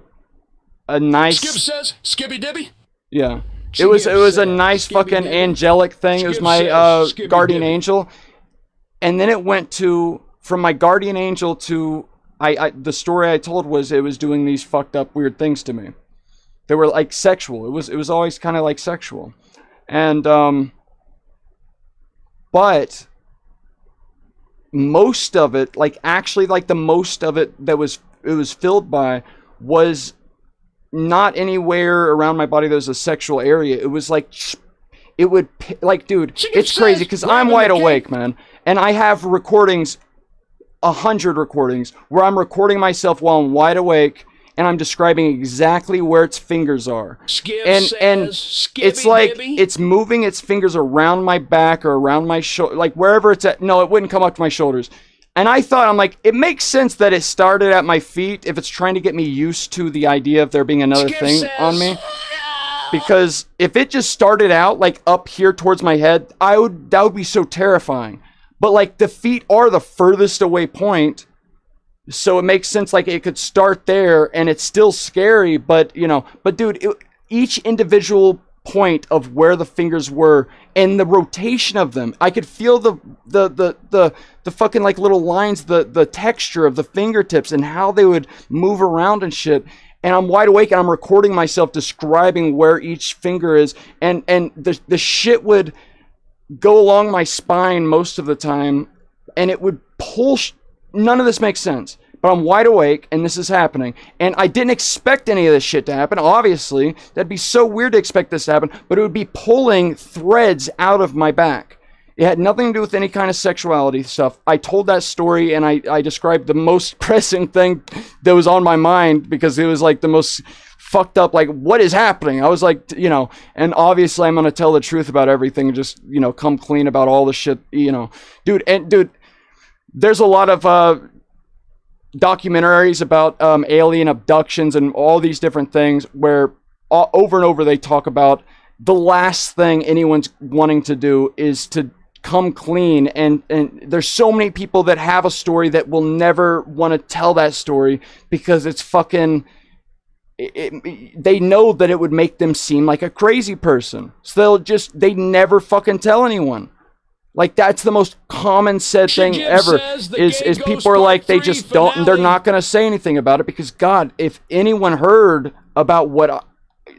nice... Skib says, skibby dibby. Yeah. It was a nice fucking angelic thing. It was my guardian angel. And then it went to, from my guardian angel to, the story I told was it was doing these fucked up weird things to me. They were like sexual. It was always kind of like sexual. And, but most of it, like actually like the most of it that it was filled by was not anywhere around my body that was a sexual area. It was like, it would, like, dude, it's crazy because I'm wide awake, man. And I have recordings, 100 recordings, where I'm recording myself while I'm wide awake. And I'm describing exactly where its fingers are. And it's like it's moving its fingers around my back or around my shoulder, like wherever it's at. No, it wouldn't come up to my shoulders. And I thought, I'm like, it makes sense that it started at my feet if it's trying to get me used to the idea of there being another thing on me. Because if it just started out like up here towards my head, that would be so terrifying. But like the feet are the furthest away point. So it makes sense, like, it could start there, and it's still scary, but, but dude, each individual point of where the fingers were, and the rotation of them, I could feel the fucking, like, little lines, the texture of the fingertips, and how they would move around and shit, and I'm wide awake, and I'm recording myself describing where each finger is, and the shit would go along my spine most of the time, and it would pull... None of this makes sense, but I'm wide awake and this is happening, and I didn't expect any of this shit to happen. Obviously, that'd be so weird to expect this to happen, but it would be pulling threads out of my back. It had nothing to do with any kind of sexuality stuff. I told that story and I described the most pressing thing that was on my mind because it was like the most fucked up, like, what is happening? I was like, and obviously I'm going to tell the truth about everything and just, come clean about all the shit, dude, there's a lot of documentaries about alien abductions and all these different things where over and over they talk about the last thing anyone's wanting to do is to come clean. And there's so many people that have a story that will never want to tell that story because it's fucking... they know that it would make them seem like a crazy person. So they never fucking tell anyone. Like, that's the most common said thing ever, is people are like, they just don't, and they're not going to say anything about it because, God, if anyone heard about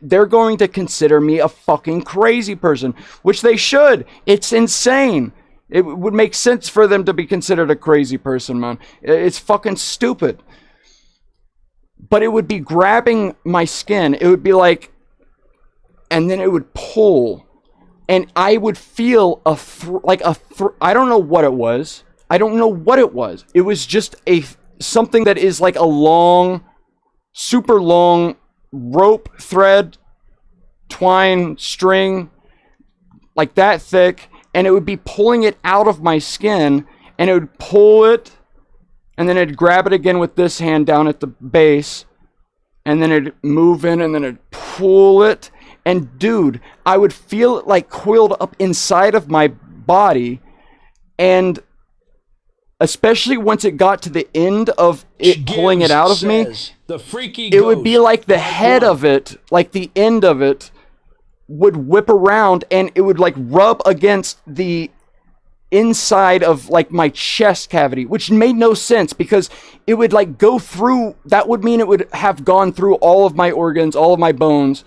they're going to consider me a fucking crazy person, which they should. It's insane. It would make sense for them to be considered a crazy person, man. It's fucking stupid. But it would be grabbing my skin. It would be like, and then it would pull. And I would feel I don't know what it was. I don't know what it was. It was just something that is like a long, super long rope, thread, twine, string, like that thick. And it would be pulling it out of my skin. And it would pull it. And then it'd grab it again with this hand down at the base. And then it'd move in and then it'd pull it. And dude, I would feel it like coiled up inside of my body. And especially once it got to the end of it pulling it out of me, it would be like the head of it, like the end of it would whip around and it would like rub against the inside of like my chest cavity, which made no sense because it would like go through, that would mean it would have gone through all of my organs, all of my bones.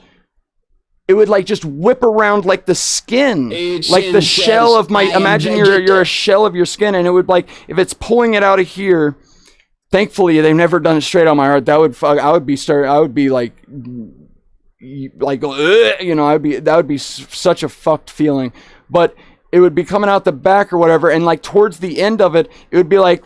It would like just whip around like the skin, like the shell of my, imagine you're a shell of your skin, and it would like, if it's pulling it out of here, thankfully they've never done it straight on my heart. That would fuck, I would be like, you know, that would be such a fucked feeling. But it would be coming out the back or whatever, and like towards the end of it, it would be like,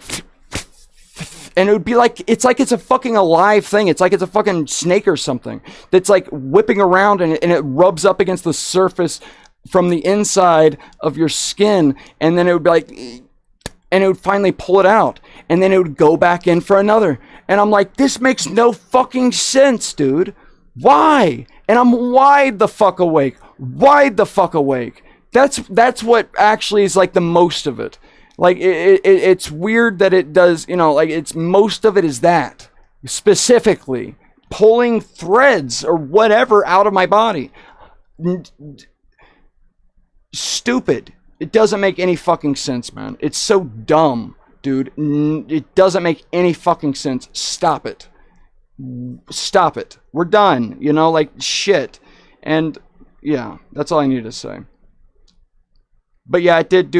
and it would be like, it's a fucking alive thing. It's like it's a fucking snake or something that's like whipping around, and it rubs up against the surface from the inside of your skin, and then it would be like, and it would finally pull it out, and then it would go back in for another. And I'm like, this makes no fucking sense, dude. Why? And I'm wide the fuck awake. Wide the fuck awake. That's what actually is like the most of it. Like it's weird that it does, you know, like it's most of it is that specifically pulling threads or whatever out of my body. Stupid. It doesn't make any fucking sense, man. It's so dumb, dude. It doesn't make any fucking sense. Stop it. Stop it. We're done. You know, like shit. And yeah, that's all I need to say. But yeah, it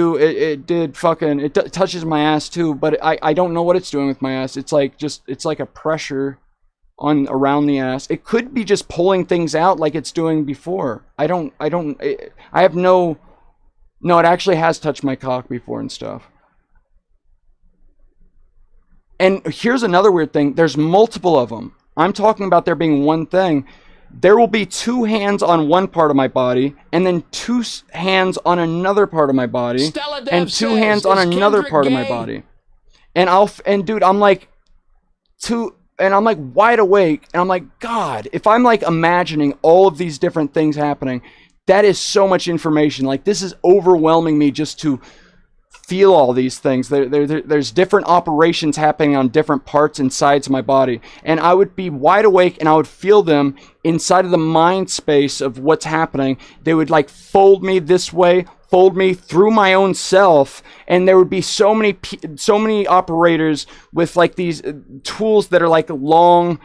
touches my ass too, but I don't know what it's doing with my ass. It's like a pressure on around the ass. It could be just pulling things out like it's doing before. It actually has touched my cock before and stuff. And here's another weird thing. There's multiple of them. I'm talking about there being one thing. There will be 2 hands on one part of my body, and then 2 hands on another part of my body, and 2 hands on another part of my body. And dude, I'm like wide awake, and I'm like, God, if I'm like imagining all of these different things happening, that is so much information. Like, this is overwhelming me just to feel all these things. There's different operations happening on different parts and sides of my body, and I would be wide awake and I would feel them inside of the mind space of what's happening. They would like fold me this way, fold me through my own self, and there would be so many operators with like these tools that are like long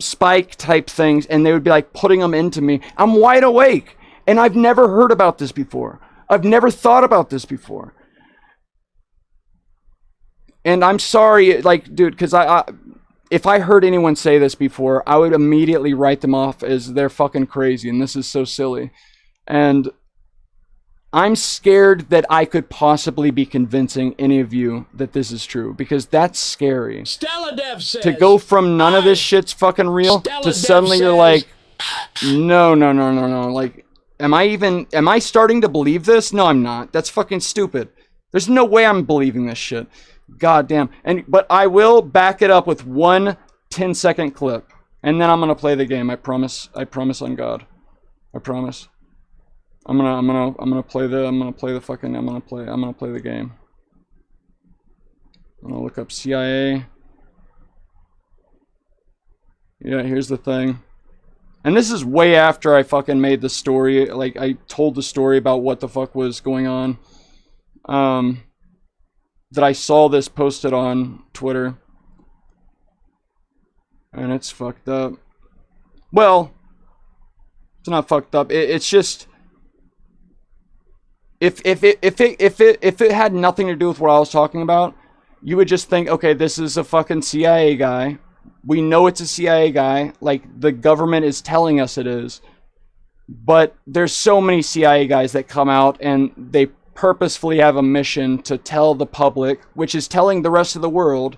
spike type things, and they would be like putting them into me. I'm wide awake, and I've never heard about this before. I've never thought about this before. And I'm sorry, like, dude, because if I heard anyone say this before, I would immediately write them off as they're fucking crazy, and this is so silly. And I'm scared that I could possibly be convincing any of you that this is true, because that's scary. Steladev says, to go from none of this shit's fucking real to suddenly you're like, no. Like, am I starting to believe this? No, I'm not. That's fucking stupid. There's no way I'm believing this shit. God damn. But I will back it up with one 10-second clip, and then I'm gonna play the game. I promise. I promise on God. I promise. I'm gonna play the game. I'm gonna look up CIA. Yeah, here's the thing. And this is way after I fucking made the story, like, I told the story about what the fuck was going on. That I saw this posted on Twitter. And it's fucked up. Well, it's not fucked up. It's just, if it had nothing to do with what I was talking about, you would just think, okay, this is a fucking CIA guy. We know it's a CIA guy, like the government is telling us it is. But there's so many CIA guys that come out and they purposefully have a mission to tell the public, which is telling the rest of the world,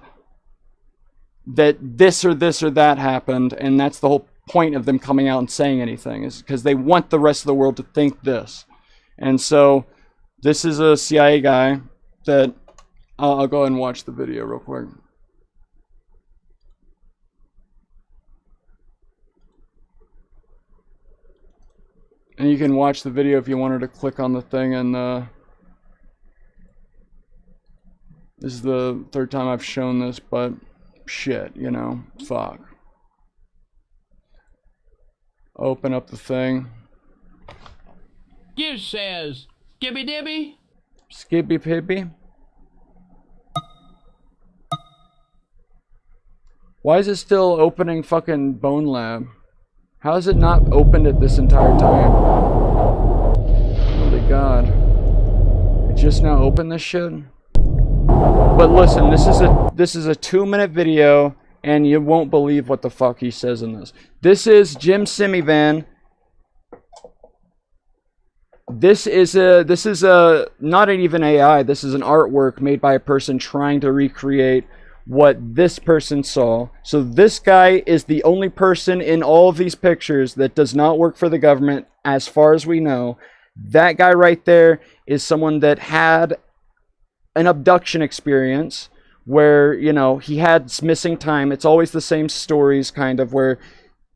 that this or that happened, and that's the whole point of them coming out and saying anything, is because they want the rest of the world to think this. And so this is a CIA guy that I'll go ahead and watch the video real quick. And you can watch the video if you wanted to click on the thing, and this is the 3rd time I've shown this, but shit, you know, fuck. Open up the thing. You says, Gibby Dibby? Skippy Pippy. Why is it still opening fucking Bone Lab? How is it not opened it this entire time? Holy God. It just now opened this shit? But listen, this is a 2-minute video, and you won't believe what the fuck he says in this. This is Jim Simivan. This is not even AI. This is an artwork made by a person trying to recreate what this person saw. So this guy is the only person in all of these pictures that does not work for the government, as far as we know. That guy right there is someone that had an abduction experience where, you know, he had missing time. It's always the same stories, kind of, where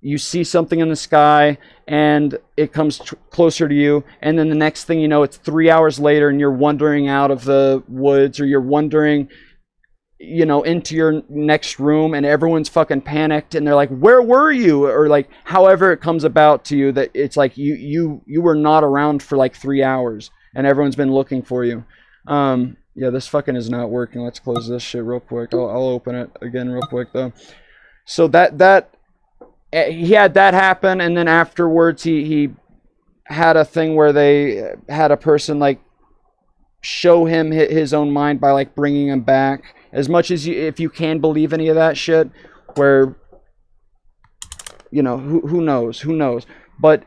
you see something in the sky and it comes closer to you, and then the next thing you know, it's 3 hours later and you're wandering out of the woods, or you're wandering, you know, into your next room, and everyone's fucking panicked and they're like, where were you? Or like, however it comes about to you, that it's like you were not around for like 3 hours and everyone's been looking for you. Yeah, this fucking is not working. Let's close this shit real quick. I'll open it again real quick though. So that he had that happen, and then afterwards he had a thing where they had a person like show him his own mind by like bringing him back. As much as if you can believe any of that shit, where, you know, who knows, but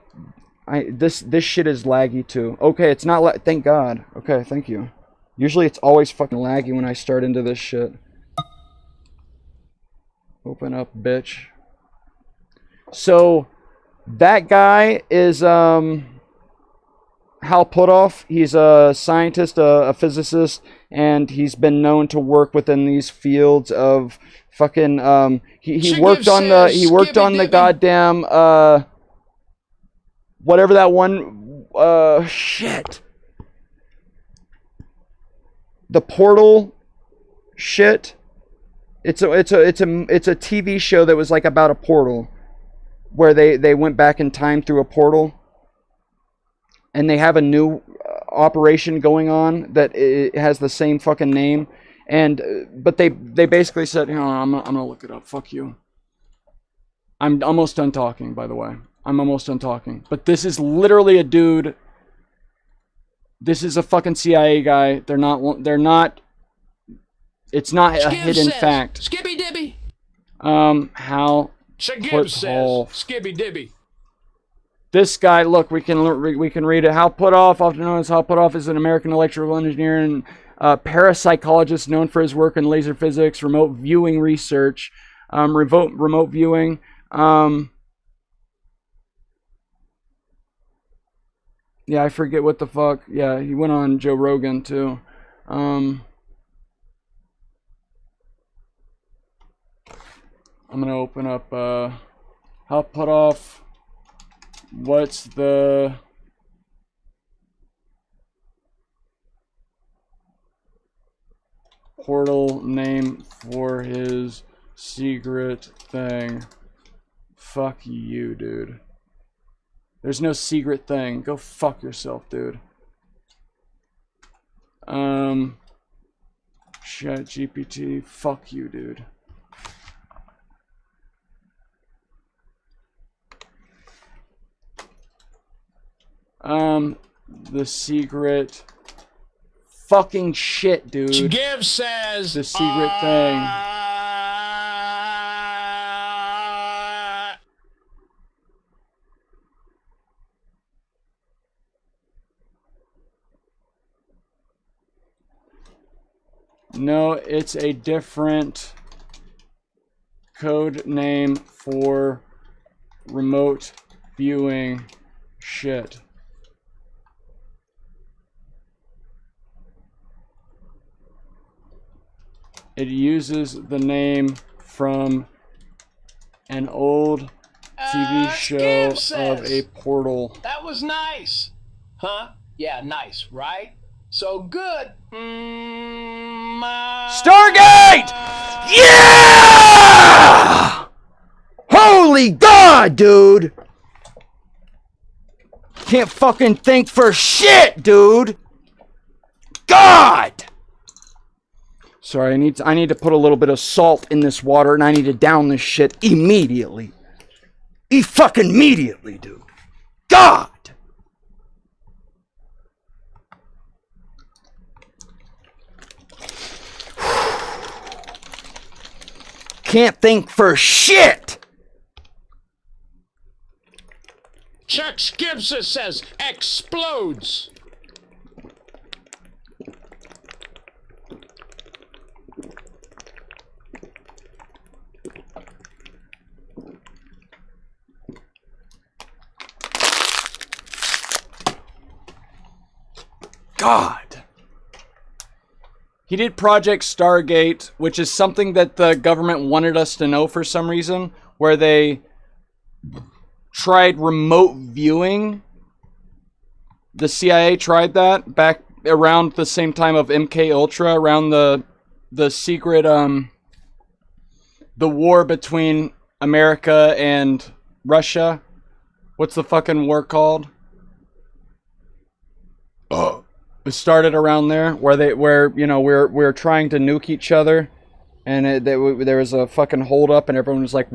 this shit is laggy too. Okay, it's not thank God. Okay, thank you. Usually it's always fucking laggy when I start into this shit. Open up, bitch. So that guy is Hal Puthoff. He's a scientist, a physicist, and he's been known to work within these fields of fucking he worked on the goddamn whatever that one shit. The Portal shit. It's a TV show that was like about a portal, where they went back in time through a portal. And they have a new operation going on that it has the same fucking name, and but they basically said, you know, I'm gonna look it up. Fuck you. I'm almost done talking, by the way. I'm almost done talking. But this is literally a dude. This is a fucking CIA guy. They're not. It's not a hidden fact. Skippy Dibby. Hal Gibb says, Skippy Dibby. This guy, look, we can read it. Hal Puthoff, often known as Hal Puthoff, is an American electrical engineer and parapsychologist known for his work in laser physics, remote viewing research, remote viewing. Yeah, I forget what the fuck. Yeah, he went on Joe Rogan too. I'm gonna open up Hal Puthoff. What's the portal name for his secret thing? Fuck you, dude. There's no secret thing. Go fuck yourself, dude. ChatGPT. Fuck you, dude. The secret fucking shit, dude. Gibb says the secret thing. No, it's a different code name for remote viewing shit. It uses the name from an old TV show of a portal. That was nice. Huh? Yeah, nice, right? So good. Stargate! Yeah! Holy God, dude! Can't fucking think for shit, dude! God! Sorry, I need to put a little bit of salt in this water, and I need to down this shit immediately. Fucking immediately, dude. God! Can't think for shit! Chuck Gibbs says explodes. God. He did Project Stargate, which is something that the government wanted us to know for some reason, where they tried remote viewing. The CIA tried that back around the same time of MK Ultra, around the secret the war between America and Russia. What's the fucking war called? It started around there, where you know we're trying to nuke each other, and there was a fucking hold up, and everyone was like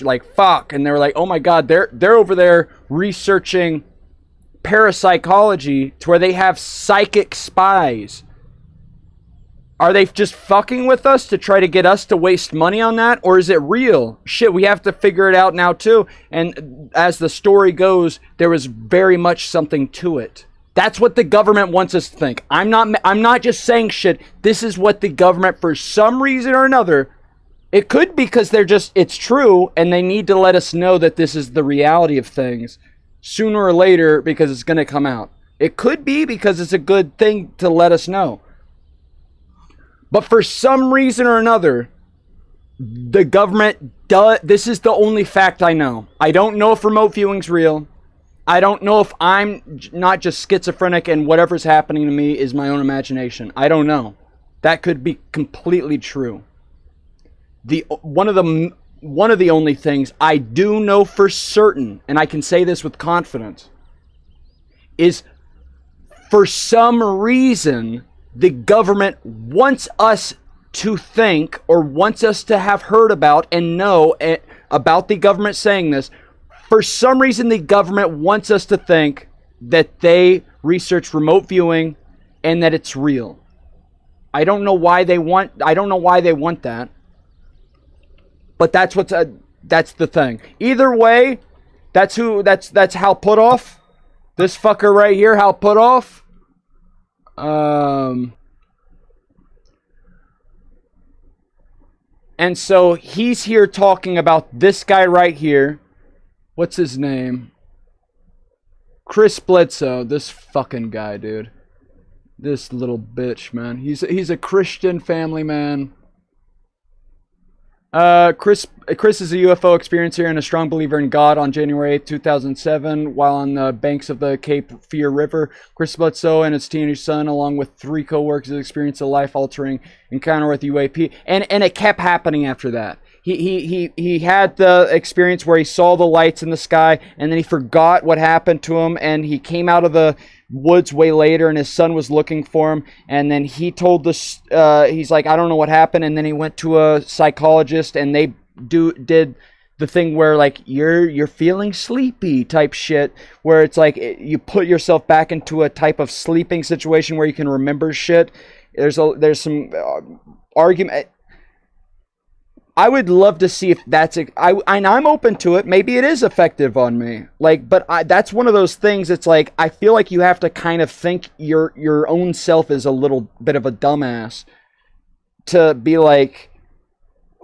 like fuck, and they were like, oh my god, they're over there researching parapsychology to where they have psychic spies. Are they just fucking with us to try to get us to waste money on that, or is it real? Shit, we have to figure it out now too. And as the story goes, there was very much something to it. That's what the government wants us to think. I'm not just saying shit. This is what the government, for some reason or another, it could be because it's true, and they need to let us know that this is the reality of things sooner or later because it's going to come out. It could be because it's a good thing to let us know. But for some reason or another, the government does. This is the only fact I know. I don't know if remote viewing's real. I don't know if I'm not just schizophrenic and whatever's happening to me is my own imagination. I don't know. That could be completely true. One of the only things I do know for certain, and I can say this with confidence, is for some reason the government wants us to think, or wants us to have heard about and know about the government saying this. For some reason, the government wants us to think that they research remote viewing and that it's real. I don't know why they want that. But that's the thing. Either way, that's Hal Puthoff. This fucker right here, Hal Puthoff. And so he's here talking about this guy right here. What's his name? Chris Bledsoe. This fucking guy, dude. This little bitch, man. He's a Christian family man. Chris is a UFO experiencer and a strong believer in God. On January 8, 2007, while on the banks of the Cape Fear River, Chris Bledsoe and his teenage son, along with 3 co-workers, experienced a life-altering encounter with UAP. And it kept happening after that. He had the experience where he saw the lights in the sky, and then he forgot what happened to him, and he came out of the woods way later, and his son was looking for him, and then he told this, he's like, I don't know what happened, and then he went to a psychologist, and they did the thing where, like, you're feeling sleepy type shit, where it's like you put yourself back into a type of sleeping situation where you can remember shit. There's some argument. I would love to see if that's and I'm open to it. Maybe it is effective on me. Like, but that's one of those things. It's like I feel like you have to kind of think your own self is a little bit of a dumbass to be like,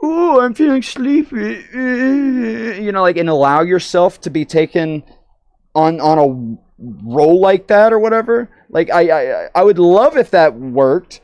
"Ooh, I'm feeling sleepy," you know, like, and allow yourself to be taken on a role like that or whatever. Like, I would love if that worked.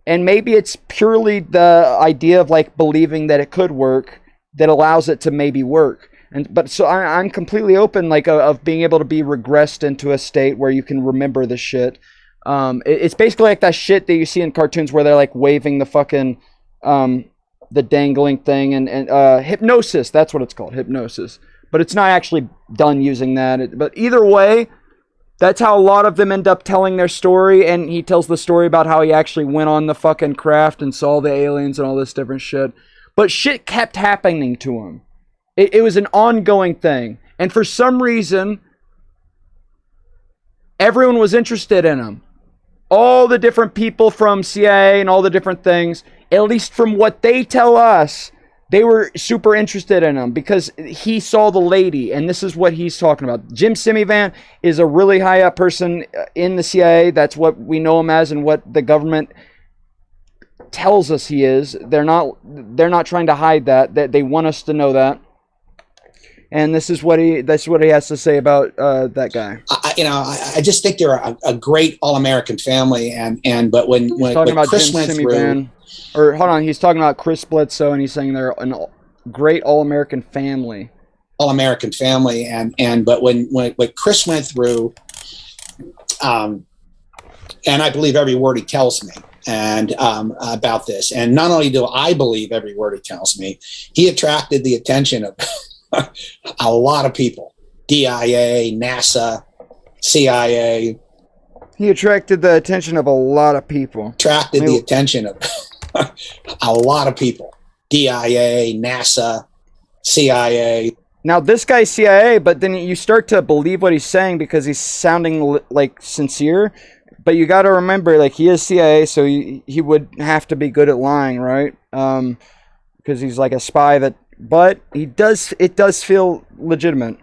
And maybe it's purely the idea of, like, believing that it could work that allows it to maybe work. But so I'm completely open, like, of being able to be regressed into a state where you can remember the shit. It's basically like that shit that you see in cartoons where they're, like, waving the fucking, the dangling thing. And hypnosis, that's what it's called, hypnosis. But it's not actually done using that. But either way, That's how a lot of them end up telling their story, and he tells the story about how he actually went on the fucking craft and saw the aliens and all this different shit. But shit kept happening to him. It was an ongoing thing. And for some reason, everyone was interested in him. All the different people from CIA and all the different things, at least from what they tell us, they were super interested in him because he saw the lady, and this is what he's talking about. Jim Semivan is a really high up person in the CIA. That's what we know him as and what the government tells us he is. They're not trying to hide that. They want us to know that. And that's what he has to say about that guy. I just think they're a great all-American family, but when talking about Chris Jim went Semivan, or hold on, he's talking about Chris Bledsoe, and he's saying they're a great all-American family. All-American family, but when Chris went through, and I believe every word he tells me, and about this, and not only do I believe every word he tells me, he attracted the attention of a lot of people. DIA, NASA, CIA. He attracted the attention of a lot of people. Attracted the attention of a lot of people. DIA, NASA, CIA. Now, this guy's CIA, but then you start to believe what he's saying because he's sounding like sincere. But you got to remember, like, he is CIA, so he would have to be good at lying, right? Because he's like a spy that. But it does feel legitimate.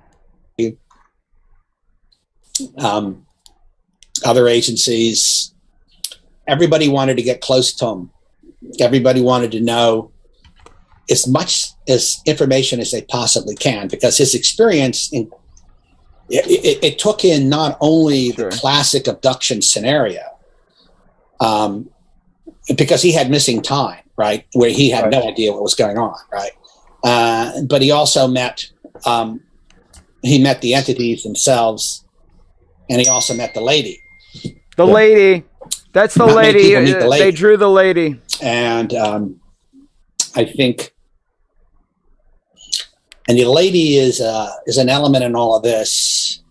Other agencies, everybody wanted to get close to him. Everybody wanted to know as much as information as they possibly can, because his experience it took in not only the classic abduction scenario, because he had missing time, right, where he had no idea what was going on, right. But he also met the entities themselves, and he also met the lady. The lady. That's the lady. They drew the lady. And I think, and the lady is an element in all of this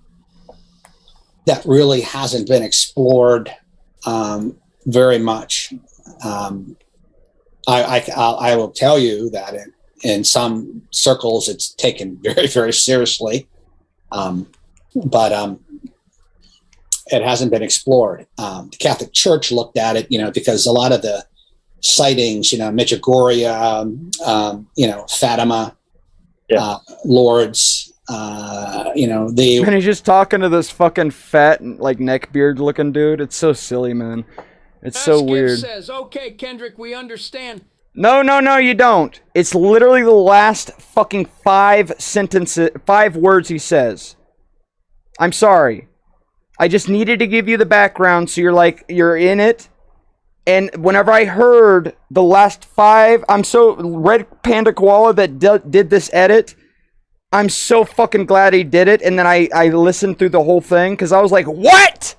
that really hasn't been explored very much. I will tell you that in some circles, it's taken very, very seriously, but it hasn't been explored. The Catholic Church looked at it, because a lot of the sightings, Medjugorje, Fatima, Lourdes, and he's just talking to this fucking fat, like, neckbeard looking dude. It's so silly, man. It's so weird. Says, okay, Kendrick, we understand. No, you don't. It's literally the last fucking 5 words he says. I'm sorry. I just needed to give you the background so you're in it. And whenever I heard the last 5, I'm so Red Panda Koala that did this edit. I'm so fucking glad he did it. And then I listened through the whole thing because I was like, what?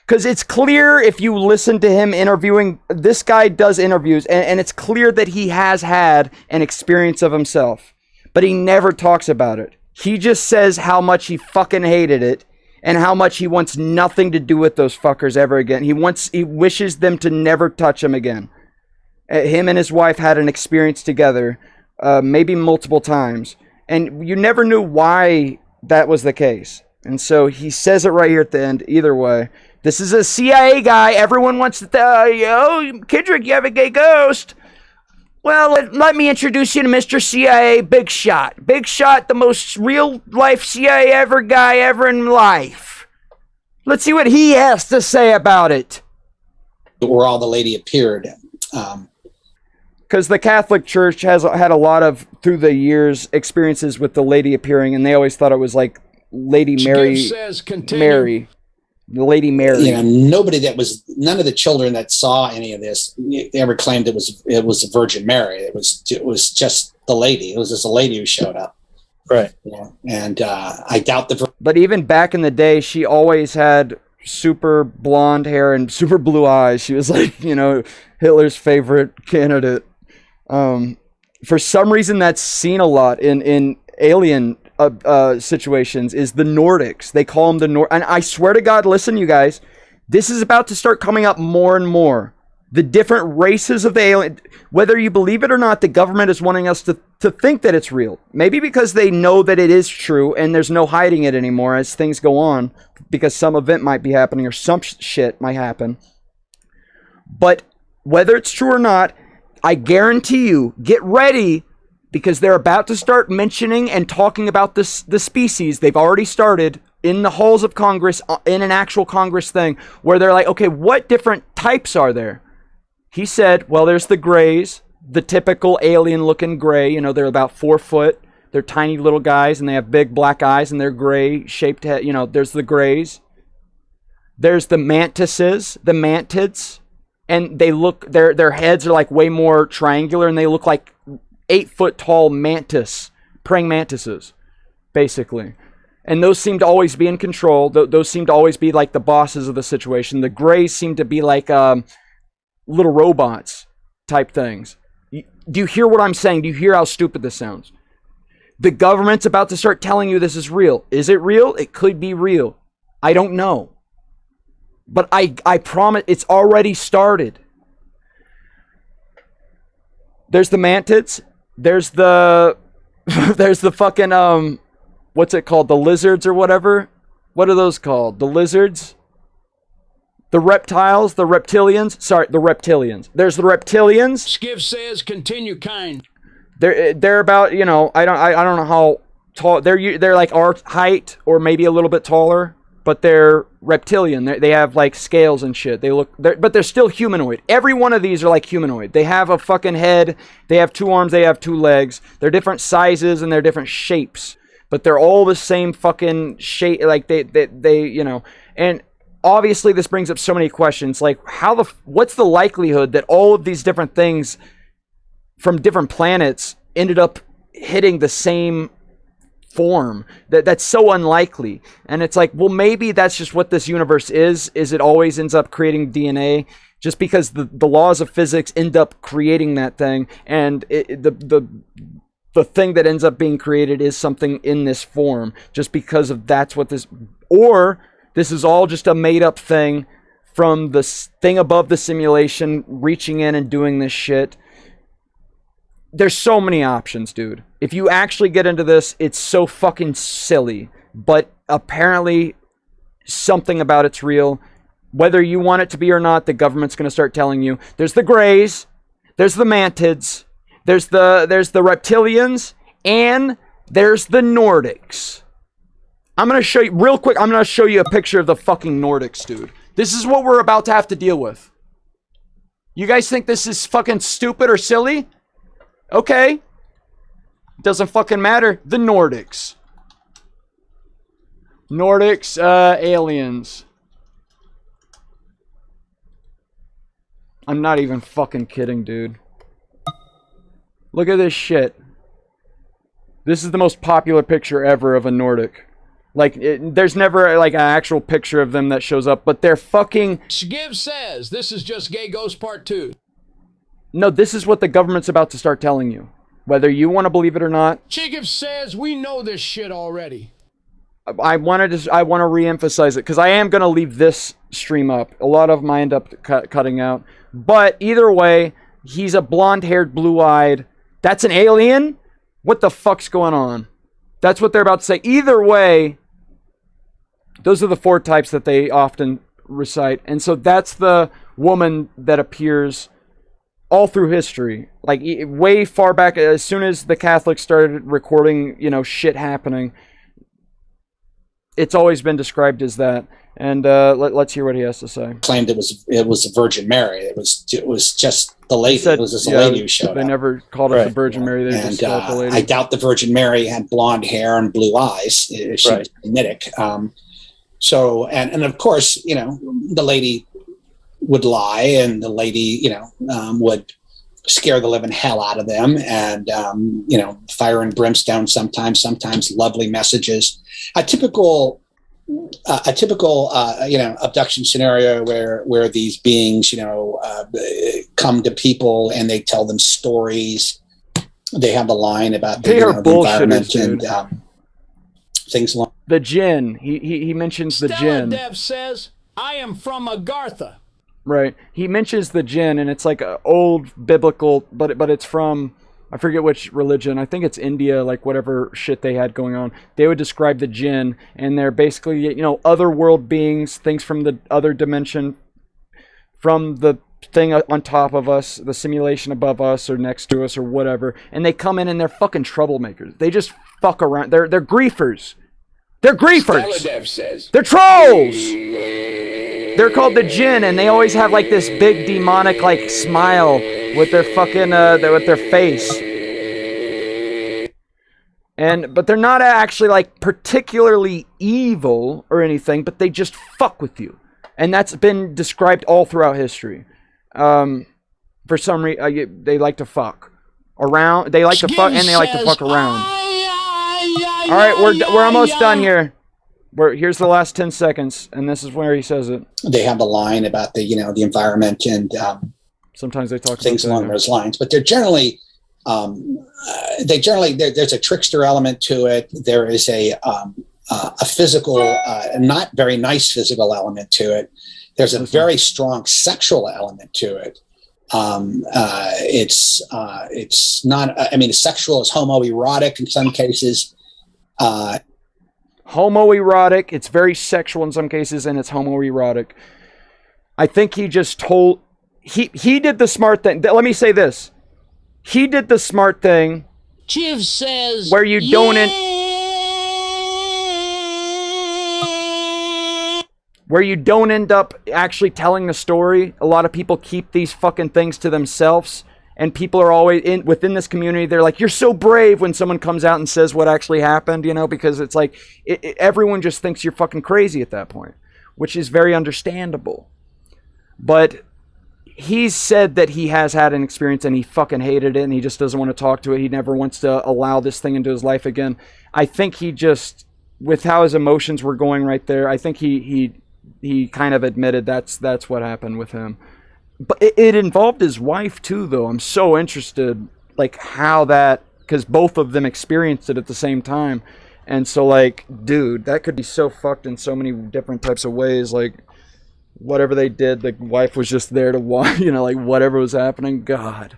Because it's clear if you listen to him interviewing, this guy does interviews, and it's clear that he has had an experience of himself. But he never talks about it. He just says how much he fucking hated it, and how much he wants nothing to do with those fuckers ever again. He wishes them to never touch him again. Him and his wife had an experience together, maybe multiple times. And you never knew why that was the case. And so he says it right here at the end, either way. This is a CIA guy. Everyone wants to tell you, Kendrick, you have a gay ghost. Well, let me introduce you to Mr. CIA Big Shot. Big Shot, the most real-life CIA guy ever in life. Let's see what he has to say about it. Where all the lady appeared. Because the Catholic Church has had a lot of, through the years, experiences with the lady appearing, and they always thought it was like Lady Mary. Says, continue. The Lady Mary. None of the children that saw any of this ever claimed it was the Virgin Mary. It was just the lady. It was just a lady who showed up. Right. Yeah. And I doubt But even back in the day, she always had super blonde hair and super blue eyes. She was like, Hitler's favorite candidate. For some reason, that's seen a lot in Alien situations is the Nordics. They call them the and I swear to God, listen, you guys, this is about to start coming up more and more. The different races of the alien, whether you believe it or not, the government is wanting us to think that it's real. Maybe because they know that it is true and there's no hiding it anymore as things go on, because some event might be happening or some shit might happen. But whether it's true or not, I guarantee you, get ready, because they're about to start mentioning and talking about the species. They've already started in the halls of Congress, in an actual Congress thing, where they're like, okay, what different types are there? He said, well, there's the grays, the typical alien-looking gray. You know, they're about 4 foot. They're tiny little guys, and they have big black eyes, and they're gray-shaped head. You know, there's the grays. There's the mantises, the mantids, and they look, their heads are like way more triangular, and they look like 8-foot-tall praying mantises, basically. And those seem to always be in control. Those seem to always be like the bosses of the situation. The grays seem to be like little robots type things. Do you hear what I'm saying? Do you hear how stupid this sounds? The government's about to start telling you this is real. Is it real? It could be real. I don't know. But I promise it's already started. There's the mantids. There's the there's the fucking what's it called? The lizards or whatever? What are those called? The lizards? The reptiles, the reptilians. Sorry, the reptilians. There's the reptilians. Skiv says, continue kind. They're about, you know, I don't know how tall they're like our height or maybe a little bit taller, but they're reptilian. They have like scales and shit. But they're still humanoid. Every one of these are like humanoid. They have a fucking head. They have 2 arms. They have 2 legs. They're different sizes and they're different shapes, but they're all the same fucking shape. Like they you know, and obviously this brings up so many questions, like what's the likelihood that all of these different things from different planets ended up hitting the same form? That's so unlikely. And it's like, well, maybe that's just what this universe is it always ends up creating DNA, just because the laws of physics end up creating that thing, and the thing that ends up being created is something in this form, just because of that's what this, or this is all just a made-up thing from the thing above the simulation reaching in and doing this shit. There's so many options, dude. If you actually get into this, it's so fucking silly. But apparently, something about it's real. Whether you want it to be or not, the government's going to start telling you. There's the grays. There's the mantids. There's the reptilians. And there's the Nordics. I'm going to show you, real quick, I'm going to show you a picture of the fucking Nordics, dude. This is what we're about to have to deal with. You guys think this is fucking stupid or silly? Okay. Doesn't fucking matter. The Nordics. Nordics, aliens. I'm not even fucking kidding, dude. Look at this shit. This is the most popular picture ever of a Nordic. Like, there's never, like, an actual picture of them that shows up, but they're fucking... Skiv says, this is just Gay Ghost Part 2. No, this is what the government's about to start telling you. Whether you want to believe it or not. Chigiv says, we know this shit already. I want to re-emphasize it, because I am going to leave this stream up. A lot of them I end up cutting out. But either way, he's a blonde-haired, blue-eyed... That's an alien? What the fuck's going on? That's what they're about to say. Either way, those are the 4 types that they often recite. And so that's the woman that appears all through history. Like, way far back, as soon as the Catholics started recording, you know, shit happening, it's always been described as that. And let's hear what he has to say. Claimed it was the Virgin Mary. It was just the lady. It was just a lady who showed up. They never called her the Virgin Mary. They just called the lady. I doubt the Virgin Mary had blonde hair and blue eyes. She was Semitic. So and of course, you know, the lady would lie, and the lady, you know, would scare the living hell out of them, and you know, fire and brimstone sometimes lovely messages. A typical you know, abduction scenario where these beings, you know, come to people and they tell them stories. They have a line about the environment, and things along. The jinn. He mentions the Stella jinn. Dev says, I am from Agartha. Right. He mentions the jinn, and it's like a old biblical, but it's from, I forget which religion. I think it's India, like whatever shit they had going on. They would describe the jinn, and they're basically, you know, other world beings, things from the other dimension, from the thing on top of us, the simulation above us or next to us or whatever, and they come in and they're fucking troublemakers. They just fuck around. They're griefers. They're griefers. Stella Dev says, They're trolls. They're called the jinn, and they always have like this big demonic like smile with their fucking with their face. But they're not actually like particularly evil or anything, but they just fuck with you. And that's been described all throughout history. For some reason, they like to fuck around. They like to fuck, and they like to fuck around. All right, we're almost done here. Here's the last 10 seconds, and this is where he says it. They have a line about the the environment and sometimes they talk things about along those lines, but they're generally there's a trickster element to it. There is a physical, not very nice physical element to it. There's a very strong sexual element to it. It's not. I mean, sexual is homoerotic in some cases. Homoerotic. It's very sexual in some cases, and it's homoerotic. I think he just told. He did the smart thing. Let me say this. He did the smart thing. Chiv says, where you don't. Where you don't end up actually telling the story. A lot of people keep these fucking things to themselves, and people are always within this community. They're like, "You're so brave" when someone comes out and says what actually happened, because it's like everyone just thinks you're fucking crazy at that point, which is very understandable. But he's said that he has had an experience and he fucking hated it, and he just doesn't want to talk to it. He never wants to allow this thing into his life again. I think he just, with how his emotions were going right there, I think he kind of admitted that's what happened with him. But it involved his wife too, though. I'm so interested, like, how that, because both of them experienced it at the same time. And so, like, dude, that could be so fucked in so many different types of ways. Like, whatever they did, the wife was just there to watch, like, whatever was happening. God.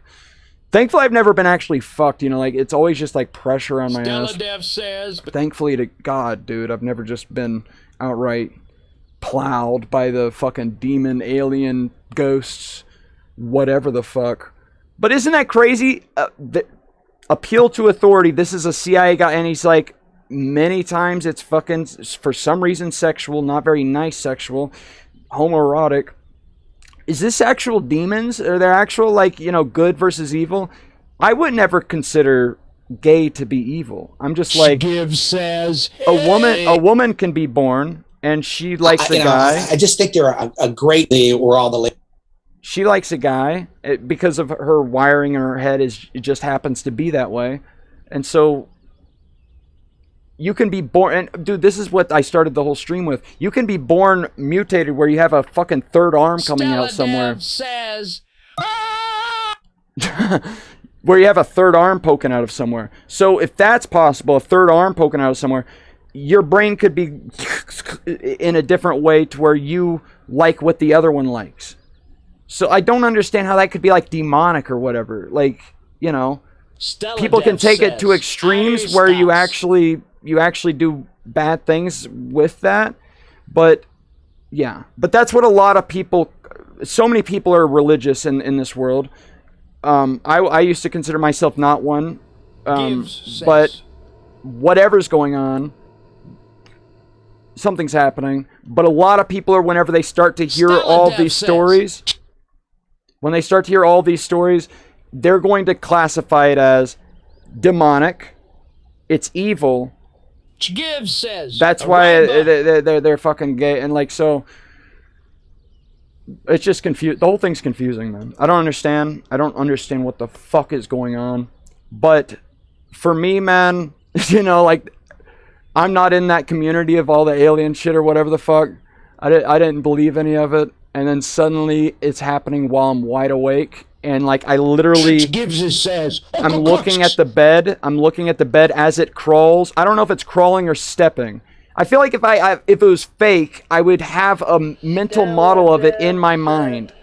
Thankfully, I've never been actually fucked, like, it's always just, like, pressure on my ass. Stella Dev says, thankfully to God, dude, I've never just been outright plowed by the fucking demon, alien, ghosts, whatever the fuck. But isn't that crazy? The appeal to authority. This is a CIA guy, and he's like, many times it's fucking, for some reason, sexual, not very nice sexual, homoerotic. Is this actual demons? Are there actual, like, good versus evil? I would never consider gay to be evil. I'm just like, Give says, a woman can be born, and she likes a guy. I just think they're a great. Where all the. She likes a guy because of her wiring in her head. It just happens to be that way, and so you can be born. And dude, this is what I started the whole stream with. You can be born mutated, where you have a fucking third arm coming out somewhere. Says, where you have a third arm poking out of somewhere. So if that's possible, a third arm poking out of somewhere, your brain could be in a different way to where you like what the other one likes. So I don't understand how that could be like demonic or whatever. Like, Stella people can Dev take says, it to extremes where you actually do bad things with that. But yeah, but that's what a lot of people, so many people are religious in this world. I used to consider myself not one, but whatever's going on, something's happening. But a lot of people are, whenever they start to hear all these stories, when they start to hear all these stories, they're going to classify it as demonic. It's evil. Give says. That's why they're fucking gay, and like, so it's just confused. The whole thing's confusing, man. I don't understand what the fuck is going on. But for me, man, like, I'm not in that community of all the alien shit or whatever the fuck. I didn't believe any of it, and then suddenly it's happening while I'm wide awake, and like I literally Gibbs says, I'm looking at the bed. I'm looking at the bed as it crawls. I don't know if it's crawling or stepping. I feel like if if it was fake, I would have a mental model of it in my mind.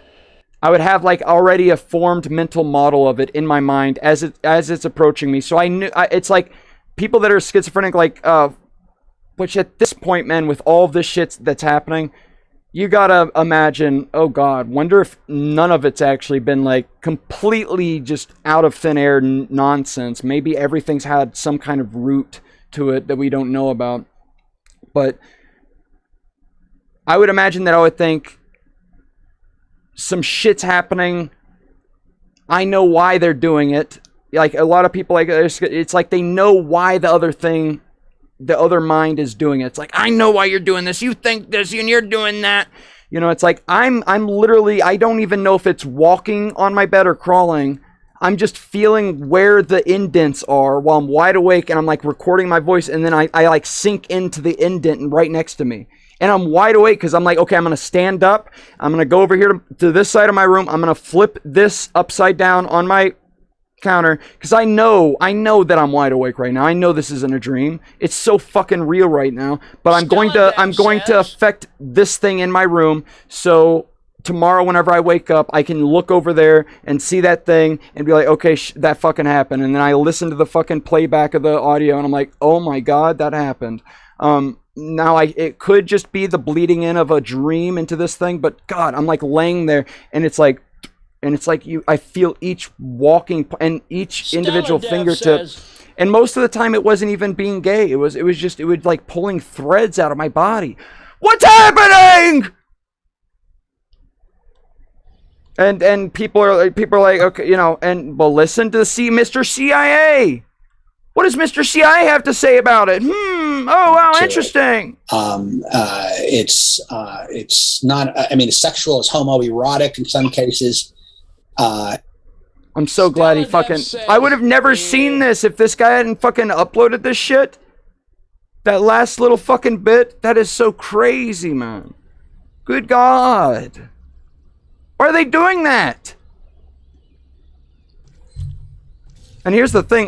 I would have like already a formed mental model of it in my mind as it's approaching me. So I knew it's like people that are schizophrenic, like which at this point, man, with all of this shit that's happening, you gotta imagine, oh God, wonder if none of it's actually been like completely just out of thin air nonsense. Maybe everything's had some kind of root to it that we don't know about. But I would imagine that I would think some shit's happening. I know why they're doing it. Like a lot of people, like it's like they know why the other mind is doing it. It's like, I know why you're doing this. You think this and you're doing that. You know, it's like I'm literally, I don't even know if it's walking on my bed or crawling. I'm just feeling where the indents are while I'm wide awake, and I'm like recording my voice, and then I like sink into the indent right next to me. And I'm wide awake because I'm like, okay, I'm going to stand up. I'm going to go over here to this side of my room. I'm going to flip this upside down on my counter because I know that I'm wide awake right now. I know this isn't a dream. It's so fucking real right now. But I'm going to affect this thing in my room. So tomorrow, whenever I wake up, I can look over there and see that thing and be like, okay, that fucking happened. And then I listen to the fucking playback of the audio and I'm like, oh my God, that happened. Now it could just be the bleeding in of a dream into this thing, but God, I'm like laying there and it's like I feel each walking and each individual fingertip. And most of the time it wasn't even being gay. It was like pulling threads out of my body. What's happening? And people are like, okay, you know, and well, listen to Mr. CIA. What does Mr. CIA have to say about it? Oh, wow, interesting. It's not, I mean, it's sexual, it's homoerotic in some cases. I'm so glad he fucking, I would have never seen this if this guy hadn't fucking uploaded this shit. That last little fucking bit, that is so crazy, man. Good God. Why are they doing that? And here's the thing,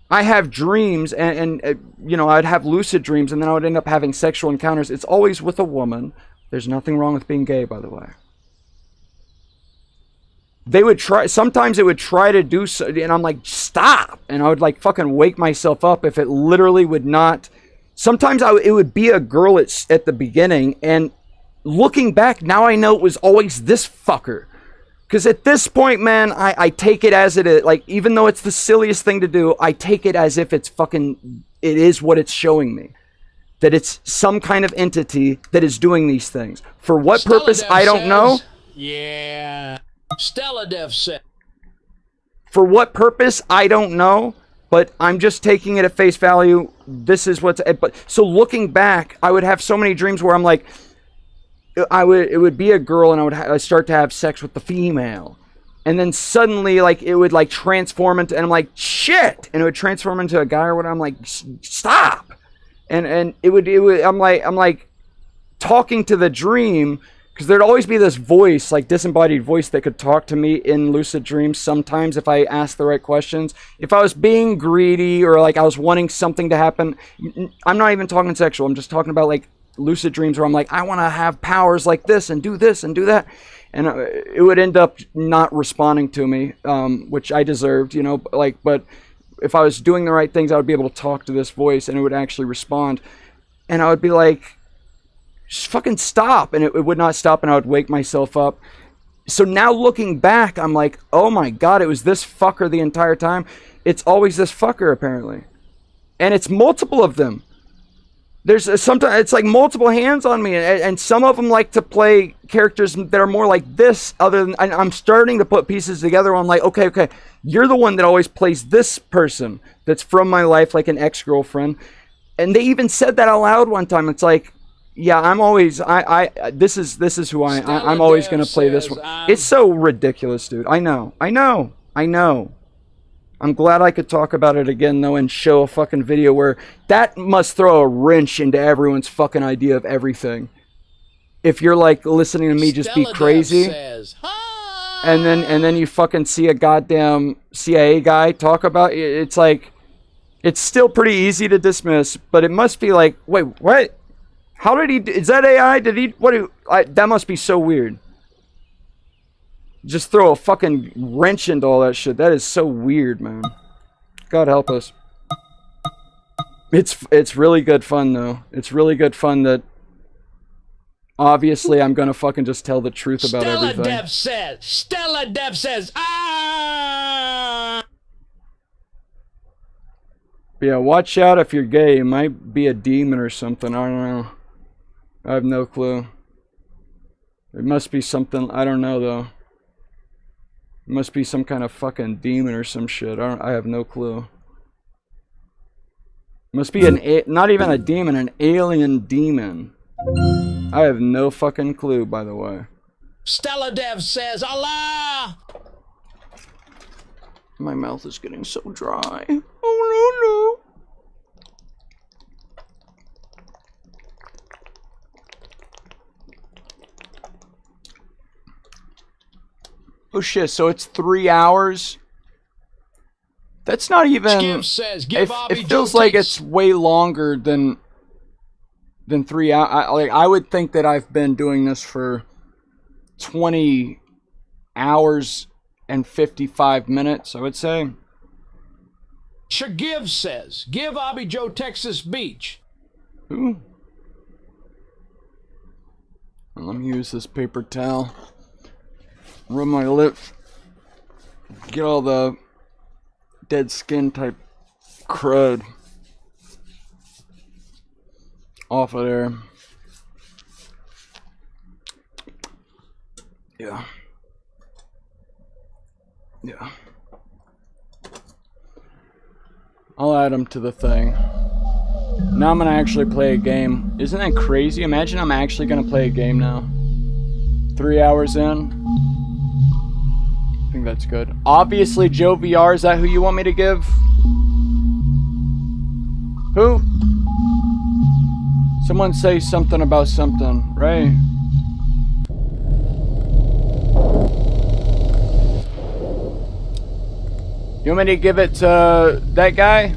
I have dreams, and you know, I'd have lucid dreams, and then I would end up having sexual encounters. It's always with a woman. There's nothing wrong with being gay, by the way. They would try, sometimes it would try to do so, and I'm like, stop! And I would like fucking wake myself up if it literally would not. Sometimes it would be a girl at the beginning, and looking back, now I know it was always this fucker. Because at this point, man, I take it as it is. Like, even though it's the silliest thing to do, I take it as if it is what it's showing me. That it's some kind of entity that is doing these things. For what purpose, I don't know. Yeah. Steladev said. For what purpose, I don't know. But I'm just taking it at face value. This is what's... But so looking back, I would have so many dreams where I'm like... It would be a girl, and I would start to have sex with the female, and then suddenly, like, it would like transform into, and I'm like, shit, and it would transform into a guy or whatever. I'm like, stop, and it would. I'm like talking to the dream, because there'd always be this voice, like disembodied voice, that could talk to me in lucid dreams. Sometimes, if I asked the right questions, if I was being greedy or like I was wanting something to happen, I'm not even talking sexual. I'm just talking about like lucid dreams where I'm like, I want to have powers like this and do that, and it would end up not responding to me, which I deserved, you know, like, but if I was doing the right things, I would be able to talk to this voice and it would actually respond, and I would be like, just fucking stop, and it would not stop, and I would wake myself up. So now looking back, I'm like, oh my God, it was this fucker the entire time. It's always this fucker, apparently, and it's multiple of them. There's sometimes it's like multiple hands on me, and some of them like to play characters that are more like this. And I'm starting to put pieces together. Where I'm like, okay, you're the one that always plays this person that's from my life, like an ex-girlfriend. And they even said that out loud one time. It's like, yeah, I'm always this is who I'm always gonna play this one. It's so ridiculous, dude. I know. I'm glad I could talk about it again, though, and show a fucking video where that must throw a wrench into everyone's fucking idea of everything. if you're like listening to me just be Stella Dev crazy, says, and then you fucking see a goddamn CIA guy talk about it, it's like, it's still pretty easy to dismiss, but it must be like, wait, what? How did he? Is that AI? Did he? That must be so weird. Just throw a fucking wrench into all that shit. That is so weird, man. God help us. It's really good fun though. It's really good fun that obviously I'm gonna fucking just tell the truth about everything. Stella Dev says, ah! But yeah, watch out if you're gay. It might be a demon or something. I don't know. I have no clue. It must be something. I don't know though. It must be some kind of fucking demon or some shit. I have no clue. Must be not even a demon, an alien demon. I have no fucking clue, by the way. Stella Dev says, Allah! My mouth is getting so dry. Oh no. Oh shit, so it's 3 hours? That's not even... Skip says, give it feels like it's way longer than 3 hours. I would think that I've been doing this for 20 hours and 55 minutes, I would say. Shagiv says, give Abby Joe Texas Beach. Who? Let me use this paper towel. Rub my lips. Get all the dead skin type crud off of there. Yeah. I'll add them to the thing. Now I'm gonna actually play a game. Isn't that crazy? Imagine I'm actually gonna play a game now. 3 hours in. I think that's good. Obviously, Joe VR, is that who you want me to give? Who? Someone say something about something, right? You want me to give it to that guy?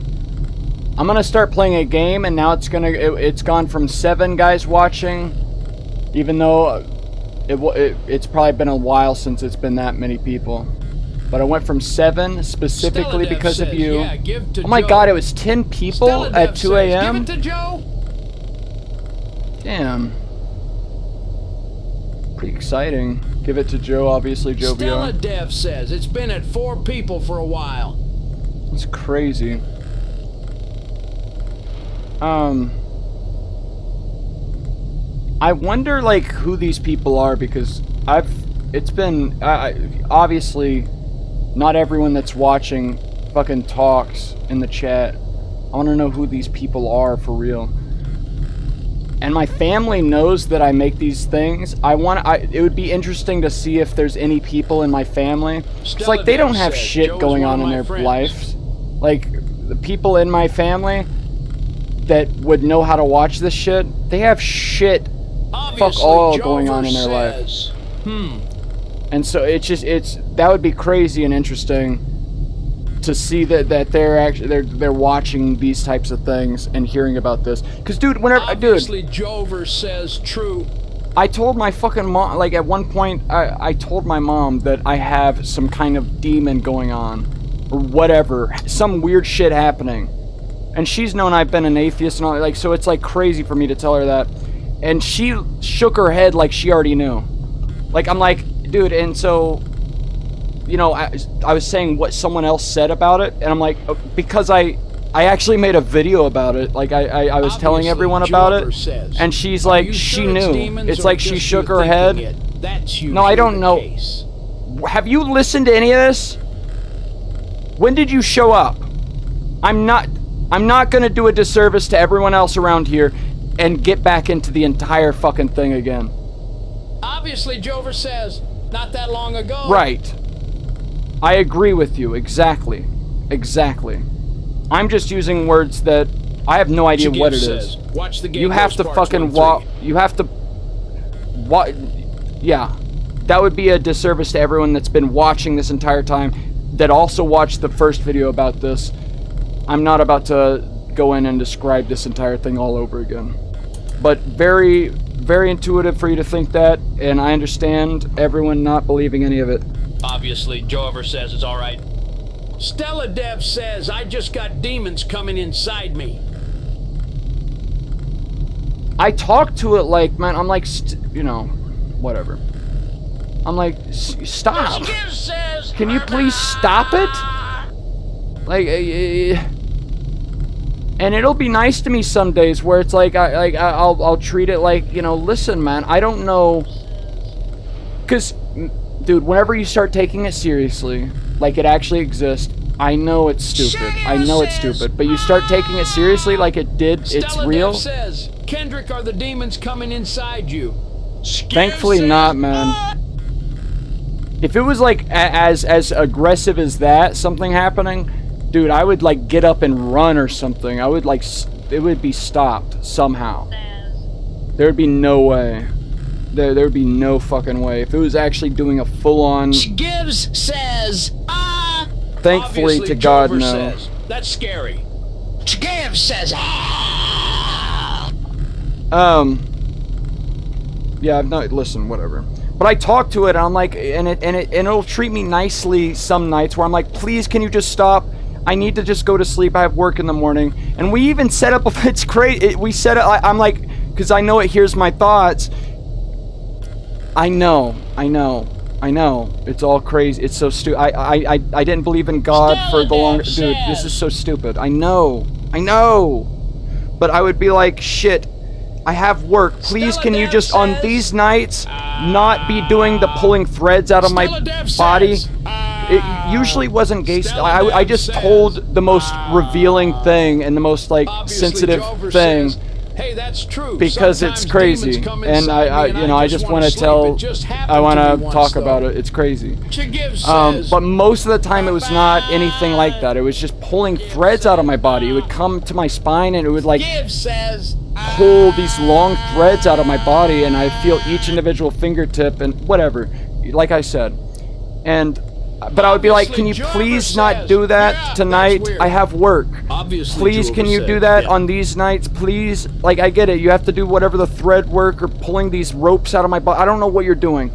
I'm gonna start playing a game, and now it's gone from 7 guys watching, even though it's probably been a while since it's been that many people. But I went from 7 specifically because of you. Yeah, oh my god, it was 10 people at 2 a.m.? Give it to Joe. Damn. Pretty exciting. Give it to Joe, obviously, Joe Stella VR. Dev says it's been at 4 people for a while. It's crazy. I wonder like who these people are, because it's been obviously not everyone that's watching fucking talks in the chat. I want to know who these people are for real. And my family knows that I make these things. It would be interesting to see if there's any people in my family. It's like they don't have shit going on in their lives. Like the people in my family that would know how to watch this shit, they have shit fuck all going on in their life. And so that would be crazy and interesting to see that they're watching these types of things and hearing about this. Cause dude, obviously Jover says true. I told my fucking mom, like at one point, I told my mom that I have some kind of demon going on, or whatever, some weird shit happening. And she's known I've been an atheist and all, like, so it's like crazy for me to tell her that. And she shook her head like she already knew. Like, I'm like, dude, and so, you know, I was saying what someone else said about it, and I'm like, because I actually made a video about it, like, I was telling everyone about it, and she's like, she knew. It's like she shook her head. No, I don't know. Have you listened to any of this? When did you show up? I'm not gonna do a disservice to everyone else around here and get back into the entire fucking thing again. Obviously, Jover says, not that long ago. Right. I agree with you. Exactly. I'm just using words that I have no idea what it is. Watch the game. You have to fucking walk. You have to Yeah, that would be a disservice to everyone that's been watching this entire time, that also watched the first video about this. I'm not about to go in and describe this entire thing all over again. But very, very intuitive for you to think that, and I understand everyone not believing any of it. Obviously, Jover says it's alright. Stella Dev says, I just got demons coming inside me. I talk to it like, man, I'm like, you know, whatever. I'm like, stop. Can you please stop it? Like, and it'll be nice to me some days where it's like, I'll treat it like, you know, listen, man, I don't know. Because, dude, whenever you start taking it seriously, like it actually exists, I know it's stupid. I know it's stupid. But you start taking it seriously like it did, it's real. Says, Kendrick, are the demons coming inside you? Thankfully not, man. If it was like as aggressive as that, something happening, dude, I would like get up and run or something. I would like, it would be stopped somehow. There would be no way. There would be no fucking way. If it was actually doing a full-on... Gibbs says, Thankfully, obviously, to God, Jover no. Says, that's scary. Gibbs says, Yeah, no, listen, whatever. But I talk to it, and I'm like, and it'll treat me nicely some nights where I'm like, please, can you just stop? I need to just go to sleep. I have work in the morning. And we even set up, it's crazy. We set it, I'm like, because I know it hears my thoughts. I know. It's all crazy. It's so stupid. I didn't believe in God for the longest. Dude, this is so stupid. I know. But I would be like, shit, I have work. Please, can you just, on these nights, not be doing the pulling threads out of my body? It usually wasn't gay stuff. I just told the most revealing thing and the most, like, sensitive thing. Hey, that's true. Because it's crazy, and I just want to tell, I want to talk about it. It's crazy. But most of the time, it was not anything like that. It was just pulling threads out of my body. It would come to my spine, and it would like pull these long threads out of my body, and I feel each individual fingertip and whatever. Like I said, but I would be like, can you please not do that tonight? I have work. Please, can you do that on these nights? Please, like, I get it. You have to do whatever the thread work or pulling these ropes out of my body. I don't know what you're doing,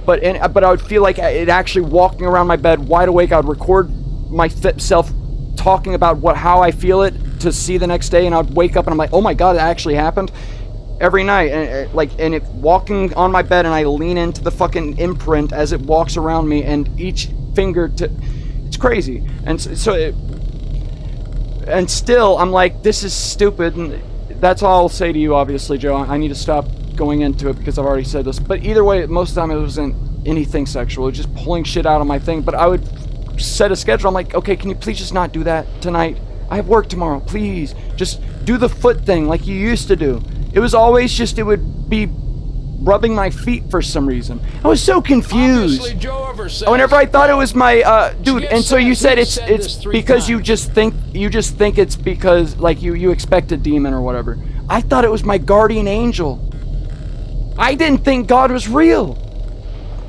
but I would feel like it actually walking around my bed wide awake. I would record myself talking about how I feel it to see the next day, and I would wake up and I'm like, oh my God, it actually happened. Every night, and it walking on my bed, and I lean into the fucking imprint as it walks around me, and each finger it's crazy. And and still I'm like, this is stupid, and that's all I'll say to you. Obviously, Joe, I need to stop going into it because I've already said this, but either way, most of the time it wasn't anything sexual. It was just pulling shit out of my thing. But I would set a schedule. I'm like, okay, can you please just not do that tonight? I have work tomorrow. Please just do the foot thing like you used to do. It was always just, it would be rubbing my feet for some reason. I was so confused. Whenever I thought it was my dude, and so you said it's because you just think it's because like you expect a demon or whatever. I thought it was my guardian angel. I didn't think God was real.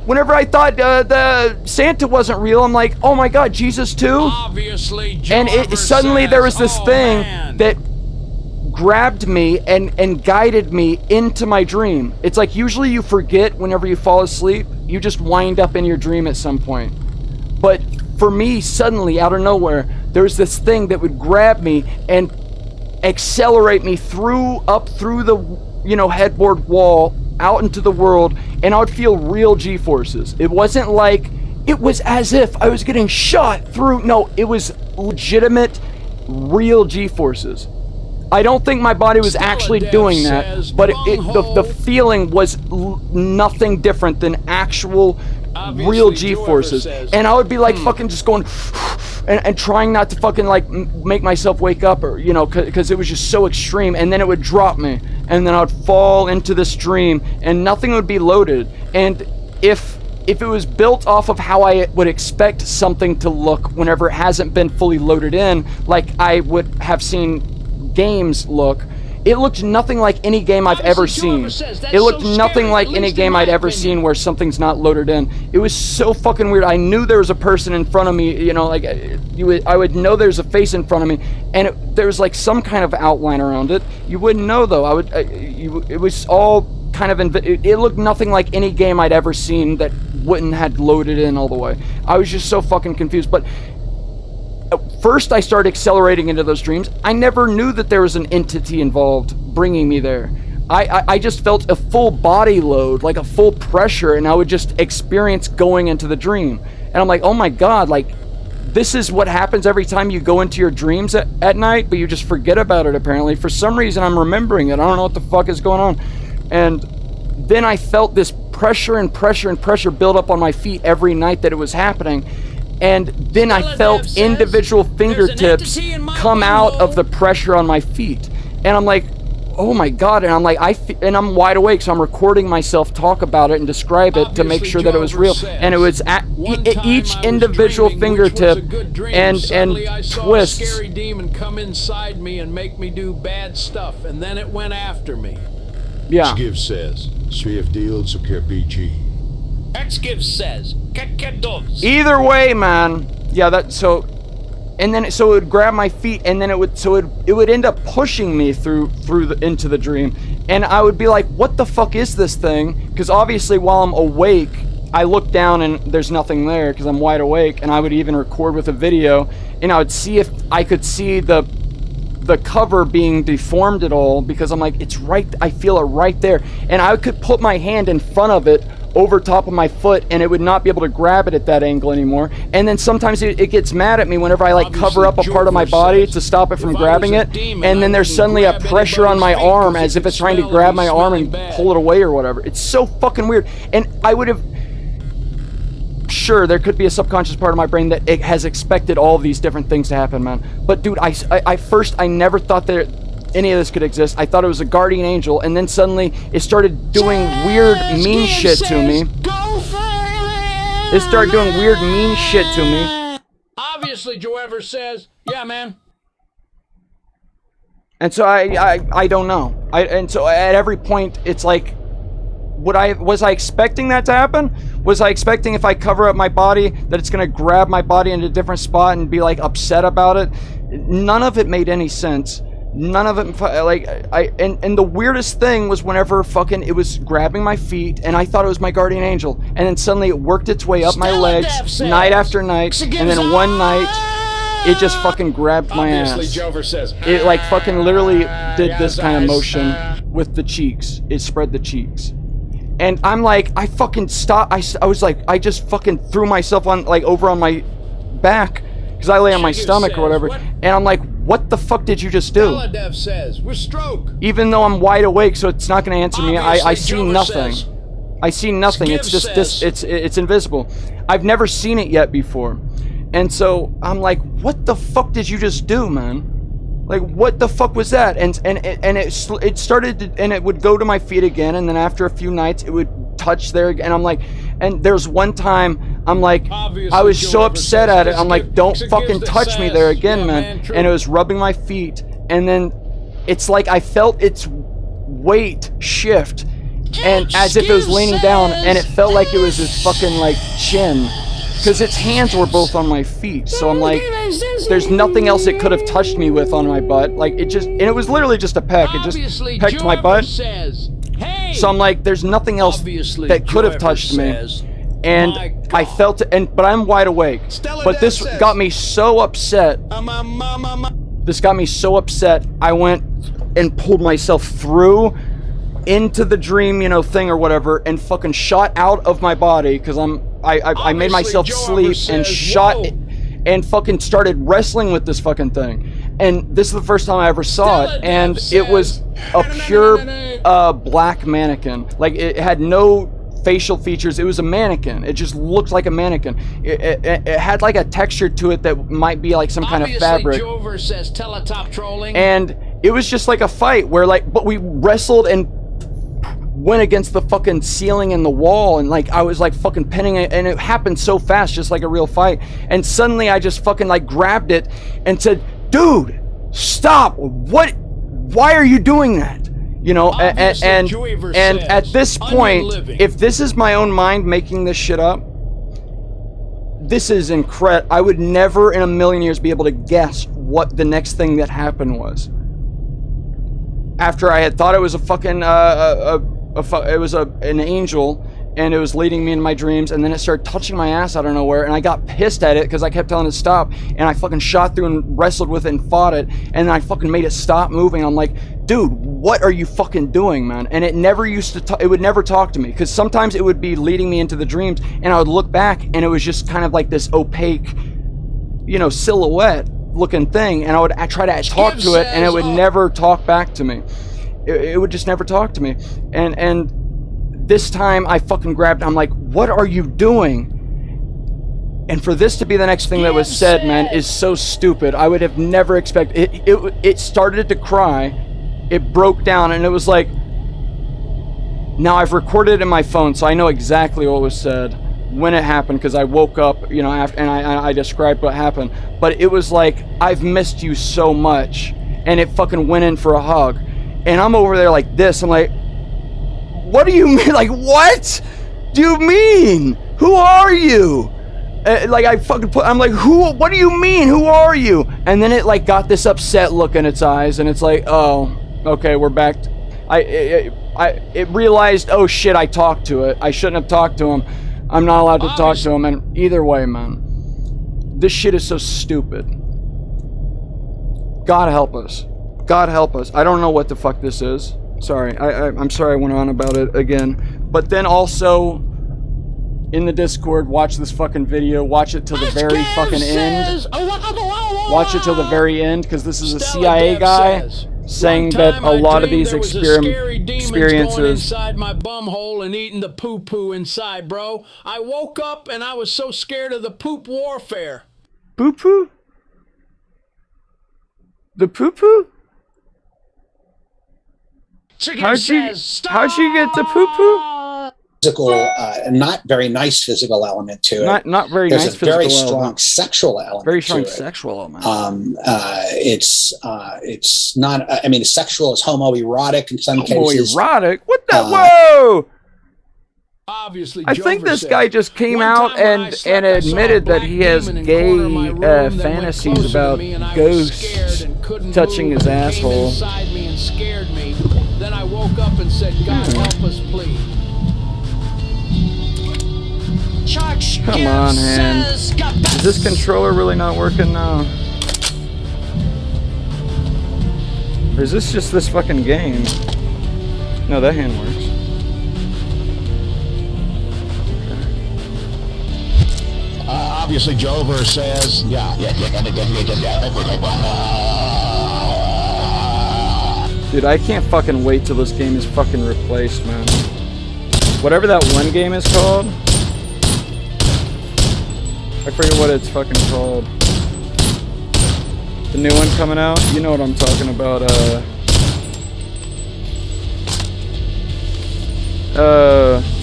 Whenever I thought the Santa wasn't real, I'm like, oh my God, Jesus too? Obviously, and suddenly there was this thing that grabbed me and guided me into my dream. It's like usually you forget whenever you fall asleep. You just wind up in your dream at some point. But for me, suddenly, out of nowhere, there was this thing that would grab me and accelerate me up through the, headboard wall, out into the world, and I would feel real G-forces. It wasn't like, it was as if I was getting shot through. No, it was legitimate, real G-forces. I don't think my body was actually doing that, but the feeling was nothing different than actual real G-forces. And I would be like fucking just going and trying not to fucking like make myself wake up, or because it was just so extreme. And then it would drop me, and then I would fall into this dream, and nothing would be loaded. And if it was built off of how I would expect something to look whenever it hasn't been fully loaded in, like I would have seen games look, It looked nothing like any game I've ever seen. It looked nothing like any game I'd ever seen where something's not loaded in. It was so fucking weird. I knew there was a person in front of me, you know, like I would know there's a face in front of me, and there was like some kind of outline around it. You wouldn't know though. It was all kind of it looked nothing like any game I'd ever seen that wouldn't had loaded in all the way. I was just so fucking confused. But first I started accelerating into those dreams. I never knew that there was an entity involved bringing me there. I just felt a full body load, like a full pressure, and I would just experience going into the dream. And I'm like, oh my God, like, this is what happens every time you go into your dreams at night, but you just forget about it apparently. For some reason, I'm remembering it. I don't know what the fuck is going on. And then I felt this pressure and pressure and pressure build up on my feet every night that it was happening. And then I felt individual fingertips come out of the pressure on my feet. And I'm like, oh my God. And I'm like, and I'm wide awake, so I'm recording myself talk about it and describe it to make sure that it was real. And it was at each individual fingertip and twists. A scary demon come inside me and make me do bad stuff, and then it went after me. Yeah. Skiv says, CFD so PG. Skiv says, either way, man. Yeah, and then so it would grab my feet, and then it would end up pushing me into the dream, and I would be like, what the fuck is this thing? Because obviously while I'm awake, I look down and there's nothing there because I'm wide awake, and I would even record with a video, and I would see if I could see the cover being deformed at all, because I'm like, it's right, I feel it right there, and I could put my hand in front of it over top of my foot, and it would not be able to grab it at that angle anymore. And then sometimes it gets mad at me whenever I like cover up a part of my body to stop it from grabbing it, and then there's suddenly a pressure on my arm as if it's trying to grab my arm and pull it away or whatever. It's so fucking weird. And I would have, sure, there could be a subconscious part of my brain that it has expected all of these different things to happen, man. But dude, I never thought that any of this could exist. I thought it was a guardian angel, and then suddenly it started doing weird, mean shit to me. It started doing weird, mean shit to me. Obviously, Joe Ever says, yeah, man. And so I don't know. And so at every point, it's like, was I expecting that to happen? Was I expecting if I cover up my body that it's gonna grab my body into a different spot and be like upset about it? None of it made any sense. None of it, like, and the weirdest thing was whenever fucking it was grabbing my feet, and I thought it was my guardian angel, and then suddenly it worked its way up my legs night after night, and then one night it just fucking grabbed my ass. It like fucking literally did this kind of motion with the cheeks. It spread the cheeks. And I'm like, I fucking stopped. I was like, I just fucking threw myself on, like, over on my back, because I lay on my stomach or whatever, and I'm like, what the fuck did you just do? Teledev says, we're stroke. Even though I'm wide awake, so it's not going to answer me, I see nothing. I see nothing. It's just this, it's invisible. I've never seen it yet before. And so I'm like, what the fuck did you just do, man? Like, what the fuck was that? And it started to, and it would go to my feet again, and then after a few nights it would touch there again. I'm like, and there's one time I'm like, I was so upset at it, I'm like, don't fucking touch me there again, man. And it was rubbing my feet, and then it's like I felt its weight shift, and as if it was leaning down, and it felt like it was his fucking like chin, because its hands were both on my feet. So I'm like, there's nothing else it could have touched me with on my butt. Like, it just, and it was literally just a peck. It just pecked my butt. So I'm like, there's nothing else that could have touched me. And I felt it, but I'm wide awake. But this got me so upset. This got me so upset, I went and pulled myself through into the dream, you know, thing or whatever, and fucking shot out of my body, because I made myself sleep and shot and fucking started wrestling with this fucking thing. And this is the first time I ever saw it, and it was a pure black mannequin. Like, it had no facial features. It was a mannequin. It just looked like a mannequin. It had like a texture to it that might be like some kind of fabric. Jover says teletop trolling. And it was just like a fight where, like, but we wrestled and went against the fucking ceiling and the wall, and like I was like fucking pinning it, and it happened so fast, just like a real fight. And suddenly I just fucking like grabbed it and said, dude, stop, what why are you doing that? You know, Obviously, and Joyver at says, this point, "Unliving." if this is my own mind making this shit up, this is incredible. I would never in a million years be able to guess what the next thing that happened was. After I had thought it was a fucking an angel, and it was leading me in my dreams, and then it started touching my ass out of nowhere, and I got pissed at it because I kept telling it to stop, and I fucking shot through and wrestled with it and fought it, and then I fucking made it stop moving. I'm like, dude, what are you fucking doing, man? And it never used to it would never talk to me, because sometimes it would be leading me into the dreams, and I would look back, and it was just kind of like this opaque, you know, silhouette looking thing, and I try to talk to it, and it would never talk back to me. It would just never talk to me. And this time I fucking grabbed, I'm like, what are you doing? And for this to be the next thing that was said, man, is so stupid. I would have never expected it. It started to cry. It broke down, and it was like, now I've recorded it in my phone, so I know exactly what was said when it happened, because I woke up, you know, after, and I described what happened. But it was like, I've missed you so much, and it fucking went in for a hug. And I'm over there like this. I'm like, what do you mean? Like, what do you mean? Who are you? Like, I fucking I'm like, who? What do you mean? Who are you? And then it like got this upset look in its eyes, and it's like, oh, okay, we're back. It realized, oh shit, I talked to it. I shouldn't have talked to him. I'm not allowed to talk to him. And either way, man, this shit is so stupid. God help us. God help us. I don't know what the fuck this is. Sorry. I'm sorry I went on about it again. But then also, in the Discord, watch this fucking video. Watch it till the very fucking end. Watch it till the very end, because this is a CIA guy saying that a lot of these experiences inside my bum hole and eating the poo poo inside, bro. I woke up and I was so scared of the poop warfare. Poo poo? The poo poo? How'd she get the poo poo? Physical, not very nice physical element to it. Not very There's nice a physical very strong element. sexual element. Very strong to it. sexual element. It's not. I mean, sexual is homoerotic in some cases. Homoerotic? What the? Whoa! Obviously, I think this guy just came out and admitted that he has gay fantasies about ghosts touching his asshole. Inside me and scared me. Then I woke up and said, "God help us, please." Come on, hand. Is this controller really not working now? Or is this just this fucking game? No, that hand works. Obviously, Jover says, Dude, I can't fucking wait till this game is fucking replaced, man. Whatever that one game is called. I forget what it's fucking called. The new one coming out? You know what I'm talking about,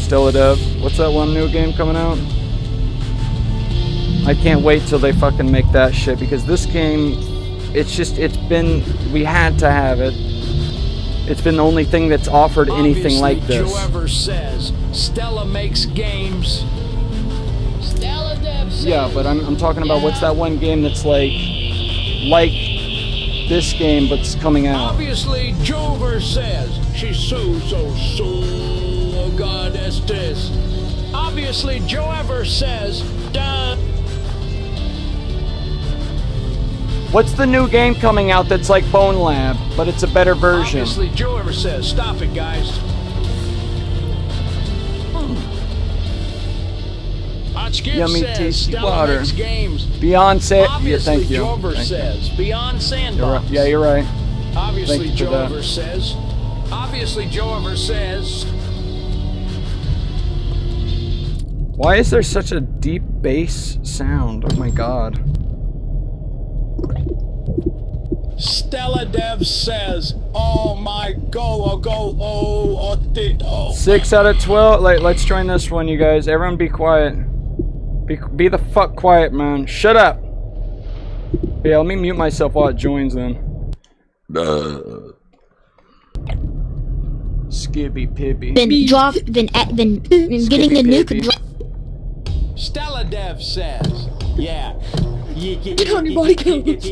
Stella Dev. What's that one new game coming out? I can't wait till they fucking make that shit, because this game, we had to have it. It's been the only thing that's offered anything like this. Whoever says Stella makes games. Stella Dev says, Yeah, but I'm talking about what's that one game that's like this game but's coming out. Obviously, Jover says she's so God Estes. Obviously, Jover says done. What's the new game coming out that's like Bone Lab, but it's a better version? Obviously, Jover says stop it, guys. Yummy, says, tasty Stella water. makes games. Beyonce. Yeah, Obviously, thank you. Jover Thank you. says beyond sandbox. Yeah, you're right. Obviously, Thank you for that. Jover says. Obviously, Jover says. Why is there such a deep bass sound? Oh my god. Stella Dev says, "Oh my go, 6 out of 12. Like, let's join this one, you guys. Everyone, be quiet. Be the fuck quiet, man. Shut up. Yeah, let me mute myself while it joins then. Skibby Pibby. Then getting a nuke. Stella Dev says, yeah. Get on your body counts.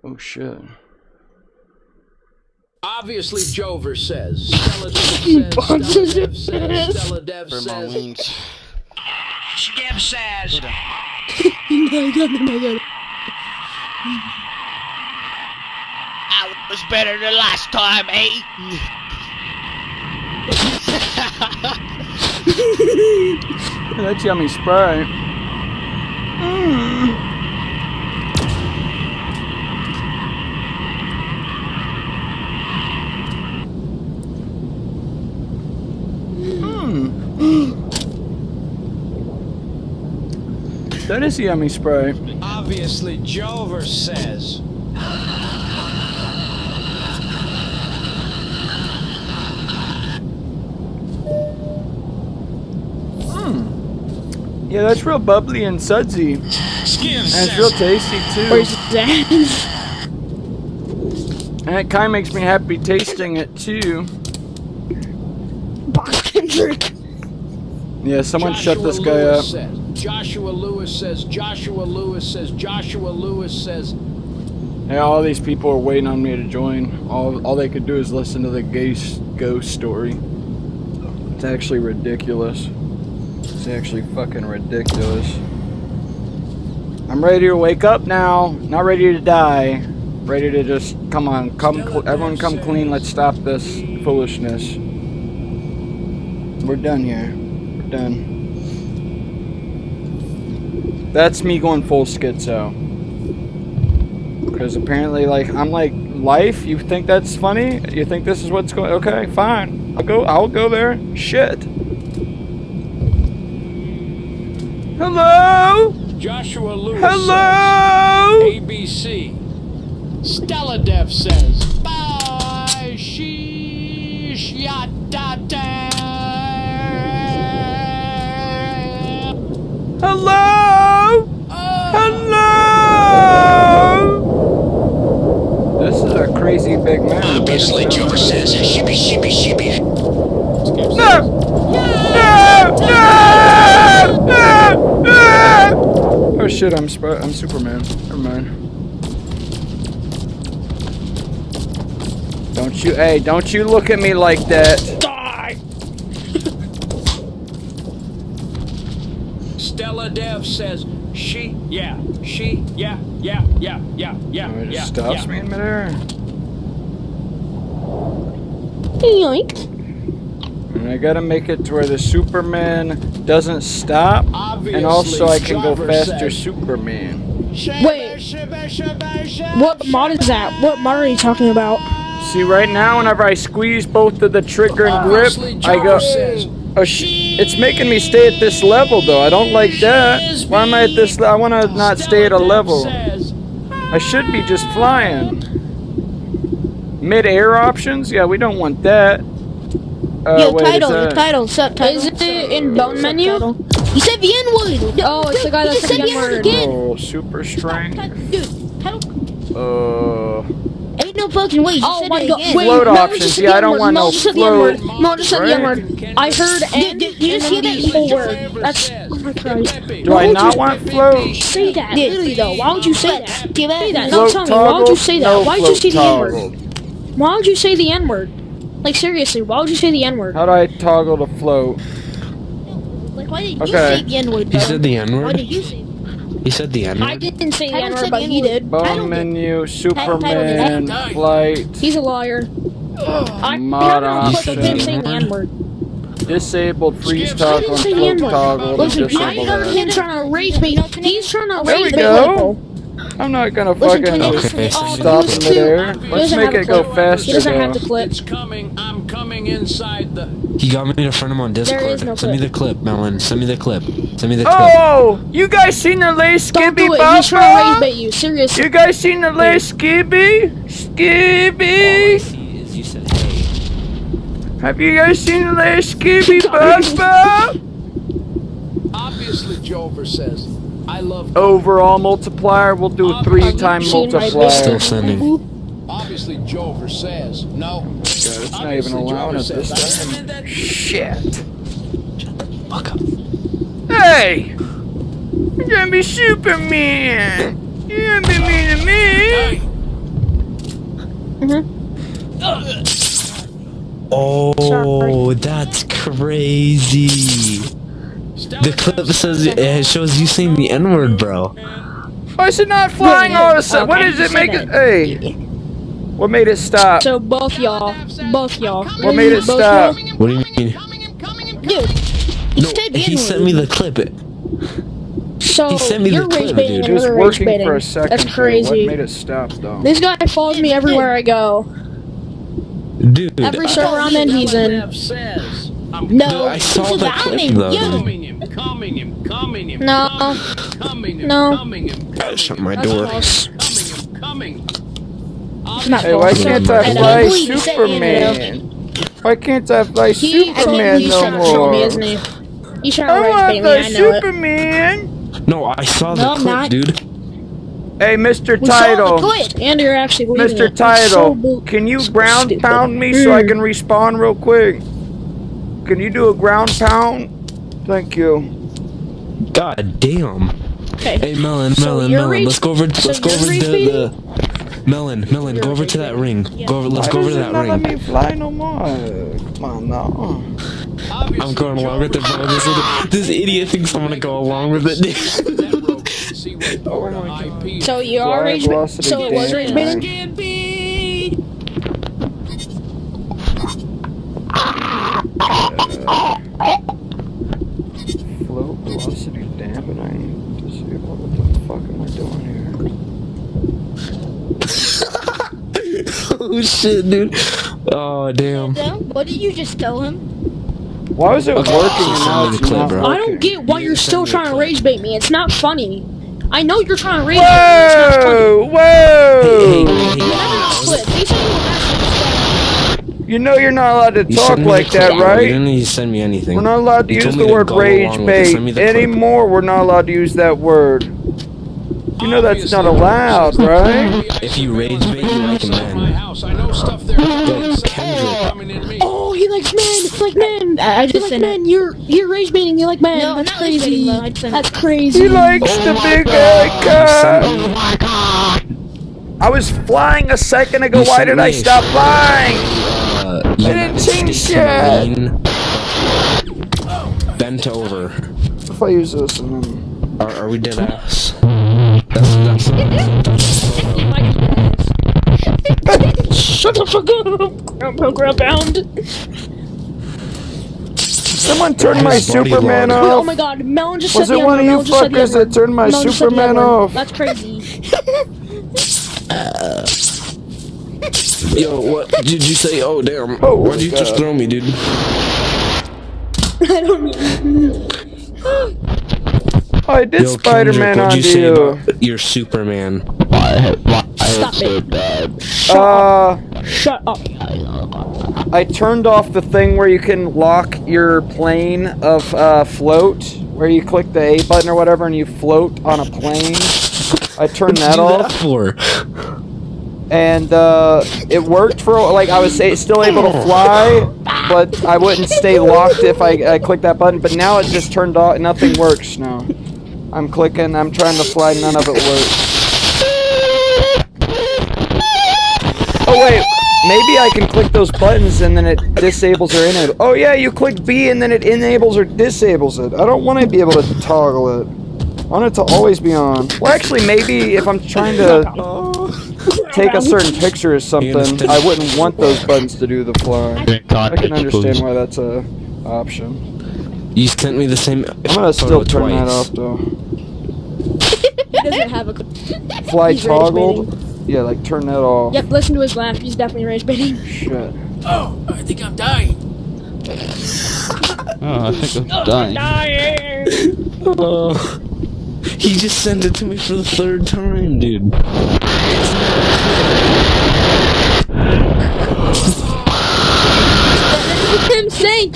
Oh shit. Obviously, Jover says. Stella Dev says. Stella Dev says. Dev says. I was better than last time, eh? That's yummy Sprite. That is yummy Sprite. Obviously, Jover says. Yeah, that's real bubbly and sudsy. And it's real tasty too. Where's that? And it kind of makes me happy tasting it too. Kendrick. Yeah, someone shut this guy up. Joshua Lewis says. Joshua Lewis says. Joshua Lewis says. Yeah, all these people are waiting on me to join. All they could do is listen to the ghost story. It's actually ridiculous. It's actually fucking ridiculous. I'm ready to wake up now. Not ready to die. Ready to just come on, everyone come clean. Let's stop this foolishness. We're done here. We're done. That's me going full schizo. Because apparently, like, I'm like, life? You think that's funny? You think this is what's going? Okay, fine. I'll go there. Shit. Hello? Joshua Lewis Hello? says. ABC. Stella Dev says. Bye. Sheesh. Yada. Hello? Hello? This is a crazy big man. Obviously, Jover says, sheepy, sheepy, sheepy. No! Oh shit, I'm Superman. Never mind. Don't you look at me like that. Die! Stella Dev says, Oh, it just stops me in midair. Yoink. And I gotta make it to where the Superman doesn't stop, and also I can go faster Superman. Wait. What mod is that? What mod are you talking about? See, right now, whenever I squeeze both of the trigger and grip, I go... Oh, it's making me stay at this level, though. I don't like that. Why am I at this I want to not stay at a level. I should be just flying. Mid-air options? Yeah, we don't want that. Your wait, title, subtitle. Is it in bone menu? You said the N-word. Oh, it's the guy that said the N-word. Oh, super strength. Ain't no fucking way. Oh my god. Wait, float options. Yeah, I don't want no float. No, just said the N-word. I heard N. Did you see that whole word? That's. Oh my Christ. Do I not want float? Say that. Literally though. Why would you say that? Say that. No, Float tell me. Why would you say that? no Why would you say the float N-word? Why would you say the N-word? Like seriously, why would you say the N-word? How do I toggle to float? Like why did you say the N-word? He said the N-word? Why did you say? He said the N-word? I didn't say the N-word, but he did. Bone menu, Superman, flight. He's a liar. Mod I didn't say the option. N-word. Disabled freeze toggle and float toggle. Listen, Disable I heard him that. trying to raise me. He's trying to There we raise me. go. I'm not gonna fucking stop in midair. Let's make it go faster He doesn't have though. the clip. It's coming. I'm coming inside the. He got me to friend him on Discord. There is no Send me clip. the clip, Melon. Send me the clip. Send me the clip. Oh! You guys seen the Lay Don't Skibby do it. He's trying to raise Bubba? bait you. Seriously. You guys seen the Lay Skibby? All I Skibby? see is you said, hey. Have you guys seen the Lay Skibby Bubba? Obviously, Jover says. I love overall multiplier. We'll do a 3-time multiplier. Still sending. Obviously, Jover says no. God, it's not even allowing us this time. Shit. Fuck up. Hey! You're gonna be Superman! You're gonna be mean to me! Oh, that's crazy. The clip says it shows you saying the N-word, bro. Why is it not flying all of a sudden? What does it make it? Hey! What made it stop? So both y'all. What made it stop? What do you mean? Dude, He sent me the clip. so He sent me the you're clip, rage baiting dude. and It was we're rage working baiting. for a second. That's so crazy. What made it stop, though? This guy follows me everywhere I go. Dude, Every server I'm in, he's in. Says No, I saw the I'm clip in. though. coming him, coming him, coming him. No. Coming him, No. coming him. Gotta shut my That's door. false. Coming him, coming. It's not Hey, why false. can't I And fly believe he said Superman? Why can't I fly I think Superman he's no trying to troll me, more? isn't he? He's trying I to rage want bait me, the I know it. Superman! No, I saw the No, I'm clip, not. dude. Hey, Mr. We saw the Title. clip, and you're actually believing Mr. it. That's so Title, bull- can you ground pound me so I can respawn real quick? Can you do a ground pound? Thank you. God damn. Okay. Hey, Melon, So you're rage- let's go over to so you're rage the Melon, You're go over rage to that baiting. ring. Yeah. Go over, let's Why go over does to it that not let ring. me fly no more? Come on now. I'm going along with it, bro. This idiot thinks I'm gonna go along with it. So you are rage baiting? So it was rage baiting? Float velocity dampening. Disable. What the fuck am I doing here? Oh shit, dude. Oh damn. What did you just tell him? Why was it working and now it's not bro. I working? don't get why you're still trying to rage bait me. It's not funny. I know you're trying to rage bait me. It's not funny. Whoa! Clip. He said you were You know you're not allowed to You talk sent me the like clip, that, bro. You right? didn't need to send me anything. We're not allowed to You use told the me to word go rage along with it. bait Send me the clip. anymore. We're not allowed to use that word. You know that's not allowed, right? If you rage bait, you like a man. I know stuff there. Yo, Kendrick. Coming in me. Oh, he likes men. He like men. I just said men. You're rage baiting. You like men. No, that's crazy. That's crazy. He likes the big haircut. Oh my god. I was flying a second ago. You Why sent did me I a stop flying? I didn't change shit. Bent over. If I use this and then... Are we dead ass? That's Shut the fuck up. Ground pound. Someone turned my His body Superman log. Wait, oh off. my god, Melon just Was said it the one of N-word. you Melon just said the fuckers that N-word. turned my Melon just said the Superman N-word. off? That's crazy. Yo, what did you say? Oh damn. Oh, Why'd you God. just throw me, dude? I don't even. Oh, I did Yo, Spider-Man Kendrick, what'd on you say you. about your Superman? Stop it. Shut up. I turned off the thing where you can lock your plane of float, where you click the A button or whatever and you float on a plane. I turned that off. For? And it worked for, like, I was still able to fly, but I wouldn't stay locked if I clicked that button. But now it just turned off. Nothing works now. I'm clicking. I'm trying to fly. None of it works. Oh wait, maybe I can click those buttons and then it disables or enables. Oh yeah, you click B and then it enables or disables it. I don't want to be able to toggle it. I want it to always be on. Well, actually, maybe if I'm trying to take a certain picture or something, I wouldn't want those buttons to do the fly. I can understand why that's a option. You sent me the same. I'm gonna still turn that off though. He doesn't have a. Fly He's rage toggled. Yeah, like turn that off. Yep, listen to his laugh. He's definitely rage baiting. Shit. Oh, I think I'm dying. Oh, I think I'm dying. Oh, he just sent it to me for the third time, dude. That is him saying.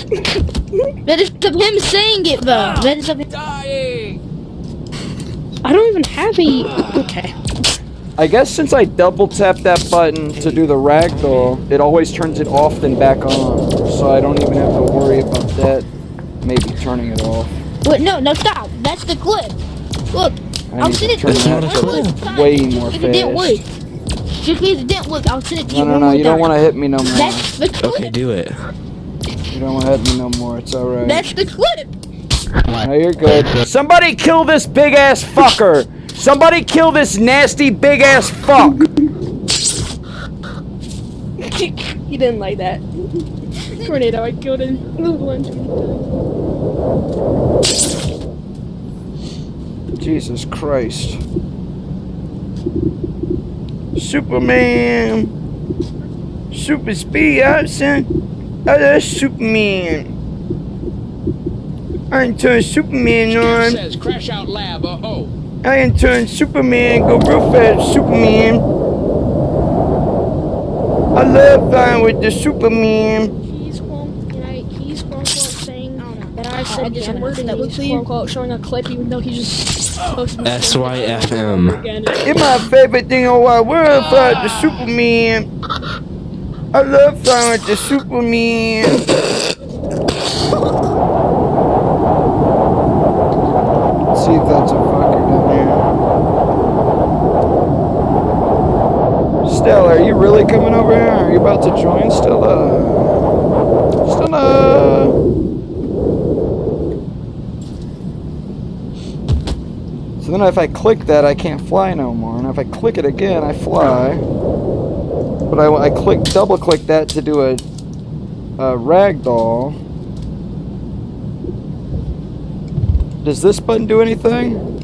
That is of him saying it though. That is of him. Dying. I don't even have a. Okay. I guess since I double tap that button to do the ragdoll, it always turns it off then back on. So I don't even have to worry about that maybe turning it off. Wait, no, stop. that's the clip. Look, I'll send it to you. Way more It didn't work. Just because it didn't work, I'll send it to you. No, you don't want to hit me no more. That's the clip. Okay, do it. You don't want to hit me no more. It's alright. That's the clip. No, you're good. Somebody kill this big ass fucker! Somebody kill this nasty big ass fuck! He didn't like that. Tornado, I killed him. Jesus Christ. Superman! Super speed up, son! Oh, that's Superman! I can turn Superman on. Says crash out lab. Oh. I can turn Superman, go real fast, Superman. I love flying with the Superman. He's quote saying that I said the N-word and that was quote showing a clip even though he's just supposed to be SYFM. It's my favorite thing on why we're flying with the Superman. I love flying with the Superman. See if that's a fucker down here. Stella, are you really coming over here? Are you about to join, Stella? Stella! So then if I click that, I can't fly no more. And if I click it again, I fly. But I double click that to do a ragdoll. Does this button do anything?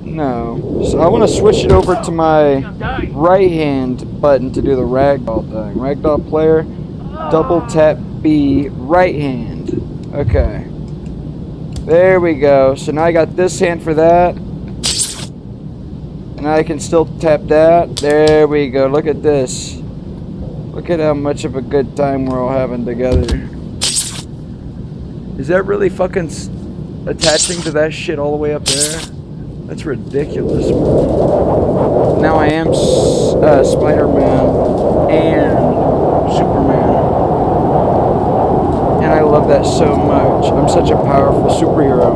No. So I want to switch it over to my right hand button to do the ragdoll thing. Ragdoll player, double tap B, right hand. Okay. There we go. So now I got this hand for that. And I can still tap that. There we go. Look at this. Look at how much of a good time we're all having together. Is that really fucking attaching to that shit all the way up there? That's ridiculous. Now I am Spider-Man and Superman. And I love that so much. I'm such a powerful superhero.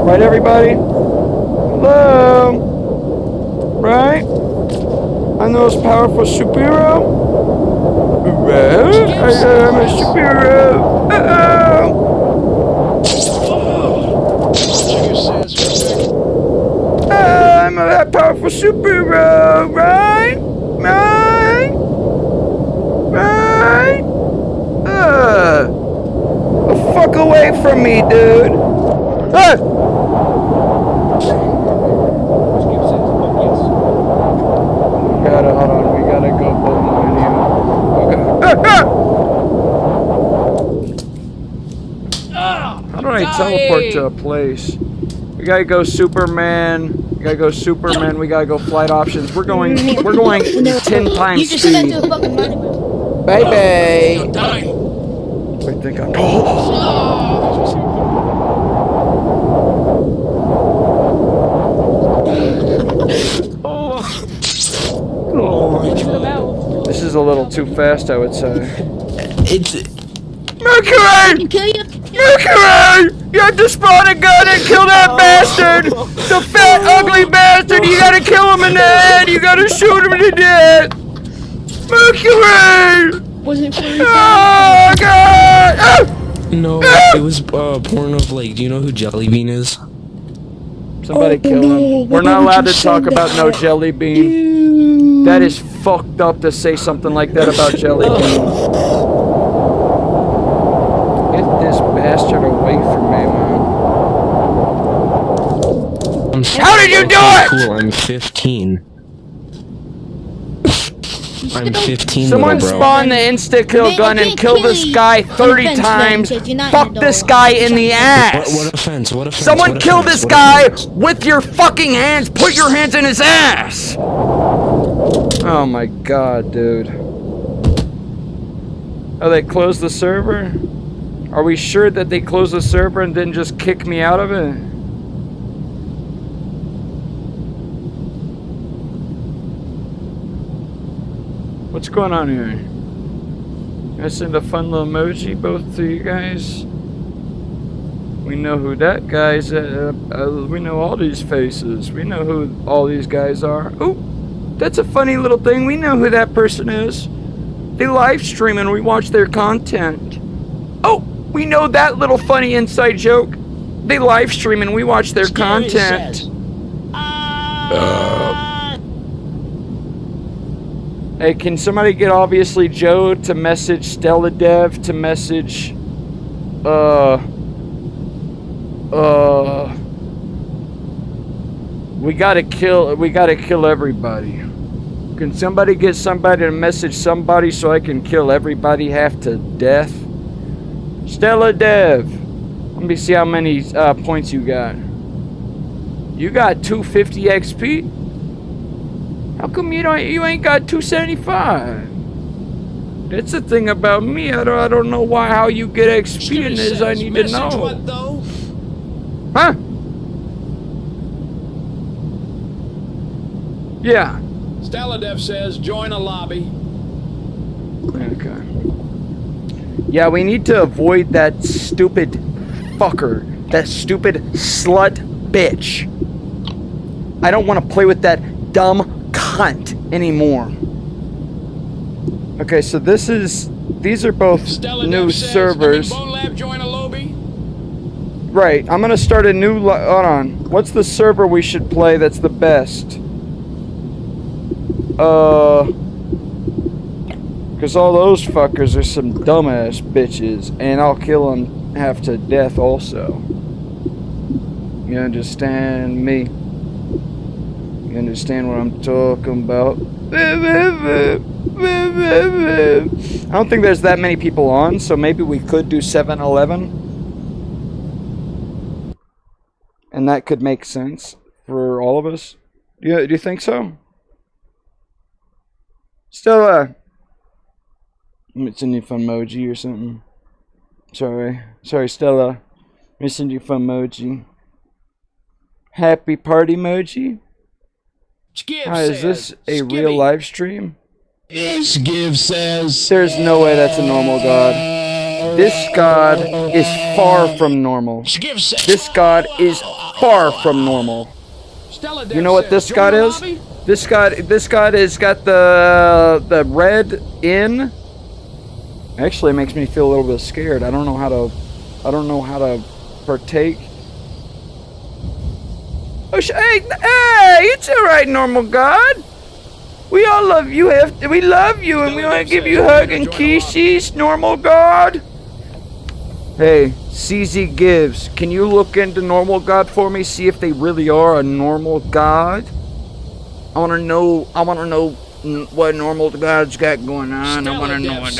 Right, everybody? Hello? Right? I'm the most powerful superhero? Right? I am a superhero. Uh-oh! I'm a powerful superhero, right? The fuck away from me, dude. Ah! Hold on, we gotta go both okay. How do I teleport to a place? We gotta go Superman. We gotta go Superman. We gotta go flight options. We're going 10 times You just said that speed. to a fucking monument. Baby. I think I'm. This is a little too fast, I would say. It's Mercury! Mercury! You have to spawn a gun and kill that bastard! The fat, ugly bastard! You gotta kill him in the head! You gotta shoot him to death! Mercury! Was it for Oh, God! Ah! no, it was porn of like, do you know who Jelly Bean is? Somebody kill him. We're not allowed to talk about no Jelly Bean. That is fucked up to say something like that about Jelly Bean. Get this bastard away from me, man. How did you do it? Cool, I'm 15. I'm 15, Someone little bro. spawn the insta-kill gun and kill this guy 30 times. Fuck this guy in the ass. What offense? What offense? Someone what kill offense? this What guy offense? with your fucking hands. Put your hands in his ass. Oh my god, dude. Oh, they closed the server? Are we sure that they closed the server and didn't just kick me out of it? What's going on here? I send a fun little emoji, both to you guys. We know who that guy's we know all these faces. We know who all these guys are. Oh, that's a funny little thing. We know who that person is. They live stream and we watch their content. Oh, we know that little funny inside joke. They live stream and we watch their content. Hey, can somebody get obviously Joe to message Stella Dev to message we gotta kill everybody. Can somebody get somebody to message somebody so I can kill everybody half to death? Stella Dev, let me see how many points you got. You got 250 XP? How come you ain't got 275? That's the thing about me. I don't know how you get XP in this. I need to know. What, though? Huh? Yeah. Stella Dev says, join a lobby. Okay. Yeah, we need to avoid that stupid fucker. That stupid slut bitch. I don't want to play with that dumb cunt anymore. Okay, so these are both Stella new Dev says, servers. Bone Lab join a lobby. Right, I'm gonna start a new hold on. What's the server we should play that's the best? Cause all those fuckers are some dumbass bitches, and I'll kill them half to death also. You understand me? You understand what I'm talking about? I don't think there's that many people on, so maybe we could do 7-Eleven. And that could make sense for all of us. Do you think so? Stella, let me send you a fun emoji or something. Sorry, Stella. Let me send you a fun emoji. Happy party emoji. Hi, is this a real live stream? Skiv says. There's no way that's a normal god. This god is far from normal. This god is far from normal. You know what this god is? This god has got the red in. Actually, it makes me feel a little bit scared. I don't know how to partake. Oh, hey, it's all right, normal god. We all love you. We love you, and we want to give you a hug and kisses, normal god. Hey, CZ Gives, can you look into normal god for me? See if they really are a normal god. I want to know what normal god's got going on. I want to know what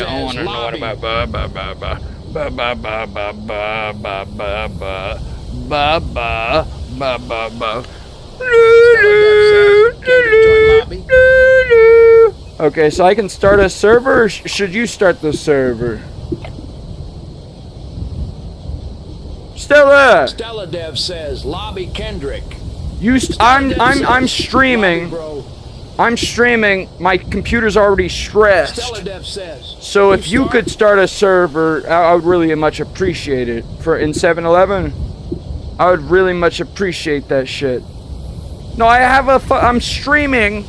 about Okay, so I can start a server, or should you start the server? Stella Dev says, lobby Kendrick. I'm streaming. I'm streaming. My computer's already stressed. Stella Dev says. So if you could start a server, I would really much appreciate it. In 7-Eleven, I would really much appreciate that shit. No, I'm streaming.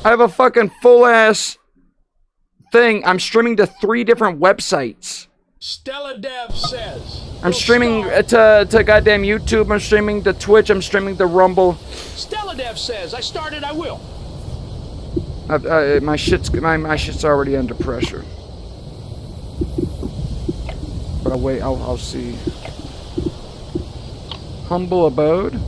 I have a fucking full ass thing. I'm streaming to 3 different websites. Stella Dev says. I'm streaming to goddamn YouTube. I'm streaming to Twitch. I'm streaming to Rumble. Stella Dev says, I started, I will. My shit's already under pressure. But I'll see. Humble abode.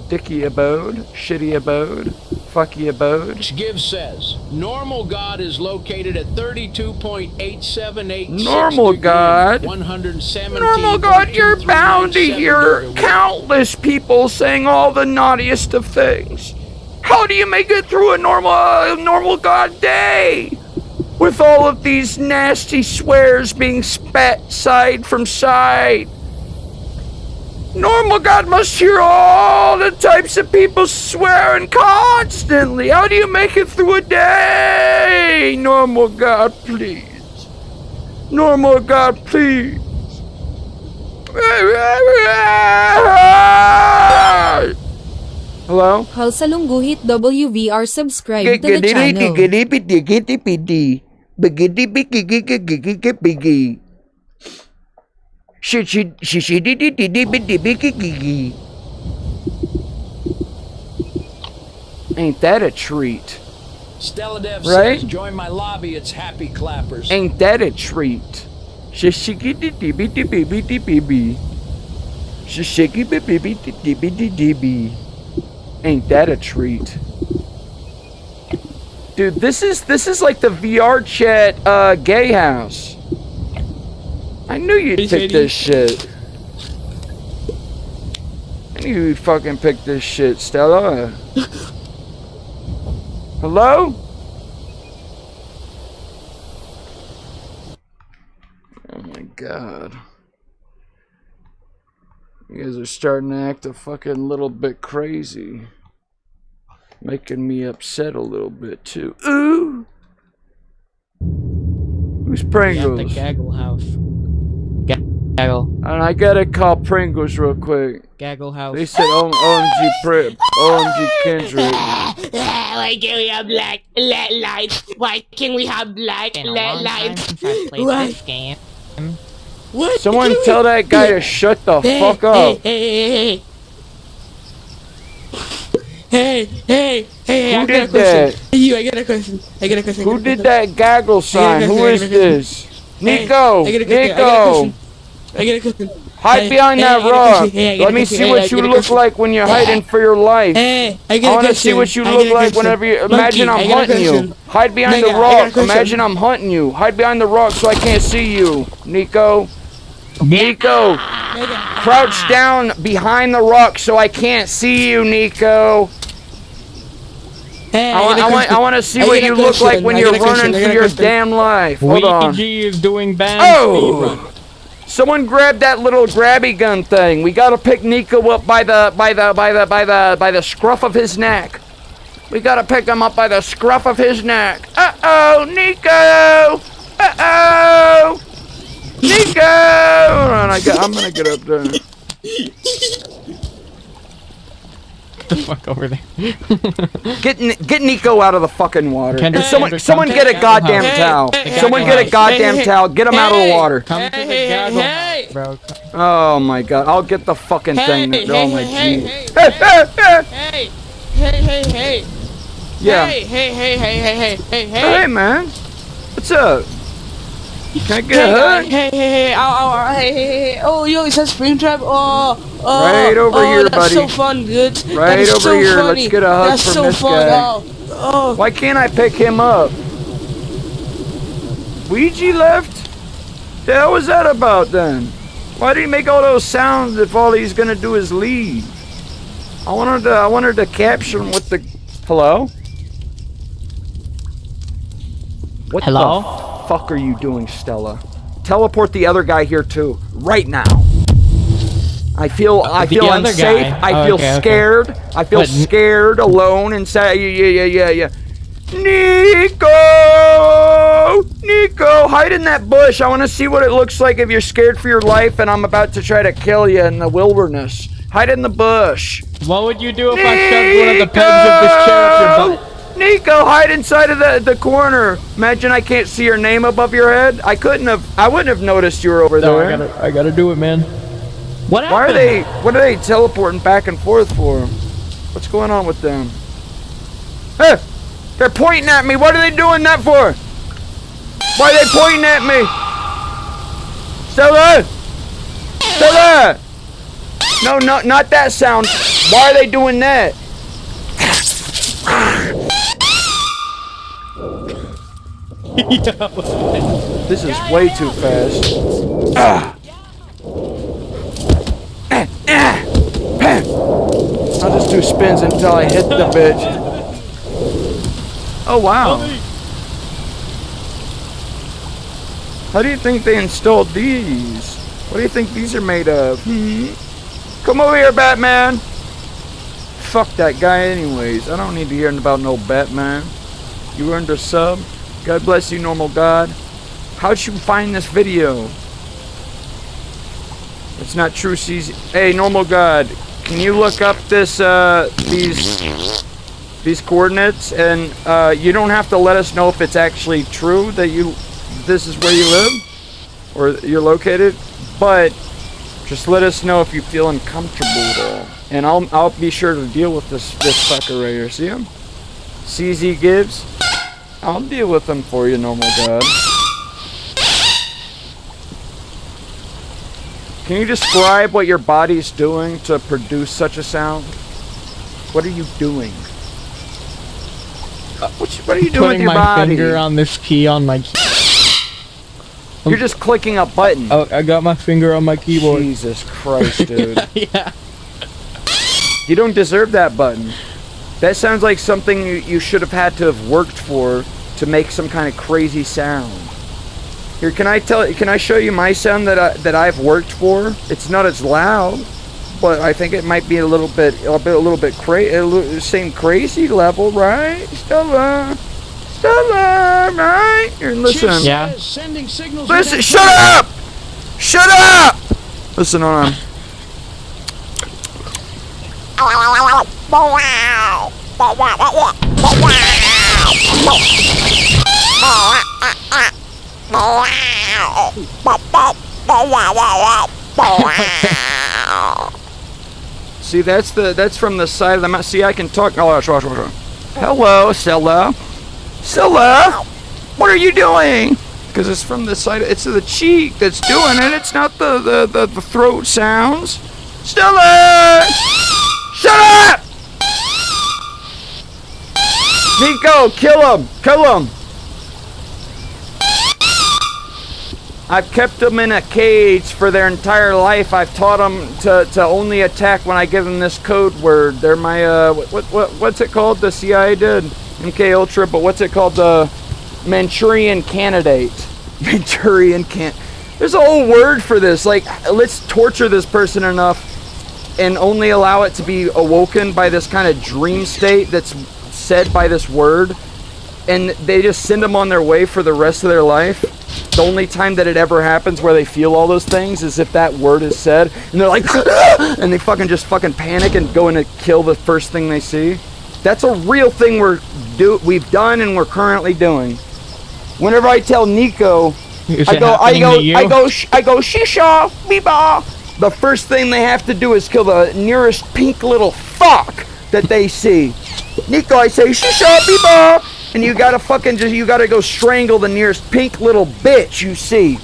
Dicky abode. Shitty abode. Fucky abode. Give says, normal god is located at 32.878. Normal god? 117. Normal god, you're bound to hear countless people saying all the naughtiest of things. How do you make it through a normal god day? With all of these nasty swears being spat side from side. Normal God must hear all the types of people swearing constantly. How do you make it through a day? Normal God, please. Normal God, please. Hello? Halsalungguhit WVR subscribe to the channel. Ain't that a treat? Stella Dev Right? says, join my lobby, it's happy clappers. Ain't that a treat? Ain't that a treat? Dude, this is like the VR chat gay house. I knew you'd pick this shit. I knew you'd fucking pick this shit, Stella. Hello? Oh my god. You guys are starting to act a fucking little bit crazy. Making me upset a little bit too. Ooh! Who's Pringles? The Gaggle House. Gaggle. And I gotta call Pringles real quick. Gaggle House. They said OMG OMG Kendrick. Why can't we have black lights? Why can't we have black lights? This game. What? Someone tell that guy to shut the fuck up. Hey, Who did that? I got a question. Who did that gaggle sign? Who is this? Nico! Nico! I get a question. Hide behind that rock. Let me see what you look like when you're hiding for your life. I want to see what you look like whenever you... Imagine I'm hunting you. Hide behind the rock. Imagine I'm hunting you. Hide behind the rock so I can't see you. Nico. Nico. Crouch down behind the rock so I can't see you, Nico. I want to see what you look like when you're running for your damn life. Hold on. Luigi is doing bad. Oh! Someone grab that little grabby gun thing. We gotta pick Nico up by the scruff of his neck. We gotta pick him up by the scruff of his neck. Uh-oh, Nico! Uh-oh! Nico! Hold on, I'm gonna get up there. Get the fuck over there. Get Nico out of the fucking water. Kendrick, Someone get a goddamn towel. Someone get a goddamn towel. Get him out of the water. Come to the Gaggle House, bro. Oh my god, I'll get the fucking thing. Oh my jeez. Hey. Yeah. Hey. Hey man. What's up? Can I get a hug? Hey. Oh, yo, it says Springtrap. Right over here, that's buddy. so fun, dude. Right over so here. Funny. Let's get a hug that's from so this fun. guy. Why can't I pick him up? Ouija left? The hell was that about then? Why did he make all those sounds if all he's gonna do is leave? I wanted to capture him with the... Hello? What Hello? the fuck are you doing, Stella? Teleport the other guy here too, right now. I feel unsafe. I feel scared. Okay. I feel scared, alone, and sad. Yeah. Nico, hide in that bush. I want to see what it looks like if you're scared for your life, and I'm about to try to kill you in the wilderness. Hide in the bush. What would you do if I shoved one of the pegs of this chair up your butt? Nico, hide inside of the corner. Imagine I can't see your name above your head. I wouldn't have noticed you were over there. I gotta do it, man. What happened? What are they teleporting back and forth for? What's going on with them? Hey, they're pointing at me. What are they doing that for? Why are they pointing at me? Stella! No, not that sound. Why are they doing that? This is way too fast. I'll just do spins until I hit the bitch. Oh wow. How do you think they installed these? What do you think these are made of? Come over here, Batman. Fuck that guy anyways. I don't need to hear about no Batman. You earned a sub. God bless you, normal God. How'd you find this video? It's not true, CZ. Hey, normal God, can you look up this, these coordinates? And, you don't have to let us know if it's actually true that this is where you live, or you're located, but just let us know if you feel uncomfortable at all. And I'll be sure to deal with this fucker right here. See him? CZ Gibbs? I'll deal with him for you, normal God. Can you describe what your body's doing to produce such a sound? What are you doing? What are you doing with your body? Putting my finger on this key on my key. You're just clicking a button. Oh, I got my finger on my keyboard. Jesus Christ, dude. Yeah. You don't deserve that button. That sounds like something you should have had to have worked for to make some kind of crazy sound. Here, can I show you my sound that I've worked for? It's not as loud, but I think it might be a little bit crazy, same crazy level, right? Stella, right? Here, listen. Yeah. Sending signals. Listen, shut up! Shut up! Listen on. See, that's from the side of the mouth. See, I can talk. Oh, watch. Hello, Stella. Stella, what are you doing? Because it's from the side. It's the cheek that's doing it. It's not the throat sounds. Stella, shut up! Nico, kill him! Kill him! I've kept them in a cage for their entire life. I've taught them to only attack when I give them this code word. They're my what's it called? The CIA did MK Ultra, but what's it called? The Manchurian Candidate. Manchurian can. There's a whole word for this. Like, let's torture this person enough and only allow it to be awoken by this kind of dream state that's said by this word, and they just send them on their way for the rest of their life. The only time that it ever happens where they feel all those things is if that word is said, and they're like, and they fucking panic and go in to kill the first thing they see. That's a real thing we've done and we're currently doing. Whenever I tell Nico, I go, shisha, biba. The first thing they have to do is kill the nearest pink little fuck that they see. Nico, I say, shisha, biba. And you gotta go strangle the nearest pink little bitch you see.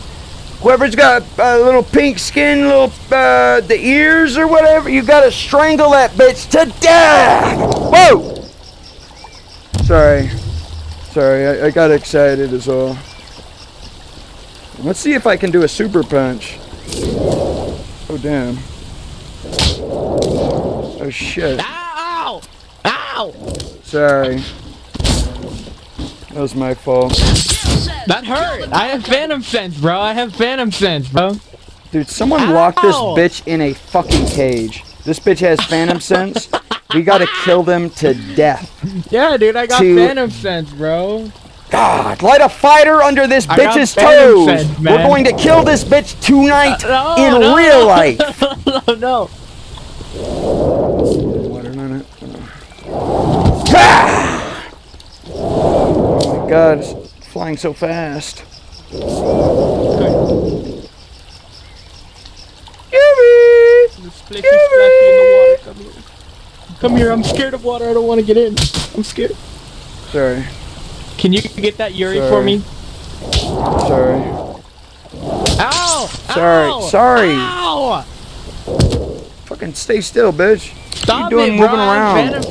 Whoever's got a little pink skin, the ears or whatever, you gotta strangle that bitch to death. Whoa! Sorry, I got excited is all. Let's see if I can do a super punch. Oh, damn. Oh, shit. Ow! Ow! Sorry. That was my fault. That hurt! I have Phantom Sense, bro. I have Phantom Sense, bro. Dude, someone locked this bitch in a fucking cage. This bitch has Phantom Sense. We gotta kill them to death. Yeah, dude, I got Phantom Sense, bro. God, light a fire under this bitch's toes. Sense, we're going to kill this bitch tonight in real life. No. Water on it. Oh my God, it's flying so fast. Come here, I'm scared of water. I don't want to get in. I'm scared. Sorry. Can you get that Yuri for me? Sorry. Ow! Sorry. Ow! Fucking stay still, bitch. Stop what are you doing moving around?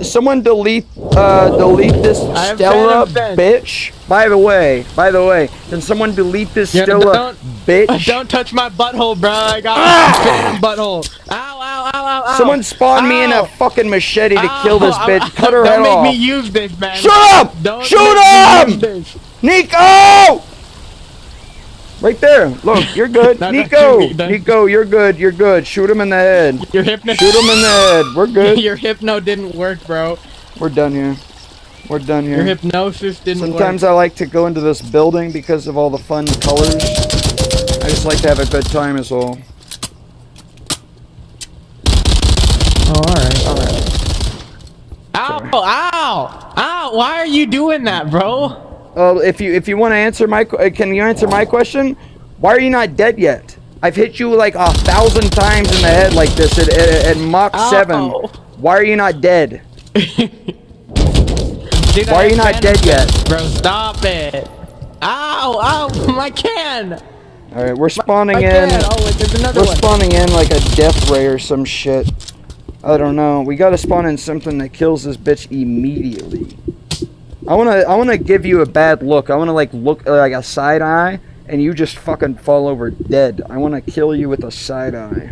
Someone delete this Stella bitch. By the way, can someone delete this Stella bitch? Don't touch my butthole, bro. I got Phantom butthole. Ow. Someone spawned me in a fucking machete to kill this bitch. Cut her head off. Don't make me use this, man. Shut up! Shoot him! Nico! Right there. Look, you're good. No, Nico! don't shoot me, Nico, you're good. You're good. Shoot him in the head. Your hypno. Shoot him in the head. We're good. Your hypno didn't work, bro. We're done here. We're done here. Your hypnosis didn't Sometimes work. I like to go into this building because of all the fun colors. I just like to have a good time is all. Oh, alright. Ow! Ow! Ow! Why are you doing that, bro? If you want to answer my, can you answer my question? Why are you not dead yet? I've hit you like 1,000 times in the head like this at Mach 7. Why are you not dead? Dude, why are you not dead yet? Bro, stop it! Ow! Ow! My can! All right, we're spawning My in. can! Oh wait, there's another We're one. spawning in like a death ray or some shit. I don't know. We gotta spawn in something that kills this bitch immediately. I wanna give you a bad look. I wanna like look like a side eye, and you just fucking fall over dead. I wanna kill you with a side eye.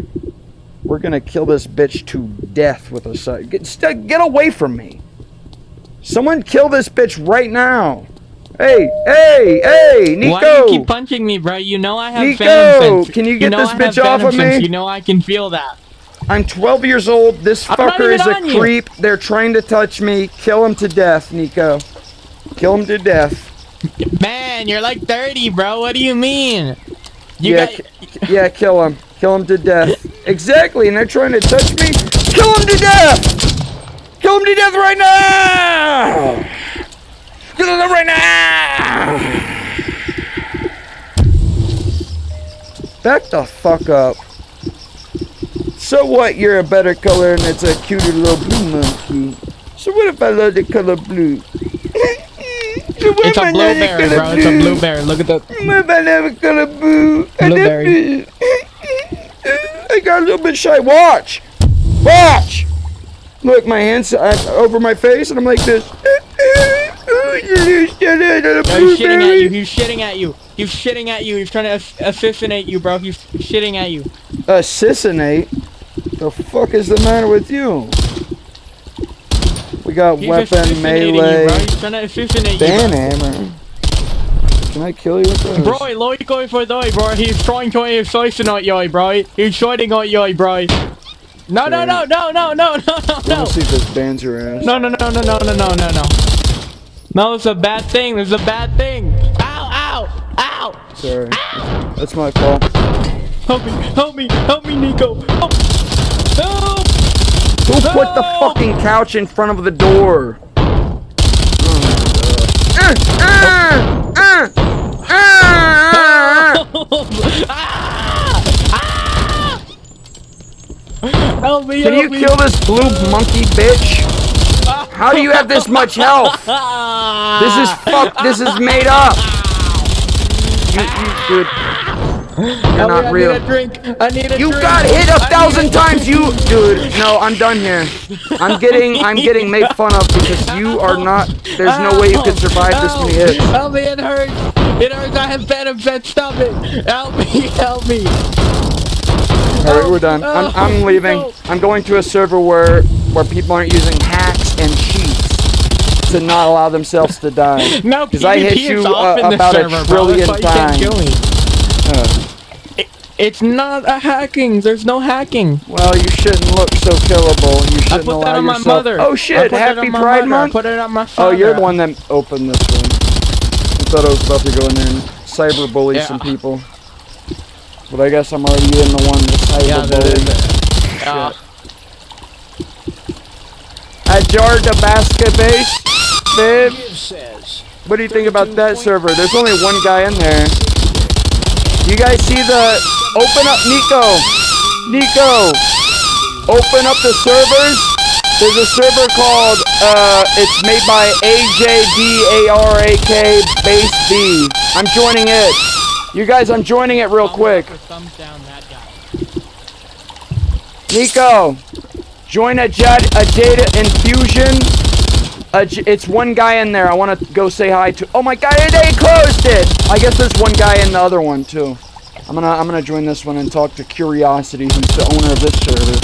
We're gonna kill this bitch to death with a side. Get away from me! Someone kill this bitch right now! Hey, hey, hey, Nico! Why do you keep punching me, bro? You know I have Nico, phantom sense. can you get this I bitch have off phantom of sense. me? You know I can feel that. I'm 12 years old. This I'm not fucker even is a on you. creep. They're trying to touch me. Kill him to death, Nico. Kill him to death. Man, you're like 30, bro. What do you mean? Yeah, kill him. Kill him to death. Exactly, and they're trying to touch me. Kill him to death! Kill him to death right now! Kill him right now! Back the fuck up. So what, you're a better color and it's a cuter little blue monkey. So what if I love the color blue? It's a blueberry, bro. It's a blueberry. Look at that. What if I never color blue? Blueberry. I got a little bit shy. Watch! Watch! Look, my hands over my face and I'm like this. He's shitting at you. He's shitting at you. He's shitting at you. He's trying to assassinate you, bro. He's shitting at you. Assassinate? The fuck is the matter with you? We got He's weapon, assassinating melee, you, bro. He's trying to assassinate you, bro. banhammer. Can I kill you with this? Bro, Lloyd going for die, bro. He's trying to assassinate you, bro. He's shooting at you, bro. No, no, no, no, no, no, no, no, no. Let's see if this bans your ass. No, no, no, no, no, no, no, no, no. No, it's a bad thing. It's a bad thing. Ow, ow, ow. Sorry. That's my fault. Help me, help me, help me, Nico. Help. Help. Who put the fucking couch in front of the door? Help me, Can you help me. kill this blue monkey bitch? How do you have this much health? This is This is made up. Dude. You're not real. I need a drink. I need a You drink. got hit 1,000 times, you dude. No, I'm done here. I'm getting made fun of because you are not. There's no way you could survive this many hits. Help me, it hurts. It hurts. I have phantom sense. Stop it. Help me, help me. Alright, we're done. I'm leaving. I'm going to a server where people aren't using hacks and cheats to not allow themselves to die. No, because I hit PvP you is off in this about server, a bro. trillion That's why you can't kill times. me. It's not a hacking. There's no hacking. Well, you shouldn't look so killable. You I shouldn't put allow that on my yourself. mother. Oh I shit! put it Happy on my Pride mother. Month. I put it on my Oh, father. you're the one that opened this one. I thought I was about to go in there and cyberbully some people. But I guess I'm already in the one to cyberbully. Ajar Tabasco base, babe. What do you think about that server? There's only one guy in there. You guys see the open up, Nico? Nico, open up the servers. There's a server called it's made by AJDARAK Base B. I'm joining it. You guys, I'm joining it real quick. Nico, join a Jada Infusion. It's one guy in there. I want to go say hi to. Oh my God, they closed it. I guess there's one guy in the other one too. I'm gonna join this one and talk to Curiosity, who's the owner of this server.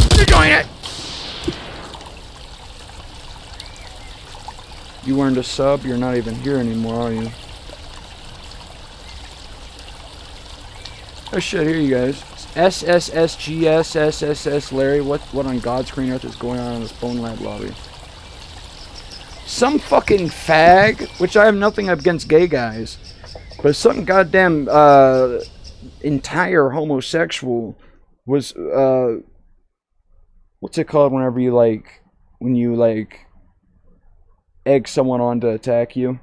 I'm gonna join it. You earned a sub. You're not even here anymore, are you? Oh shit, here you guys. SSSGS Larry, what on God's green earth is going on in this Bone Lab lobby? Some fucking fag, which I have nothing against gay guys, but some goddamn entire homosexual was what's it called whenever you when you egg someone on to attack you?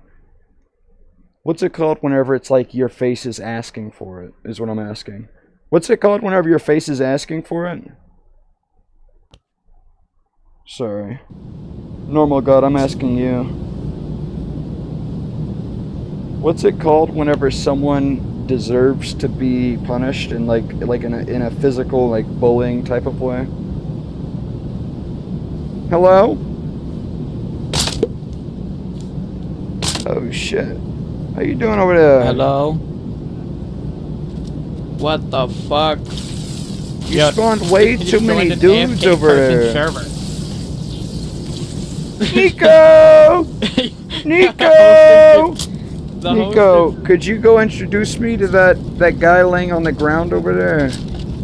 What's it called whenever it's like your face is asking for it, is what I'm asking. What's it called whenever your face is asking for it? Sorry. Normal God, I'm asking you. What's it called whenever someone deserves to be punished in in a physical bullying type of way? Hello? Oh shit. How you doing over there? Hello? What the fuck? You spawned way too many dudes over there. Server. Nico! Nico! Nico, could you go introduce me to that guy laying on the ground over there?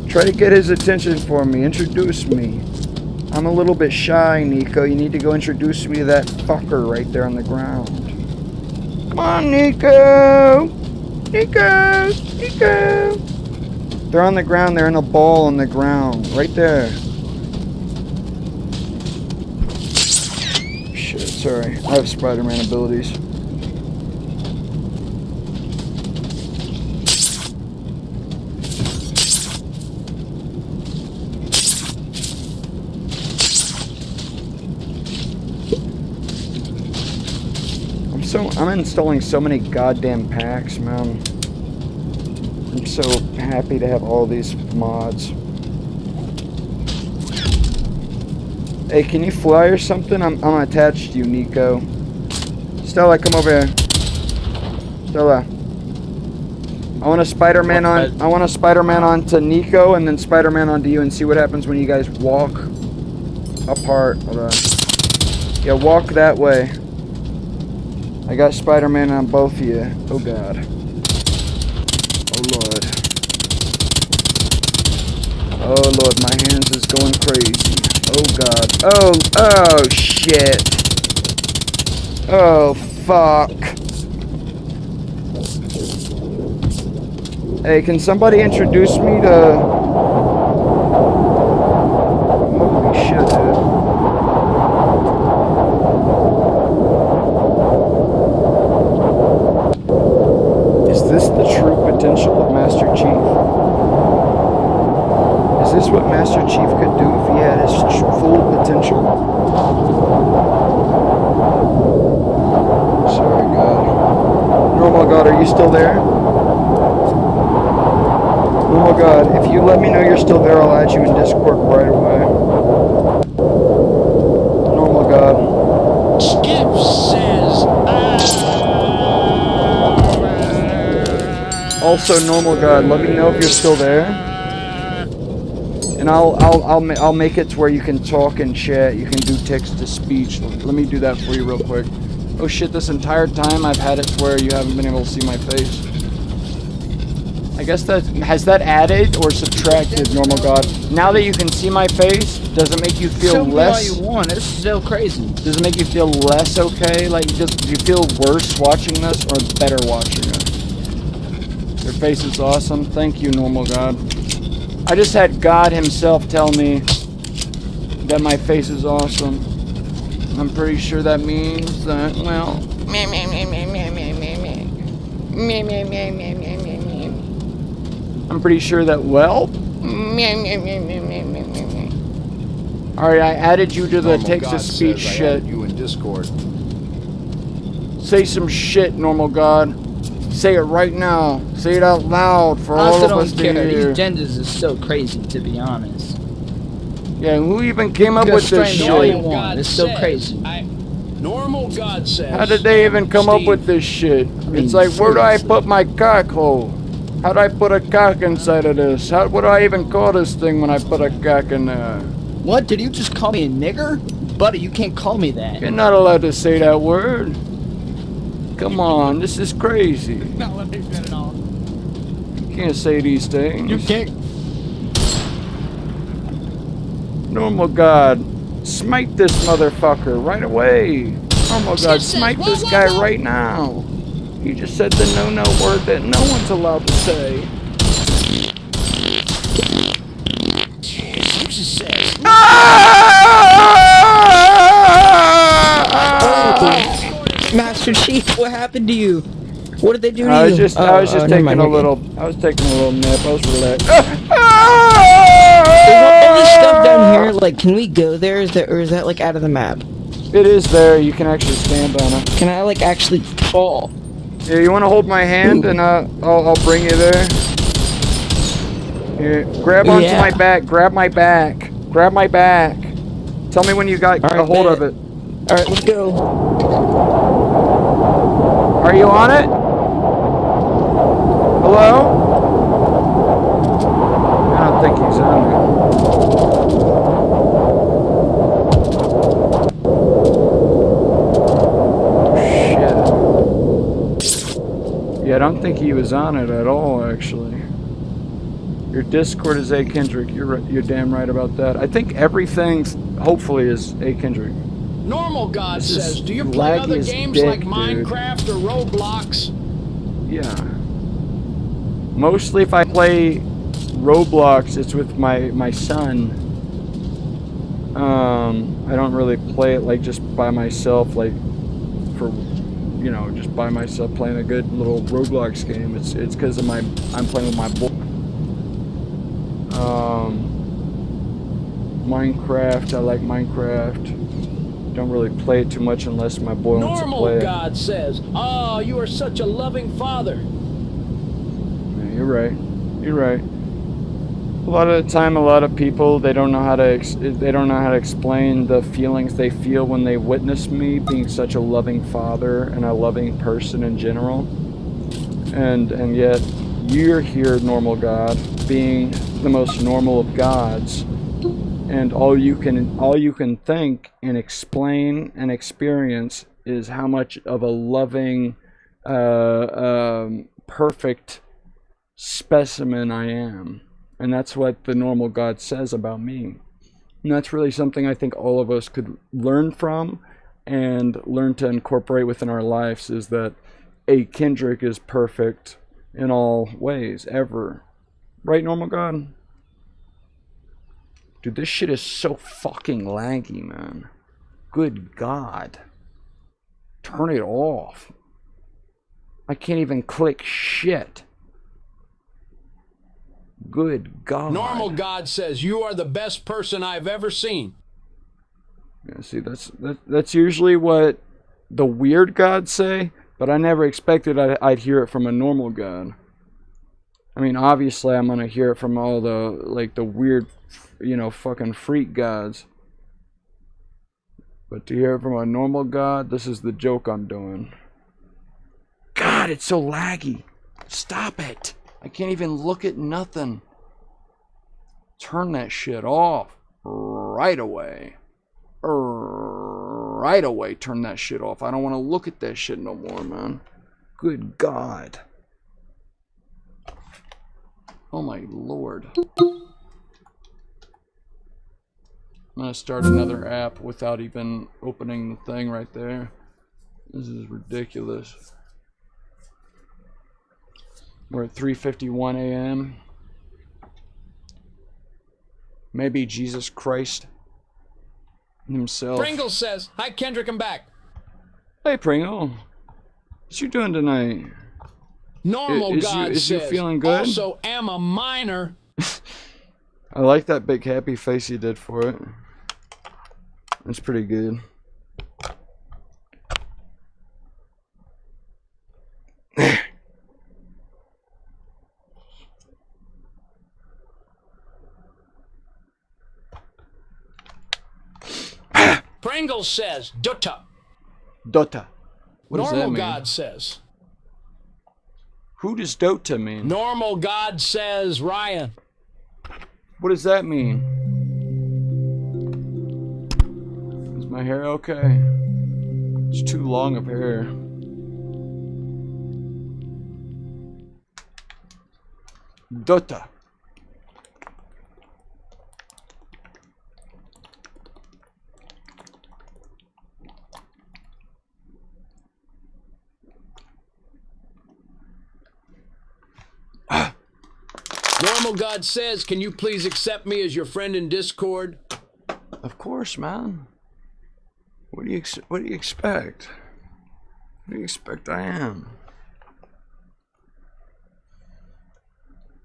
Try to get his attention for me. Introduce me. I'm a little bit shy, Nico. You need to go introduce me to that fucker right there on the ground. Come on, Nico! Nico! Nico! They're on the ground. They're in a ball on the ground. Right there. Shit, sorry. I have Spider-Man abilities. I'm installing so many goddamn packs, man. I'm so happy to have all these mods. Hey, can you fly or something? I'm attached to you, Nico. Stella, come over here. Stella. I want a Spider-Man onto Nico and then Spider-Man onto you and see what happens when you guys walk apart. Hold on. Yeah, walk that way. I got Spider-Man on both of you. Oh god. Oh lord. Oh lord, my hands is going crazy. Oh god. Oh shit. Oh fuck. Hey, can somebody introduce me to... Holy shit, dude. Is this the true potential of Master Chief? Is this what Master Chief could do if he had his full potential? Sorry, God. Normal God, are you still there? Normal God, if you let me know you're still there, I'll add you in Discord right away. Normal God. Skip says, Also, Normal God, let me know if you're still there, and I'll make it to where you can talk and chat. You can do text to speech. Let me do that for you real quick. Oh shit! This entire time I've had it to where you haven't been able to see my face. I guess has that added or subtracted, Normal God? Now that you can see my face, does it make you feel less? Show me all you want. It's still crazy. Does it make you feel less okay? Like, do you feel worse watching this or better watching it? Your face is awesome. Thank you, Normal God. I just had God himself tell me that my face is awesome. I'm pretty sure that means that, well... I'm pretty sure that, well... Alright, I added you to the text-to-speech shit. You in Discord. Say some shit, Normal God. Say it right now. Say it out loud for all of us to hear. These genders is so crazy, to be honest. Yeah, who even came up with this shit? All you want. It's so crazy. Normal God says. How did they even come up with this shit? It's like, where do I put my cock hole? How do I put a cock inside of this? What do I even call this thing when I put a cock in there? What? Did you just call me a nigger? Buddy, you can't call me that. You're not allowed to say that word. Come on, this is crazy. Not let me get it all. You can't say these things. You can't. Normal God, smite this motherfucker right away. Normal God, smite this guy right now. He just said the no-no word that no one's allowed to say. Master Chief, what happened to you? What did they do to I you? was just taking a little nip. I was relaxed. Is all this stuff down here, like, can we go there? Or is that, like, out of the map? It is there. You can actually stand on it. Can I, like, actually fall? Yeah, you want to hold my hand and I'll bring you there. Here, grab onto my back. Grab my back. Grab my back. Tell me when you got a hold of it. All right, let's go. Are you on it? Hello? I don't think he's on it. Shit. Yeah, I don't think he was on it at all, actually. Your Discord is A. Kendrick. You're damn right about that. I think everything, hopefully, is A. Kendrick. Normal God says, do you play other games like Minecraft or Roblox? Yeah. Mostly if I play Roblox, it's with my son. I don't really play it like just by myself, like for, you know, just by myself playing a good little Roblox game. It's because of I'm playing with my boy. Minecraft, I like Minecraft. Don't really play it too much unless my boy wants to play Normal it. God says, "Oh, you are such a loving father." Yeah, you're right. You're right. A lot of the time, a lot of people they don't know how to explain the feelings they feel when they witness me being such a loving father and a loving person in general. And yet, you're here, normal God, being the most normal of gods. And all you can think and explain and experience is how much of a loving, perfect specimen I am. And that's what the normal God says about me. And that's really something I think all of us could learn from and learn to incorporate within our lives, is that A. Kendrick is perfect in all ways, ever. Right, normal God? Dude, this shit is so fucking laggy, man. Good God. Turn it off. I can't even click shit. Good God. Normal God says, "You are the best person I've ever seen." Yeah, see, that's usually what the weird gods say, but I never expected I'd hear it from a normal God. I mean, obviously I'm gonna hear it from all the, like, the weird, you know, fucking freak gods. But to hear it from a normal God, this is the joke I'm doing. God, it's so laggy. Stop it. I can't even look at nothing. Turn that shit off right away. Right away, turn that shit off. I don't want to look at that shit no more, man. Good God. Oh my Lord. I'm gonna start another app without even opening the thing right there. This is ridiculous. We're at 3:51 a.m. Maybe Jesus Christ himself. Pringle says, "Hi Kendrick, I'm back." Hey Pringle, what you doing tonight? Normal God is says, you feeling good? "Also am a minor." I like that big happy face you did for it. That's pretty good. Pringle says, "Dutta." Dota. What does that Normal mean? God says. Who does Dota mean? Normal God says, "Ryan." What does that mean? Is my hair okay? It's too long of hair. Dota. Normal God says, can you please accept me as your friend in Discord? Of course, man. What do you expect? What do you expect I am?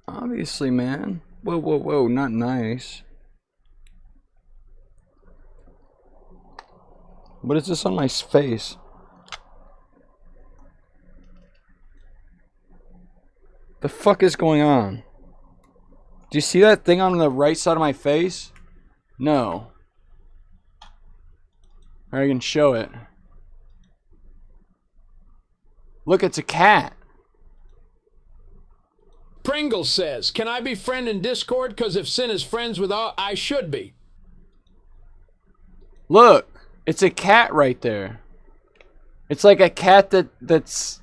Obviously, man. Whoa, whoa, whoa, not nice. What is this on my face? The fuck is going on? Do you see that thing on the right side of my face? No. I can show it. Look, it's a cat. Pringle says, can I be friend in Discord? Because if Sin is friends with all, I should be. Look, it's a cat right there. It's like a cat that's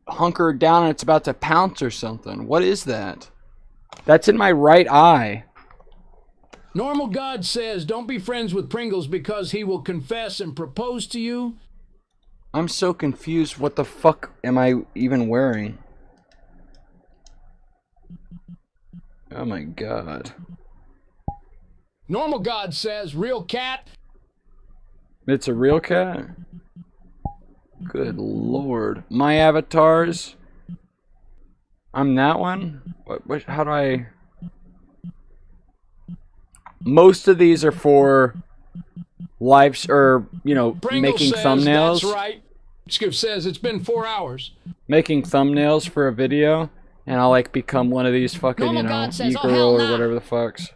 hunkered down and it's about to pounce or something. What is that? That's in my right eye. Normal God says, don't be friends with Pringles because he will confess and propose to you. I'm so confused. What the fuck am I even wearing? Oh my god. Normal God says, real cat. It's a real cat? Good lord. My avatars. I'm that one? What, how do I... Most of these are for lives, or, you know, Pringle making says, thumbnails. That's right. Skip says, it's been 4 hours. Making thumbnails for a video. And I'll, like, become one of these fucking, Normal you know, God says, oh, e-girl hell or nah. whatever the fucks.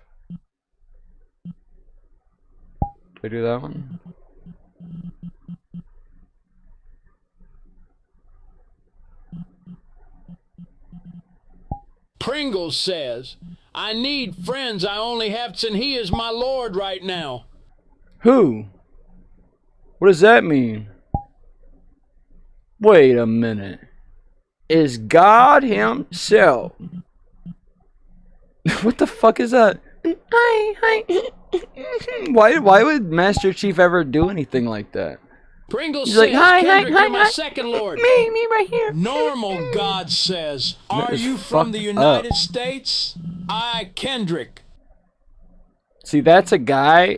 Do I do that one? Pringle says, I need friends. I only have, and he is my lord right now. Who? What does that mean? Wait a minute. Is God himself? What the fuck is that? Hi. Why would Master Chief ever do anything like that? Pringle He's says, like, hi, Kendrick, hi, you're my hi. second lord. Me right here. Normal God says, are is you from the fucked United up. States? I, Kendrick. See, that's a guy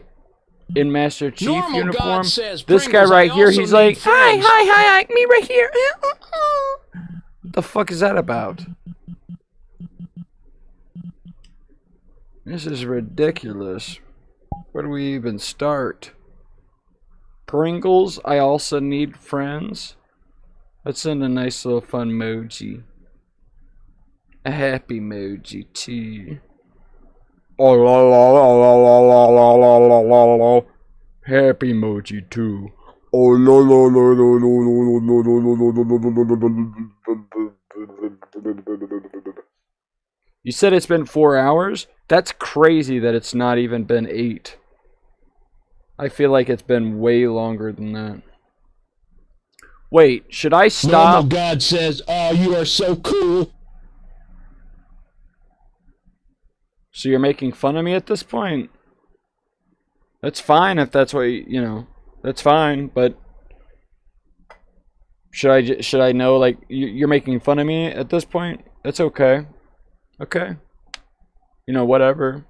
in Master Chief Normal uniform. God says, This guy Pringles, right I here, also he's need like, friends. hi, me right here. What the fuck is that about? This is ridiculous. Where do we even start? Pringles, I also need friends. Let's send a nice little fun emoji. A happy emoji too. Oh la la la la la la la la la la. Happy emoji too. Oh la la la la la la. You said it's been 4 hours? That's crazy that it's not even been 8. I feel like it's been way longer than that. Wait, should I stop? Normal God says, oh, you are so cool. So you're making fun of me at this point? That's fine if that's what you know. That's fine, but should I know, like, you're making fun of me at this point? That's okay. Okay. You know, whatever.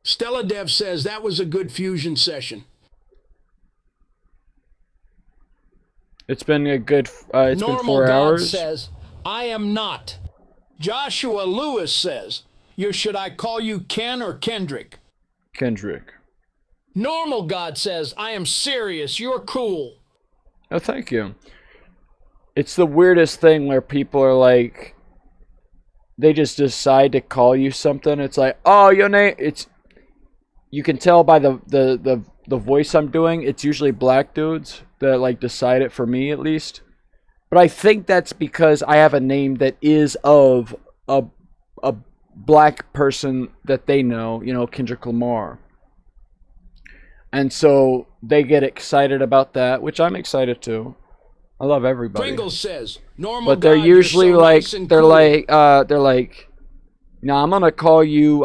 Stella Dev says, that was a good fusion session. It's been a good, it's Normal been 4 God hours. says, I am not. Joshua Lewis says, should I call you Ken or Kendrick? Kendrick. Normal God says, I am serious. You're cool. Oh, thank you. It's the weirdest thing where people are like, they just decide to call you something. It's like, oh, your name. It's, you can tell by the voice I'm doing. It's usually black dudes that like decide it for me, at least. But I think that's because I have a name that is of a black person that they know, you know, Kendrick Lamar. And so they get excited about that, which I'm excited too. I love everybody. Pringles says, normal But they're God, you're usually so like, nice and they're cool. like, no, I'm gonna call you,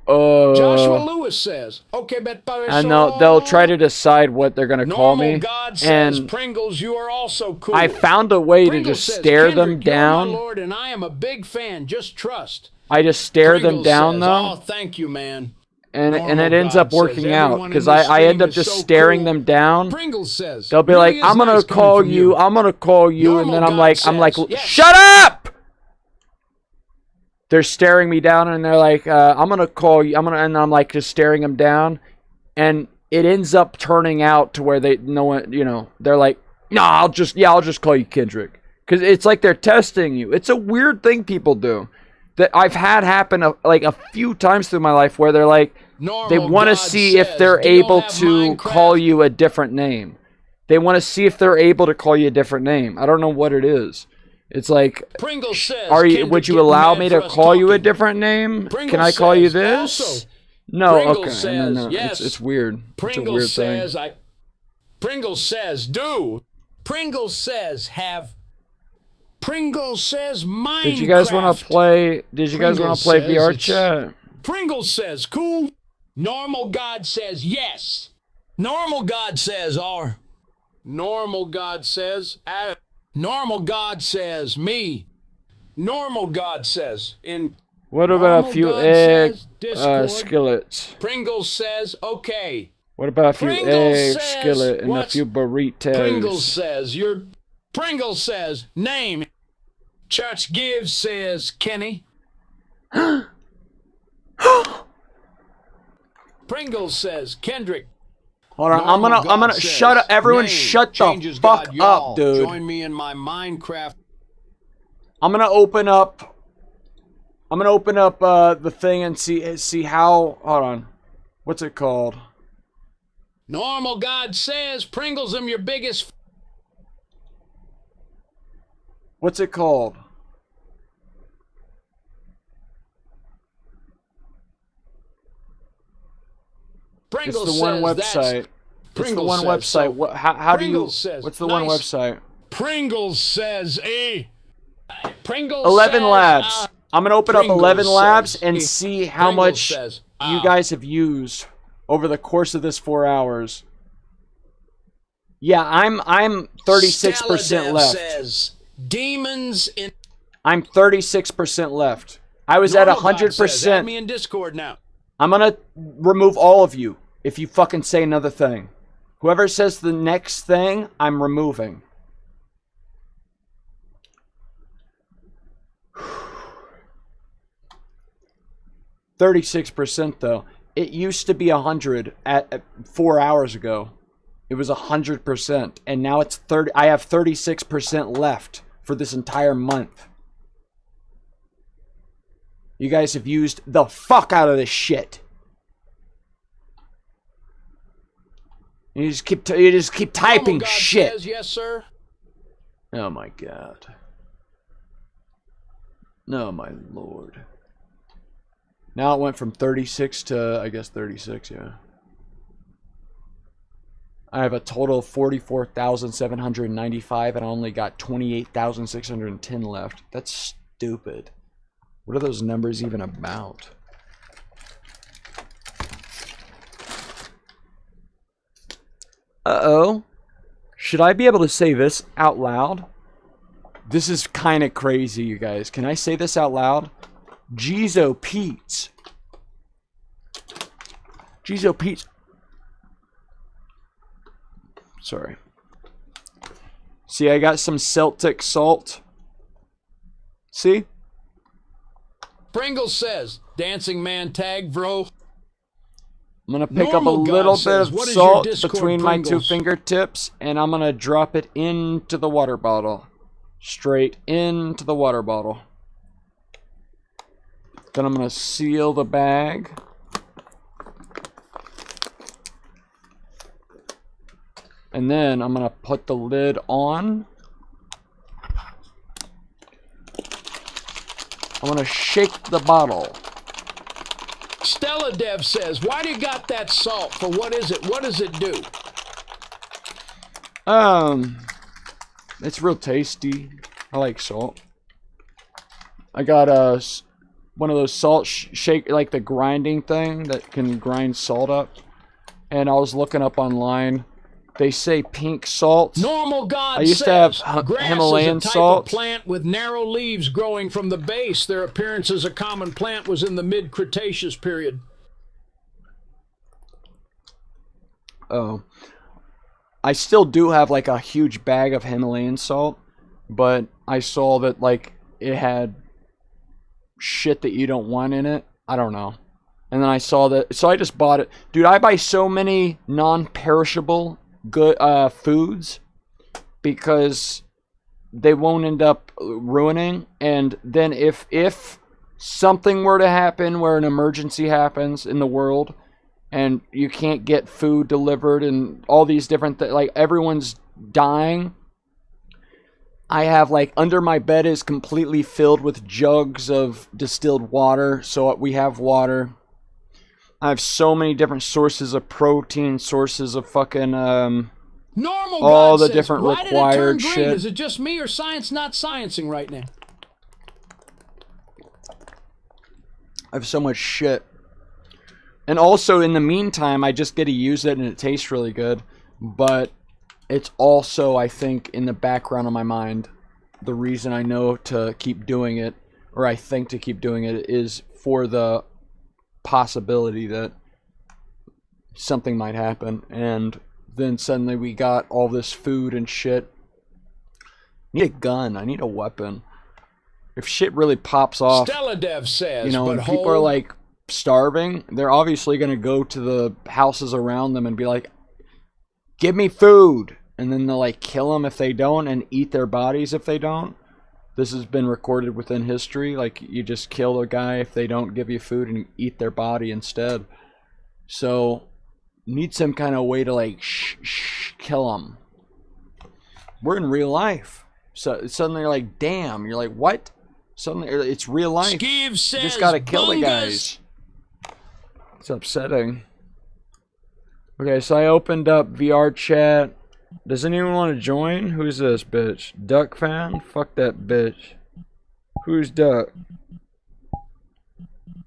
Joshua Lewis says, okay, but and they'll try to decide what they're gonna call normal me. God says, And Pringles, you are also cool. I found a way to Pringles just says, stare them Kendrick, you're my down. Lord, and I am a big fan. Just trust. I just stare them Pringles down says, though. oh, thank you, man. And Normal it ends God up working says, out everyone in because this I end stream up is just so staring cool. them down. Pringles says, They'll be really like, is I'm gonna nice coming call from you, I'm gonna call you, and then Normal I'm like, God says, yes. shut up! They're staring me down, and they're like, I'm gonna call you, and I'm like just staring them down, and it ends up turning out to where they're like, no, I'll just call you Kendrick, because it's like they're testing you. It's a weird thing people do that I've had happen like a few times through my life where they're like, they want to see if they're able to call you a different name. They want to see if they're able to call you a different name. I don't know what it is. It's like, Pringles says, would you allow me to call you a different name? Can I call you this? No, Pringles okay. says, No. yes. It's weird. Pringles it's a weird says, Pringles says, do. Pringles says, have. Pringles says, Minecraft. Did you guys want to play? Did you guys want to play VR chat? Pringles says, cool. Normal God says, yes. Normal God says, R. Normal God says, Normal God says, me. Normal God says, in. What about a Normal few God egg says, Discord. skillets? Pringles says, okay. What about a few Pringles egg says, skillet and a what's- few burritos? Pringles says, Pringles says, name. Church Gives says, Kenny. Pringles says, Kendrick. Hold on, I'm Normal gonna God shut up. says, Everyone, name. shut the Changes fuck God, y'all. up, dude. Join me in my Minecraft. I'm gonna open up the thing and see how. Hold on, what's it called? Normal God says, Pringles, I'm your biggest. What's it called? Pringles It's the one says that's- website. It's the Pringles one says, website. so What? How do you? Pringles says, What's the one nice. website? Pringles says, Pringles 11 says, Labs. I'm gonna open up Pringles 11 Labs says, and see how Pringles much says, you guys have used over the course of this 4 hours. Yeah, I'm 36% Staladev left. says, demons in. I'm 36% left. I was at Normal God says, add 100%. me in Discord now. I'm gonna remove all of you if you fucking say another thing. Whoever says the next thing, I'm removing. %, though. It used to be 100 at 4 hours ago. It was 100%, and now it's 30. I have 36% left for this entire month. You guys have used the fuck out of this shit. You just keep typing Normal God shit. says, yes, sir. Oh my god. No, my lord. Now it went from 36 to, I guess, 36, yeah. I have a total of 44,795 and I only got 28,610 left. That's stupid. What are those numbers even about? Uh-oh. Should I be able to say this out loud? This is kind of crazy, you guys. Can I say this out loud? Jeezo Pete's. Jeezo Pete's. Sorry. See, I got some Celtic salt. See? Pringles says, dancing man tag, bro. I'm going to pick up a Normal God little bit says, of what is your salt Discord, between my two Pringles? fingertips, and I'm going to drop it into the water bottle. Straight into the water bottle. Then I'm going to seal the bag. And then I'm going to put the lid on. I'm going to shake the bottle. Stella Dev says, why do you got that salt? For what is it? What does it do? It's real tasty. I like salt. I got one of those salt shake, like the grinding thing that can grind salt up. And I was looking up online. They say pink salt. Normal God I used to have grass Himalayan is a type salt. of plant with narrow leaves growing from the base. Their appearance as a common plant was in the mid-Cretaceous period. Oh. I still do have like a huge bag of Himalayan salt, but I saw that like it had shit that you don't want in it. I don't know. And then I saw that, so I just bought it. Dude, I buy so many non-perishable good foods because they won't end up ruining. And then if something were to happen where an emergency happens in the world and you can't get food delivered and all these different things, like everyone's dying, I have like under my bed is completely filled with jugs of distilled water, so we have water. I have so many different sources of protein, sources of fucking Normal all God the says, different why did it required turn green? shit. Is it just me or science not sciencing right now? I have so much shit. And also in the meantime, I just get to use it and it tastes really good, but it's also, I think, in the background of my mind, the reason I know to keep doing it, or I think to keep doing it, is for the possibility that something might happen, and then suddenly we got all this food and shit. I need a gun. I need a weapon. If shit really pops off, Stella Dev says, you know, but and people are hold- like starving, they're obviously going to go to the houses around them and be like, give me food, and then they'll like kill them if they don't and eat their bodies if they don't. This has been recorded within history. Like, you just kill a guy if they don't give you food and you eat their body instead. So, need some kind of way to like kill them. We're in real life. So suddenly you're like, damn. You're like, what? Suddenly it's real life. Skeev You says, just gotta kill the bungus. guys. It's upsetting. Okay, so I opened up VR chat. Does anyone want to join? Who's this bitch? Duck fan? Fuck that bitch. Who's Duck?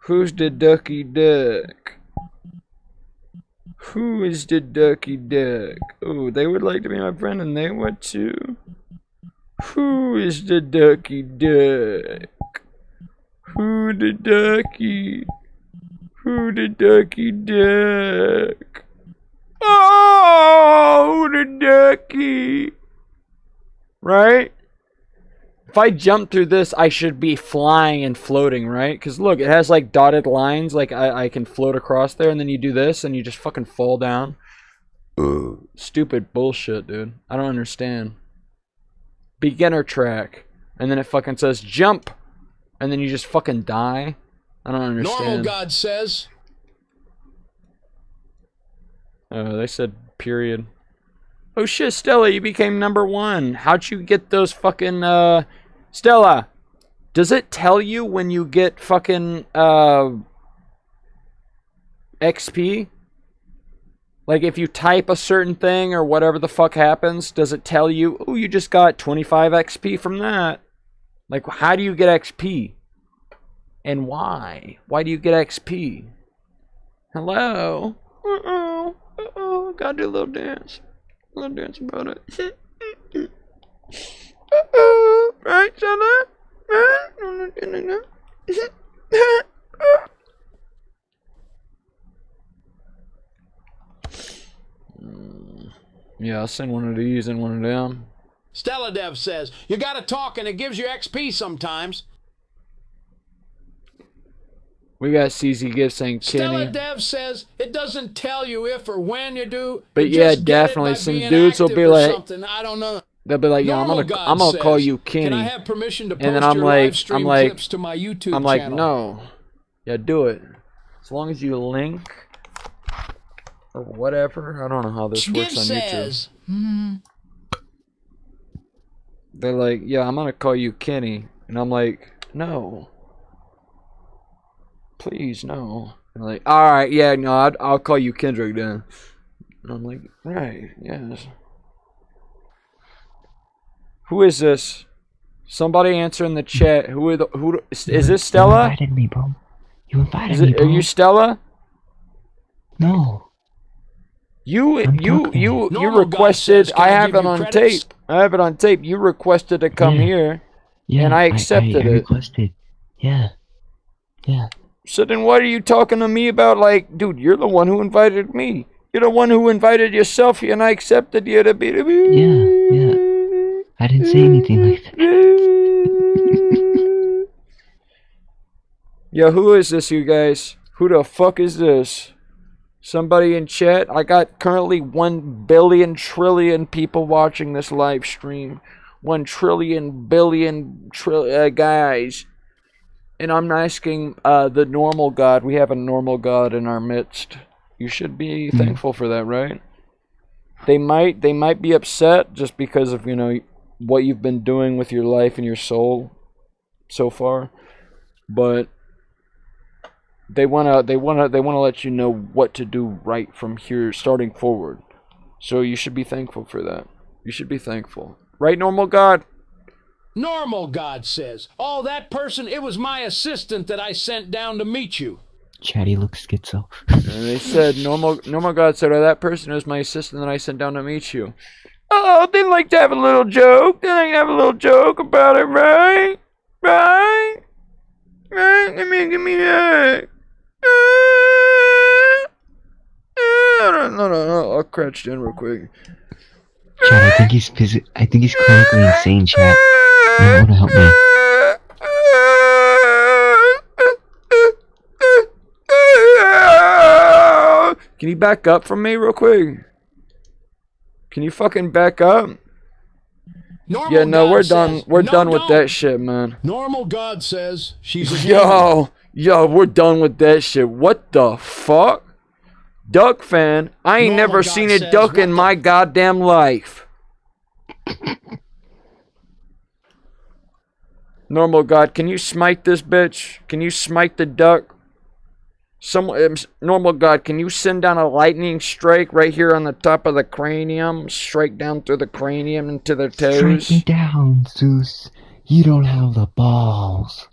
Who's the Ducky Duck? Who is the Ducky Duck? Oh, they would like to be my friend and they would too. Who is the Ducky Duck? Who the Ducky? Who the Ducky Duck? Oh, the ducky. Right? If I jump through this, I should be flying and floating, right? Because look, it has like dotted lines. Like I can float across there, and then you do this, and you just fucking fall down. Stupid bullshit, dude. I don't understand. Beginner track. And then it fucking says jump. And then you just fucking die. I don't understand. Normal God says, They said period. Oh shit, Stella, you became #1. How'd you get those fucking, Stella, does it tell you when you get fucking, XP? Like, if you type a certain thing or whatever the fuck happens, does it tell you, oh, you just got 25 XP from that? Like, how do you get XP? And why? Why do you get XP? Hello? Uh-oh. Uh-oh. Gotta do a little dance. A little dance about it. Uh-oh. Right, Stella? Yeah, I'll send one of these and one of them. Stella Dev says, you gotta talk and it gives you XP sometimes. We got CZ Gift saying Stella Kenny. Dev says, it doesn't tell you if or when you do. But you yeah, just get it definitely by some being dudes will active be or like, something. I don't know. they'll be like, yeah, Normal I'm God gonna call says, you Kenny. Can I have permission to post And then I'm your like, live stream clips to my YouTube I'm like, channel? no. Yeah, do it. As long as you link or whatever. I don't know how this works on says, YouTube. They're like, yeah, I'm gonna call you Kenny. And I'm like, no. Please, no. And they're like, alright, yeah, no, I'll call you Kendrick then. And I'm like, right, yes. Who is this? Somebody answer in the chat. Who is this Stella? You invited me, bro. You invited me, bro. Are you Stella? No. You requested. I have it on tape. I have it on tape. You requested to come here, and I accepted I it. requested. Yeah. So then, what are you talking to me about? Like, dude, you're the one who invited me. You're the one who invited yourself, and I accepted you to be. Yeah. I didn't say anything like that. Yo, who is this, you guys? Who the fuck is this? Somebody in chat? I got currently 1 billion trillion people watching this live stream. 1 trillion billion guys. And I'm asking the normal God. We have a normal God in our midst. You should be thankful for that, right? They might be upset just because of, you know, what you've been doing with your life and your soul so far, but they wanna let you know what to do right from here, starting forward. So you should be thankful for that. You should be thankful, right, normal God? Normal God says, "Oh, that person, it was my assistant that I sent down to meet you." Chatty looks schizo. And they said, normal God said, "Oh, that person is my assistant that I sent down to meet you." Oh, they like to have a little joke. They like to have a little joke about it, right? Right? Give me that. No. I'll crouch down real quick. Chat, I think he's clinically insane, chat. You want to help me? Can you back up from me real quick? Can you fucking back up? Normal Yeah, no, God we're done. says, We're "No, done with don't." that shit, man. Normal God says she's a gamer. Yo, we're done with that shit. What the fuck? Duck fan? I ain't Normal never God seen a says, duck "What in the-" my goddamn life. Normal God, can you smite this bitch? Can you smite the duck? Normal God, can you send down a lightning strike right here on the top of the cranium? Strike down through the cranium into their toes? Strike me down, Zeus. You don't have the balls.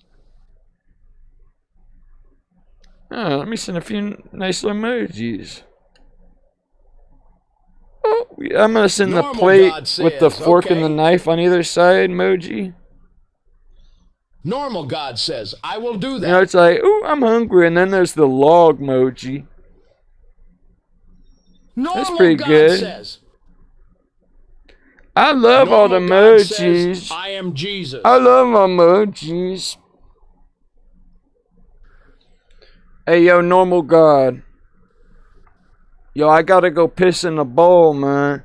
Oh, let me send a few nice emojis. Oh, I'm gonna send the Normal plate God with the says, fork and "Okay." the knife on either side emoji. Normal God says, "I will do that." You know, it's like, ooh, I'm hungry, and then there's the log emoji. Normal That's pretty God good. says, I love all the Normal God says, emojis. "I am Jesus." I love emojis. Hey, yo, normal God. Yo, I gotta go piss in the bowl, man.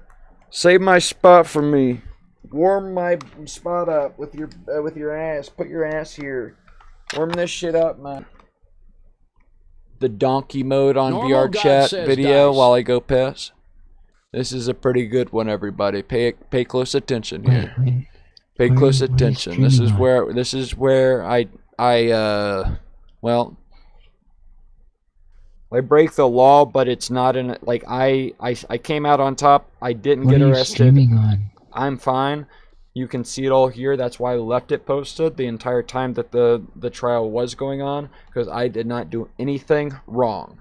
Save my spot for me. Warm my spot up with your ass. Put your ass here. Warm this shit up, man. The donkey mode on Normal VR God chat says, video "Dice." while I go piss. This is a pretty good one, everybody. Pay close attention here. Pay close attention. This is where I break the law, but it's not in it. Like I came out on top. I didn't What get are you arrested. streaming on? I'm fine. You can see it all here. That's why I left it posted the entire time that the trial was going on, because I did not do anything wrong.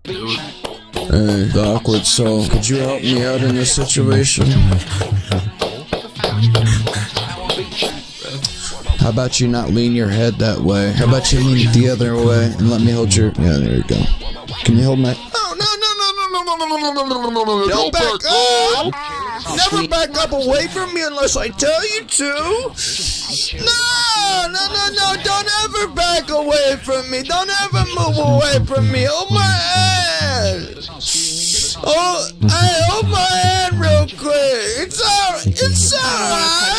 Hey, the awkward soul, could you help me out in this situation? How about you not lean your head that way? How about you lean it the other way and let me hold your... Yeah, there you go. Can you hold my... Don't back up! Never back up away from me unless I tell you to! No! Don't ever back away from me! Don't ever move away from me! Hold my hand! Oh, hey, hold my hand real quick! It's alright!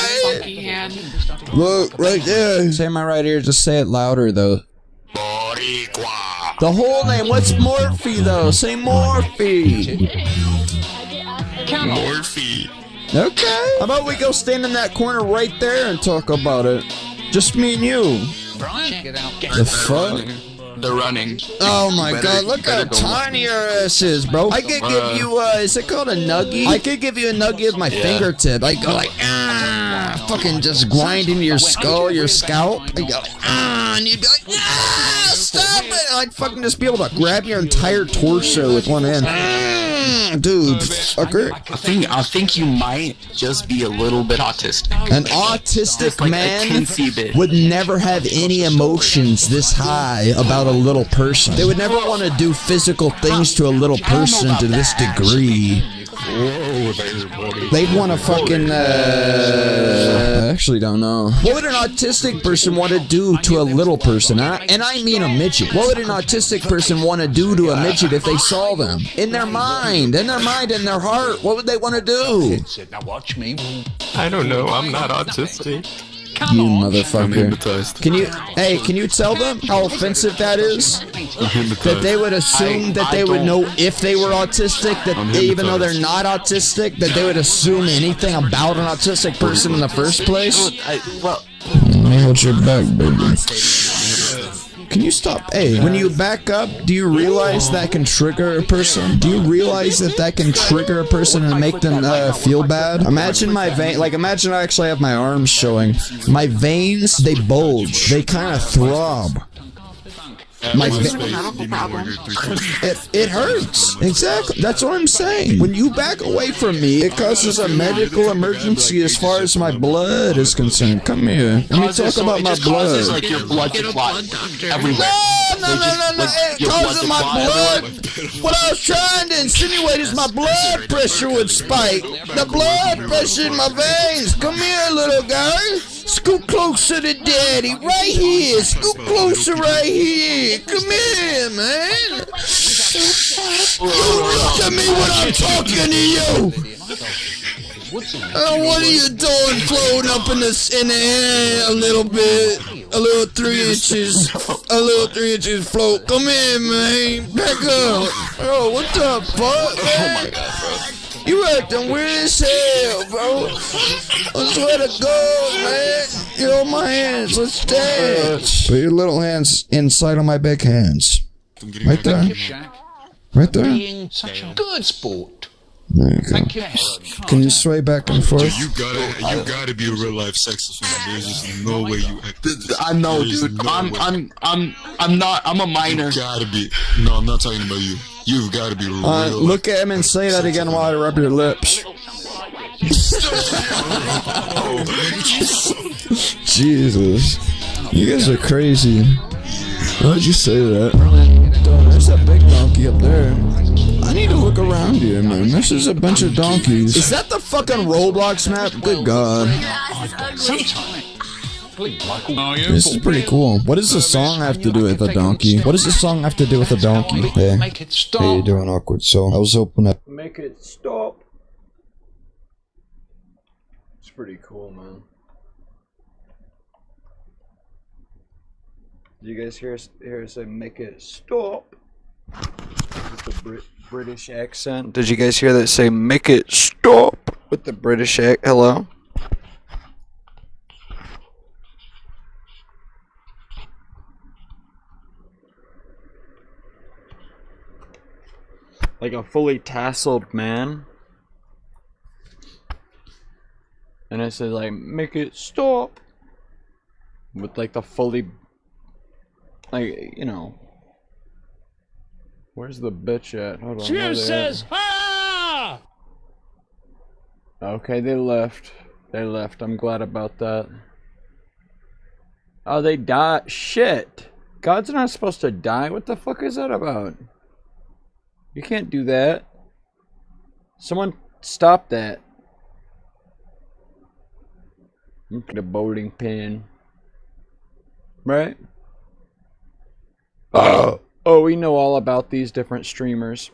Look, right there. Say my right ear, just say it louder though. The whole name, what's Morphe though? Say Morphe! Morphe. Okay. How about we go stand in that corner right there and talk about it? Just me and you. Brian, get out. The fuck? they're running. Oh my god, look how tiny your ass is, bro. I could give you, is it called a nuggie? I could give you a nuggie with my fingertip. I go like, fucking just grind into your skull, your scalp. I go like, and you'd be like, stop it. I'd fucking just be able to grab your entire torso with one hand. Dude, fucker. I think you might just be a little bit autistic. An autistic man would never have any emotions this high about a little person. They would never want to do physical things to a little person to this degree. They'd want to fucking, I actually don't know. What would an autistic person want to do to a little person? And I mean a midget. What would an autistic person want to do to a midget if they saw them? In their mind, in their heart, what would they want to do? Now watch me. I don't know. I'm not autistic. You motherfucker. Can you tell them how offensive that is? That they would assume that they would know if they were autistic, that even though they're not autistic, that they would assume anything about an autistic person in the first place? Hold your back, baby. Can you stop? Hey, when you back up, do you realize that can trigger a person? Do you realize that can trigger a person and make them feel bad? Imagine my vein, imagine I actually have my arms showing. My veins, they bulge. They kind of throb. It hurts. Exactly. That's what I'm saying. When you back away from me, it causes a medical emergency as far as my blood is concerned. Come here. Let me talk about my blood. Like your blood to clot everywhere. No. It causes my blood. What I was trying to insinuate is my blood pressure would spike. The blood pressure in my veins. Come here, little guy. Scoot closer to daddy. Right here. Scoot closer right here. Come here, man. Look at me when I'm talking to you. What are you doing floating up in the air a little bit? A little 3 inches. A little 3 inches float. Come here, man. Back up. Oh, what the fuck, man? You acting weird as hell, bro. I swear to God, man. You hold my hands. Let's dance. Put your little hands inside of my big hands. Right there. Right there. Being such a good sport. There you go. Thank you. Can you sway back and forth? You gotta be a real life sex offender. There's just no way you act. I know, dude. I'm not. I'm a minor. You gotta be. No, I'm not talking about you. You've got to be real. Look at him and say that again while I rub your lips. Jesus. You guys are crazy. Why'd you say that? There's that big donkey up there. I need to look around here, man. This is a bunch of donkeys. Is that the fucking Roblox map? Good God. This is pretty cool. What does the song have to do with a donkey? What does the song have to do with a donkey? Hey, how you doing, Awkward Soul? I was hoping to make it stop. It's pretty cool, man. Did you guys hear us say make it stop? With the British accent. Did you guys hear that say make it stop with the British accent? Hello? Like a fully tasseled man. And I said like, make it stop. With like the fully, like, you know. Where's the bitch at? Hold on. Cheers says, ah! Okay, they left. They left. I'm glad about that. Oh, they died. Shit. God's not supposed to die. What the fuck is that about? You can't do that. Someone stop that. The bowling pin. Right? Oh, we know all about these different streamers.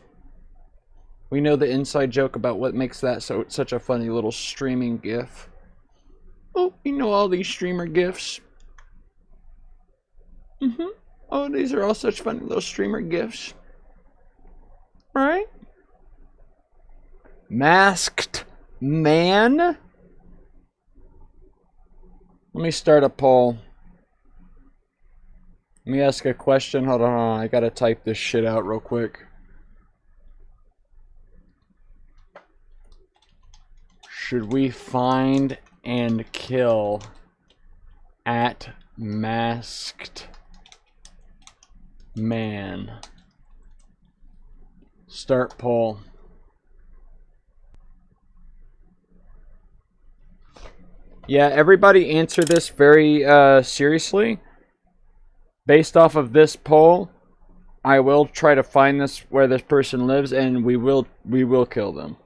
We know the inside joke about what makes that such a funny little streaming gif. Oh, we know all these streamer gifs. Oh, these are all such funny little streamer gifs. Right? Masked man? Let me start a poll. Let me ask a question. Hold on. I gotta type this shit out real quick. Should we find and kill at masked man? Start poll. Yeah, everybody answer this very seriously. Based off of this poll, I will try to find this where this person lives, and we will kill them.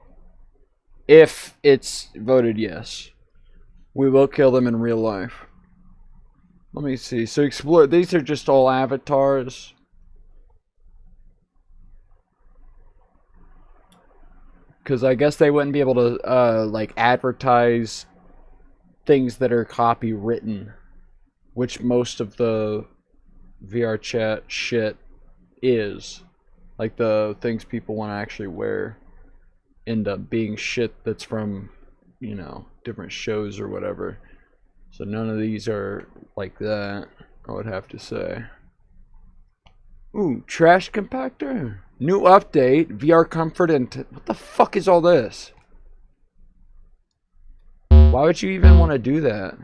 If it's voted yes, we will kill them in real life. Let me see. So explore. These are just all avatars. Because I guess they wouldn't be able to like advertise things that are copywritten, which most of the VR chat shit is. Like the things people want to actually wear end up being shit that's from, you know, different shows or whatever. So none of these are like that, I would have to say. Ooh, trash compactor. New update, VR comfort and... what the fuck is all this? Why would you even want to do that?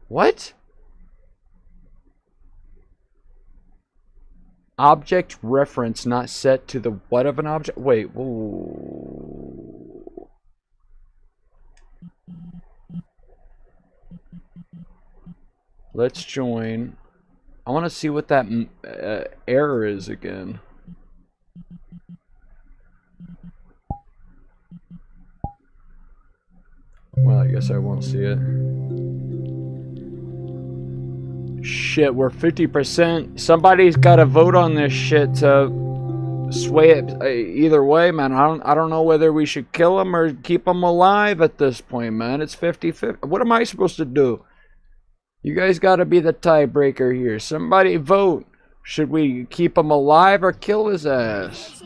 What? Object reference not set to the what of an object? Wait, whoa. Let's join. I want to see what that error is again. Well, I guess I won't see it. Shit, we're 50%. Somebody's got to vote on this shit to sway it either way, man. I don't know whether we should kill them or keep them alive at this point, man. It's 50-50. What am I supposed to do? You guys got to be the tiebreaker here. Somebody vote. Should we keep him alive or kill his ass?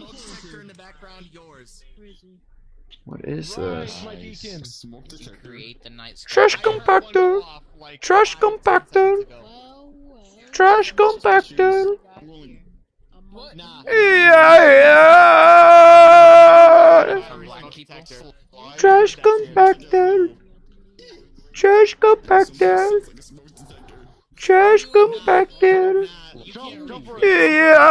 What is this? Trash compactor. Trash compactor. Trash compactor. Yeah. Trash compactor. Trash compactor. Trash compactor. Yeah.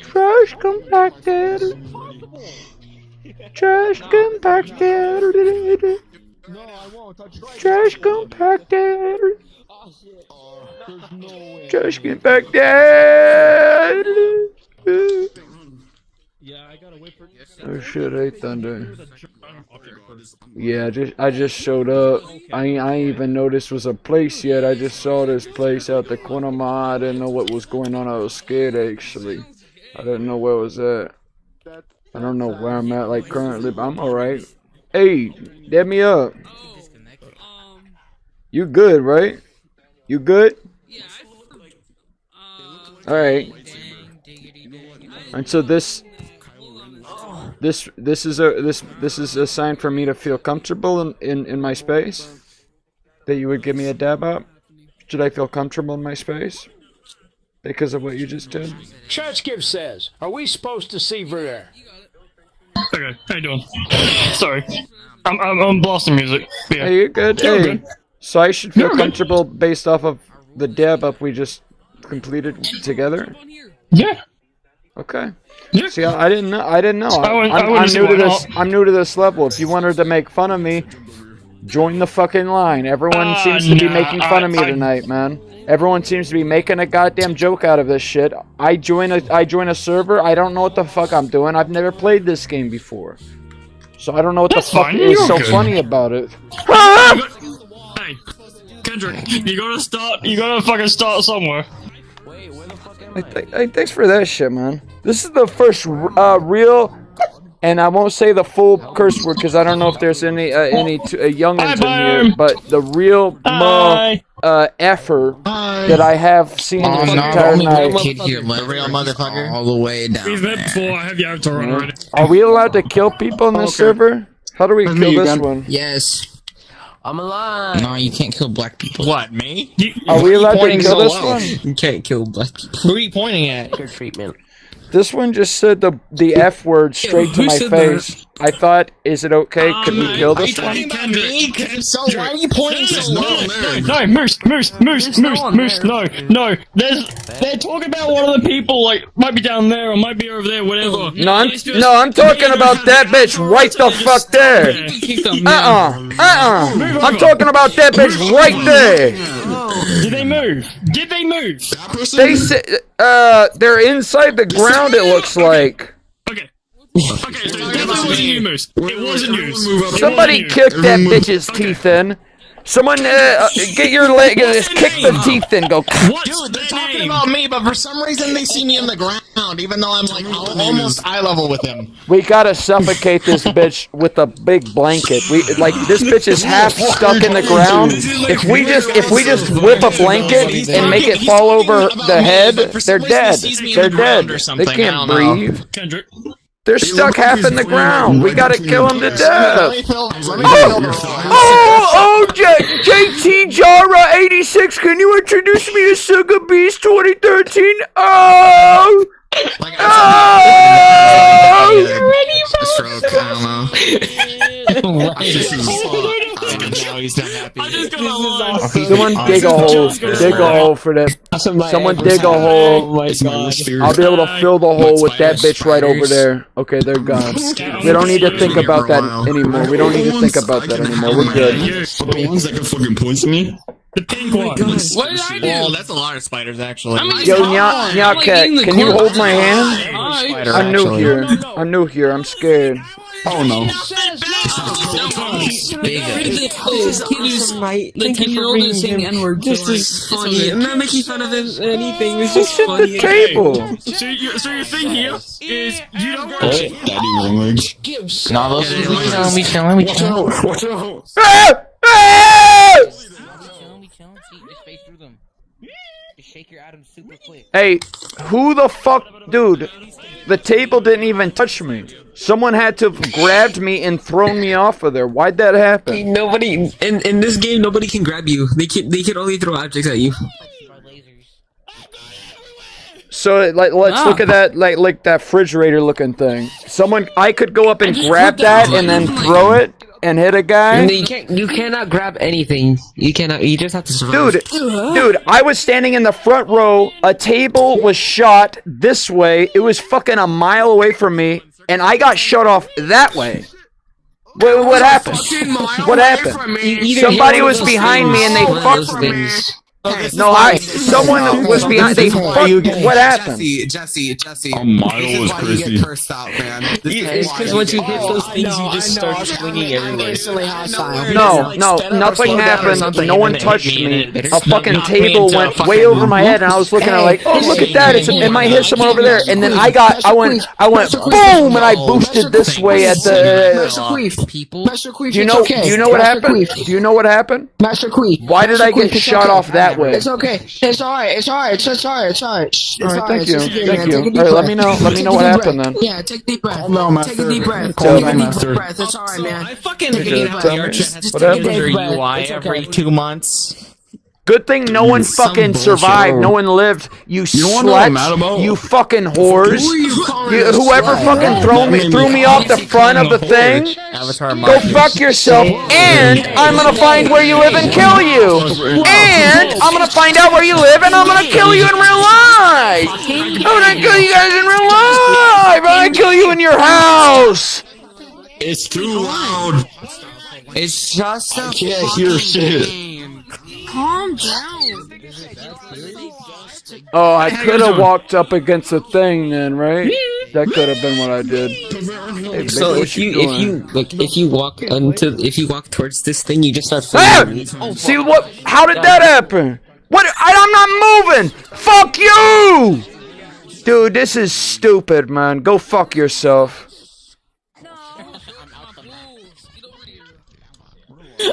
Trash compactor. Trash compactor. Trash compactor. Trash compactor. Oh shit, hey Thunder. Yeah, I just showed up. I ain't even know this was a place yet. I just saw this place out the corner of my eye. I didn't know what was going on. I was scared actually. I didn't know where I was at. I don't know where I'm at like currently, but I'm alright. Hey, dab me up. You good, right? You good? Alright. And so this is a sign for me to feel comfortable in my space? That you would give me a dab up? Should I feel comfortable in my space? Because of what you just did? Churchgive says, are we supposed to see Ver? Okay, how you doing? Sorry. I'm blasting music. Yeah. Hey, you're good. You're Hey, good. so I should feel comfortable based off of the dab up we just completed together? Yeah. Okay. Yeah. See, I didn't know. I didn't know. I wouldn't I'm see new to why this. not. I'm new to this level. If you wanted to make fun of me, join the fucking line. Everyone seems to be making fun of me tonight, man. Everyone seems to be making a goddamn joke out of this shit. I join a server. I don't know what the fuck I'm doing. I've never played this game before, so I don't know what the fuck is so funny about it. Hey, Kendrick, you gotta fucking start somewhere. Hey, thanks for that shit, man. This is the first real, and I won't say the full curse word because I don't know if there's any youngins in here, but the real effort that I have seen this entire night. The real motherfucker. All the way down. We've met before. I have you out to run already. Are we allowed to kill people on this server? How do we kill this one? Yes. I'm alive. No, you can't kill black people. What, me? Are we allowed to kill this one? You can't kill black people. Who are you pointing at? Your treatment. This one just said the F word straight to my face. I thought, is it okay? Could we kill this one? So why are you pointing so low? No, Moose, no. They're talking about one of the people, like, might be down there or might be over there, whatever. No, I'm talking about that bitch right the fuck there. I'm talking about that bitch right there. Did they move? They said, they're inside the ground, it looks like. Okay, so it definitely wasn't you, Moose. It wasn't you. Somebody kick that bitch's teeth in. Someone, get your leg, kick the teeth in, go. Dude, they're talking about me, but for some reason they see me in the ground, even though I'm like almost eye level with him. We gotta suffocate this bitch with a big blanket. This bitch is half stuck in the ground. If we just whip a blanket and make it fall over the head, they're dead. They're dead. They can't breathe. They're stuck half in the ground. We gotta kill them to death. JT Jara 86. Can you introduce me to Sugar Beast 2013? Oh. Stroke, I don't know. Someone dig a hole. Dig a hole for that. Someone dig a hole. I'll be able to fill the hole with that bitch right over there. Okay, they're gone. We don't need to think about that anymore. We don't need to think about that anymore. We're good. The ones that can fucking poison me? The pink one. What did I do? Oh, that's a lot of spiders, actually. Yo, Nyaket, can you hold my hand? I'm new here. I'm new here. I'm scared. Oh no. The 10-year-old is saying N-word. This is funny. I'm not making fun of him or anything. It's just funny. The table. So your thing here is you don't go. Daddy wrong legs. No, those let me chill. Watch out. Shake your atoms super quick. Hey, who the fuck, dude? The table didn't even touch me. Someone had to have grabbed me and thrown me off of there. Why'd that happen? Nobody in this game. Nobody can grab you. They can only throw objects at you. So let's look at that like that refrigerator looking thing. I could go up and grab that and then throw it and hit a guy. You cannot grab anything. You cannot. You just have to survive. Dude, I was standing in the front row. A table was shot this way. It was fucking a mile away from me, and I got shut off that way. What happened? What happened? Somebody was behind me and they fucked me. No, someone was behind. They fucked. What happened? Jesse. A mile was crazy. You get cursed out, man. It's because once you hit those things, you just start swinging everywhere. No, nothing happened. No one touched me. A fucking table went way over my head, and I was looking at it like, oh, look at that! It might hit someone over there. And then I went boom, and I boosted this way at the. Master Queef, Do you know what happened? Do you know what happened? Master Queef. Why did I get shot off that way? It's okay. It's alright. Alright, thank you. Alright, let me know what happened then. Yeah, take a deep breath. Take a deep breath. It's alright, man. I fucking hate how VR chat just changes your UI every 2 months. Good thing no one fucking survived. No one lived. You sluts. You fucking whores. Whoever fucking threw me off the front of the thing. Go fuck yourself. And I'm gonna find where you live and kill you. And I'm gonna find out where you live and I'm gonna kill you in real life. I'm gonna kill you guys in real life. I'm gonna kill you in your house. It's too loud. It's just I can't hear shit. Calm down. Oh, I could have walked up against a thing then, right? That could have been what I did. Hey, so if you walk towards this thing, you just start falling. See what? How did that happen? What? I'm not moving. Fuck you, dude. This is stupid, man. Go fuck yourself.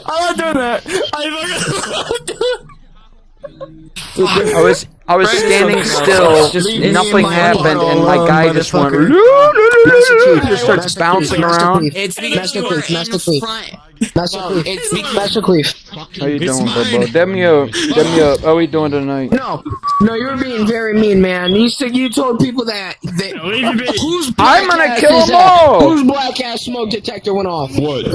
I'm not doing that. I was standing still, nothing happened, and my guy just went. Just starts bouncing around. It's Master Queef. Master Queef. How you doing, Bobo? Dem me up. How we doing tonight? No, you were being very mean, man. You told people that whose I'm gonna kill them all. Whose black ass smoke detector went off? What?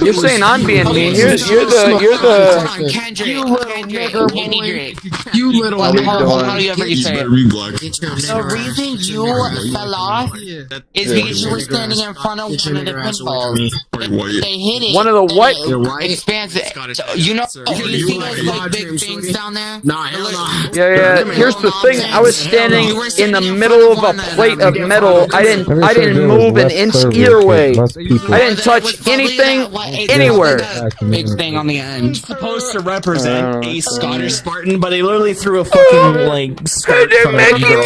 You're saying I'm being mean. You're the. Kendrick. You little nigger boy. You little nigger. How do you ever say it? The reason you fell off is because you were standing in front of one of the pinballs. They hit it. One of the what? Expands it. You know, you see those big things down there? Nah, hell no. Yeah. Here's the thing. I was standing in the middle of a plate of metal. I didn't move an inch either way. I didn't touch anything anywhere. Big thing on the end. It's supposed to represent a Scottish Spartan, but they literally threw a fucking like skirt from a girl.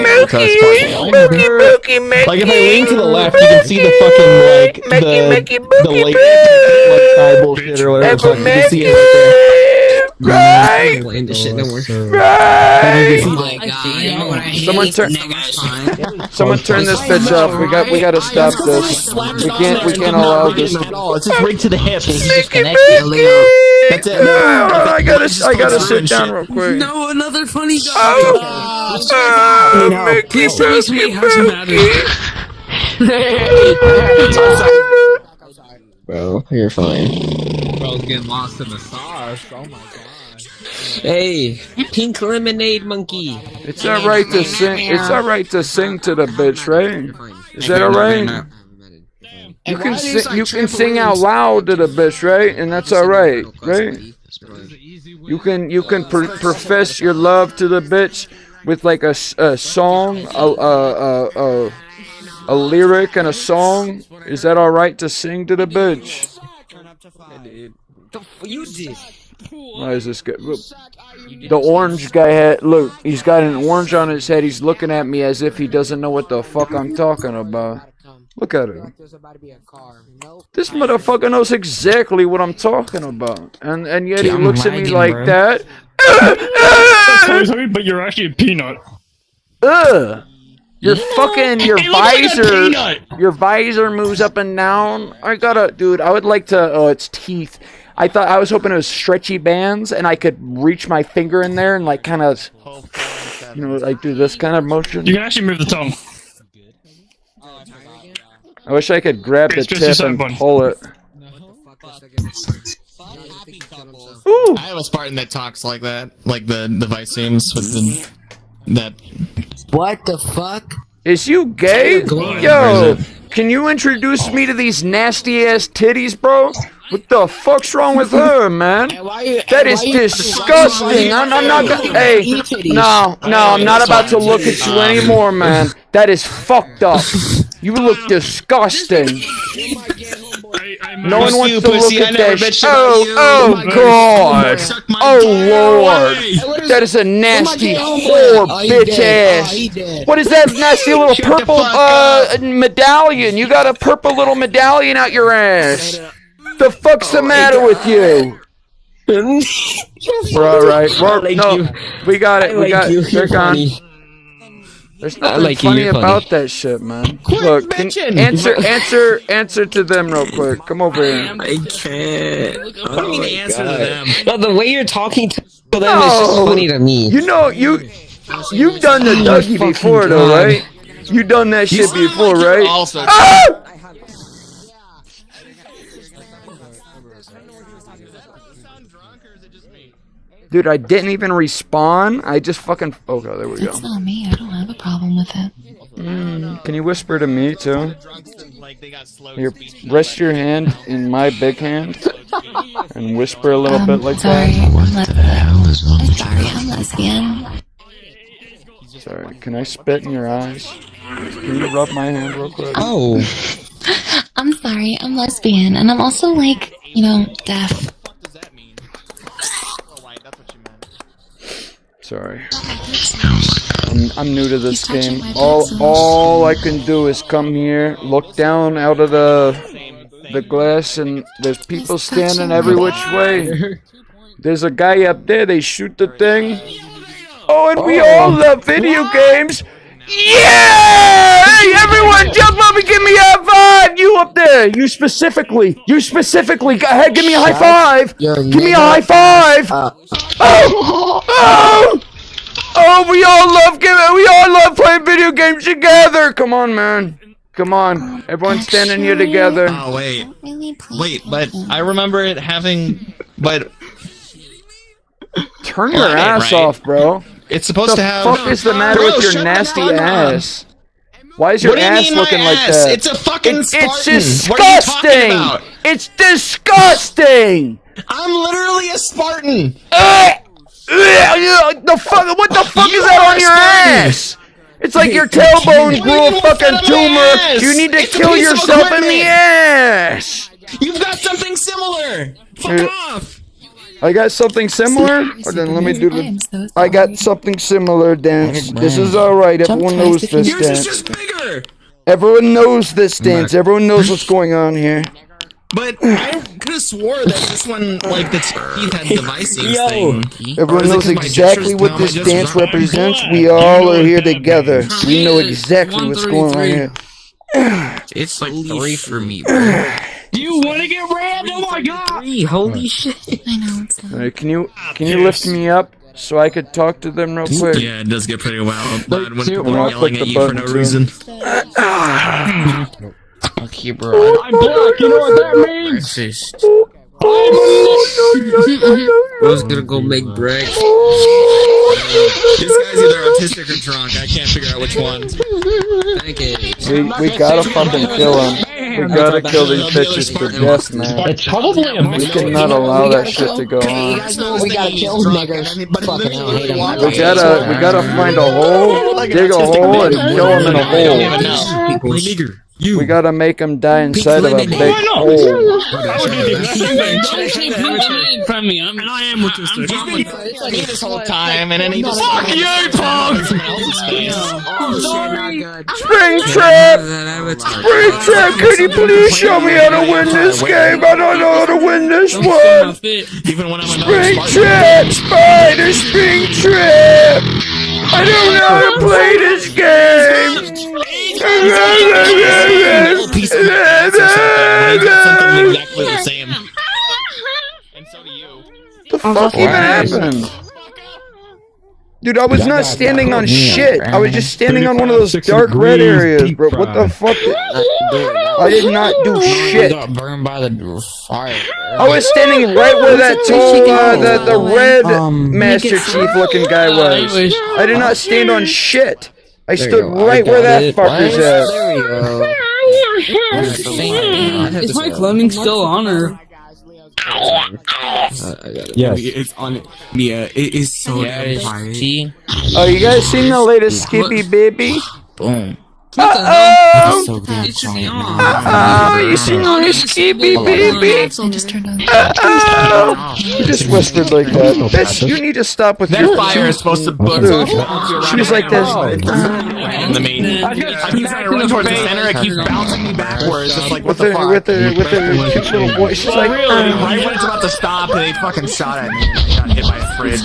Like if I lean to the left, you can see the fucking like the late like thigh bullshit or whatever. So you can see it right there. Right. Someone turn this bitch off. We gotta stop this. We can't allow this. It's just rigged to the hip. He's just connected. That's it. I gotta sit down real quick. No, another funny guy. Bro, you're fine. Bro's getting lost in the sauce. Oh my god. Hey, pink lemonade monkey. It's alright to sing. It's alright to sing to the bitch, right? Is that alright? You can sing out loud to the bitch, right? And that's alright, right? You can profess your love to the bitch with like a song, a lyric and a song. Is that alright to sing to the bitch? You did. Why is this guy? The orange guy had, look, he's got an orange on his head. He's looking at me as if he doesn't know what the fuck I'm talking about. Look at him. This motherfucker knows exactly what I'm talking about. And yet he looks at me like that. Sorry, but you're actually a peanut. Your fucking, your visor moves up and down. Dude, I would like to, oh, it's teeth. I was hoping it was stretchy bands and I could reach my finger in there and like kind of, you know, like do this kind of motion. You can actually move the tongue. I wish I could grab the tip and pull it. Ooh. I have a Spartan that talks like that, like the Vice seems with that. What the fuck? Is you gay? Yo, can you introduce me to these nasty ass titties, bro? What the fuck's wrong with her, man? That is disgusting. I'm not gonna. Hey, no, I'm not about to look at you anymore, man. That is fucked up. You look disgusting. No one wants to look at that. Oh God. Oh Lord. That is a nasty whore, bitch ass. What is that nasty little purple medallion? You got a purple little medallion out your ass. The fuck's the matter with you? We're alright. No, we got it. They're gone. There's nothing funny about that shit, man. Look, answer to them real quick. Come over here. I can't. What do you mean answer to them? No, the way you're talking to them is just funny to me. You know, you've done the Dougie before, though, right? You done that shit before, right? Ah! Dude, I didn't even respawn. I just fucking... Okay, there we go. It's not me. I don't have a problem with it. Can you whisper to me, too? Here, rest your hand in my big hand. And whisper a little bit like that. I'm sorry, I'm lesbian. Sorry, can I spit in your eyes? Can you rub my hand real quick? Oh. I'm sorry, I'm lesbian. And I'm also, like, you know, deaf. Sorry. I'm new to this game. All I can do is come here, look down out of the glass, and there's people standing every which way. There's a guy up there, they shoot the thing. Oh, and we all love video games. Yeah! Hey, everyone, jump up and give me a high five! You up there! You specifically! Go ahead, give me a high five! Give me a high five! Oh, we all love playing video games together! Come on, man. Come on. Everyone's standing here together. Oh, wait. But I remember it having... But... Turn your ass off, bro. It's supposed to have... What the fuck is the matter with your nasty ass? Why is your ass looking like that? It's a fucking Spartan. It's disgusting! What are you talking about? It's disgusting! I'm literally a Spartan. The fuck? What the fuck is that on your ass? It's like your tailbone grew a fucking tumor. You need to kill yourself in the ass. You've got something similar. Fuck off. I got something similar? Or then let me do the... I got something similar dance. This is alright. Everyone knows this Yours is dance. just bigger. Everyone knows this dance. Everyone knows what's going on here. But I could have swore that this one, like, the teeth had devices thing. Everyone knows exactly what this dance represents. We all are here together. We know exactly what's going on here. It's like 3 for me, bro. Do you want to get rammed? Oh my god! 3, holy shit. I know. Alright, can you lift me up so I could talk to them real quick? Yeah, it does get pretty wild when people I'll are yelling click at the you for no button, reason. Okay, bro. I'm black, you know what that means? Racist. Bro's gonna go make bread. This guy's either autistic or drunk. I can't figure out which one. We gotta fucking kill him. We gotta kill these bitches to death, man. It's probably a We cannot allow that shit to go on. We gotta kill niggers. Fucking hell, I hate them. We gotta find a hole, dig a hole, and kill him in a hole. We gotta make him die inside of a big hole. from me. And I am autistic. This whole time, and then he just fuck you, Pog. Springtrap! Springtrap, could you please show me how to win this game? I don't know how to win this one. even when I'm Springtrap, Spider Springtrap. I don't know how to play this game. piece of ass or something. He got something exactly the same. And so do you. The fuck even happened? Dude, I was not standing on shit. I was just standing on one of those dark red areas, bro. What the fuck? I did not do shit. Got burned by the fire. I was standing right where that tall, the red Master Chief looking guy was. I did not stand on shit. I stood right where that fucker's at. Is my cloning still on her? Yes. It's on Mia. It is so damn quiet. Oh, you guys seen the latest Skippy Baby? Boom. Uh-oh! So damn quiet. Uh-oh! You seen the latest Skippy Baby? Uh-oh! You just whispered like that. Bitch, you need to stop with your... That fire is supposed to burn. She was like this. And the main. I keep trying to run towards the center. It keeps bouncing me backwards. It's like, what the fuck? With her cute little boy. She's like... Right when it's about to stop, they fucking shot at me. I got hit by a fridge.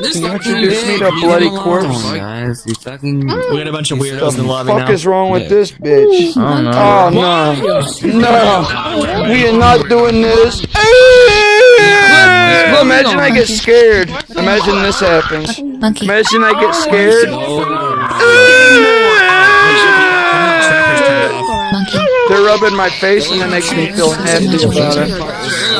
Can you introduce me to Bloody Corpse? Guys, you fucking... We got a bunch of weirdos in the lobby What the fuck is wrong with this bitch? Oh no. No. We are not doing this. Imagine I get scared. Imagine this happens. Imagine I get scared. They're rubbing my face and it makes me feel happy about it.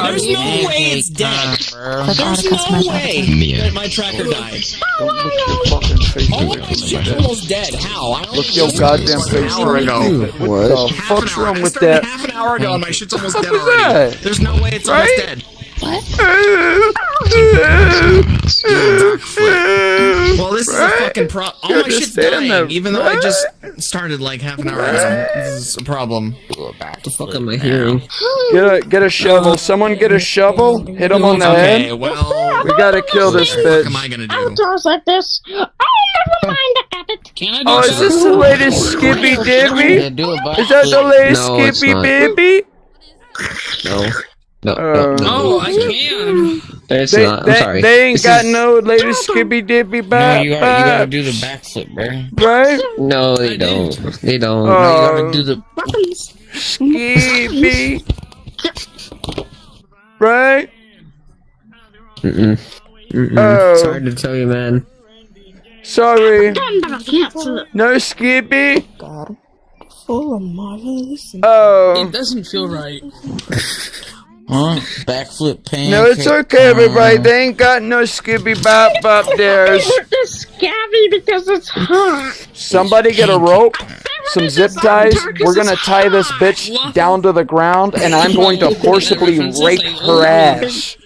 There's no way it's dead. There's no way that my tracker died. Don't look your fucking face. Oh, this shit's almost dead. How? I don't Look your goddamn face right now. What the fuck's wrong with that? half an hour ago and my shit's almost dead already. There's no way it's almost dead. What? Well, this is a fucking problem. All my shit's dying, even though I just started like half an hour ago. This is a problem. What the fuck am I hearing? Get a shovel. Someone get a shovel. Hit him on the Okay, head. well, We gotta kill this what bitch. am I gonna do? Doors like this. Oh, never mind. I got it. Can I Oh, is this the latest Skippy Dibby? Is that the latest No, it's Skippy not. Baby? No. No, Oh, I can. It's not. I'm sorry. They ain't got no latest skippy dippy No, back. you gotta do the backflip, bro. Right? No, they don't. They don't. Oh. You gotta do the skippy. Right? Oh. Sorry to tell you, man. Sorry. No skippy. Oh. It doesn't feel right. Backflip pancake. No, it's okay, everybody. They ain't got no skippy bop up there. It's scabby because it's hot. Somebody get a rope, some zip ties. We're gonna tie this bitch down to the ground, and I'm going to forcibly rape her ass.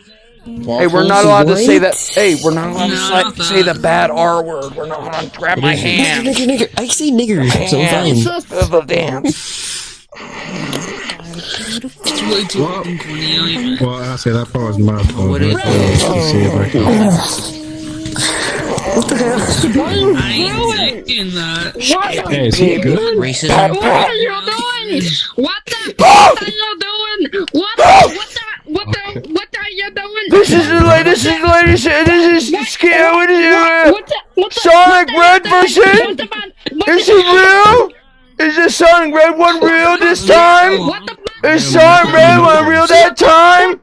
Hey, we're not allowed to say that. Hey, we're not allowed to say the bad R word. We're not allowed to grab my hand. Nigger. I say niggers, so fine. The dance. It's way too long, Cornelia. Well, I say that part was my fault. What is Let's see if I can. What the hell? I ain't thinking that. Hey, is he good? Racism. What are you doing? What are you doing? What are you doing? This is scary. What is it? Sonic Red version? Is it real? Is this Sonic Red one real this time? Is Sonic Red one real that time?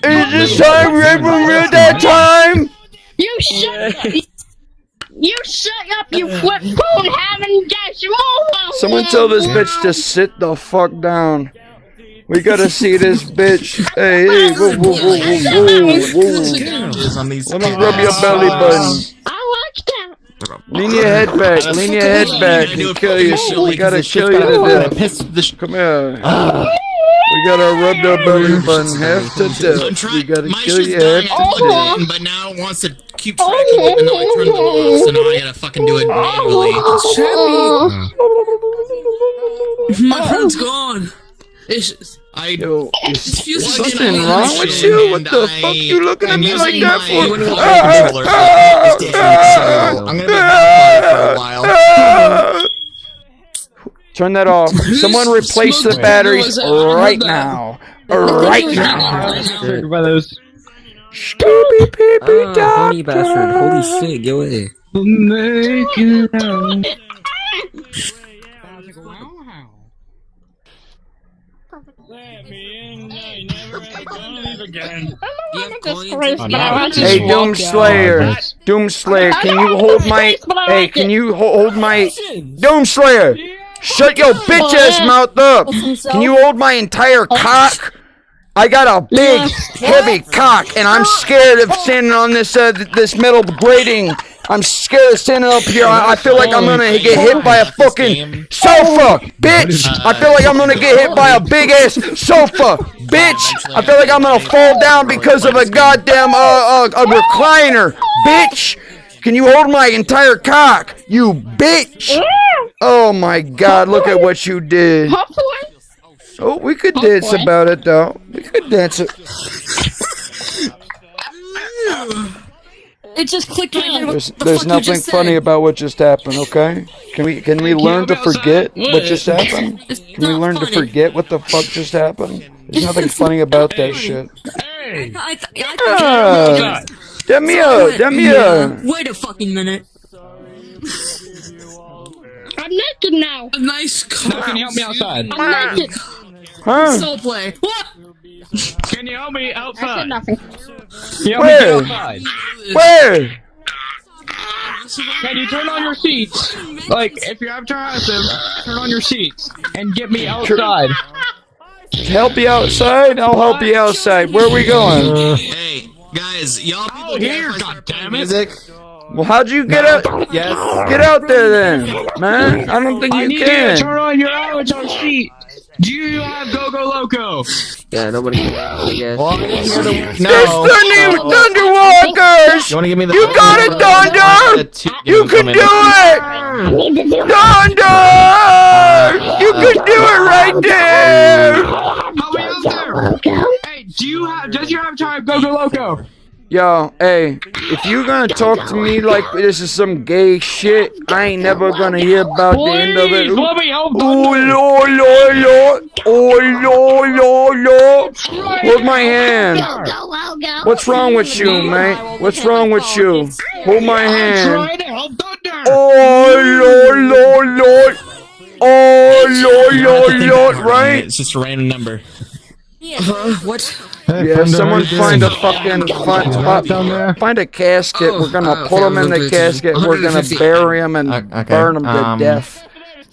Is this Sonic Red one real that time? You shut up, you flip phone having gas. Someone tell this bitch to sit the fuck down. We gotta see this bitch. Hey, whoa. Let me rub your belly button. I like that. Lean your head back and kill you. We gotta kill you to death. Come here. We gotta rub the belly button half to death. We gotta kill your head to death. But now it wants to keep tracking even though I turned them off, so now I gotta fucking do it manually. My friend's gone. Something wrong with you? What the fuck you looking at me like that for? I'm gonna be for a while. Turn that off. Someone replace the batteries right now. Right now. Scooby Peepy Horny bastard. Holy shit, get away. Hey, Doomslayer, can you hold my... Hey, can you hold my... Doomslayer! Shut your bitch ass mouth up! Can you hold my entire cock? I got a big, heavy cock, and I'm scared of standing on this this metal grating. I'm scared of standing up here. I feel like I'm gonna get hit by a fucking sofa, bitch! I feel like I'm gonna get hit by a big ass sofa, bitch! I feel like I'm gonna fall down because of a goddamn a recliner, bitch! Can you hold my entire cock, you bitch? Oh my god, look at what you did. Oh, we could dance about it though. We could dance it. It just clicked right here. There's nothing funny about what just happened, okay? Can we learn to forget what just happened? Can we learn to forget what the fuck just happened? There's nothing funny about that shit. Demia! Wait a fucking minute. I'm naked now. A nice car. Can you help me outside? I'm naked. Huh? Soul play. What? Can you help me I outside? said nothing. Can you help me Where? get outside? Where? Can you turn on your seats? Like, if you're advertising, turn on your seats and get me outside. Help you outside? I'll help you outside. Where are we going? Hey, guys, y'all people Here, goddammit! music. Well, how'd you get out? Yes. Get out there then, man. I don't think I you need you can. to turn on your avatar sheet. Do you have Go-Go Loco? Yeah, nobody can. I guess. There's Thunderwalkers! You wanna give me the You got it, Thunder! You can do it! Thunder! You can do it right there! Help me out there! Hey, does your avatar have Go-Go Loco? Yo, hey, if you gonna talk to me like this is some gay shit, I ain't never gonna hear about the end of it. Let me help Oh, Lord, Lord, Lord. Oh, Lord, Lord, Lord. Hold my hand. What's wrong with you, mate? What's wrong with you? Hold my hand. Oh, Lord, Lord, Lord. Oh, Lord, Lord, Lord, right? It's just a random number. What? Yeah, someone find a fucking find a casket. We're gonna put him in the casket. We're gonna bury him and burn him to death.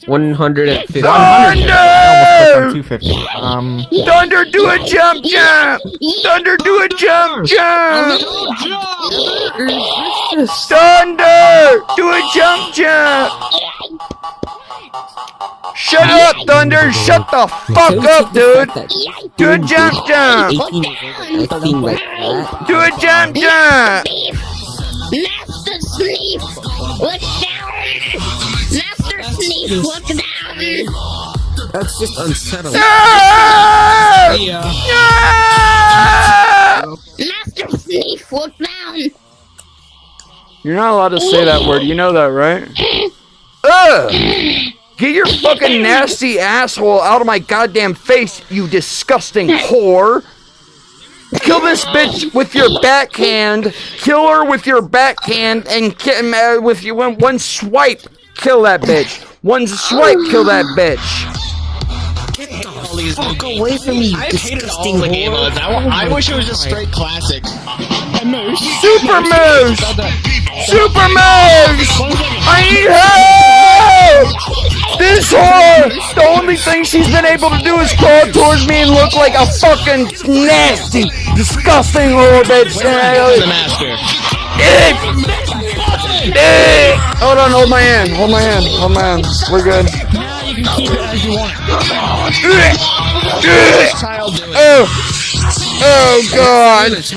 150. Thunder! 250. Thunder, do a jump jump! Thunder, do a jump jump! Thunder, do a jump jump! Shut up, Thunder! Shut the fuck up, dude! Do a jump jump! Do a jump jump! Master Sleep, look down! Master Sleep, look down! That's just unsettling. No! Master Sleep, look down! You're not allowed to say that word, you know that, right? Ugh! Get your fucking nasty asshole out of my goddamn face, you disgusting whore! Kill this bitch with your backhand. Kill her with your backhand and with you one swipe. Kill that bitch. One swipe. Kill that bitch. Get the fuck away from me, disgusting whore. I wish it was just straight classic. Super moves. Super moves. I need help. This whore, the only thing she's been able to do is crawl towards me and look like a fucking nasty, disgusting whore bitch. Hold on, hold my hand, hold my hand, hold my hand. We're good. Now you can keep it as you want. Oh God! That's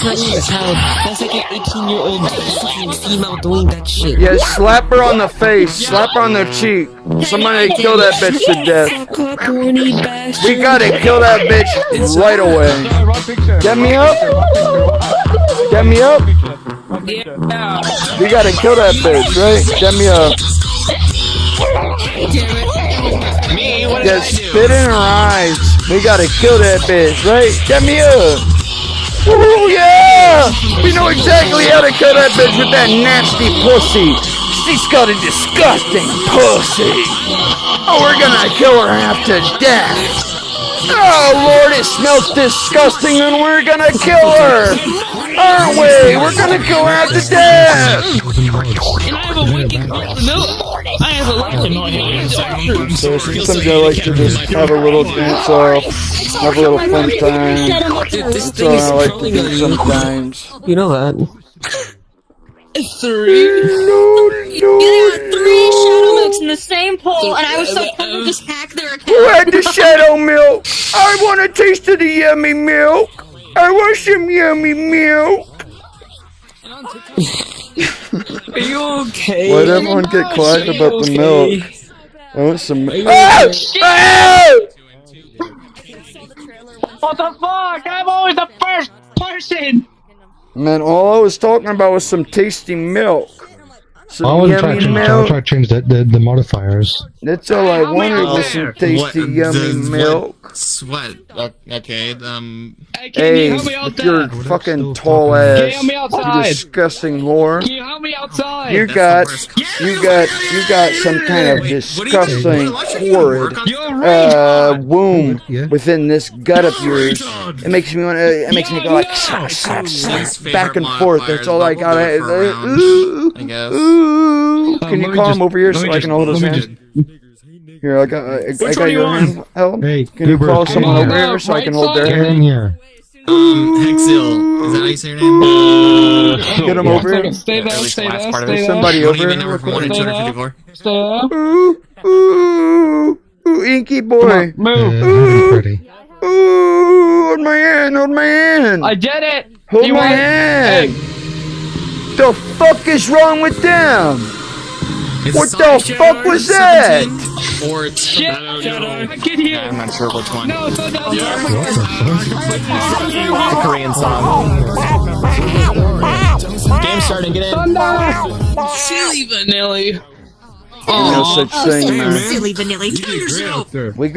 not even a child. That's like an 18-year-old female doing that shit. Yeah, slap her on the face. Slap her on the cheek. Somebody kill that bitch to death. We gotta kill that bitch right away. Get me up. Get me up. We gotta kill that bitch, right? Get me up. Yeah, spit in her eyes. We gotta kill that bitch, right? Get me up. Ooh, yeah! We know exactly how to kill that bitch with that nasty pussy. She's got a disgusting pussy. Oh, we're gonna kill her half to death. Oh, Lord, it smells disgusting and we're gonna kill her. Aren't we? We're gonna kill her half to death. And I have a wicked I have a life annoying. So sometimes I like to just have a little dance off, have a little fun time. That's all I like to do sometimes. You know that. 3. You got 3 shadow milks in the same poll, and I was so pumped to just hack their account. Who had the shadow milk? I want a taste of the yummy milk. I want some yummy milk. Are you okay? Why'd everyone get quiet about the milk? I want some milk. What the fuck? I'm always the first person! Man, all I was talking about was some tasty milk. Some I was yummy trying milk. to change the modifiers. That's all I wanted was some tasty yummy milk. What? Okay, Hey, with your fucking tall ass, you disgusting whore. Can you help me outside? You got some kind of disgusting, horrid womb within this gut of yours. It makes me want to. It makes me go like back and forth. That's all I got. Ooh, ooh. Can you call him over here so I can hold his hand? Here, I got your hand. Help. Hey, can you call someone over here so I can hold their hand? Here. Hexil, is that how you say your name? Get him over here. Stay there, stay there, stay there. Somebody over here. Stay there. Ooh, Inky boy. Move. Ooh, hold my hand, hold my hand. I did it. Hold my hand. The fuck is wrong with them? What the fuck was that? Or it's shit. I can hear. I'm not sure which one. No, it's not It's a Korean song. Game starting, get in. Silly Vanilli. No such thing, man. Silly Vanilli, kill yourself. We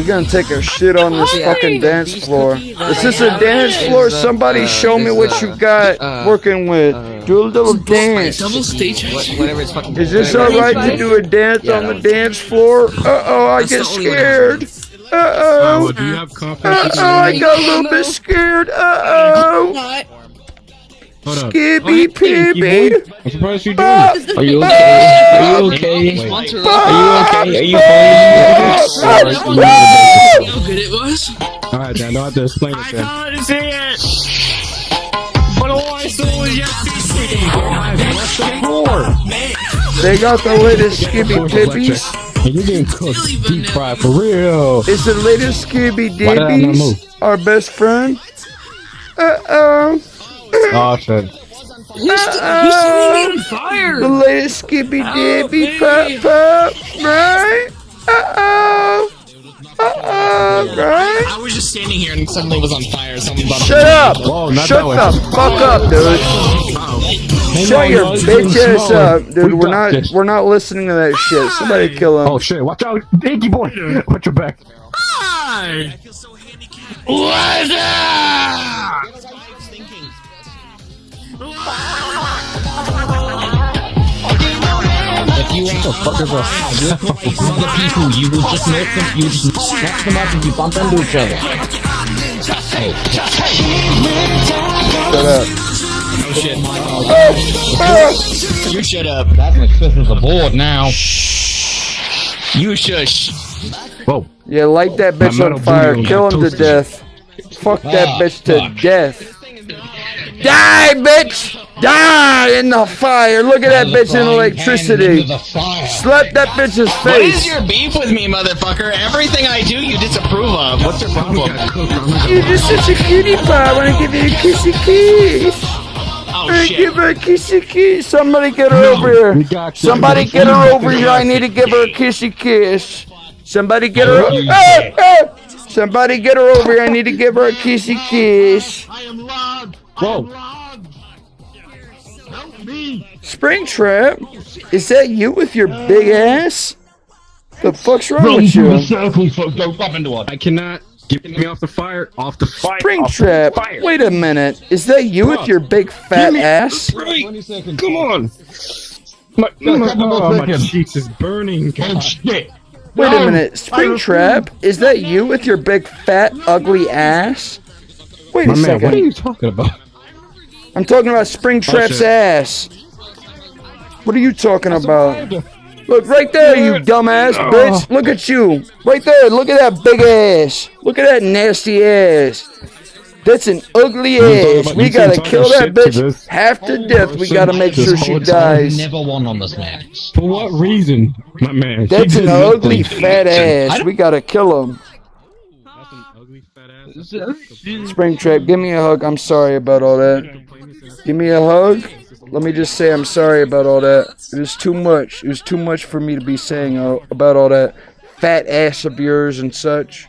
gonna take a shit on this fucking dance floor. Is this a dance floor? Somebody show me what you got working with. Do a little dance. Double stage. Whatever it's fucking. Is this alright to do a dance on the dance floor? Uh-oh, I get scared. Uh-oh. Do you have confidence? Uh-oh, I got a little bit scared. Uh-oh. Hold up. Skibby Pibby. I'm surprised you doing it. Are you okay? Are you okay? Are you okay? Are you fine? How good it was? Alright, Dan, don't have to explain it then. I didn't see it. But all I saw was your They got the latest Skibby Pibbies. And you're getting cooked deep fried for real. Is the latest Skibby Why did I not move? Dibbies our best friend? Uh-oh. Oh, shit. He's on fire. The latest Skippy Dippy Pop, right? Uh-oh. Right? I was just standing here and suddenly was on fire. Someone bought Shut up! Whoa, not Shut that the way. fuck up, dude! Shut your bitch ass up, dude. We're not listening to that shit. Somebody kill him. Oh shit, watch out, Dinky boy! Watch your back. Hi. What's If you want to fuck with us, other people, you will just make them, you just snatch them up and you bump into each other. Hey. Shut up. Oh shit. You shut up. That's like Christmas aboard now. You shush. Whoa. Yeah, light that bitch on fire. Kill him to death. Fuck that bitch to death. Die, bitch! Die in the fire! Look at that bitch in electricity! Slap that bitch's What is face! your beef with me, motherfucker? Everything I do, you disapprove of. What's your problem? You're just such a cutie pie. I wanna give you a kissy kiss. Oh I shit. give her a kissy kiss. Somebody get her over here. Somebody get her over here. I need to give her a kissy kiss. Somebody get her. Somebody get her over here. I need to give her a kissy kiss. Whoa. Springtrap, is that you with your big ass? The fuck's wrong with you? I cannot. Get me off the fire. Off the fire. Springtrap, wait a minute. Is that you with your big fat ass? 20 seconds. Come on. My cheeks is burning. God. Wait a minute. Springtrap, is that you with your big fat ugly ass? Wait a second. What are you talking about? I'm talking about Springtrap's ass. What are you talking about? Look right there, you dumbass bitch. Look at you. Right there. Look at that big ass. Look at that nasty ass. That's an ugly ass. We gotta kill that bitch half to death. We gotta make sure she dies. Never won on this match. For what reason, my man? That's an ugly fat ass. We gotta kill him. Springtrap, give me a hug. I'm sorry about all that. Give me a hug. Let me just say I'm sorry about all that. It was too much. It was too much for me to be saying about all that fat ass of yours and such.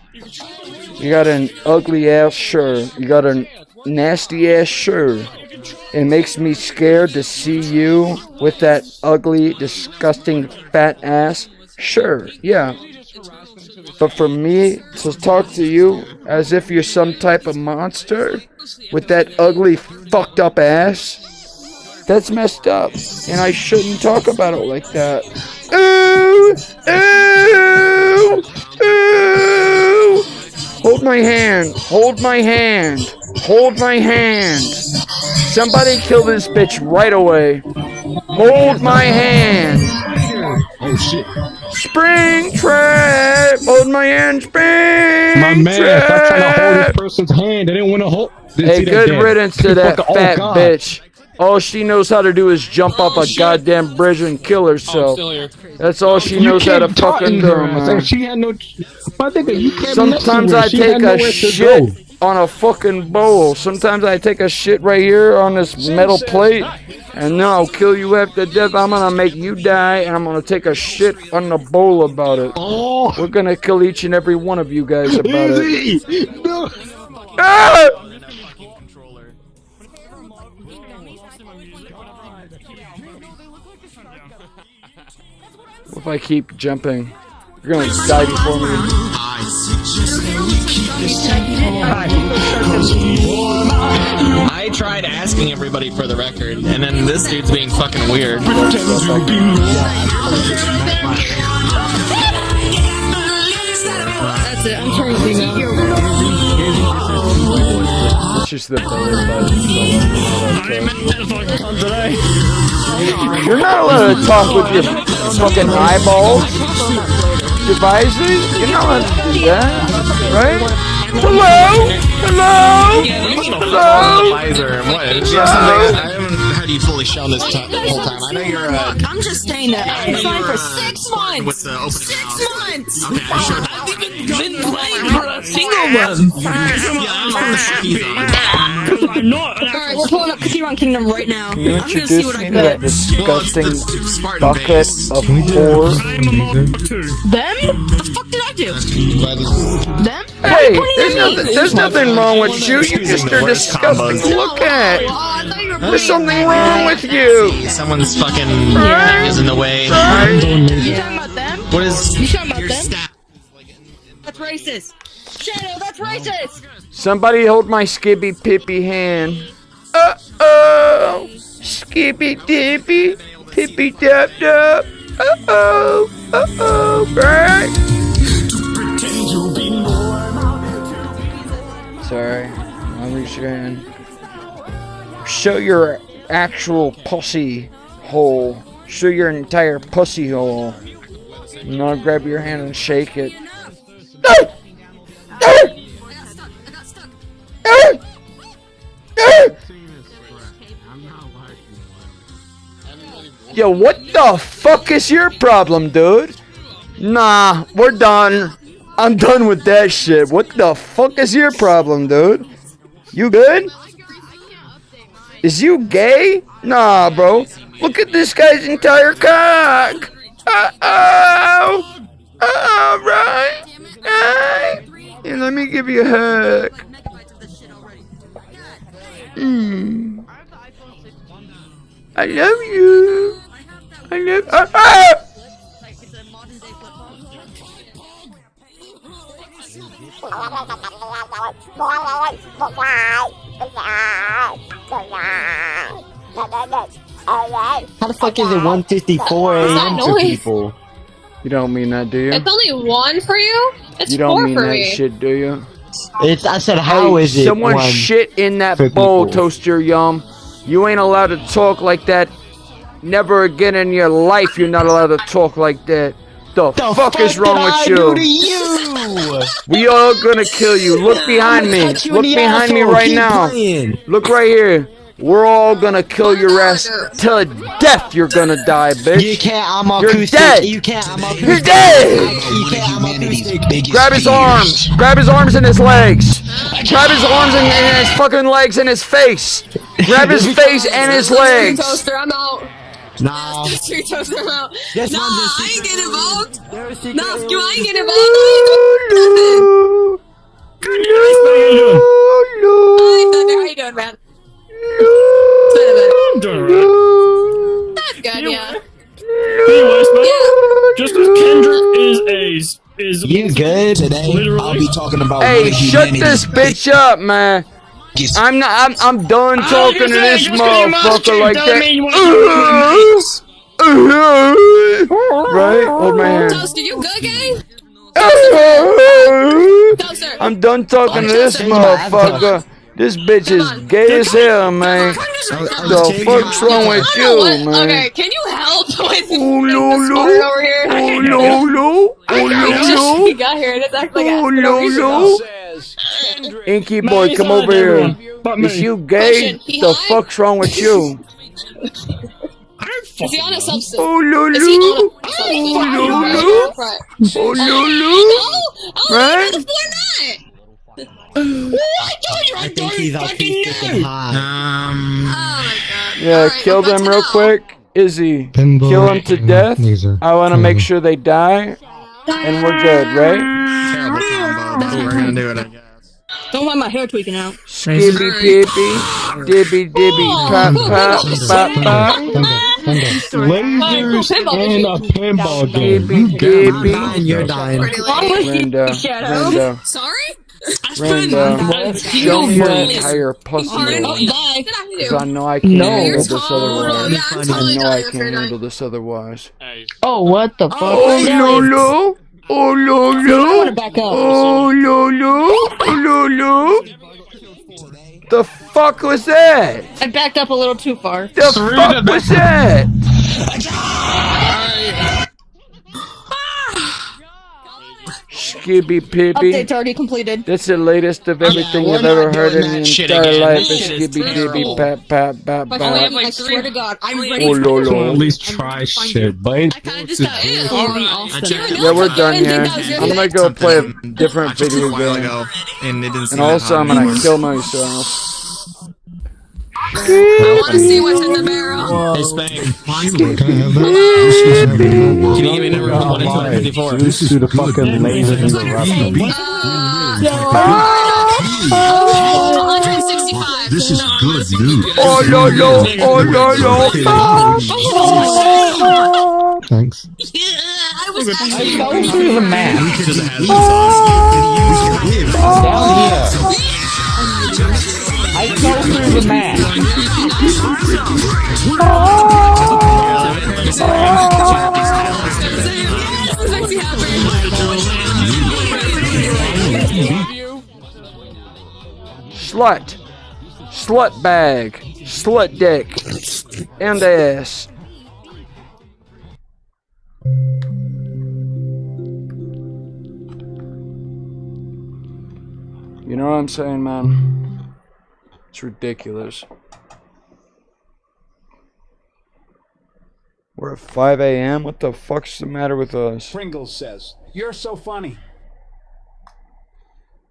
You got an ugly ass, sure. You got a nasty ass, sure. It makes me scared to see you with that ugly, disgusting fat ass, sure, yeah. But for me to talk to you as if you're some type of monster with that ugly, fucked up ass, that's messed up. And I shouldn't talk about it like that. Ooh! Ooh! Ooh! Hold my hand. Hold my hand. Hold my hand. Somebody kill this bitch right away. Hold my hand. Oh shit. Springtrap! Hold my hand, Springtrap! My man, stop trying to hold this person's hand. They didn't want to hold. Hey, good riddance to that fat bitch. All she knows how to do is jump off a goddamn bridge and kill herself. That's all she knows how to fucking do, man. She had no. Sometimes I take a shit on a fucking bowl. Sometimes I take a shit right here on this metal plate, and then I'll kill you after death. I'm gonna make you die, and I'm gonna take a shit on the bowl about it. We're gonna kill each and every one of you guys about it. No. Ah! If I keep jumping, you're gonna die before me. I tried asking everybody for the record, and then this dude's being fucking weird. That's it, I'm turning things out. It's just the belly button. You're not allowed to talk with your fucking eyeballs. Devices? You're not allowed to do that, right? Hello? Hello? Hello? Visor and what? Did you have something? I haven't had you fully shown this whole time. I know you're I'm just saying that I've been playing for 6 months! with the opening 6 months! Okay, sure. I've been playing for a single month! Alright, we're pulling up Pokemon Kingdom right now. Can you I'm gonna see what introduce I me can to that get. disgusting bucket of horror? Them? The fuck did I do? Them? Hey, there's nothing wrong with you. You just are disgusting to look at. There's something wrong with you. Someone's fucking is in the way. You talking about them? What is? You talking about them? That's racist. Shadow, that's racist! Somebody hold my skibby pippy hand. Uh-oh. Skibby dippy. Pippy dap dap. Uh-oh. Uh-oh. Right? Sorry. I'm reaching. Show your actual pussy hole. Show your entire pussy hole. Now grab your hand and shake it. Yo, what the fuck is your problem, dude? Nah, we're done. I'm done with that shit. What the fuck is your problem, dude? You good? Is you gay? Nah, bro. Look at this guy's entire cock. Uh-oh. Uh-oh, right? Hey. Here, let me give you a hug. I love you. I love. How the fuck is it 1:54 a.m. to people? You don't mean that, do you? It's only 1 for you? It's You don't 4 mean for that me. shit, do you? I said, how is it? Someone 1 shit in that for bowl, people? Toaster Yum. You ain't allowed to talk like that. Never again in your life you're not allowed to talk like that. The fuck is wrong with you? We all gonna kill you. Look behind me. Look behind me right now. Look right here. We're all gonna kill your ass to death. You're gonna die, bitch. You can't, I'm You're acoustic. dead. You can't, I'm acoustic. You're dead. You can't, I'm acoustic. Grab his arms. Grab his arms and his legs. Grab his arms and his fucking legs and his face. Grab his face and his legs. Toaster, I'm out. Nah. Street Toaster, I'm out. This Nah, one's a I ain't getting involved. secret. Nah, Stu, I ain't getting involved. I ain't doing nothing. How you doing, man? I'm doing alright. That's good, yeah. Anyways, man, just as Kendrick is You good today? literally. I'll be talking about Hey, shut this bitch up, man. I'm done talking to this motherfucker like that. Right? Hold my hand. Toaster, you good, gang? Toaster. I'm done talking to this motherfucker. This bitch is gay as hell, man. The fuck's wrong with you, man? Okay, can you help with Oh, the no, score no. over here? Oh, no, no. Oh, no, He no. got here and it's actually Oh, no, no. Inky boy, come over here. Is you gay? The fuck's wrong with you? Is he on a substance? Oh, no, Is he on no. a Oh, no, no. Oh, no, no. Right? I told you I think he's autistic and high. Yeah, kill them real quick. Izzy, kill them to death. I want to make sure they die. And we're good, right? Terrible combo, but we're gonna do it, I guess. Don't let my hair tweaking out. Skibby pippy, dibby dibby, pop pop, pop pop. Lasers and a pinball game. You're dying. Brenda, show me your entire pussy. Because I know I can't handle this otherwise. I know I can't handle this otherwise. Oh, what the fuck? Oh, Lolo. Oh, Lolo. Oh, Lolo. Oh, Lolo. The fuck was that? I backed up a little too far. The fuck was that? Skibby Pippy. Update's already completed. That's the latest of everything I've ever heard in the entire life. It's Skibby Dibby Pap Pap Pap Pap. I swear to God, I'm ready Oh, for Lolo. At least try shit, but Yeah, we're done here. I'm gonna go play a different video game. And also, I'm gonna kill myself. I wanna see what's in the barrel. Hey, Spank. can you give me number 154? Due to the fucking laser interruption. This is good news. Oh, Lolo. Oh, Lolo. Thanks. I fell through the map. Down here. I fell through the map. Slut. Slut bag. Slut dick. And ass. You know what I'm saying, man? It's ridiculous. We're at 5 a.m.? What the fuck's the matter with us? Pringles says, "You're so funny."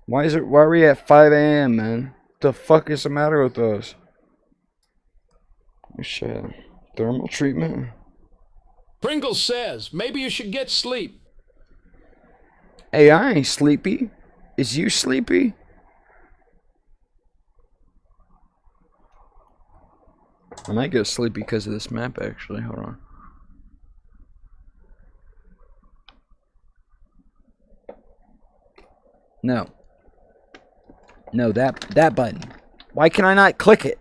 Why are we at 5 a.m., man? What the fuck is the matter with us? Shit. Thermal treatment? Pringles says, "Maybe you should get sleep." Hey, I ain't sleepy. Is you sleepy? I might get sleepy because of this map, actually. Hold on. No. No, that button. Why can I not click it?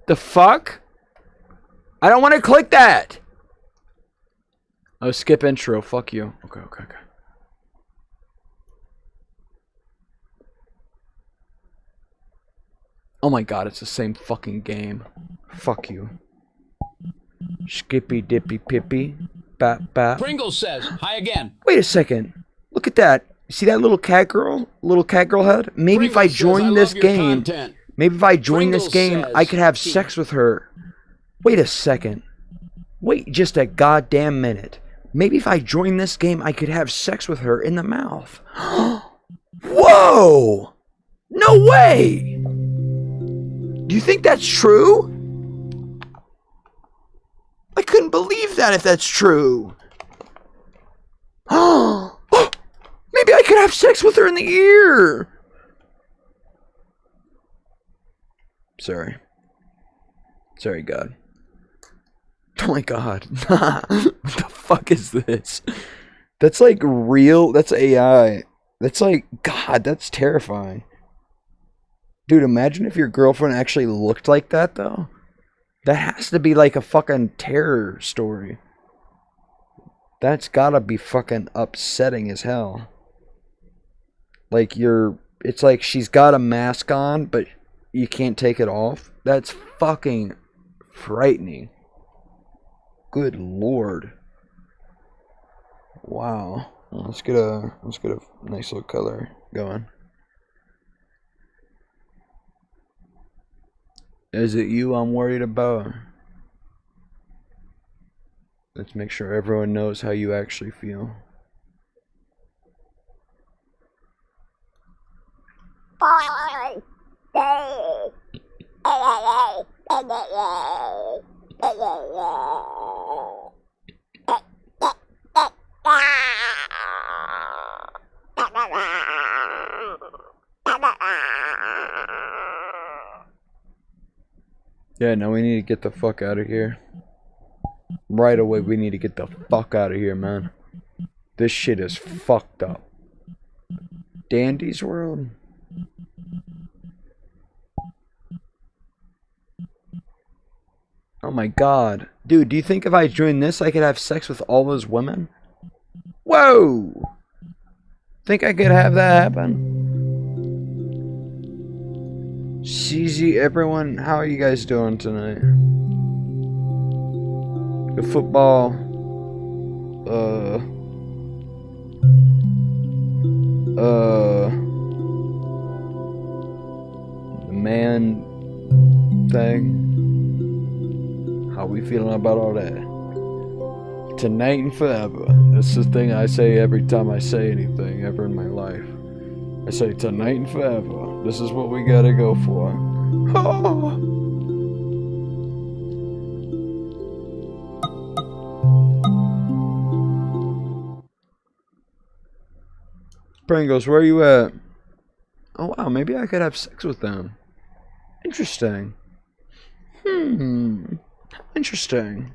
The fuck? I don't want to click that. Oh, skip intro. Fuck you. Okay. Oh my god, it's the same fucking game. Fuck you. Skippy dippy pippy. Bap bap. Pringles says, "Hi again." Wait a second. Look at that. See that little cat girl? Little cat girl head? Maybe if I join this game, I could have sex with her. Wait a second. Wait just a goddamn minute. Maybe if I join this game, I could have sex with her in the mouth. Whoa! No way! Do you think that's true? I couldn't believe that if that's true. Maybe I could have sex with her in the ear. Sorry, God. Oh my god. What the fuck is this? That's like real. That's AI. That's like, God, that's terrifying. Dude, imagine if your girlfriend actually looked like that, though. That has to be like a fucking terror story. That's gotta be fucking upsetting as hell. Like it's like she's got a mask on, but you can't take it off. That's fucking frightening. Good lord. Wow. Let's get a nice little color going. Is it you I'm worried about? Let's make sure everyone knows how you actually feel. Yeah, no, we need to get the fuck out of here. Right away, we need to get the fuck out of here, man. This shit is fucked up. Dandy's World? Oh my god. Dude, do you think if I joined this, I could have sex with all those women? Whoa! Think I could have that happen? CZ, everyone, how are you guys doing tonight? The football, the man thing. How we feeling about all that? Tonight and forever. That's the thing I say every time I say anything ever in my life. I say tonight and forever. This is what we gotta go for. Pringles, where are you at? Oh wow, maybe I could have sex with them. Interesting. Interesting.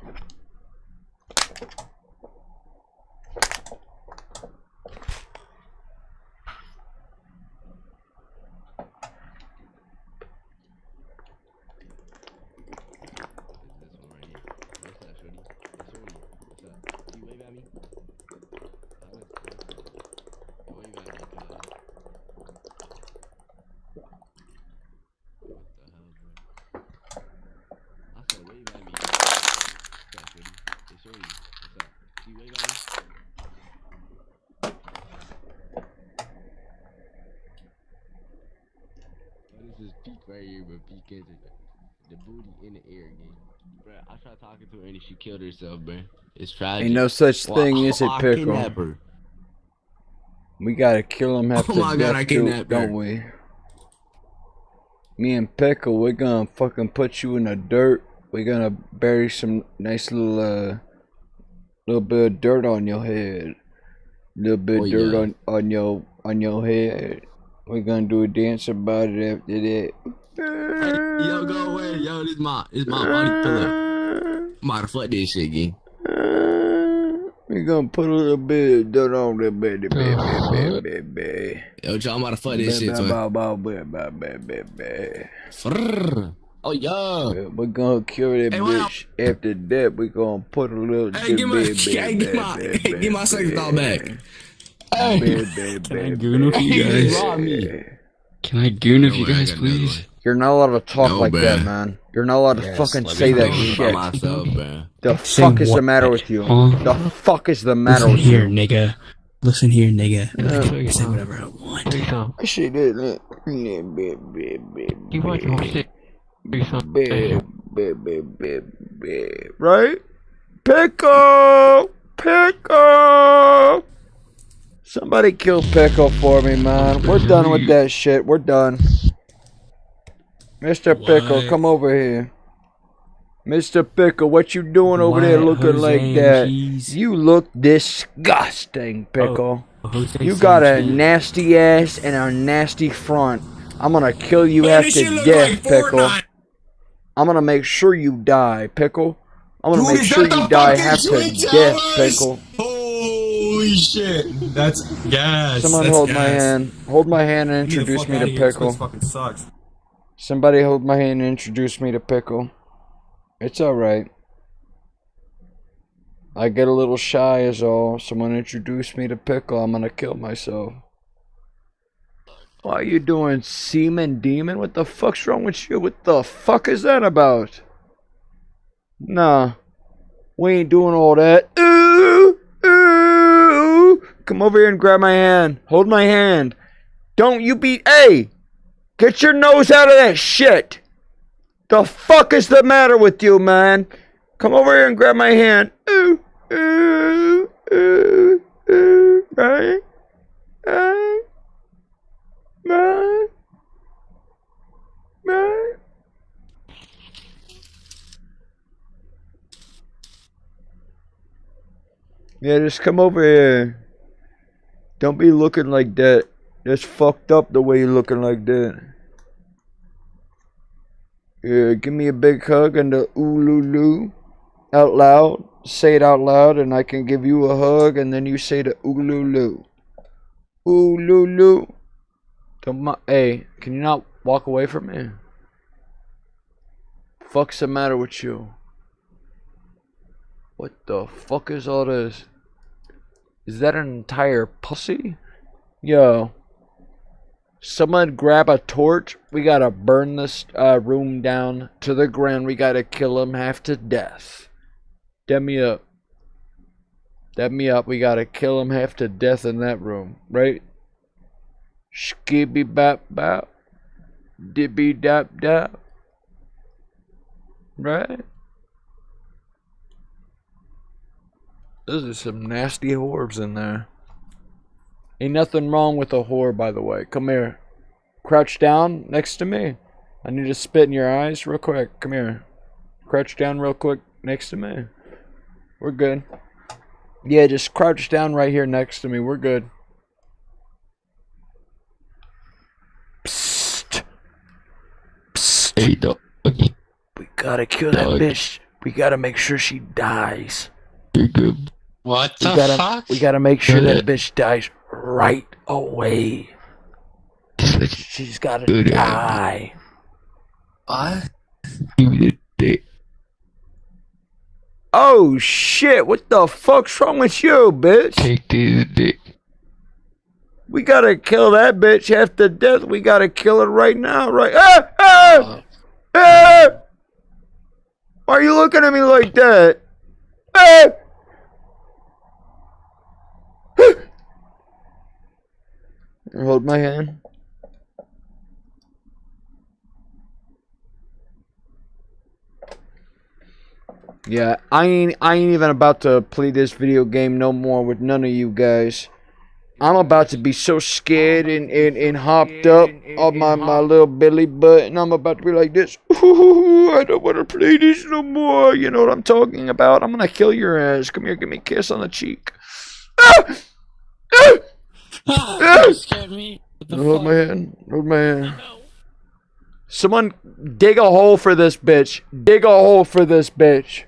The booty in the air again. Bruh, I tried talking to her and she killed herself, bruh. It's tragic. Ain't no such thing, is it, Pickle? We gotta kill him half to death too, don't we? Me and Pickle, we're gonna fucking put you in the dirt. We're gonna bury some nice little bit of dirt on your head. Little bit of dirt on your head. We're gonna do a dance about it after that. Yo, go away. Yo, this my body pillow. I'm about to fuck this shit again. We're gonna put a little bit of dirt on the baby. Yo, Joe, I'm about to fuck this shit, too. Oh, yeah. We're gonna kill that bitch. After that, we're gonna put a little get my sex doll back. Can I goon with you guys? Can I goon with you guys, please? You're not allowed to talk like that, man. You're not allowed to fucking say that shit. The fuck is the matter with you? The fuck is the matter with you? Listen here, nigga. Listen here, nigga. I say whatever I want. She did it. You want your shit? Right? Pickle! Pickle! Somebody kill Pickle for me, man. We're done with that shit. We're done. Mr. Pickle, come over here. Mr. Pickle, what you doing over there looking like that? You look disgusting, Pickle. You got a nasty ass and a nasty front. I'm gonna kill you half to death, Pickle. I'm gonna make sure you die, Pickle. I'm gonna make sure you die half to death, Pickle. Holy shit. That's gas. Someone hold my hand. Hold my hand and introduce me to Pickle. This fucking sucks. Somebody hold my hand and introduce me to Pickle. It's alright. I get a little shy is all. Someone introduce me to Pickle. I'm gonna kill myself. What are you doing, Seaman Demon? What the fuck's wrong with you? What the fuck is that about? Nah. We ain't doing all that. Ooh! Ooh! Come over here and grab my hand. Hold my hand. Don't you be... Hey! Get your nose out of that shit! The fuck is the matter with you, man? Come over here and grab my hand. Ooh! Ooh! Ooh! Ooh! Right? Right? Right? Right? Yeah, just come over here. Don't be looking like that. That's fucked up the way you're looking like that. Give me a big hug and a oolulu out loud. Say it out loud, and I can give you a hug, and then you say the oolulu. Oolulu. Hey, can you not walk away from me? Fuck's the matter with you? What the fuck is all this? Is that an entire pussy? Yo. Someone grab a torch. We gotta burn this room down to the ground. We gotta kill him half to death. Dab me up. Dab me up. We gotta kill him half to death in that room. Right? Skibby bap bap. Dibby dap dap. Right? Those are some nasty whores in there. Ain't nothing wrong with a whore, by the way. Come here. Crouch down next to me. I need to spit in your eyes real quick. Come here. Crouch down real quick next to me. We're good. Yeah, just crouch down right here next to me. We're good. Psst. Psst. Hey, doggy. We gotta kill that bitch. We gotta make sure she dies. You're good. What the fuck? We gotta make sure that bitch dies right away. She's gotta die. What? Oh shit, what the fuck's wrong with you, bitch? Take this dick. We gotta kill that bitch half to death. We gotta kill her right now, right? Ah! Ah! Ah! Why are you looking at me like that? Ah! Hold my hand. Yeah, I ain't even about to play this video game no more with none of you guys. I'm about to be so scared and hopped up on my little belly button. I'm about to be like this. Ooh, I don't want to play this no more. You know what I'm talking about? I'm gonna kill your ass. Come here, give me a kiss on the cheek. Ah! Ah! You scared me. Hold my hand. Hold my hand. Someone dig a hole for this bitch. Dig a hole for this bitch.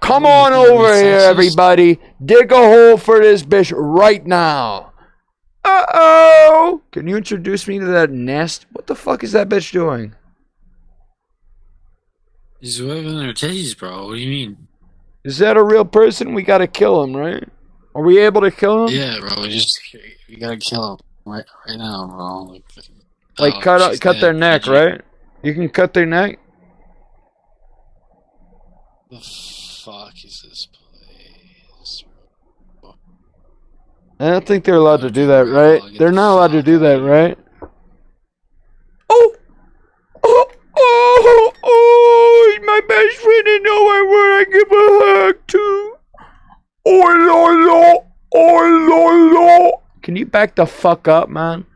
Come on over here, everybody. Dig a hole for this bitch right now. Uh-oh. Can you introduce me to that nest? What the fuck is that bitch doing? He's waving their titties, bro. What do you mean? Is that a real person? We gotta kill him, right? Are we able to kill him? Yeah, bro. We gotta kill him right now, bro. Like cut their neck, right? You can cut their neck. The fuck is this place? I don't think they're allowed to do that, right? They're not allowed to do that, right? Oh! Oh! Oh! Oh! He's my best friend and nowhere where I give a hug to. Oh, lolo! Oh, lolo! Can you back the fuck up, man?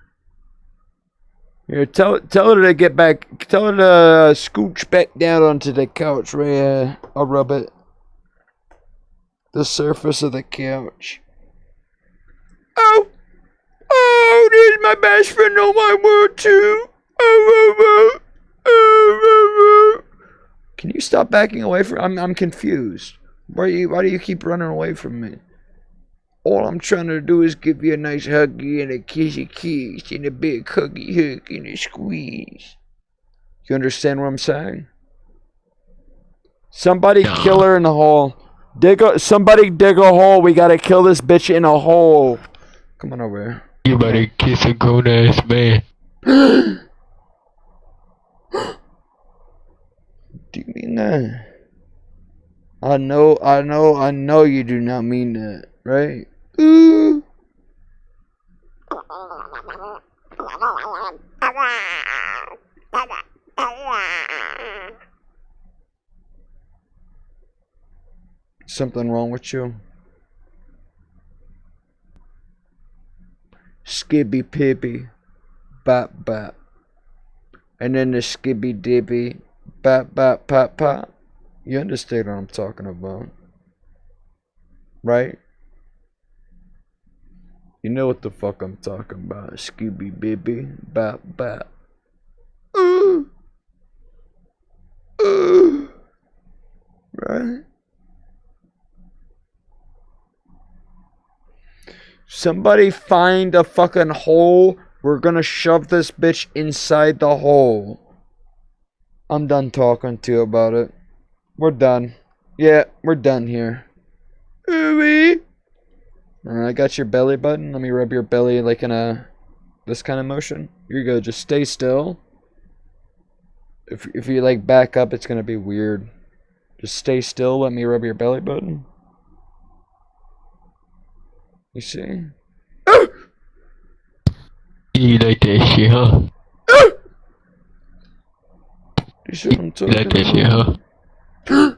Here, tell her to get back. Tell her to scooch back down onto the couch right here. I'll rub it. The surface of the couch. Oh! Oh, this is my best friend on my world too. Oh, oh, oh. Oh, oh, oh. Can you stop backing away from? I'm confused. Why do you keep running away from me? All I'm trying to do is give you a nice huggy and a kissy kiss and a big huggy hug and a squeeze. You understand what I'm saying? Somebody kill her in the hole. Somebody dig a hole. We gotta kill this bitch in a hole. Come on over here. You better kiss a grown ass man. Do you mean that? I know you do not mean that, right? Ooh. Something wrong with you? Skibby pippy, bop bop. And then the skibby dibby, bop bop pop pop. You understand what I'm talking about, right? You know what the fuck I'm talking about. Scooby Bibby, bop bop. Ooh. Right? Somebody find a fucking hole. We're gonna shove this bitch inside the hole. I'm done talking to you about it. We're done. Yeah, we're done here. Ooh-wee. I got your belly button. Let me rub your belly like in a this kind of motion. Here you go. Just stay still. If you like back up, it's gonna be weird. Just stay still. Let me rub your belly button. You see? You like that shit, huh? You see what I'm talking You like that shit, about? huh?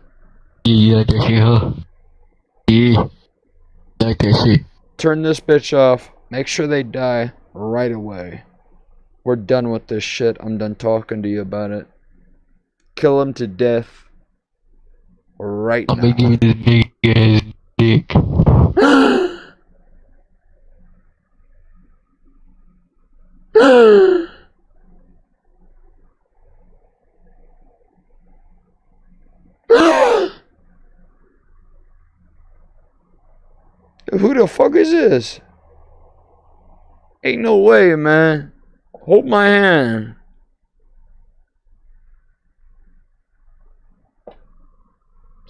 You like that shit, huh? Yeah. Like that shit. Turn this bitch off. Make sure they die right away. We're done with this shit. I'm done talking to you about it. Kill him to death. Right now. I'm gonna give you this big ass dick. Who the fuck is this? Ain't no way, man. Hold my hand.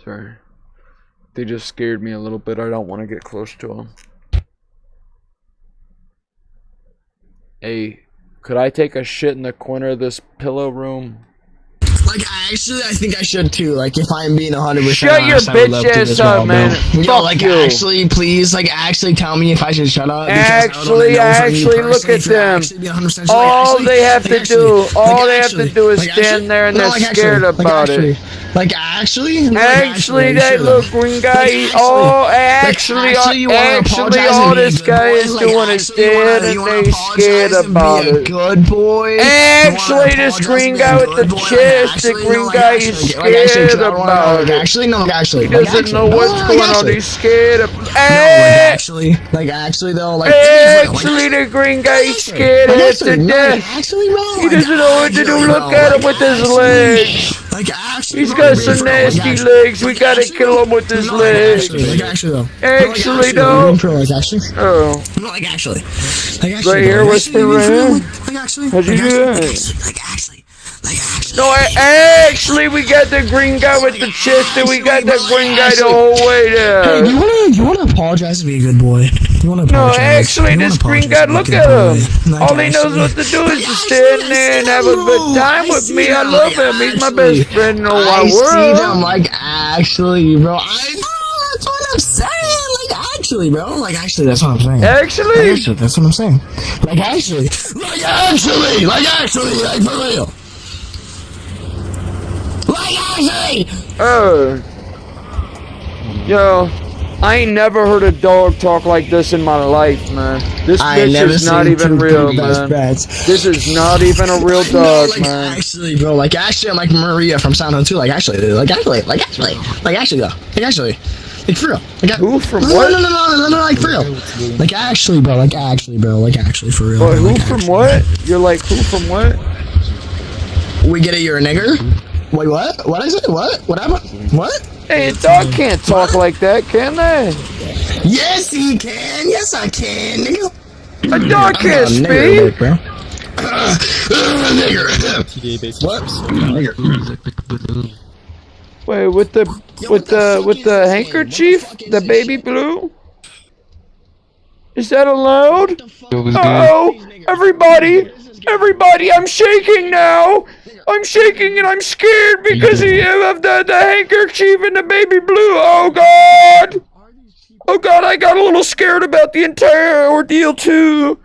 Sorry. They just scared me a little bit. I don't want to get close to them. Hey, could I take a shit in the corner of this pillow room? Like, actually, I think I should too. Like, if I'm being 100% Shut your honest, I would love bitch to ass as up, well, man. bro. Yo, Fuck like, you. actually, please, like, actually tell me if I should shut up. Actually, look at them. All they have to do, is stand there and they're scared about it. Like, actually, that little green guy. All this guy is doing is dead, and they scared about it. Good boy. Actually, this green guy with the chest, the green guy is scared about it. Actually, no, actually. He doesn't know what's going on. He's scared of. Actually, though, like. Actually, the green guy is scared half to death. He doesn't know what to do. Look at him with his legs. He's got some nasty legs. We gotta kill him with his legs. Actually, though. Oh. No, like, actually. Right here, whisper right. How'd you do that? No, actually, we got the green guy with the chest, and we got the green guy the whole way there. Hey, you wanna apologize and be a good boy? You wanna apologize? No, actually, this green guy, look at him. All he knows what to do is to stand there and have a good time with me. I love him. He's my best friend in the wide world. I see them, like, actually, bro. That's what I'm saying. Like, actually, bro. Like, actually, that's what I'm saying. Actually? That's what I'm saying. Like, actually, like, for real. Yo, I ain't never heard a dog talk like this in my life, man. This bitch is not even real, man. This is not even a real dog, man. Actually, bro, like, actually, I'm like Maria from Sound On 2. Like, actually, though. Like, for real. Like, who from what? No, like, for real. Like, actually, bro. Like, actually, for real. But who from what? You're like, who from what? We get it, you're a nigger? Wait, what? What is it? What? What happened? What? Hey, a dog can't talk like that, can they? Yes, he can. Yes, I can, nigga. A dog can't speak. What? Wait, with the handkerchief, the baby blue? Is that allowed? Uh-oh! Everybody, I'm shaking now! I'm shaking and I'm scared because of the handkerchief and the baby blue. Oh God! Oh God, I got a little scared about the entire ordeal too.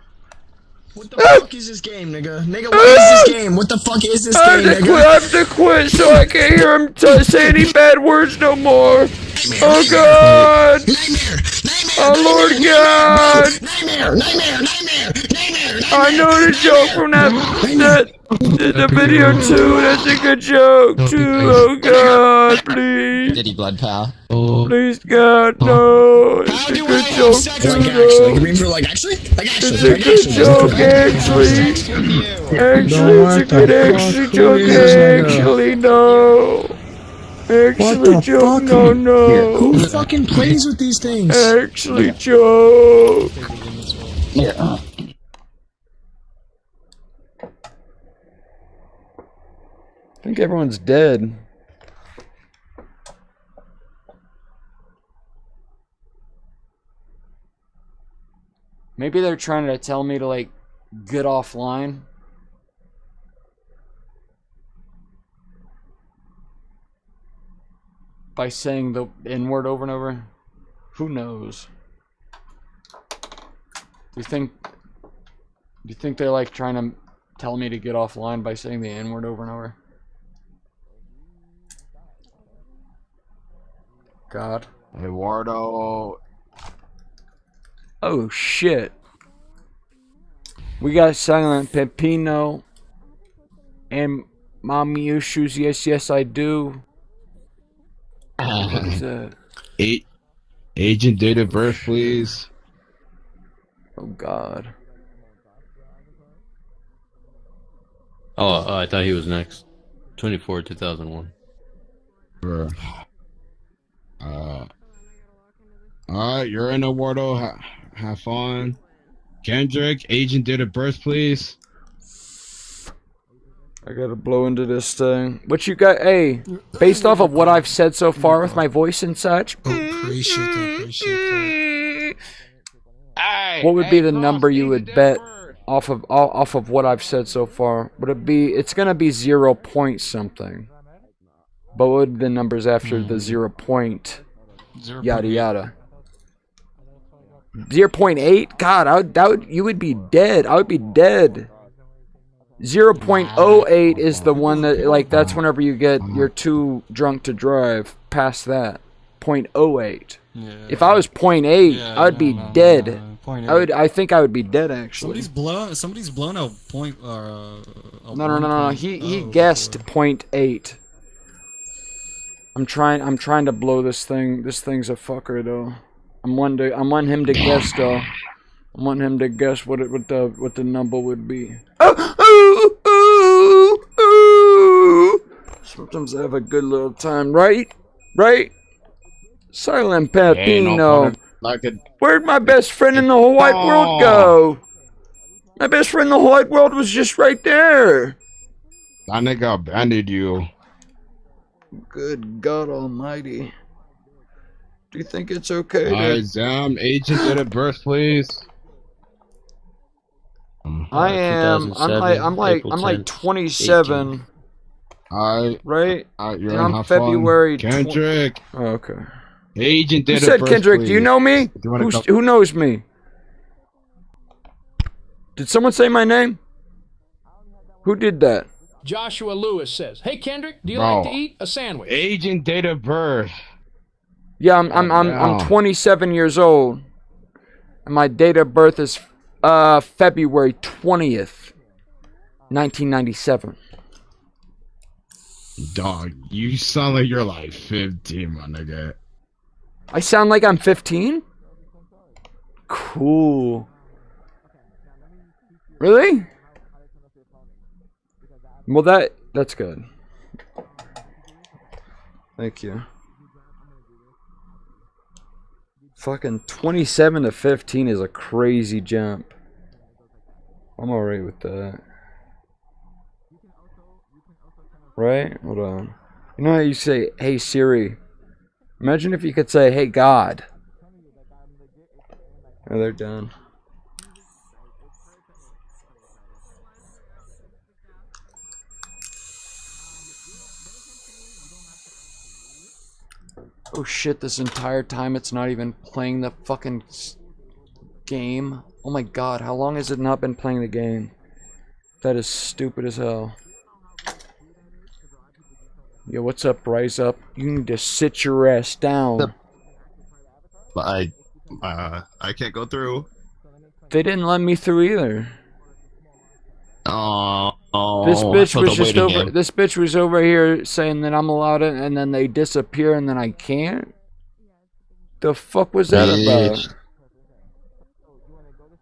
What the fuck is this game, nigga? Nigga, what is this game? What the fuck is this game, nigga? I have to quit so I can't hear him say any bad words no more. Oh God! Oh Lord God! Nightmare! I know the joke from the video too. That's a good joke too. Oh God, please. Diddy blood pal. Please God, no. It's a good joke too. It's a good joke actually. Actually, it's a good actually joke. Actually, no. Actually, joke. No. Who fucking plays with these things? Actually, joke. Yeah. I think everyone's dead. Maybe they're trying to tell me to, like, get offline. By saying the N-word over and over. Who knows? Do you think they're, like, trying to tell me to get offline by saying the N-word over and over? God. Eduardo. Oh shit. We got Silent Pepino and mommy issues. Yes, yes, I do. What is that? Agent date of birth, please. Oh God. Oh, I thought he was next. 24, 2001. Bruh. Alright, you're in, Eduardo. Have fun. Kendrick, agent date of birth, please. I gotta blow into this thing. What you got? Hey, based off of what I've said so far with my voice and such. Appreciate that. What would be the number you would bet off of what I've said so far? Would it be? It's gonna be 0 point something. But what would be the numbers after the 0 point? Yada yada. 0.8? God, you would be dead. I would be dead. 0.08 is the one that, like, that's whenever you're too drunk to drive. Past that. 0.08. Yeah. If I was 0.8, I would be dead. I think I would be dead actually. Somebody's blown a point. No. He guessed 0.8. I'm trying to blow this thing. This thing's a fucker though. I'm wanting him to guess though. I want him to guess what the number would be. Sometimes I have a good little time, right? Right? Silent Pepino. Where'd my best friend in the whole wide world go? My best friend in the whole wide world was just right there. That nigga abandoned you. Good God Almighty. Do you think it's okay? Alright, Zam, agent date of birth, please. I'm like 27. Alright. Right? You're and I'm have February. Kendrick. Oh, okay. Agent date Who of said birth, Kendrick? please. Do you know me? Who knows me? Did someone say my name? Who did that? Joshua Lewis says, "Hey Kendrick, do you like to eat a sandwich?" Agent date of birth. Yeah, I'm 27 years old, and my date of birth is February 20th, 1997. Dog, you sound like you're like 15, my nigga. I sound like I'm 15? Cool. Really? Well, that's good. Thank you. Fucking 27 to 15 is a crazy jump. I'm alright with that. Right? Hold on. You know how you say, "Hey Siri"? Imagine if you could say, "Hey God." Oh, they're done. Oh shit, this entire time it's not even playing the fucking game. Oh my God, how long has it not been playing the game? That is stupid as hell. Yo, what's up, Rise Up? You need to sit your ass down. But I can't go through. They didn't let me through either. Oh, This bitch I was felt the just waiting over. game. This bitch was over here saying that I'm allowed it, and then they disappear, and then I can't. The fuck was that about?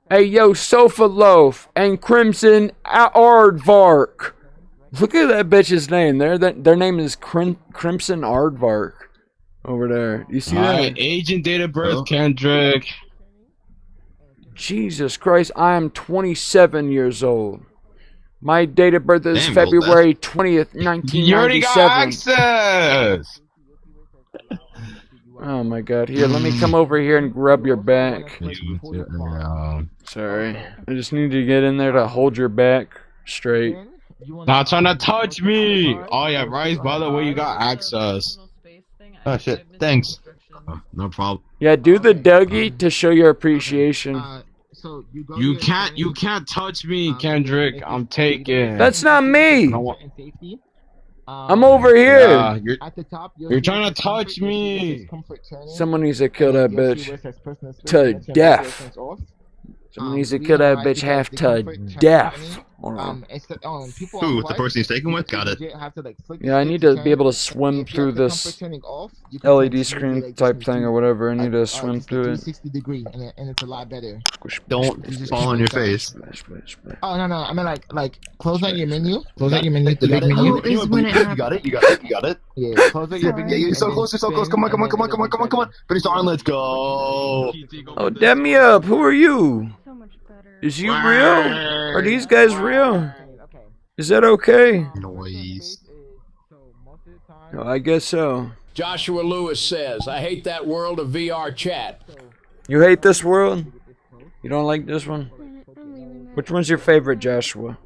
Hey, yo, Sofa Loaf and Crimson Aardvark. Look at that bitch's name. Their name is Crimson Aardvark. Over there. You see that? Alright, age and date of birth, Kendrick. Jesus Christ, I am 27 years old. My date of birth is Damn, February 20th, 1997. You already got access! Oh my god. Here, let me come over here and rub your back. Sorry. I just need to get in there to hold your back straight. Not trying to touch me! Oh yeah, Rice, by the way, you got access. Oh shit, thanks. No problem. Yeah, do the Dougie to show your appreciation. You can't touch me, Kendrick. I'm taken. That's not me! I'm over here! Yeah, you're trying to touch me! Someone needs to kill that bitch to death. Someone needs to kill that bitch half to death. Hold on. Who, the person he's taken with? Got it. Yeah, I need to be able to swim through this LED screen type thing or whatever. I need to swim through it. 60 degree, and it's a lot better. Don't fall on your face. Oh no, I mean like close out your menu. Close out your menu. The big menu. You got it. You got it. Yeah, close out your big menu. You're so close. You're so close. Come on. Finish the arm. Let's go. Oh, damn me up. Who are you? Is you real? Are these guys real? Is that okay? Noise. Oh, I guess so. Joshua Lewis says, I hate that world of VR chat. You hate this world? You don't like this one? Which one's your favorite, Joshua?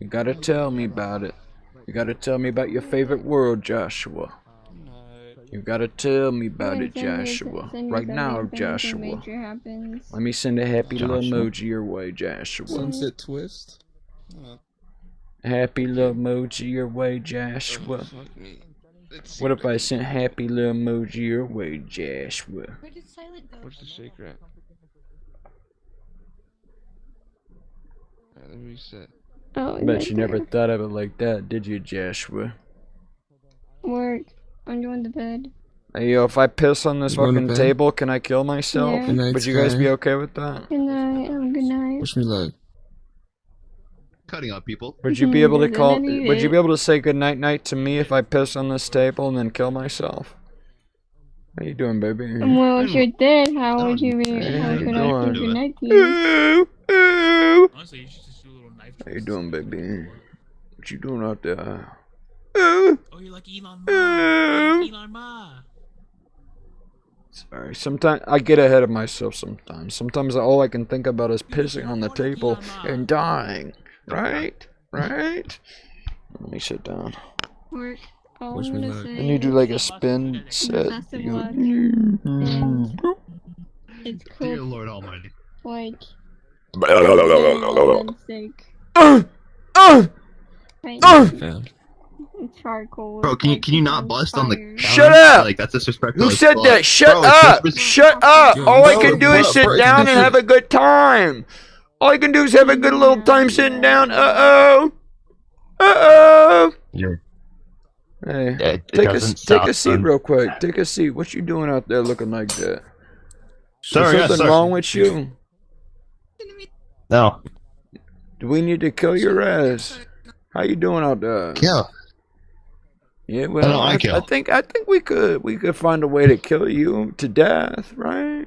You gotta tell me about it. You gotta tell me about your favorite world, Joshua. You gotta tell me about it, Joshua. Right now, Joshua. Let me send a happy little emoji your way, Joshua. Sunset twist. Happy little emoji your way, Joshua. What if I sent happy little emoji your way, Joshua? What's the secret? Alright, let me reset. I bet you never thought of it like that, did you, Joshua? Work. I'm going to bed. Hey, yo, if I piss on this You going to fucking bed? table, can I kill myself? Yeah. Good night, Would you guys Sky. be okay with that? Good night. Have a good night. Wish me luck. Cutting up people. Would you be able to Good call? night, Would you be able to say good night to me if I piss on this table and then kill myself? How you doing, baby? Well, if you're dead, how would you be? Hey, How how you could I say doing? good night to you? How you doing, baby? What you doing out there? Oh, you're like Elon Musk. Elon Musk. Sorry, sometimes I get ahead of myself sometimes all I can think about is pissing on the table and dying. Right? Right? Let me sit down. Work. All Wish I'm me gonna luck. say And you do like a spin set. best of You luck. go, it's Dear cool. Lord Almighty. Like, Failed. it's hardcore. Bro, can you not bust on the Shut counter? up! Like that's disrespectful. Who as said fuck. that? Shut Bro, up! it's Shut up! All I can do is sit bro, down and have a good time. All I can do is have a good little time sitting down. Uh-oh. Uh-oh. Yeah. Hey, It take doesn't a stop, seat son. real quick. Take a seat. What you doing out there looking like that? Sir, Is yes, something sir. wrong with you? No. Do we need to kill your ass? How you doing out there? Kill. Yeah, well, No, I kill. I think we could find a way to kill you to death, right?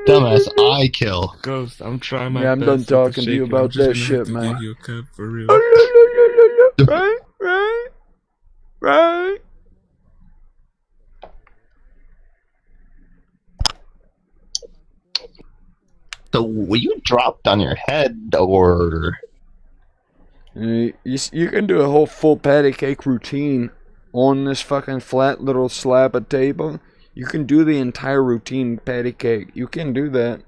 Dumbass, I kill. Ghost, I'm trying my Yeah, I'm best done to talking to you shake it. I'm about just that gonna shit, have to man. give you a cup for real. Right. So, were you dropped on your head, or? You can do a whole full patty cake routine on this fucking flat little slab of table. You can do the entire routine patty cake. You can do that.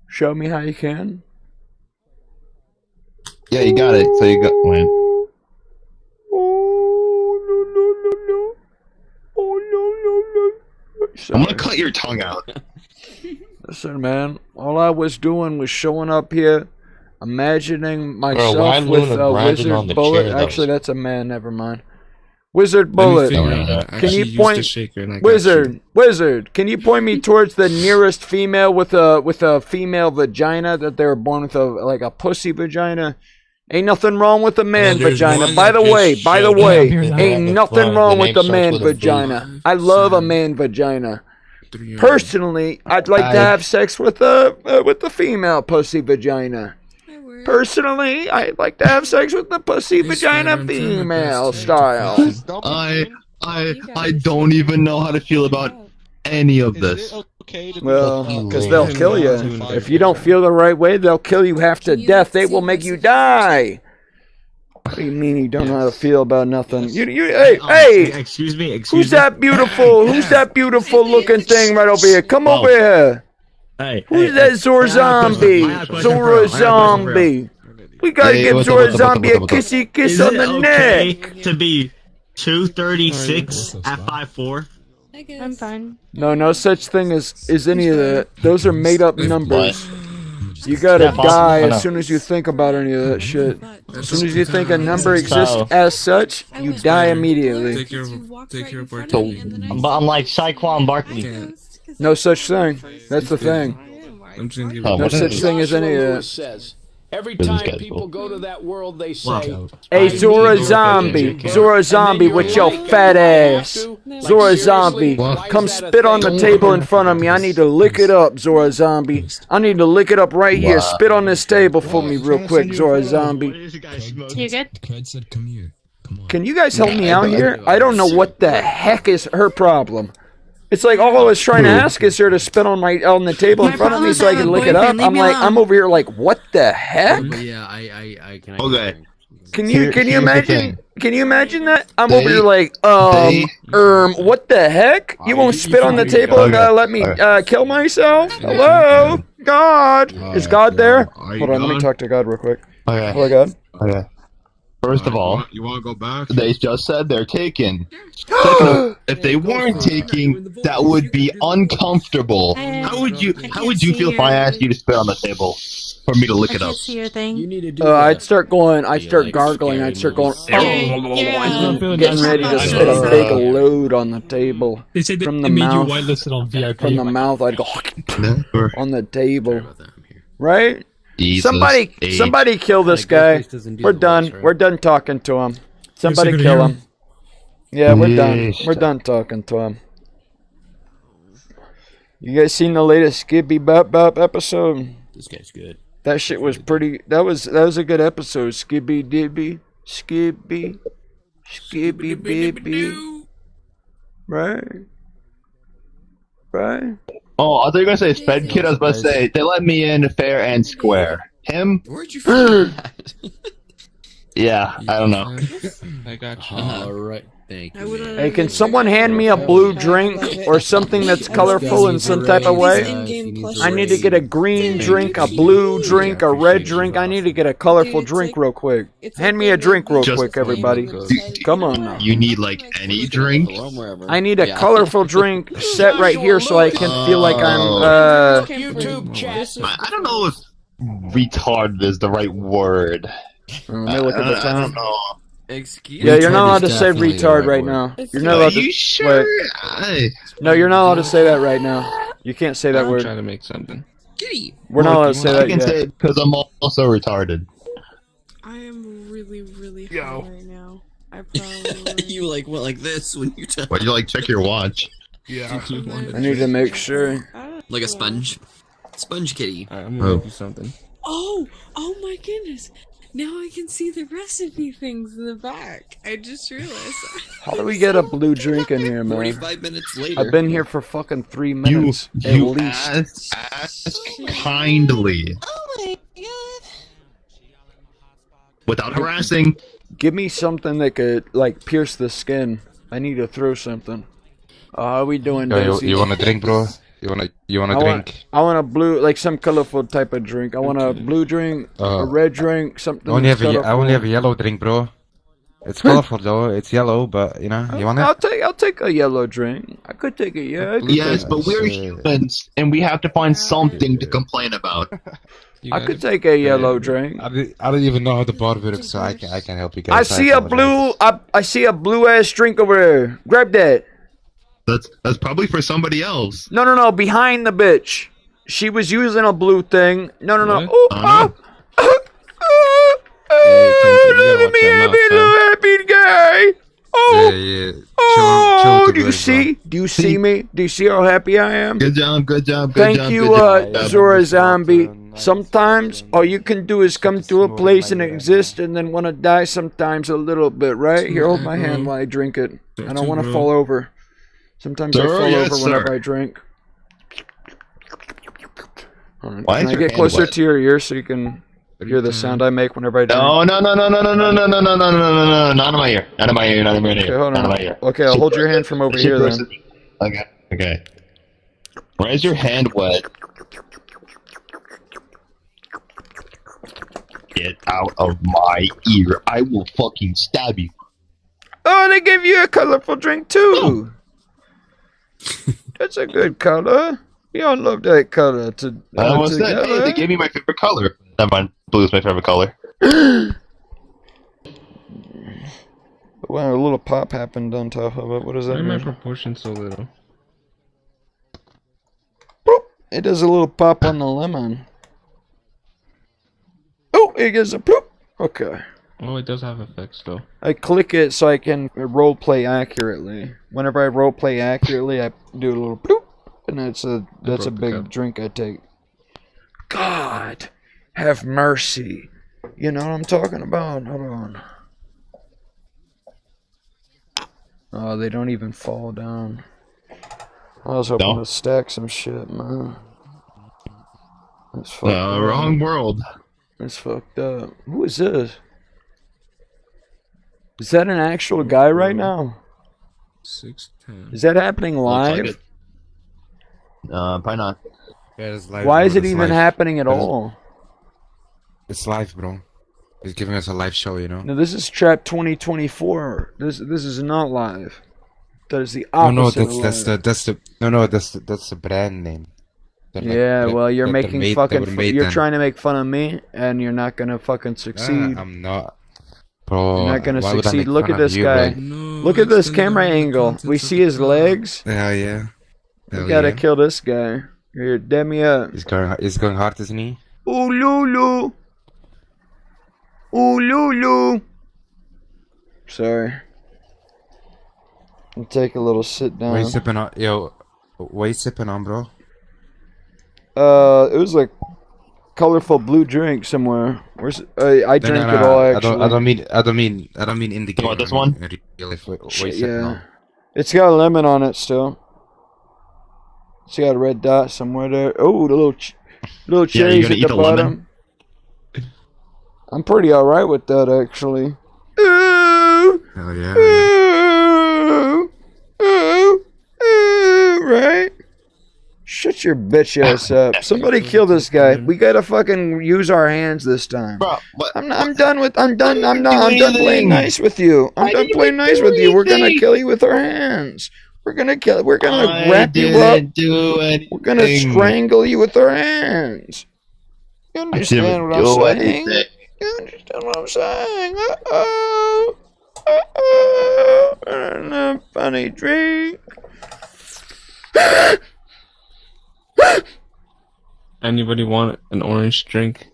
Show me how you can. Yeah, you got it. So you got. Wait. I'm gonna cut your tongue out. Listen, man. All I was doing was showing up here, imagining why myself with Luna grinding on Wizard the Bullet. chair, that Actually, was- that's a man. Never mind. Wizard Bullet. Can you point? Wizard. Can you point me towards the nearest female with a female vagina that they were born with a pussy vagina? Ain't nothing wrong with a man there's vagina. one By the that way, gets by the shut way, down. ain't The nothing front, wrong the with name a man starts with a V. vagina. I love a man vagina. Personally, I'd like to have sex with the female pussy vagina. Personally, I'd like to have sex with the pussy vagina female style. I don't even know how to feel about any of this. Well, because they'll kill you. If you don't feel the right way, they'll kill you half to death. They will make you die. What do you mean you don't know how to feel about nothing? Hey! Excuse me. Who's that beautiful looking thing right over here? Come over here. Hey, Who's that Zora Zombie? Zora Zombie. We gotta give Zora Zombie a kissy kiss on the neck. To be 236 at 5'4"? I'm fine. No such thing as any of that. Those are made up numbers. You gotta die as soon as you think about any of that shit. As soon as you think a number exists as such, you die immediately. But I'm like Saquon Barkley. No such thing. That's the thing. No such thing as any of that. Says. Every time people go to that world, they say, Hey, Zora Zombie with your fat ass. Zora Zombie, come spit on the table in front of me. I need to lick it up, Zora Zombie. I need to lick it up right here. Spit on this table for me real quick, Zora Zombie. You good? Can you guys help me out here? I don't know what the heck is her problem. It's like all I was trying to ask is her to spit on the table in front of me so I can lick it up. I'm over here like, what the heck? Yeah, I can. Okay. Can you imagine? Can you imagine that? I'm over here like, what the heck? You won't spit on the table and let me kill myself? Hello, God. Is God there? Hold on, let me talk to God real quick. Okay. Hello, God. Okay. First of all, you want to go back? They just said they're taken. Second, if they weren't taking, that would be uncomfortable. How would you feel if I asked you to spit on the table for me to lick it up? I'd start gargling. I'd start going, getting ready to spit a big load on the table. They said that from they the made you mouth. whitelisted on VIP. From the mouth, I'd go on the table. Right? Jesus Somebody kill this guy. We're done. We're done talking to him. Somebody kill him. Yeah, we're done. We're done talking to him. You guys seen the latest Skibby Bop Bop episode? This guy's good. That shit was pretty. That was a good episode. Skibby Dibby, Skibby Bibby. Right. Oh, I thought you were gonna say Sped Kid. I was about to say they let me in fair and square. Him? Where'd you find that? Yeah, I don't know. I got you. Alright, thank you. Hey, can someone hand me a blue drink or something that's colorful in some type of way? I need to get a green drink, a blue drink, a red drink. I need to get a colorful drink real quick. Hand me a drink real quick, everybody. Come on now. You need like any drink? I need a colorful drink set right here so I can feel like I'm, I don't know if retard is the right word. Let me look at the I time. don't know. Yeah, you're not allowed to say retard right now. You're not allowed to. Are you sure? Wait. No, you're not allowed to say that right now. You can't say that word. Trying to make something. We're not allowed to say that I can yet. say it because I'm also retarded. I am really high right now. I probably. You like what, like this when you tell? Why do you like check your watch? Yeah. I need to make sure. Like a sponge. Sponge kitty. I'm gonna do something. Oh my goodness! Now I can see the recipe things in the back. I just realized. How do we get a blue drink in here, man? 45 minutes later. I've been here for fucking 3 minutes at You least. ask kindly. Oh my god. Without harassing. Give me something that could, like, pierce the skin. I need to throw something. How are we doing, Daisy? You want a drink, bro? You want a drink? I want a blue, like some colorful type of drink. I want a blue drink, a red drink, something. I only have a yellow drink, bro. It's colorful though. It's yellow, but you know, you want it? I'll take a yellow drink. I could take it. Yeah. Yes, but we're humans, and we have to find something to complain about. I could take a yellow drink. I don't even know how to bottle it, so I can help you guys. I see a blue. I see a blue ass drink over there. Grab that. That's probably for somebody else. No. Behind the bitch. She was using a blue thing. No. Oh, look at me, happy little happy guy. Oh, yeah. Oh, do you see? Do you see me? Do you see how happy I am? Good job. Thank you, Zora Zombie. Sometimes all you can do is come to a place and exist and then want to die sometimes a little bit, right? Here, hold my hand while I drink it. I don't want to fall over. Sometimes I fall over whenever I drink. Can I get closer to your ear so you can hear the sound I make whenever I drink? No, not in my ear. Not in my ear. Okay, hold on. Okay, I'll hold your hand from over here then. Okay. Why is your hand wet? Get out of my ear. I will fucking stab you. Oh, they gave you a colorful drink too. That's a good color. We all love that color. What's that? Hey, they gave me my favorite color. Never mind. Blue is my favorite color. Wow, a little pop happened on top of it. What does that mean? Why are my proportions so little? Boop. It does a little pop on the lemon. Oh, it gives a poop. Okay. Oh, it does have effects though. I click it so I can roleplay accurately. Whenever I roleplay accurately, I do a little bloop, and that's a big drink I take. God, have mercy. You know what I'm talking about? Hold on. Oh, they don't even fall down. I was hoping to stack some shit, man. That's fucked up. Wrong world. That's fucked up. Who is this? Is that an actual guy right now? 610. Is that happening live? Probably not. Yeah, it's live. Why is it even happening at all? It's live, bro. He's giving us a live show, you know. No, this is Trap 2024. This is not live. That is the opposite. That's the brand name. Yeah, well, you're making fucking. You're trying to make fun of me, and you're not gonna fucking succeed. I'm not. Bro, you're not gonna succeed. Look at this guy. Look at this camera angle. We see his legs. Hell yeah. We gotta kill this guy. Here, dab me up. He's going hard, isn't he? Ooh, Lulu. Ooh, Lulu. Sorry. I'll take a little sit down. What are you sipping on? Yo, what are you sipping on, bro? It was like colorful blue drink somewhere. Where's I drink it all actually. I don't mean in the game. What, this one? Yeah. It's got a lemon on it still. It's got a red dot somewhere there. Oh, the little cherries at the bottom. I'm pretty alright with that actually. Hell yeah. Right? Shut your bitch ass up. Somebody kill this guy. We gotta fucking use our hands this time. Bro, I'm done playing nice with you. I'm done playing nice with you. We're gonna kill you with our hands. We're gonna wrap you up. We're gonna strangle you with our hands. You understand what I'm saying? You understand what I'm saying? Uh-oh. Funny drink. Anybody want an orange drink?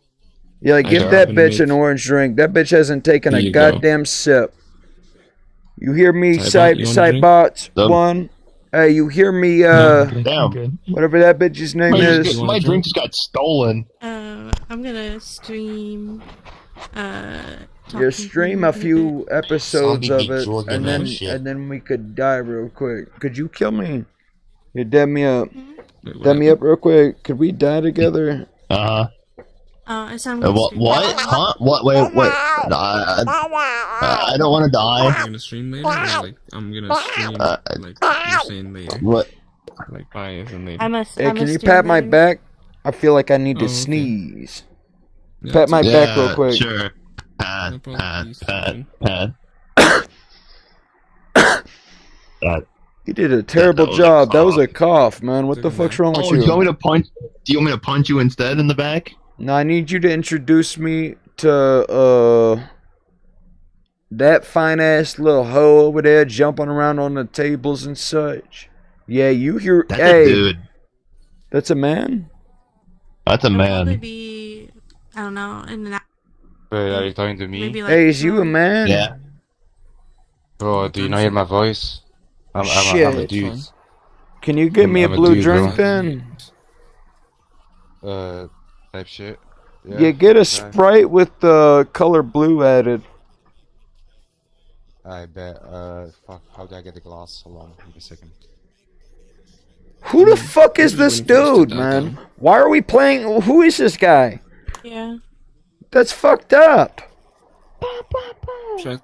Yeah, give that bitch an orange drink. That bitch hasn't taken a goddamn sip. You hear me, Sidebots? One. Hey, you hear me, damn. Whatever that bitch's name is. My drink just got stolen. I'm gonna stream, You stream a few episodes of it, and then we could die real quick. Could you kill me? You dab me up. Dab me up real quick. Could we die together? What? Huh? What? Wait. No, I don't want to die. Are you gonna stream later? Or I'm gonna stream you're saying later. What? Like bias and later. Hey, can you pat my back? I feel like I need to sneeze. Pat my back real quick. Sure. Pat. You did a terrible job. That was a cough, man. What the fuck's wrong with Oh, you? do you want me to punch? Do you want me to punch you instead in the back? No, I need you to introduce me to that fine ass little hoe over there jumping around on the tables and such. Yeah, you hear? That's hey, a dude. That's a man. That's a Probably man. be, I don't know, in an Wait, are you talking to me? Maybe like Hey, is you a man? Yeah. Bro, do you not hear my voice? I'm a Shit. dude. Can you give me a I'm a blue dude, drink bro. then? Type shit. Yeah, get a Sprite with the color blue added. I bet. Fuck. How do I get the glass? Hold on. Give me a second. Who the fuck is this dude, man? Why are we playing? Who is this guy? Yeah. That's fucked up.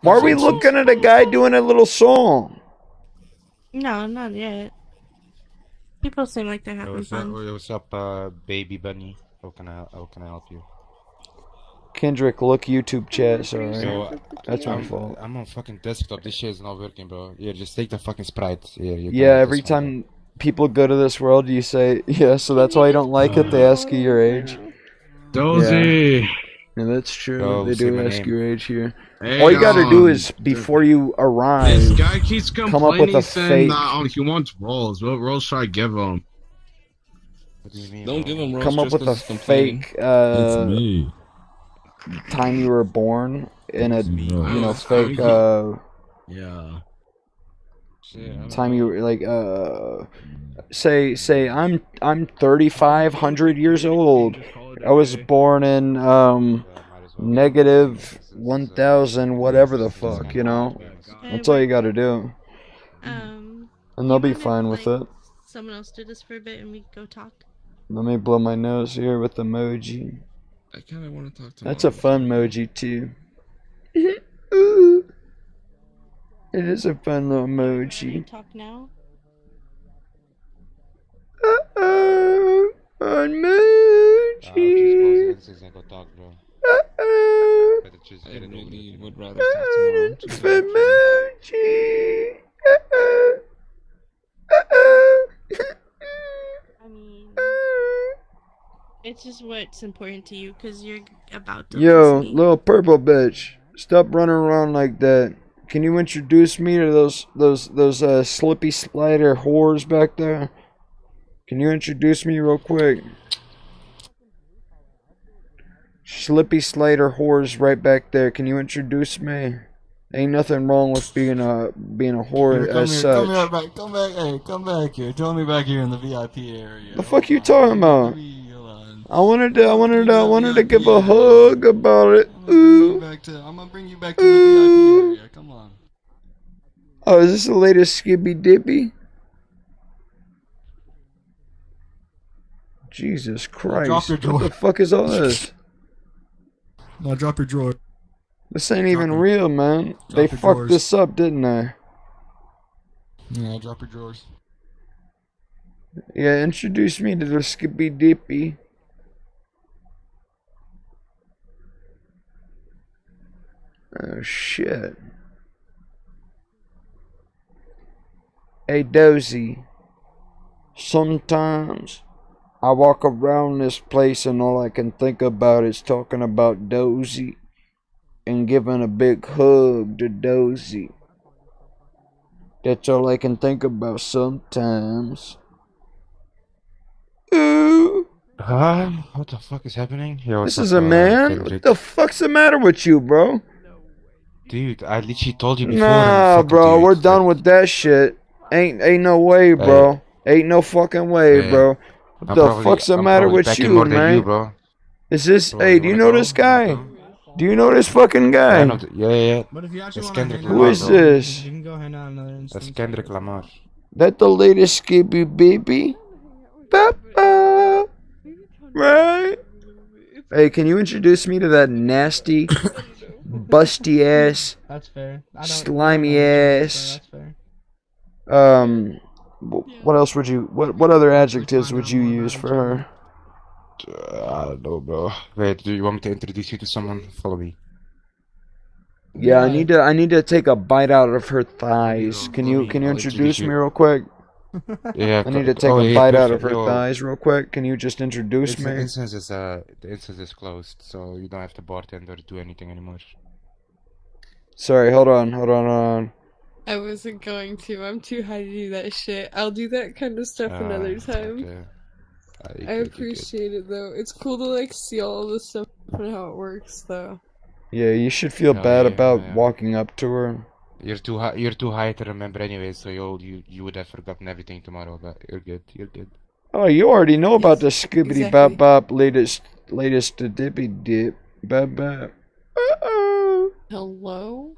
Why are we looking at a guy doing a little song? No, not yet. People seem like they're having fun. What's up, baby bunny? How can I help you? Kendrick, look YouTube chat, sorry. So, That's my fault. I'm on fucking desktop. This shit is not working, bro. Yeah, just take the fucking Sprite. Yeah, every time people go to this world, you say, yeah, so that's why you don't like it. They ask you your age. Dozy. Yeah, that's true. Oh, they say do my ask name. your age here. Hey, All you gotta do is, before you arrive, This guy keeps come up with complaining, a saying fake. he wants rolls. What rolls should I give him? What do you mean? Don't give him rolls. Come up just with a 'cause he's complaining. fake, It's me. time you were born in a, you know, fake, Yeah. time you were, like, say I'm 3,500 years old. I was born in, negative 1,000, whatever the fuck, you know? That's all you gotta do. And they'll be fine with it. Someone else do this for a bit and we go talk. Let me blow my nose here with emoji. I kind of want to talk to That's a fun emoji too. Ooh. It is a fun little emoji. Talk now. Uh-oh. Emoji. Uh-oh. I really would rather talk to mom. Emoji. Uh-oh. Uh-oh. I mean, it's just what's important to you because you're about to Yo, lose me. little purple bitch, stop running around like that. Can you introduce me to those slippy slider whores back there? Can you introduce me real quick? Slippy slider whores right back there. Can you introduce me? Ain't nothing wrong with being a whore as such. Come back, hey, come back here. Join me back here in the VIP area. The fuck you talking about? I wanted to give a hug about it. Ooh. I'm gonna bring you back to the VIP area. Come on. Oh, is this the latest Skibby Dippy? Jesus Christ. drop your What the fuck is all this? Now drop your drawer. This ain't even real, man. They your fucked drawers. this up, didn't they? Yeah, drop your drawers. Yeah, introduce me to the Skippy Dippy. Oh shit. Hey Dozy. Sometimes I walk around this place and all I can think about is talking about Dozy and giving a big hug to Dozy. That's all I can think about sometimes. Ooh. What the fuck is happening? Yo, what's This is up, a man? Kendrick? What the fuck's the matter with you, bro? Dude, I literally told you before. Nah, bro, we're done with that shit. Ain't no way, bro. Ain't no fucking way, Hey, bro. What the fuck's the matter with you, man? bro. Is this? Hey, do you know this guy? Do you know this fucking guy? Yeah. But if you actually It's want Kendrick to Who is this? you can go hang out another instance. That's Kendrick Lamar. That the latest Skippy Baby? Papa. Right? Hey, can you introduce me to that nasty, busty ass, That's fair. slimy ass? That's fair. What else would you? What other adjectives would you use for her? I don't know, bro. Wait, do you want me to introduce you to someone? Follow me. Yeah, I need to take a bite out of her thighs. Can you introduce me real quick? Yeah, I need to take a bite out of her thighs real quick. Can you just introduce me? The instance is closed, so you don't have to bartend or do anything anymore. Sorry, hold on. I wasn't going to. I'm too high to do that shit. I'll do that kind of stuff another time. Okay. I appreciate it though. It's cool to like see all the stuff and how it works though. Yeah, you should feel bad about walking up to her. You're too high to remember anyway, so you would have forgotten everything tomorrow. But you're good. Oh, you already know about the skibbity bop bop latest dippy dip. Bop bop. Hello?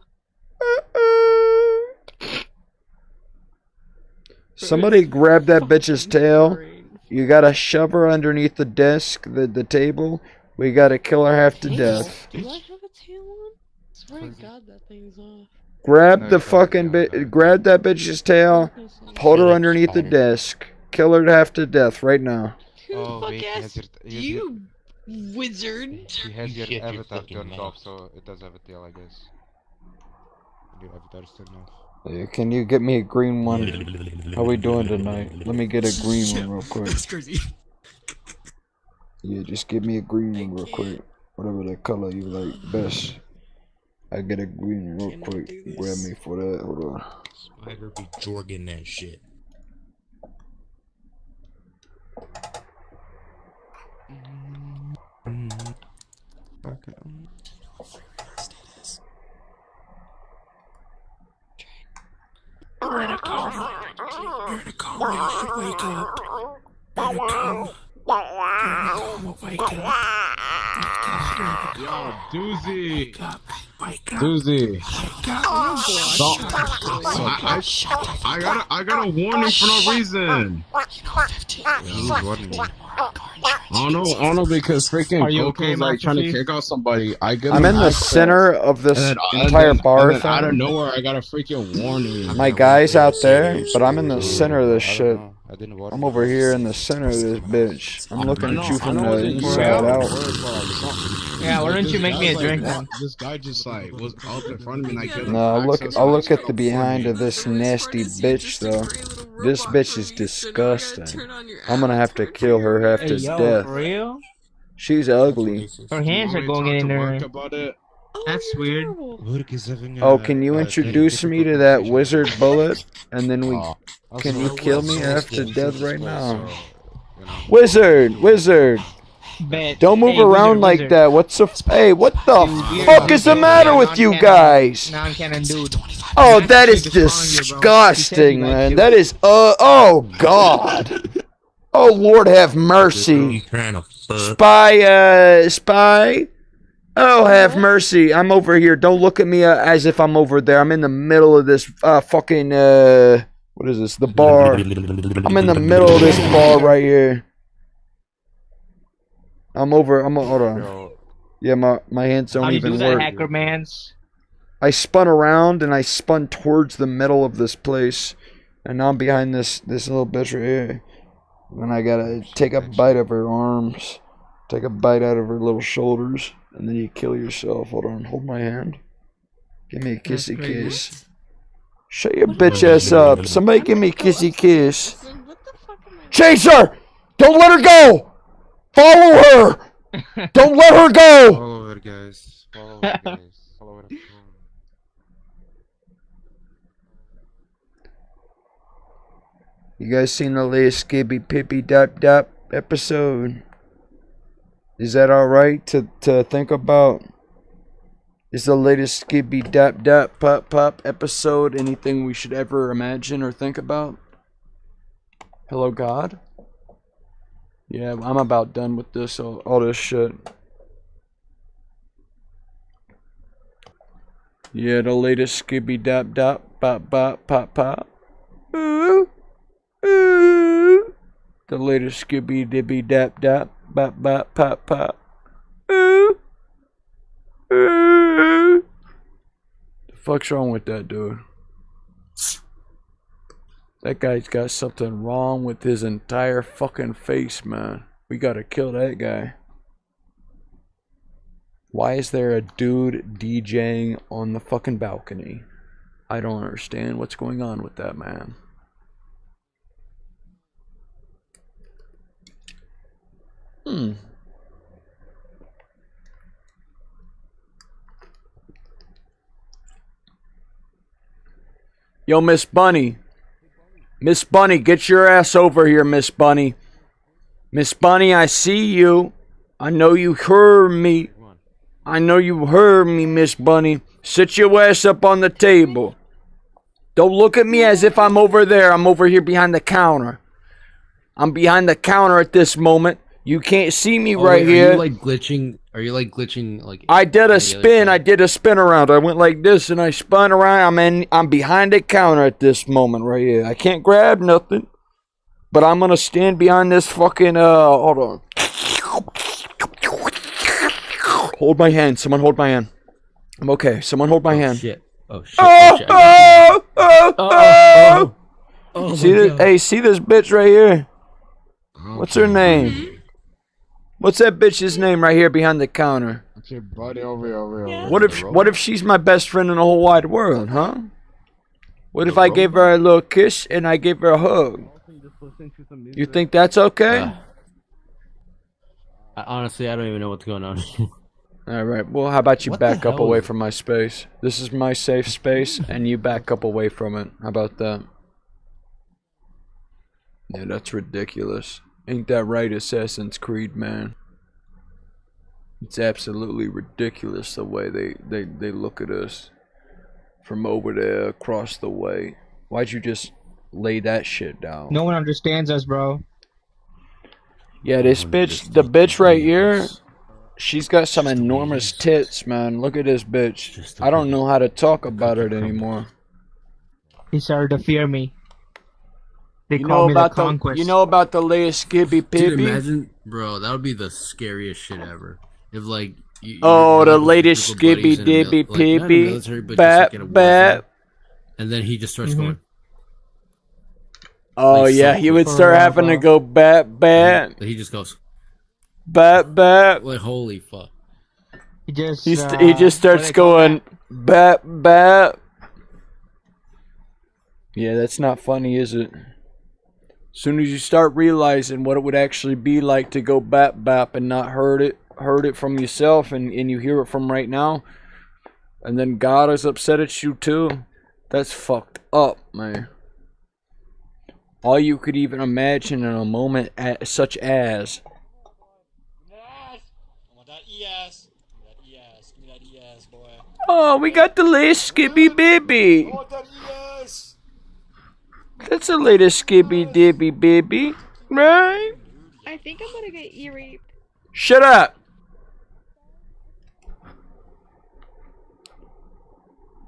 Somebody grab that bitch's tail. You gotta shove her underneath the desk, the table. We gotta kill her half to death. Do I have a tail on? I swear to God that thing's off. Grab the fucking grab that bitch's tail, put her underneath the desk, kill her half to death right now. You wizard. He has your avatar turned off, so it does have a tail, I guess. Your avatar's turned off. Can you get me a green one? How we doing tonight? Let me get a green one real quick. That's crazy. Yeah, just give me a green one real quick. Whatever the color you like best. I get a green one real quick. Grab me for that. Hold on. Spider be jorging that shit. Okay. You're in a coma. You're in a coma. You should wake up. You're in a coma. Wake up. Yo, Doozy. Wake up. Doozy. I got a warning for no reason. Who's warning me? I don't know because freaking Goku's like trying to kick out somebody. I'm in the center of this entire bar thing. Out of nowhere, I got a freaking warning. My guy's out there, but I'm in the center of this shit. I'm over here in the center of this bitch. I'm looking at you from the inside out. Yeah, why don't you make me a drink then? This guy just like was up in front of me like. No, I'll look at the behind of this nasty bitch though. This bitch is disgusting. I'm gonna have to kill her half to death. For real? She's ugly. Her hands are going in there. That's weird. Oh, can you introduce me to that wizard bullet? And then can you kill me half to death right now? Wizard! Don't move around like that. What the fuck is the matter with you guys? Non-canon dude. Oh, that is disgusting, man. That is, oh god. Oh, Lord have mercy. Spy. Oh, have mercy. I'm over here. Don't look at me as if I'm over there. I'm in the middle of this fucking, what is this? The bar. I'm in the middle of this bar right here. hold on. Yeah, my hands don't even work. Hacker mans. I spun around and I spun towards the middle of this place. And now I'm behind this little bitch right here. And I gotta take a bite of her arms. Take a bite out of her little shoulders. And then you kill yourself. Hold on, hold my hand. Give me a kissy kiss. Shut your bitch ass up. Somebody give me a kissy kiss. Chase her! Don't let her go! Follow her! Don't let her go! Follow her, guys. Follow her, guys. Follow her. You guys seen the latest Skibby Pippy Dap Dap episode? Is that alright to think about? Is the latest Skibby Dap Dap Pop Pop episode anything we should ever imagine or think about? Hello, God? Yeah, I'm about done with this, all this shit. Yeah, the latest Skibby Dap Dap Pop Pop Pop Pop. Ooh. Ooh. The latest Skibby Dibby Dap Dap Bop Bop Pop Pop. Ooh. Ooh. The fuck's wrong with that dude? That guy's got something wrong with his entire fucking face, man. We gotta kill that guy. Why is there a dude DJing on the fucking balcony? I don't understand what's going on with that, man. Yo, Miss Bunny. Miss Bunny, get your ass over here, Miss Bunny. Miss Bunny, I see you. I know you heard me. I know you heard me, Miss Bunny. Sit your ass up on the table. Don't look at me as if I'm over there. I'm over here behind the counter. I'm behind the counter at this moment. You can't see me right here. Are you like glitching? Are you like glitching? Like I did a spin. I did a spin around. I went like this and I spun around. I'm behind the counter at this moment right here. I can't grab nothing, but I'm gonna stand behind this fucking. Hold on. Hold my hand. Someone hold my hand. I'm okay. Someone hold my hand. Shit. Oh shit. Oh, see this? Hey, see this bitch right here? What's her name? What's that bitch's name right here behind the counter? That's your buddy over here. What if she's my best friend in the whole wide world, huh? What if I gave her a little kiss and I gave her a hug? You think that's okay? Honestly, I don't even know what's going on. Alright, well, how about you back up away from my space? This is my safe space, and you back up away from it. How about that? Yeah, that's ridiculous. Ain't that right, Assassin's Creed, man? It's absolutely ridiculous the way they look at us from over there across the way. Why'd you just lay that shit down? No one understands us, bro. Yeah, this bitch, the bitch right here, she's got some enormous tits, man. Look at this bitch. I don't know how to talk about it anymore. He started to fear me. They You call know me about the conquest. you know about the latest Skibby Dude, Pibby? imagine, bro, that would be the scariest shit ever. If like, Oh, the latest Skibby Dibby Pibby. Bat. And then he just starts going. Oh Like, yeah, he would start having to go bat bat. He just goes. Bat bat. Like holy fuck. He just He just starts going bat bat. Yeah, that's not funny, is it? As soon as you start realizing what it would actually be like to go bap bap and not heard it from yourself, and you hear it from right now, and then God is upset at you too, that's fucked up, man. All you could even imagine in a moment such as oh, we got the latest Skibby Baby. That's the latest Skibby Dibby Baby, right? I think I'm gonna get e-raped. Shut up!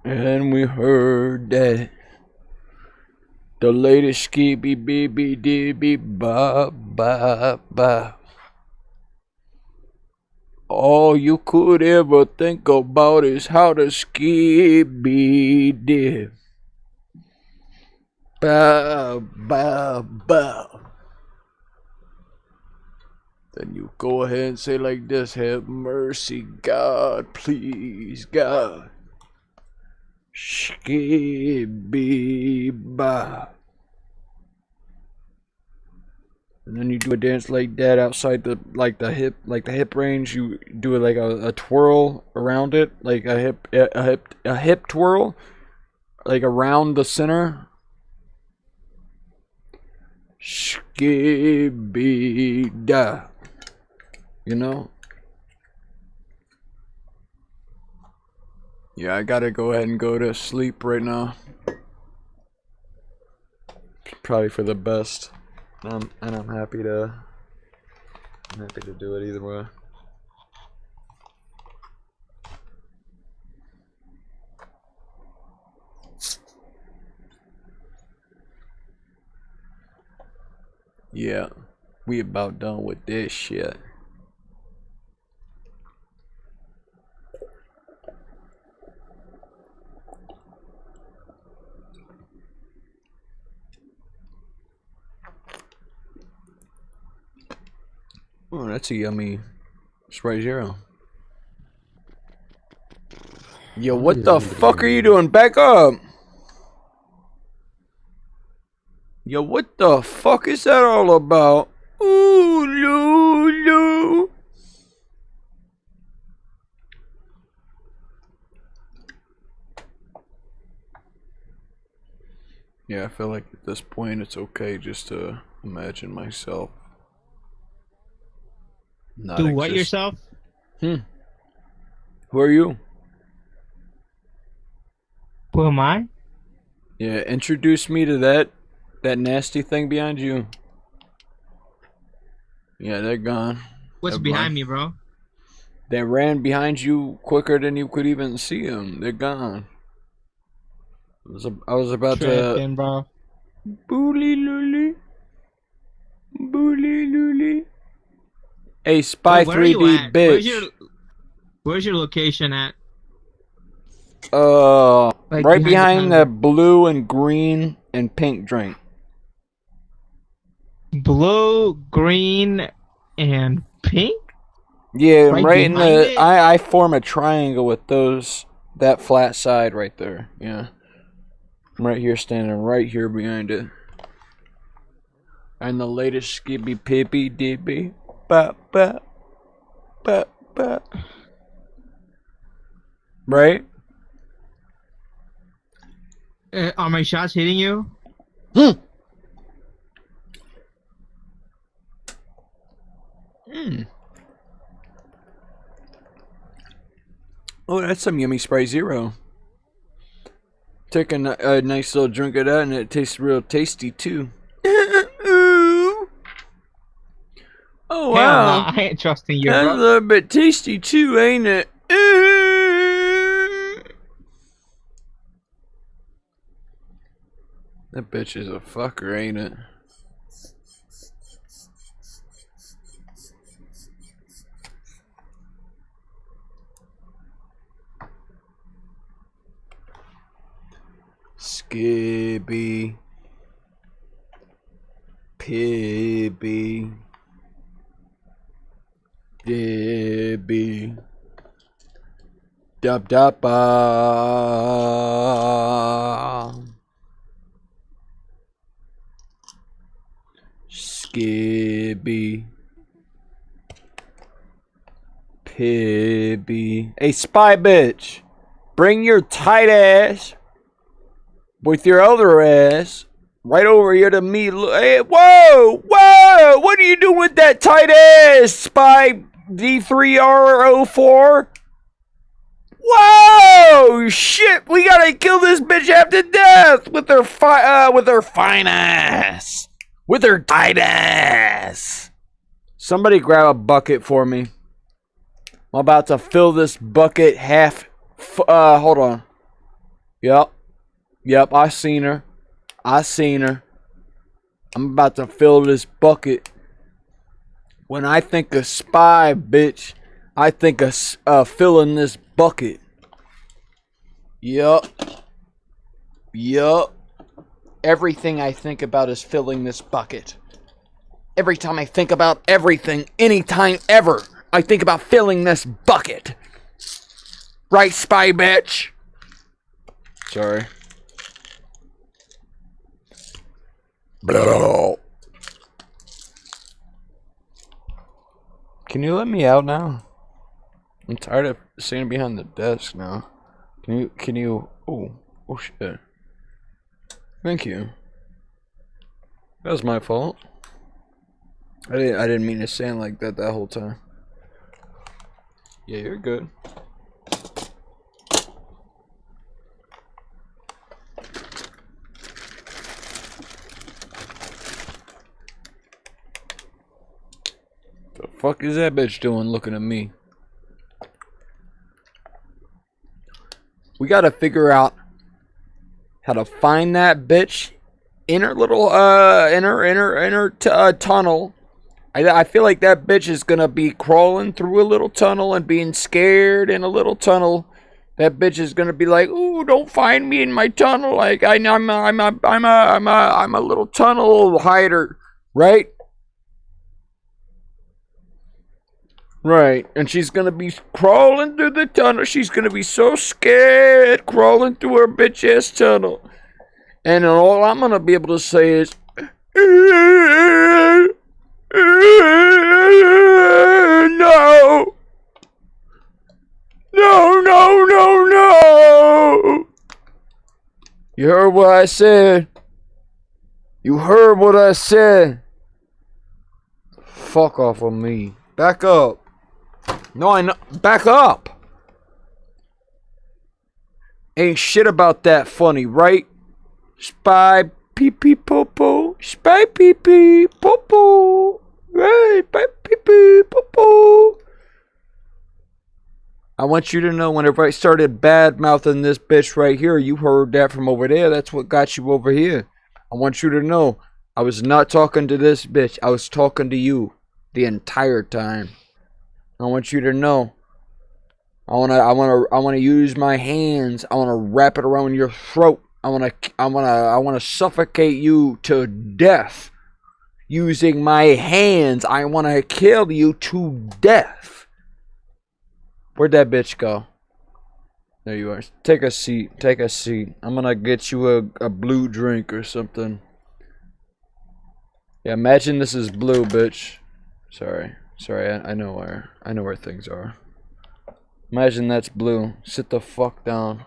And we heard that the latest Skibby Baby Dibby Ba Ba Ba. All you could ever think about is how the Skibby did. Ba ba ba. Then you go ahead and say like this: have mercy, God, please, God. Skibby ba. And then you do a dance like that outside the hip range. You do it like a twirl around it, like a hip twirl, like around the center. Skibby da. You know? Yeah, I gotta go ahead and go to sleep right now. Probably for the best. And I'm happy to do it either way. Yeah, we about done with this shit. Oh, that's a yummy Sprite Zero. Yo, what the fuck are you doing? Back up. Yo, what the fuck is that all about? Ooh, no. Yeah, I feel like at this point it's okay just to imagine myself. Do what yourself? Who are you? Who am I? Yeah, introduce me to that nasty thing behind you. Yeah, they're gone. What's behind me, bro? They ran behind you quicker than you could even see them. They're gone. I was about Tripping, bro. Booly looly. Booly looly. Hey, Spy Where are you 3D at? bitch. Where's your location at? Right behind behind the the blue and green and pink drink. Blue, green, and pink? Yeah, right in behind the it? I form a triangle with that flat side right there. Yeah. I'm right here, standing right here behind it. And the latest Skibby Pippy Dippy. Bop bop. Bop bop. Right? Are my shots hitting you? Oh, that's some Yummy Spray Zero. Took a nice little drink of that, and it tastes real tasty too. Oh wow! Hell no, I ain't trusting you, That's bro. a little bit tasty too, ain't it? That bitch is a fucker, ain't it? Skibby Pibby Dibby Dub Dub Skibby Pibby. Hey, Spy bitch, bring your tight ass with your other ass right over here to me. Hey, whoa, what are you doing with that tight ass, Spy D3R04? Whoa, shit, we gotta kill this bitch half to death with her fine ass, with her tight ass. Somebody grab a bucket for me. I'm about to fill this bucket half. Hold on. Yep, I seen her. I'm about to fill this bucket. When I think of Spy, bitch, I think of filling this bucket. Yup. Everything I think about is filling this bucket. Every time I think about everything, anytime ever, I think about filling this bucket. Right, Spy bitch? Sorry. Can you let me out now? I'm tired of sitting behind the desk now. Can you oh shit. Thank you. That was my fault. I didn't mean to sound like that whole time. Yeah, you're good. The fuck is that bitch doing looking at me? We gotta figure out how to find that bitch in her little tunnel. I feel like that bitch is gonna be crawling through a little tunnel and being scared in a little tunnel. That bitch is gonna be like, "Ooh, don't find me in my tunnel! Like I'm a little tunnel hider, right?" Right, and she's gonna be crawling through the tunnel. She's gonna be so scared crawling through her bitch ass tunnel. And all I'm gonna be able to say is, no. No, no, no, no. You heard what I said. You heard what I said. Fuck off of me. Back up. No, I know. Back up. Ain't shit about that funny, right? Spy pee pee po po. Spy pee pee po po. Right, spy pee pee po po. I want you to know whenever I started bad mouthing this bitch right here, you heard that from over there. That's what got you over here. I want you to know I was not talking to this bitch. I was talking to you the entire time. I want you to know. I wanna use my hands. I wanna wrap it around your throat. I wanna suffocate you to death using my hands. I wanna kill you to death. Where'd that bitch go? There you are. Take a seat. Take a seat. I'm gonna get you a blue drink or something. Yeah, imagine this is blue, bitch. Sorry. I know where things are. Imagine that's blue. Sit the fuck down.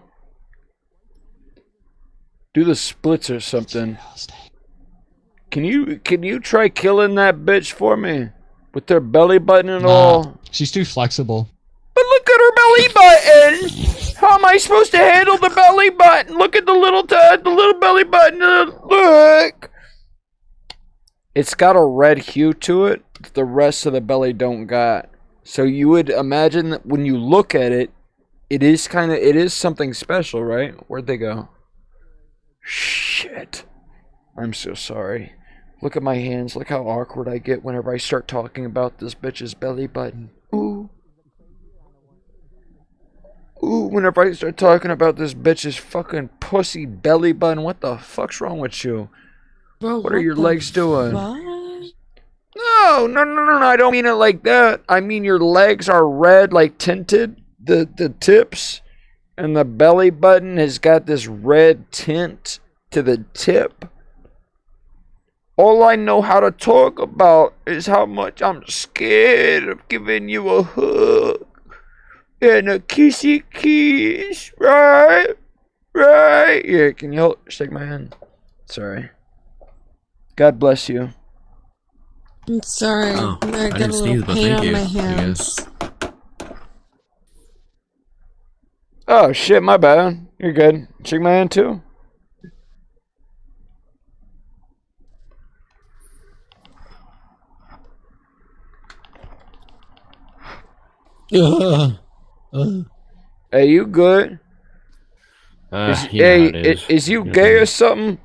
Do the splits or something. Can you try killing that bitch for me? With their belly button and all? She's too flexible. But look at her belly button! How am I supposed to handle the belly button? Look at the little belly button. Look! It's got a red hue to it. The rest of the belly don't got. So you would imagine that when you look at it, it is something special, right? Where'd they go? Shit. I'm so sorry. Look at my hands. Look how awkward I get whenever I start talking about this bitch's belly button. Ooh. Ooh, whenever I start talking about this bitch's fucking pussy belly button, what the fuck's wrong with you? Bro, what are your legs doing? What? No, I don't mean it like that. I mean your legs are red, like tinted, the tips, and the belly button has got this red tint to the tip. All I know how to talk about is how much I'm scared of giving you a hug and a kissy kiss, right? Right? Yeah, can you shake my hand? Sorry. God bless you. I'm sorry. Oh, I got didn't a sneeze, little but pain thank on you, my I hands. guess. Oh shit, my bad. You're good. Shake my hand too. Hey, you good? Is you gay or something?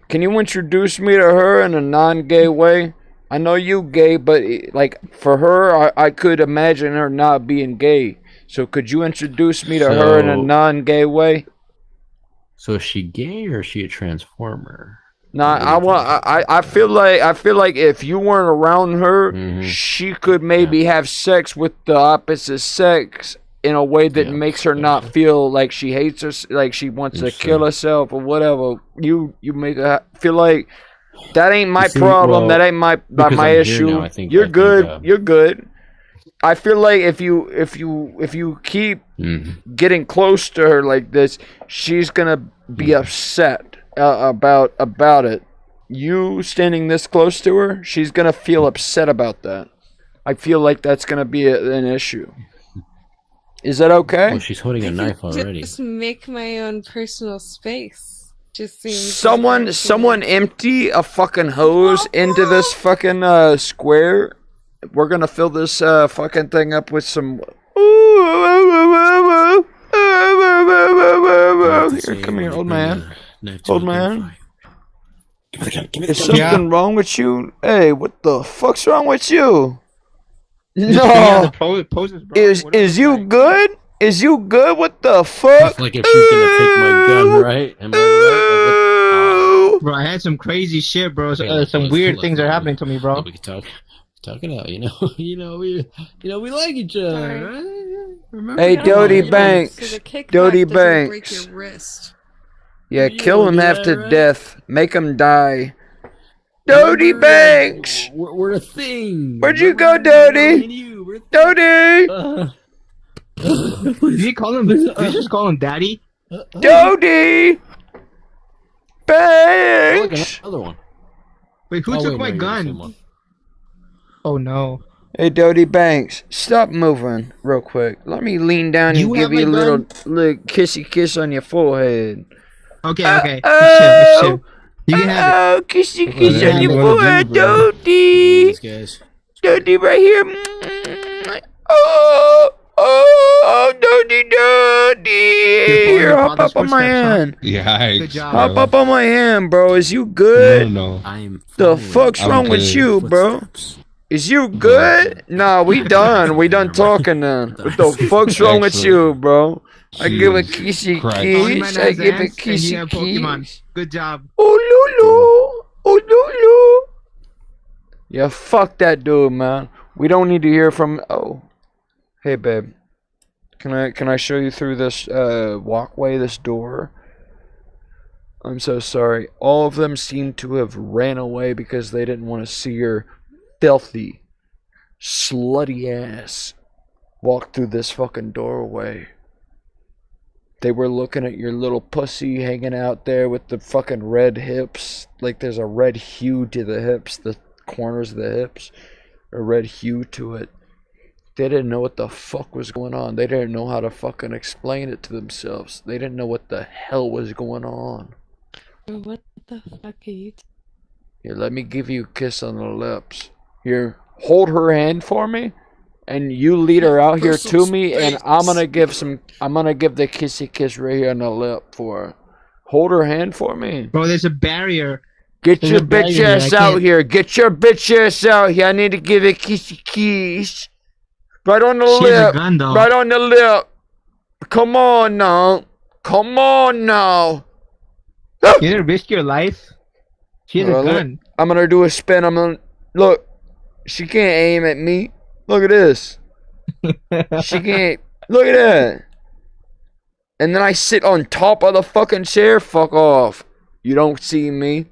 Can you introduce me to her in a non-gay way? I know you gay, but like for her, I could imagine her not being gay. So could you introduce me to her in a non-gay way? So is she gay or is she a transformer? Nah, I feel like if you weren't around her, she could maybe have sex with the opposite sex in a way that makes her not feel like she hates her, like she wants to kill herself or whatever. You make her feel like that ain't my problem. That ain't my issue. Now, You're good. You're good. I feel like if you keep getting close to her like this, she's gonna be upset about it. You standing this close to her, she's gonna feel upset about that. I feel like that's gonna be an issue. Is that okay? Well, she's holding a knife already. Just make my own personal space. Just seems Someone empty a fucking hose into this fucking square. We're gonna fill this fucking thing up with some. Here, come here, old man. Old man. Is something wrong with you? Hey, what the fuck's wrong with you? No. Is you good? Is you good? What the fuck? It's like if she's gonna take my gun, right? Am I right? Bro, I had some crazy shit, bro. Some weird things are happening to me, bro. We can talk. Talk it out, you know. we like each other. Right? Remember Hey, that? Dodie So Banks. the kickback Dodie doesn't break Banks. your wrist. Yeah, You kill him do half that, to right? death. Make him die. Dodie Banks! We're a thing. Where'd you go, Remember, me and Dodie? you, we're a Dodie! Did you call him? Did you just call him daddy? Dodie! Oh, look, Banks! another one. Wait, who Oh, took wait, my no, you're the same gun? one. Oh no. Hey, Dodie Banks, stop moving real quick. Let me lean down You and have give you a my little, gun? little kissy kiss on your forehead. Okay, okay. It's chill, it's chill. You can have it. Oh, kissy Look kiss at on that, your bro. forehead, Bro. Dodie! These guys. Dodie right here. Oh, Dodie, Dodie! Here, hop up on my hand. Yikes. Good job. Hop up on my hand, bro. Is you good? No. I'm The following fuck's I'm wrong with good. you, bro? footsteps. Is you good? Nah, we done. We done talking then. What the fuck's wrong with you, bro? I give a kissy Only man kiss. has I give a ants, and you have kissy Pokemon. kiss. Good job. Oh lulu, oh lulu. Yeah, fuck that dude, man. We don't need to hear from. Oh, hey, babe. Can I show you through this walkway, this door? I'm so sorry. All of them seem to have ran away because they didn't want to see your filthy, slutty ass walk through this fucking doorway. They were looking at your little pussy hanging out there with the fucking red hips. Like there's a red hue to the hips, the corners of the hips. A red hue to it. They didn't know what the fuck was going on. They didn't know how to fucking explain it to themselves. They didn't know what the hell was going on. What the fuck are you? Here, let me give you a kiss on the lips. Here, hold her hand for me. And you lead her out here to me, and I'm gonna give the kissy kiss right here on the lip for her. Hold her hand for me. Bro, there's a barrier. Get There's your a barrier bitch here, ass I out can't- here. Get your bitch ass out here. I need to give a kissy kiss. Right on the She has a lip. gun, though. Right on the lip. Come on now. Come on now. You didn't risk your life. She has a Look, gun. I'm gonna do a spin. Look. She can't aim at me. Look at this. She can't. Look at that. And then I sit on top of the fucking chair. Fuck off. You don't see me.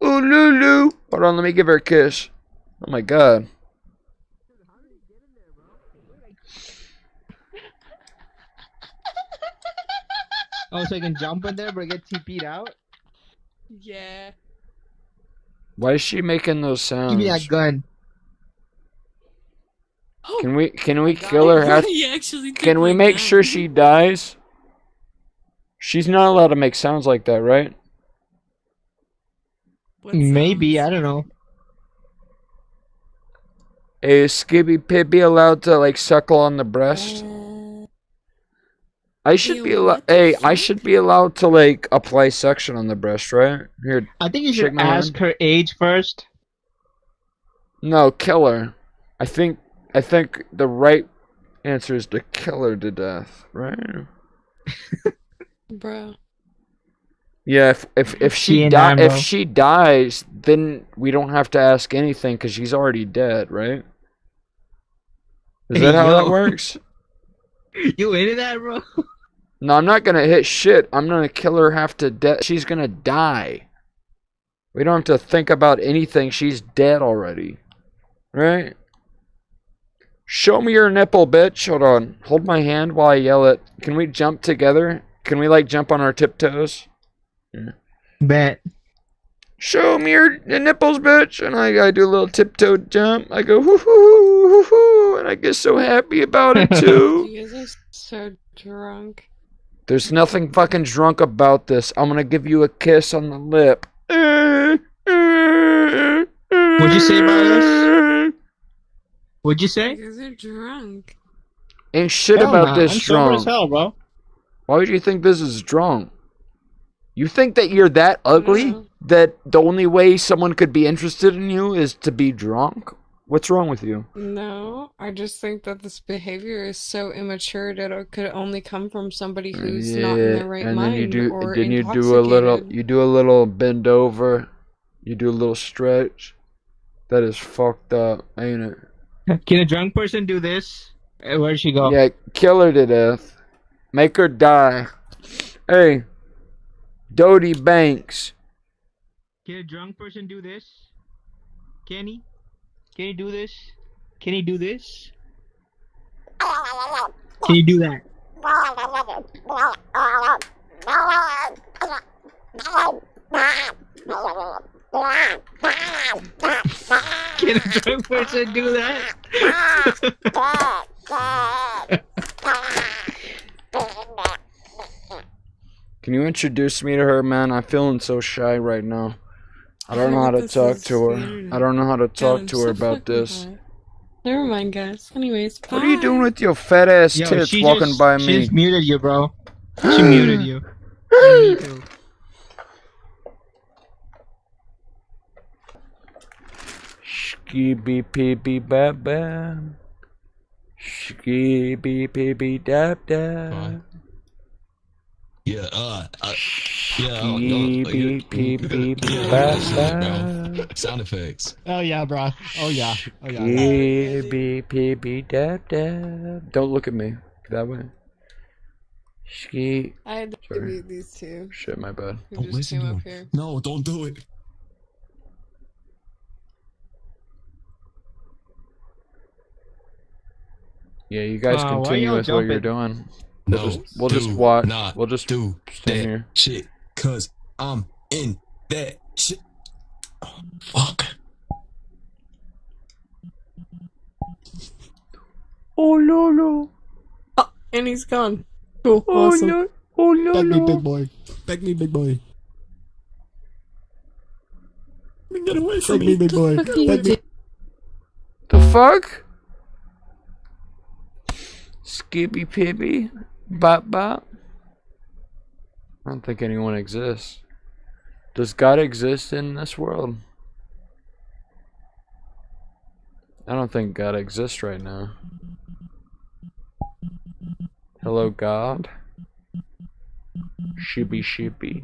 Ooh, Lulu. Hold on, let me give her a kiss. Oh my god. Oh, so you can jump in there but get TP'd out? Yeah. Why is she making those sounds? Give me that gun. Can we kill her? He actually took Can we my make gun. sure she dies? She's not allowed to make sounds like that, right? Maybe, I don't know. Is Skibby Pip be allowed to like suckle on the breast? I should be allowed. Hey, I should be allowed to like apply suction on the breast, right? Here. I think you shake should my ask hand. her age first. No, kill her. I think the right answer is to kill her to death, right? Bro. Yeah, if She she and I, bro. if she dies, then we don't have to ask anything because she's already dead, right? Is that how that Yo. works? You into that, bro? No, I'm not gonna hit shit. I'm gonna kill her half to death. She's gonna die. We don't have to think about anything. She's dead already, right? Show me your nipple, bitch. Hold on. Hold my hand while I yell it. Can we jump together? Can we like jump on our tiptoes? Yeah. Bet. Show me your nipples, bitch. And I do a little tiptoe jump. I go, hoo hoo hoo hoo, and I get so happy about it too. You guys are so drunk. There's nothing fucking drunk about this. I'm gonna give you a kiss on the lip. What'd you say about us? What'd you say? You guys are drunk. Ain't shit Hell about nah, this I'm sober drunk. as hell, bro. Why would you think this is drunk? You think that you're that ugly that the only way someone could be interested in you is to be drunk? What's wrong with you? No, I just think that this behavior is so immature that it could only come from somebody who's not in their right and mind then you do, or then intoxicated. you do a little bend over, you do a little stretch, That is fucked up, ain't it? Can a drunk person do this? Where'd she go? Yeah, kill her to death. Make her die. Hey, Dodie Banks. Can a drunk person do this? Can he? Can he do this? Can he do this? Can you do that? Can a drunk person do that? Can you introduce me to her, man? I'm feeling so shy right now. I don't know how to talk to her. I don't know how to talk to her about this. Never mind, guys. Anyways, bye. What are you doing with your fat ass tits walking by me? She just muted you, bro. She muted you. Me too. Skibby pibby bab bab. Skibby pibby dab dab. Yeah, Skibby pibby bab bab. Sound effects. Oh yeah, bro. Oh yeah. Oh yeah. Skibby pibby dab dab. Don't look at me that way. Ski. I had to Sorry. mute these two. Shit, my bad. Who just came up here. No, don't do it. Yeah, you guys continue with what you're doing. We'll just do watch. not We'll just do stand that here. shit, cause I'm in that shit. Oh, fuck. Oh no no. Oh, and he's gone. Cool. Oh Awesome. no. Oh no Beg me, no. big boy. Beg me, big boy. Get away from me, big boy. Beg me. The fuck? Skibby pibby. Bop bop. I don't think anyone exists. Does God exist in this world? I don't think God exists right now. Hello, God. Shibby shibby.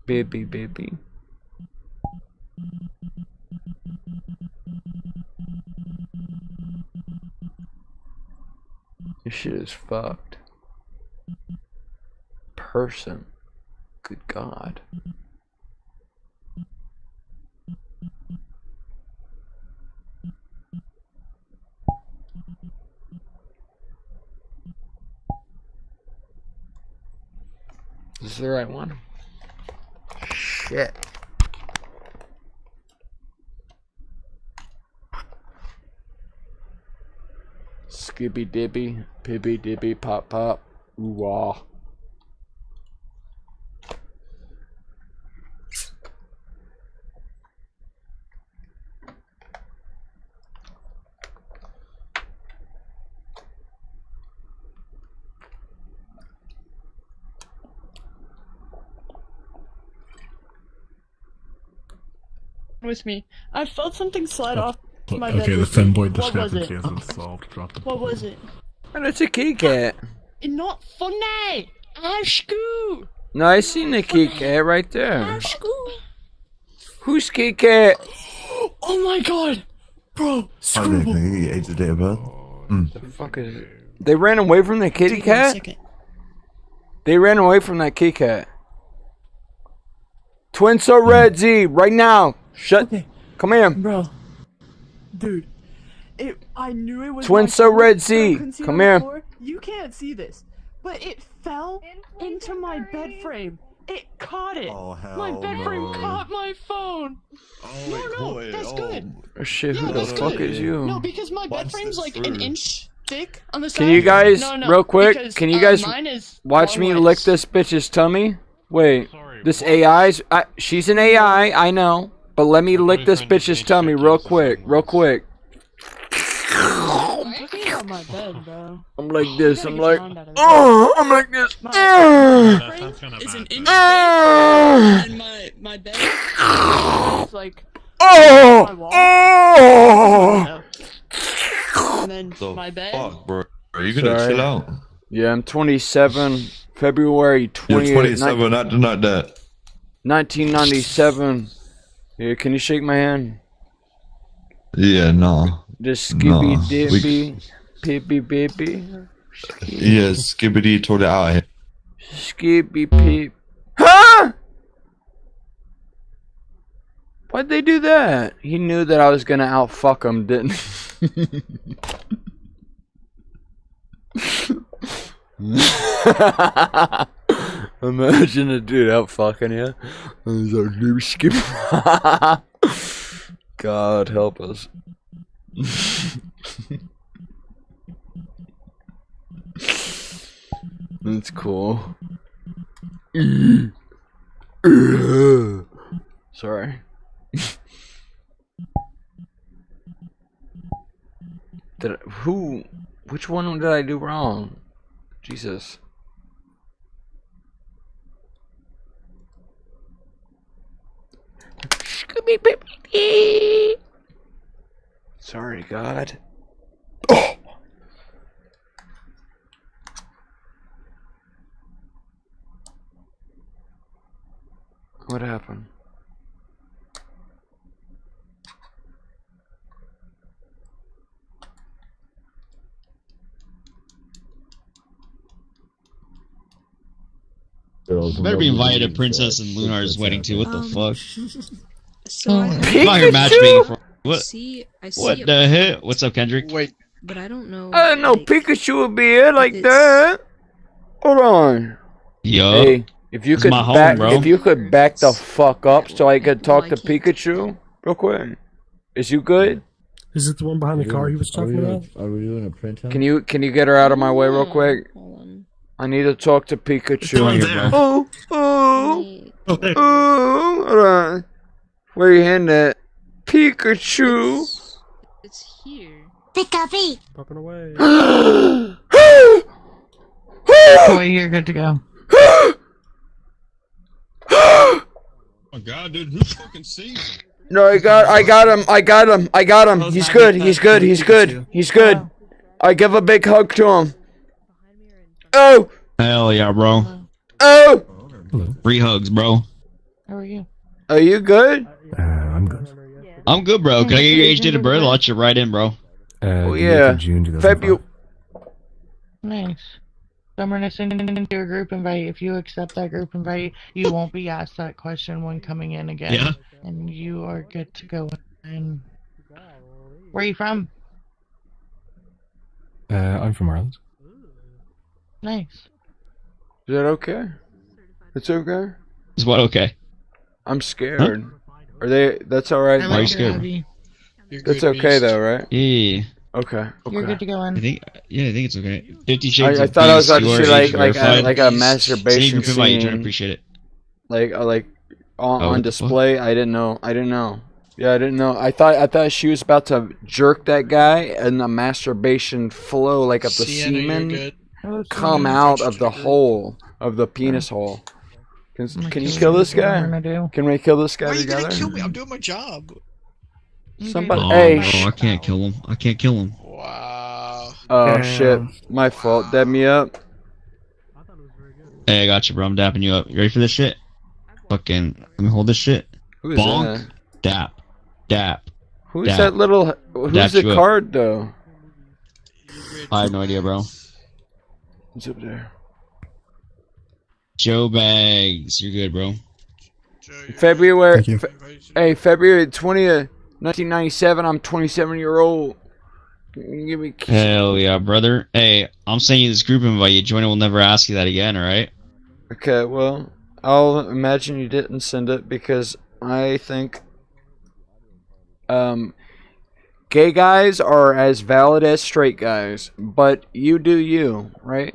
Baby baby. This shit is fucked. Person. Good God. Is this the right one? Shit. Skibby dibby, pibby dibby, pop pop, ooh wah. With me. I felt something slide off my bed. Okay, the with me. femboy What was discrepancy it? has been solved. Drop the What was it? And it's a kitty cat. It's not funny! Ashku! No, I seen the kitty cat right there. Ashku! Who's kitty cat? Oh my god! Bro, Scrooble! The fuck is it? They ran away from the kitty cat? They ran away from that kitty cat. Twin So Red Z, right now. Shut. Come here. Bro. Dude. I knew it was Twin my So phone, Red but I Z, couldn't see it come on the here. floor. You can't see this, but it fell into my bed frame. It caught it. My bed frame caught my phone. No, that's good. Oh shit, who Yeah, the that's fuck good. is you? No, because my bed frame's like an inch thick on the side. Can you guys, No, real quick, because, can you guys mine is watch me long lick ways. this bitch's tummy? Wait, this AI's, she's an AI, I know. But let me lick this bitch's tummy real quick, real quick. I'm talking about my bed, bro. I'm like this, I'm like, I'm like this. My bed frame is an inch thick, and my bed is like my wall. And then my bed. Fuck, bro. Are you gonna chill out? Yeah, I'm 27, February 20th. You're 27, not that. 1997. Yeah, can you shake my hand? Yeah, no. Just No, skippy dippy, pippy bippy. Yeah, Skibbity told it out here. Skippy peep. Huh? Why'd they do that? He knew that I was gonna outfuck him, didn't he? Imagine a dude outfucking you. And he's like, "Dude, skip." God help us. That's cool. Sorry. Which one did I do wrong? Jesus. Sorry, God. Oh. What happened? Better be invited to Princess and Lunar's wedding too. What the fuck? So I'm not here matchmaking for what? I see What the hell? What's up, Kendrick? Wait, but I don't know. I didn't know Pikachu would be here like that. Hold on. Yo. Hey, if you It's could my home, back, bro. if you could back the fuck up so I could talk to Pikachu real quick. Is you good? Is it the one behind the car he was talking about? Are we doing a print out? Can you get her out of my way real quick? I need to talk to Pikachu. Oh, hold on. Where you heading at? Pikachu. It's here. Pikachu. Popping away. Boy, you're good to go. Oh my God, dude, who fucking sees? No, I got him. He's good. I give a big hug to him. Oh. Hell yeah, bro. Oh. 3 hugs, bro. How are you? Are you good? I'm good. I'm good, bro. Can I get your age, date of birth? I'll let you right in, bro. Oh yeah. February. Nice. So I'm gonna send you a group invite. If you accept that group invite, you won't be asked that question when coming in again. Yeah. And you are good to go. And where are you from? I'm from Ireland. Nice. Is that okay? It's okay. Is what okay? I'm scared. Are they? That's all right. Why are you scared? That's okay though, right? Yeah. Okay. You're good to go in. I think it's okay. 50 Shades I of thought I was Beast, about to you are see age verified. like a masturbation Send you an invite, scene. I appreciate it. Like on what the display. I didn't know. Yeah, I didn't know. I thought she was about to jerk that guy, and the masturbation flow like of the semen come out of the hole of the penis hole. Can you kill this guy? Can we kill this guy Why are you together? gonna kill me? I'm doing my job. Somebody. Oh, Hey. no, I can't kill him. Oh shit! My fault. Dab me up. Hey, I got you, bro. I'm dapping you up. You ready for this shit? Fucking, let me hold this shit. Who is Bonk. that? Dap. Who's Dap. that little? Who's Dap the you up. card though? I have no idea, bro. What's up there? Joe Bags. You're good, bro. February. Thank you. February 20th, 1997. I'm 27-year-old. Give me. Hell yeah, brother. Hey, I'm sending you this group invite. You join it, we'll never ask you that again, alright? Okay, well, I'll imagine you didn't send it because I think gay guys are as valid as straight guys, but you do you, right?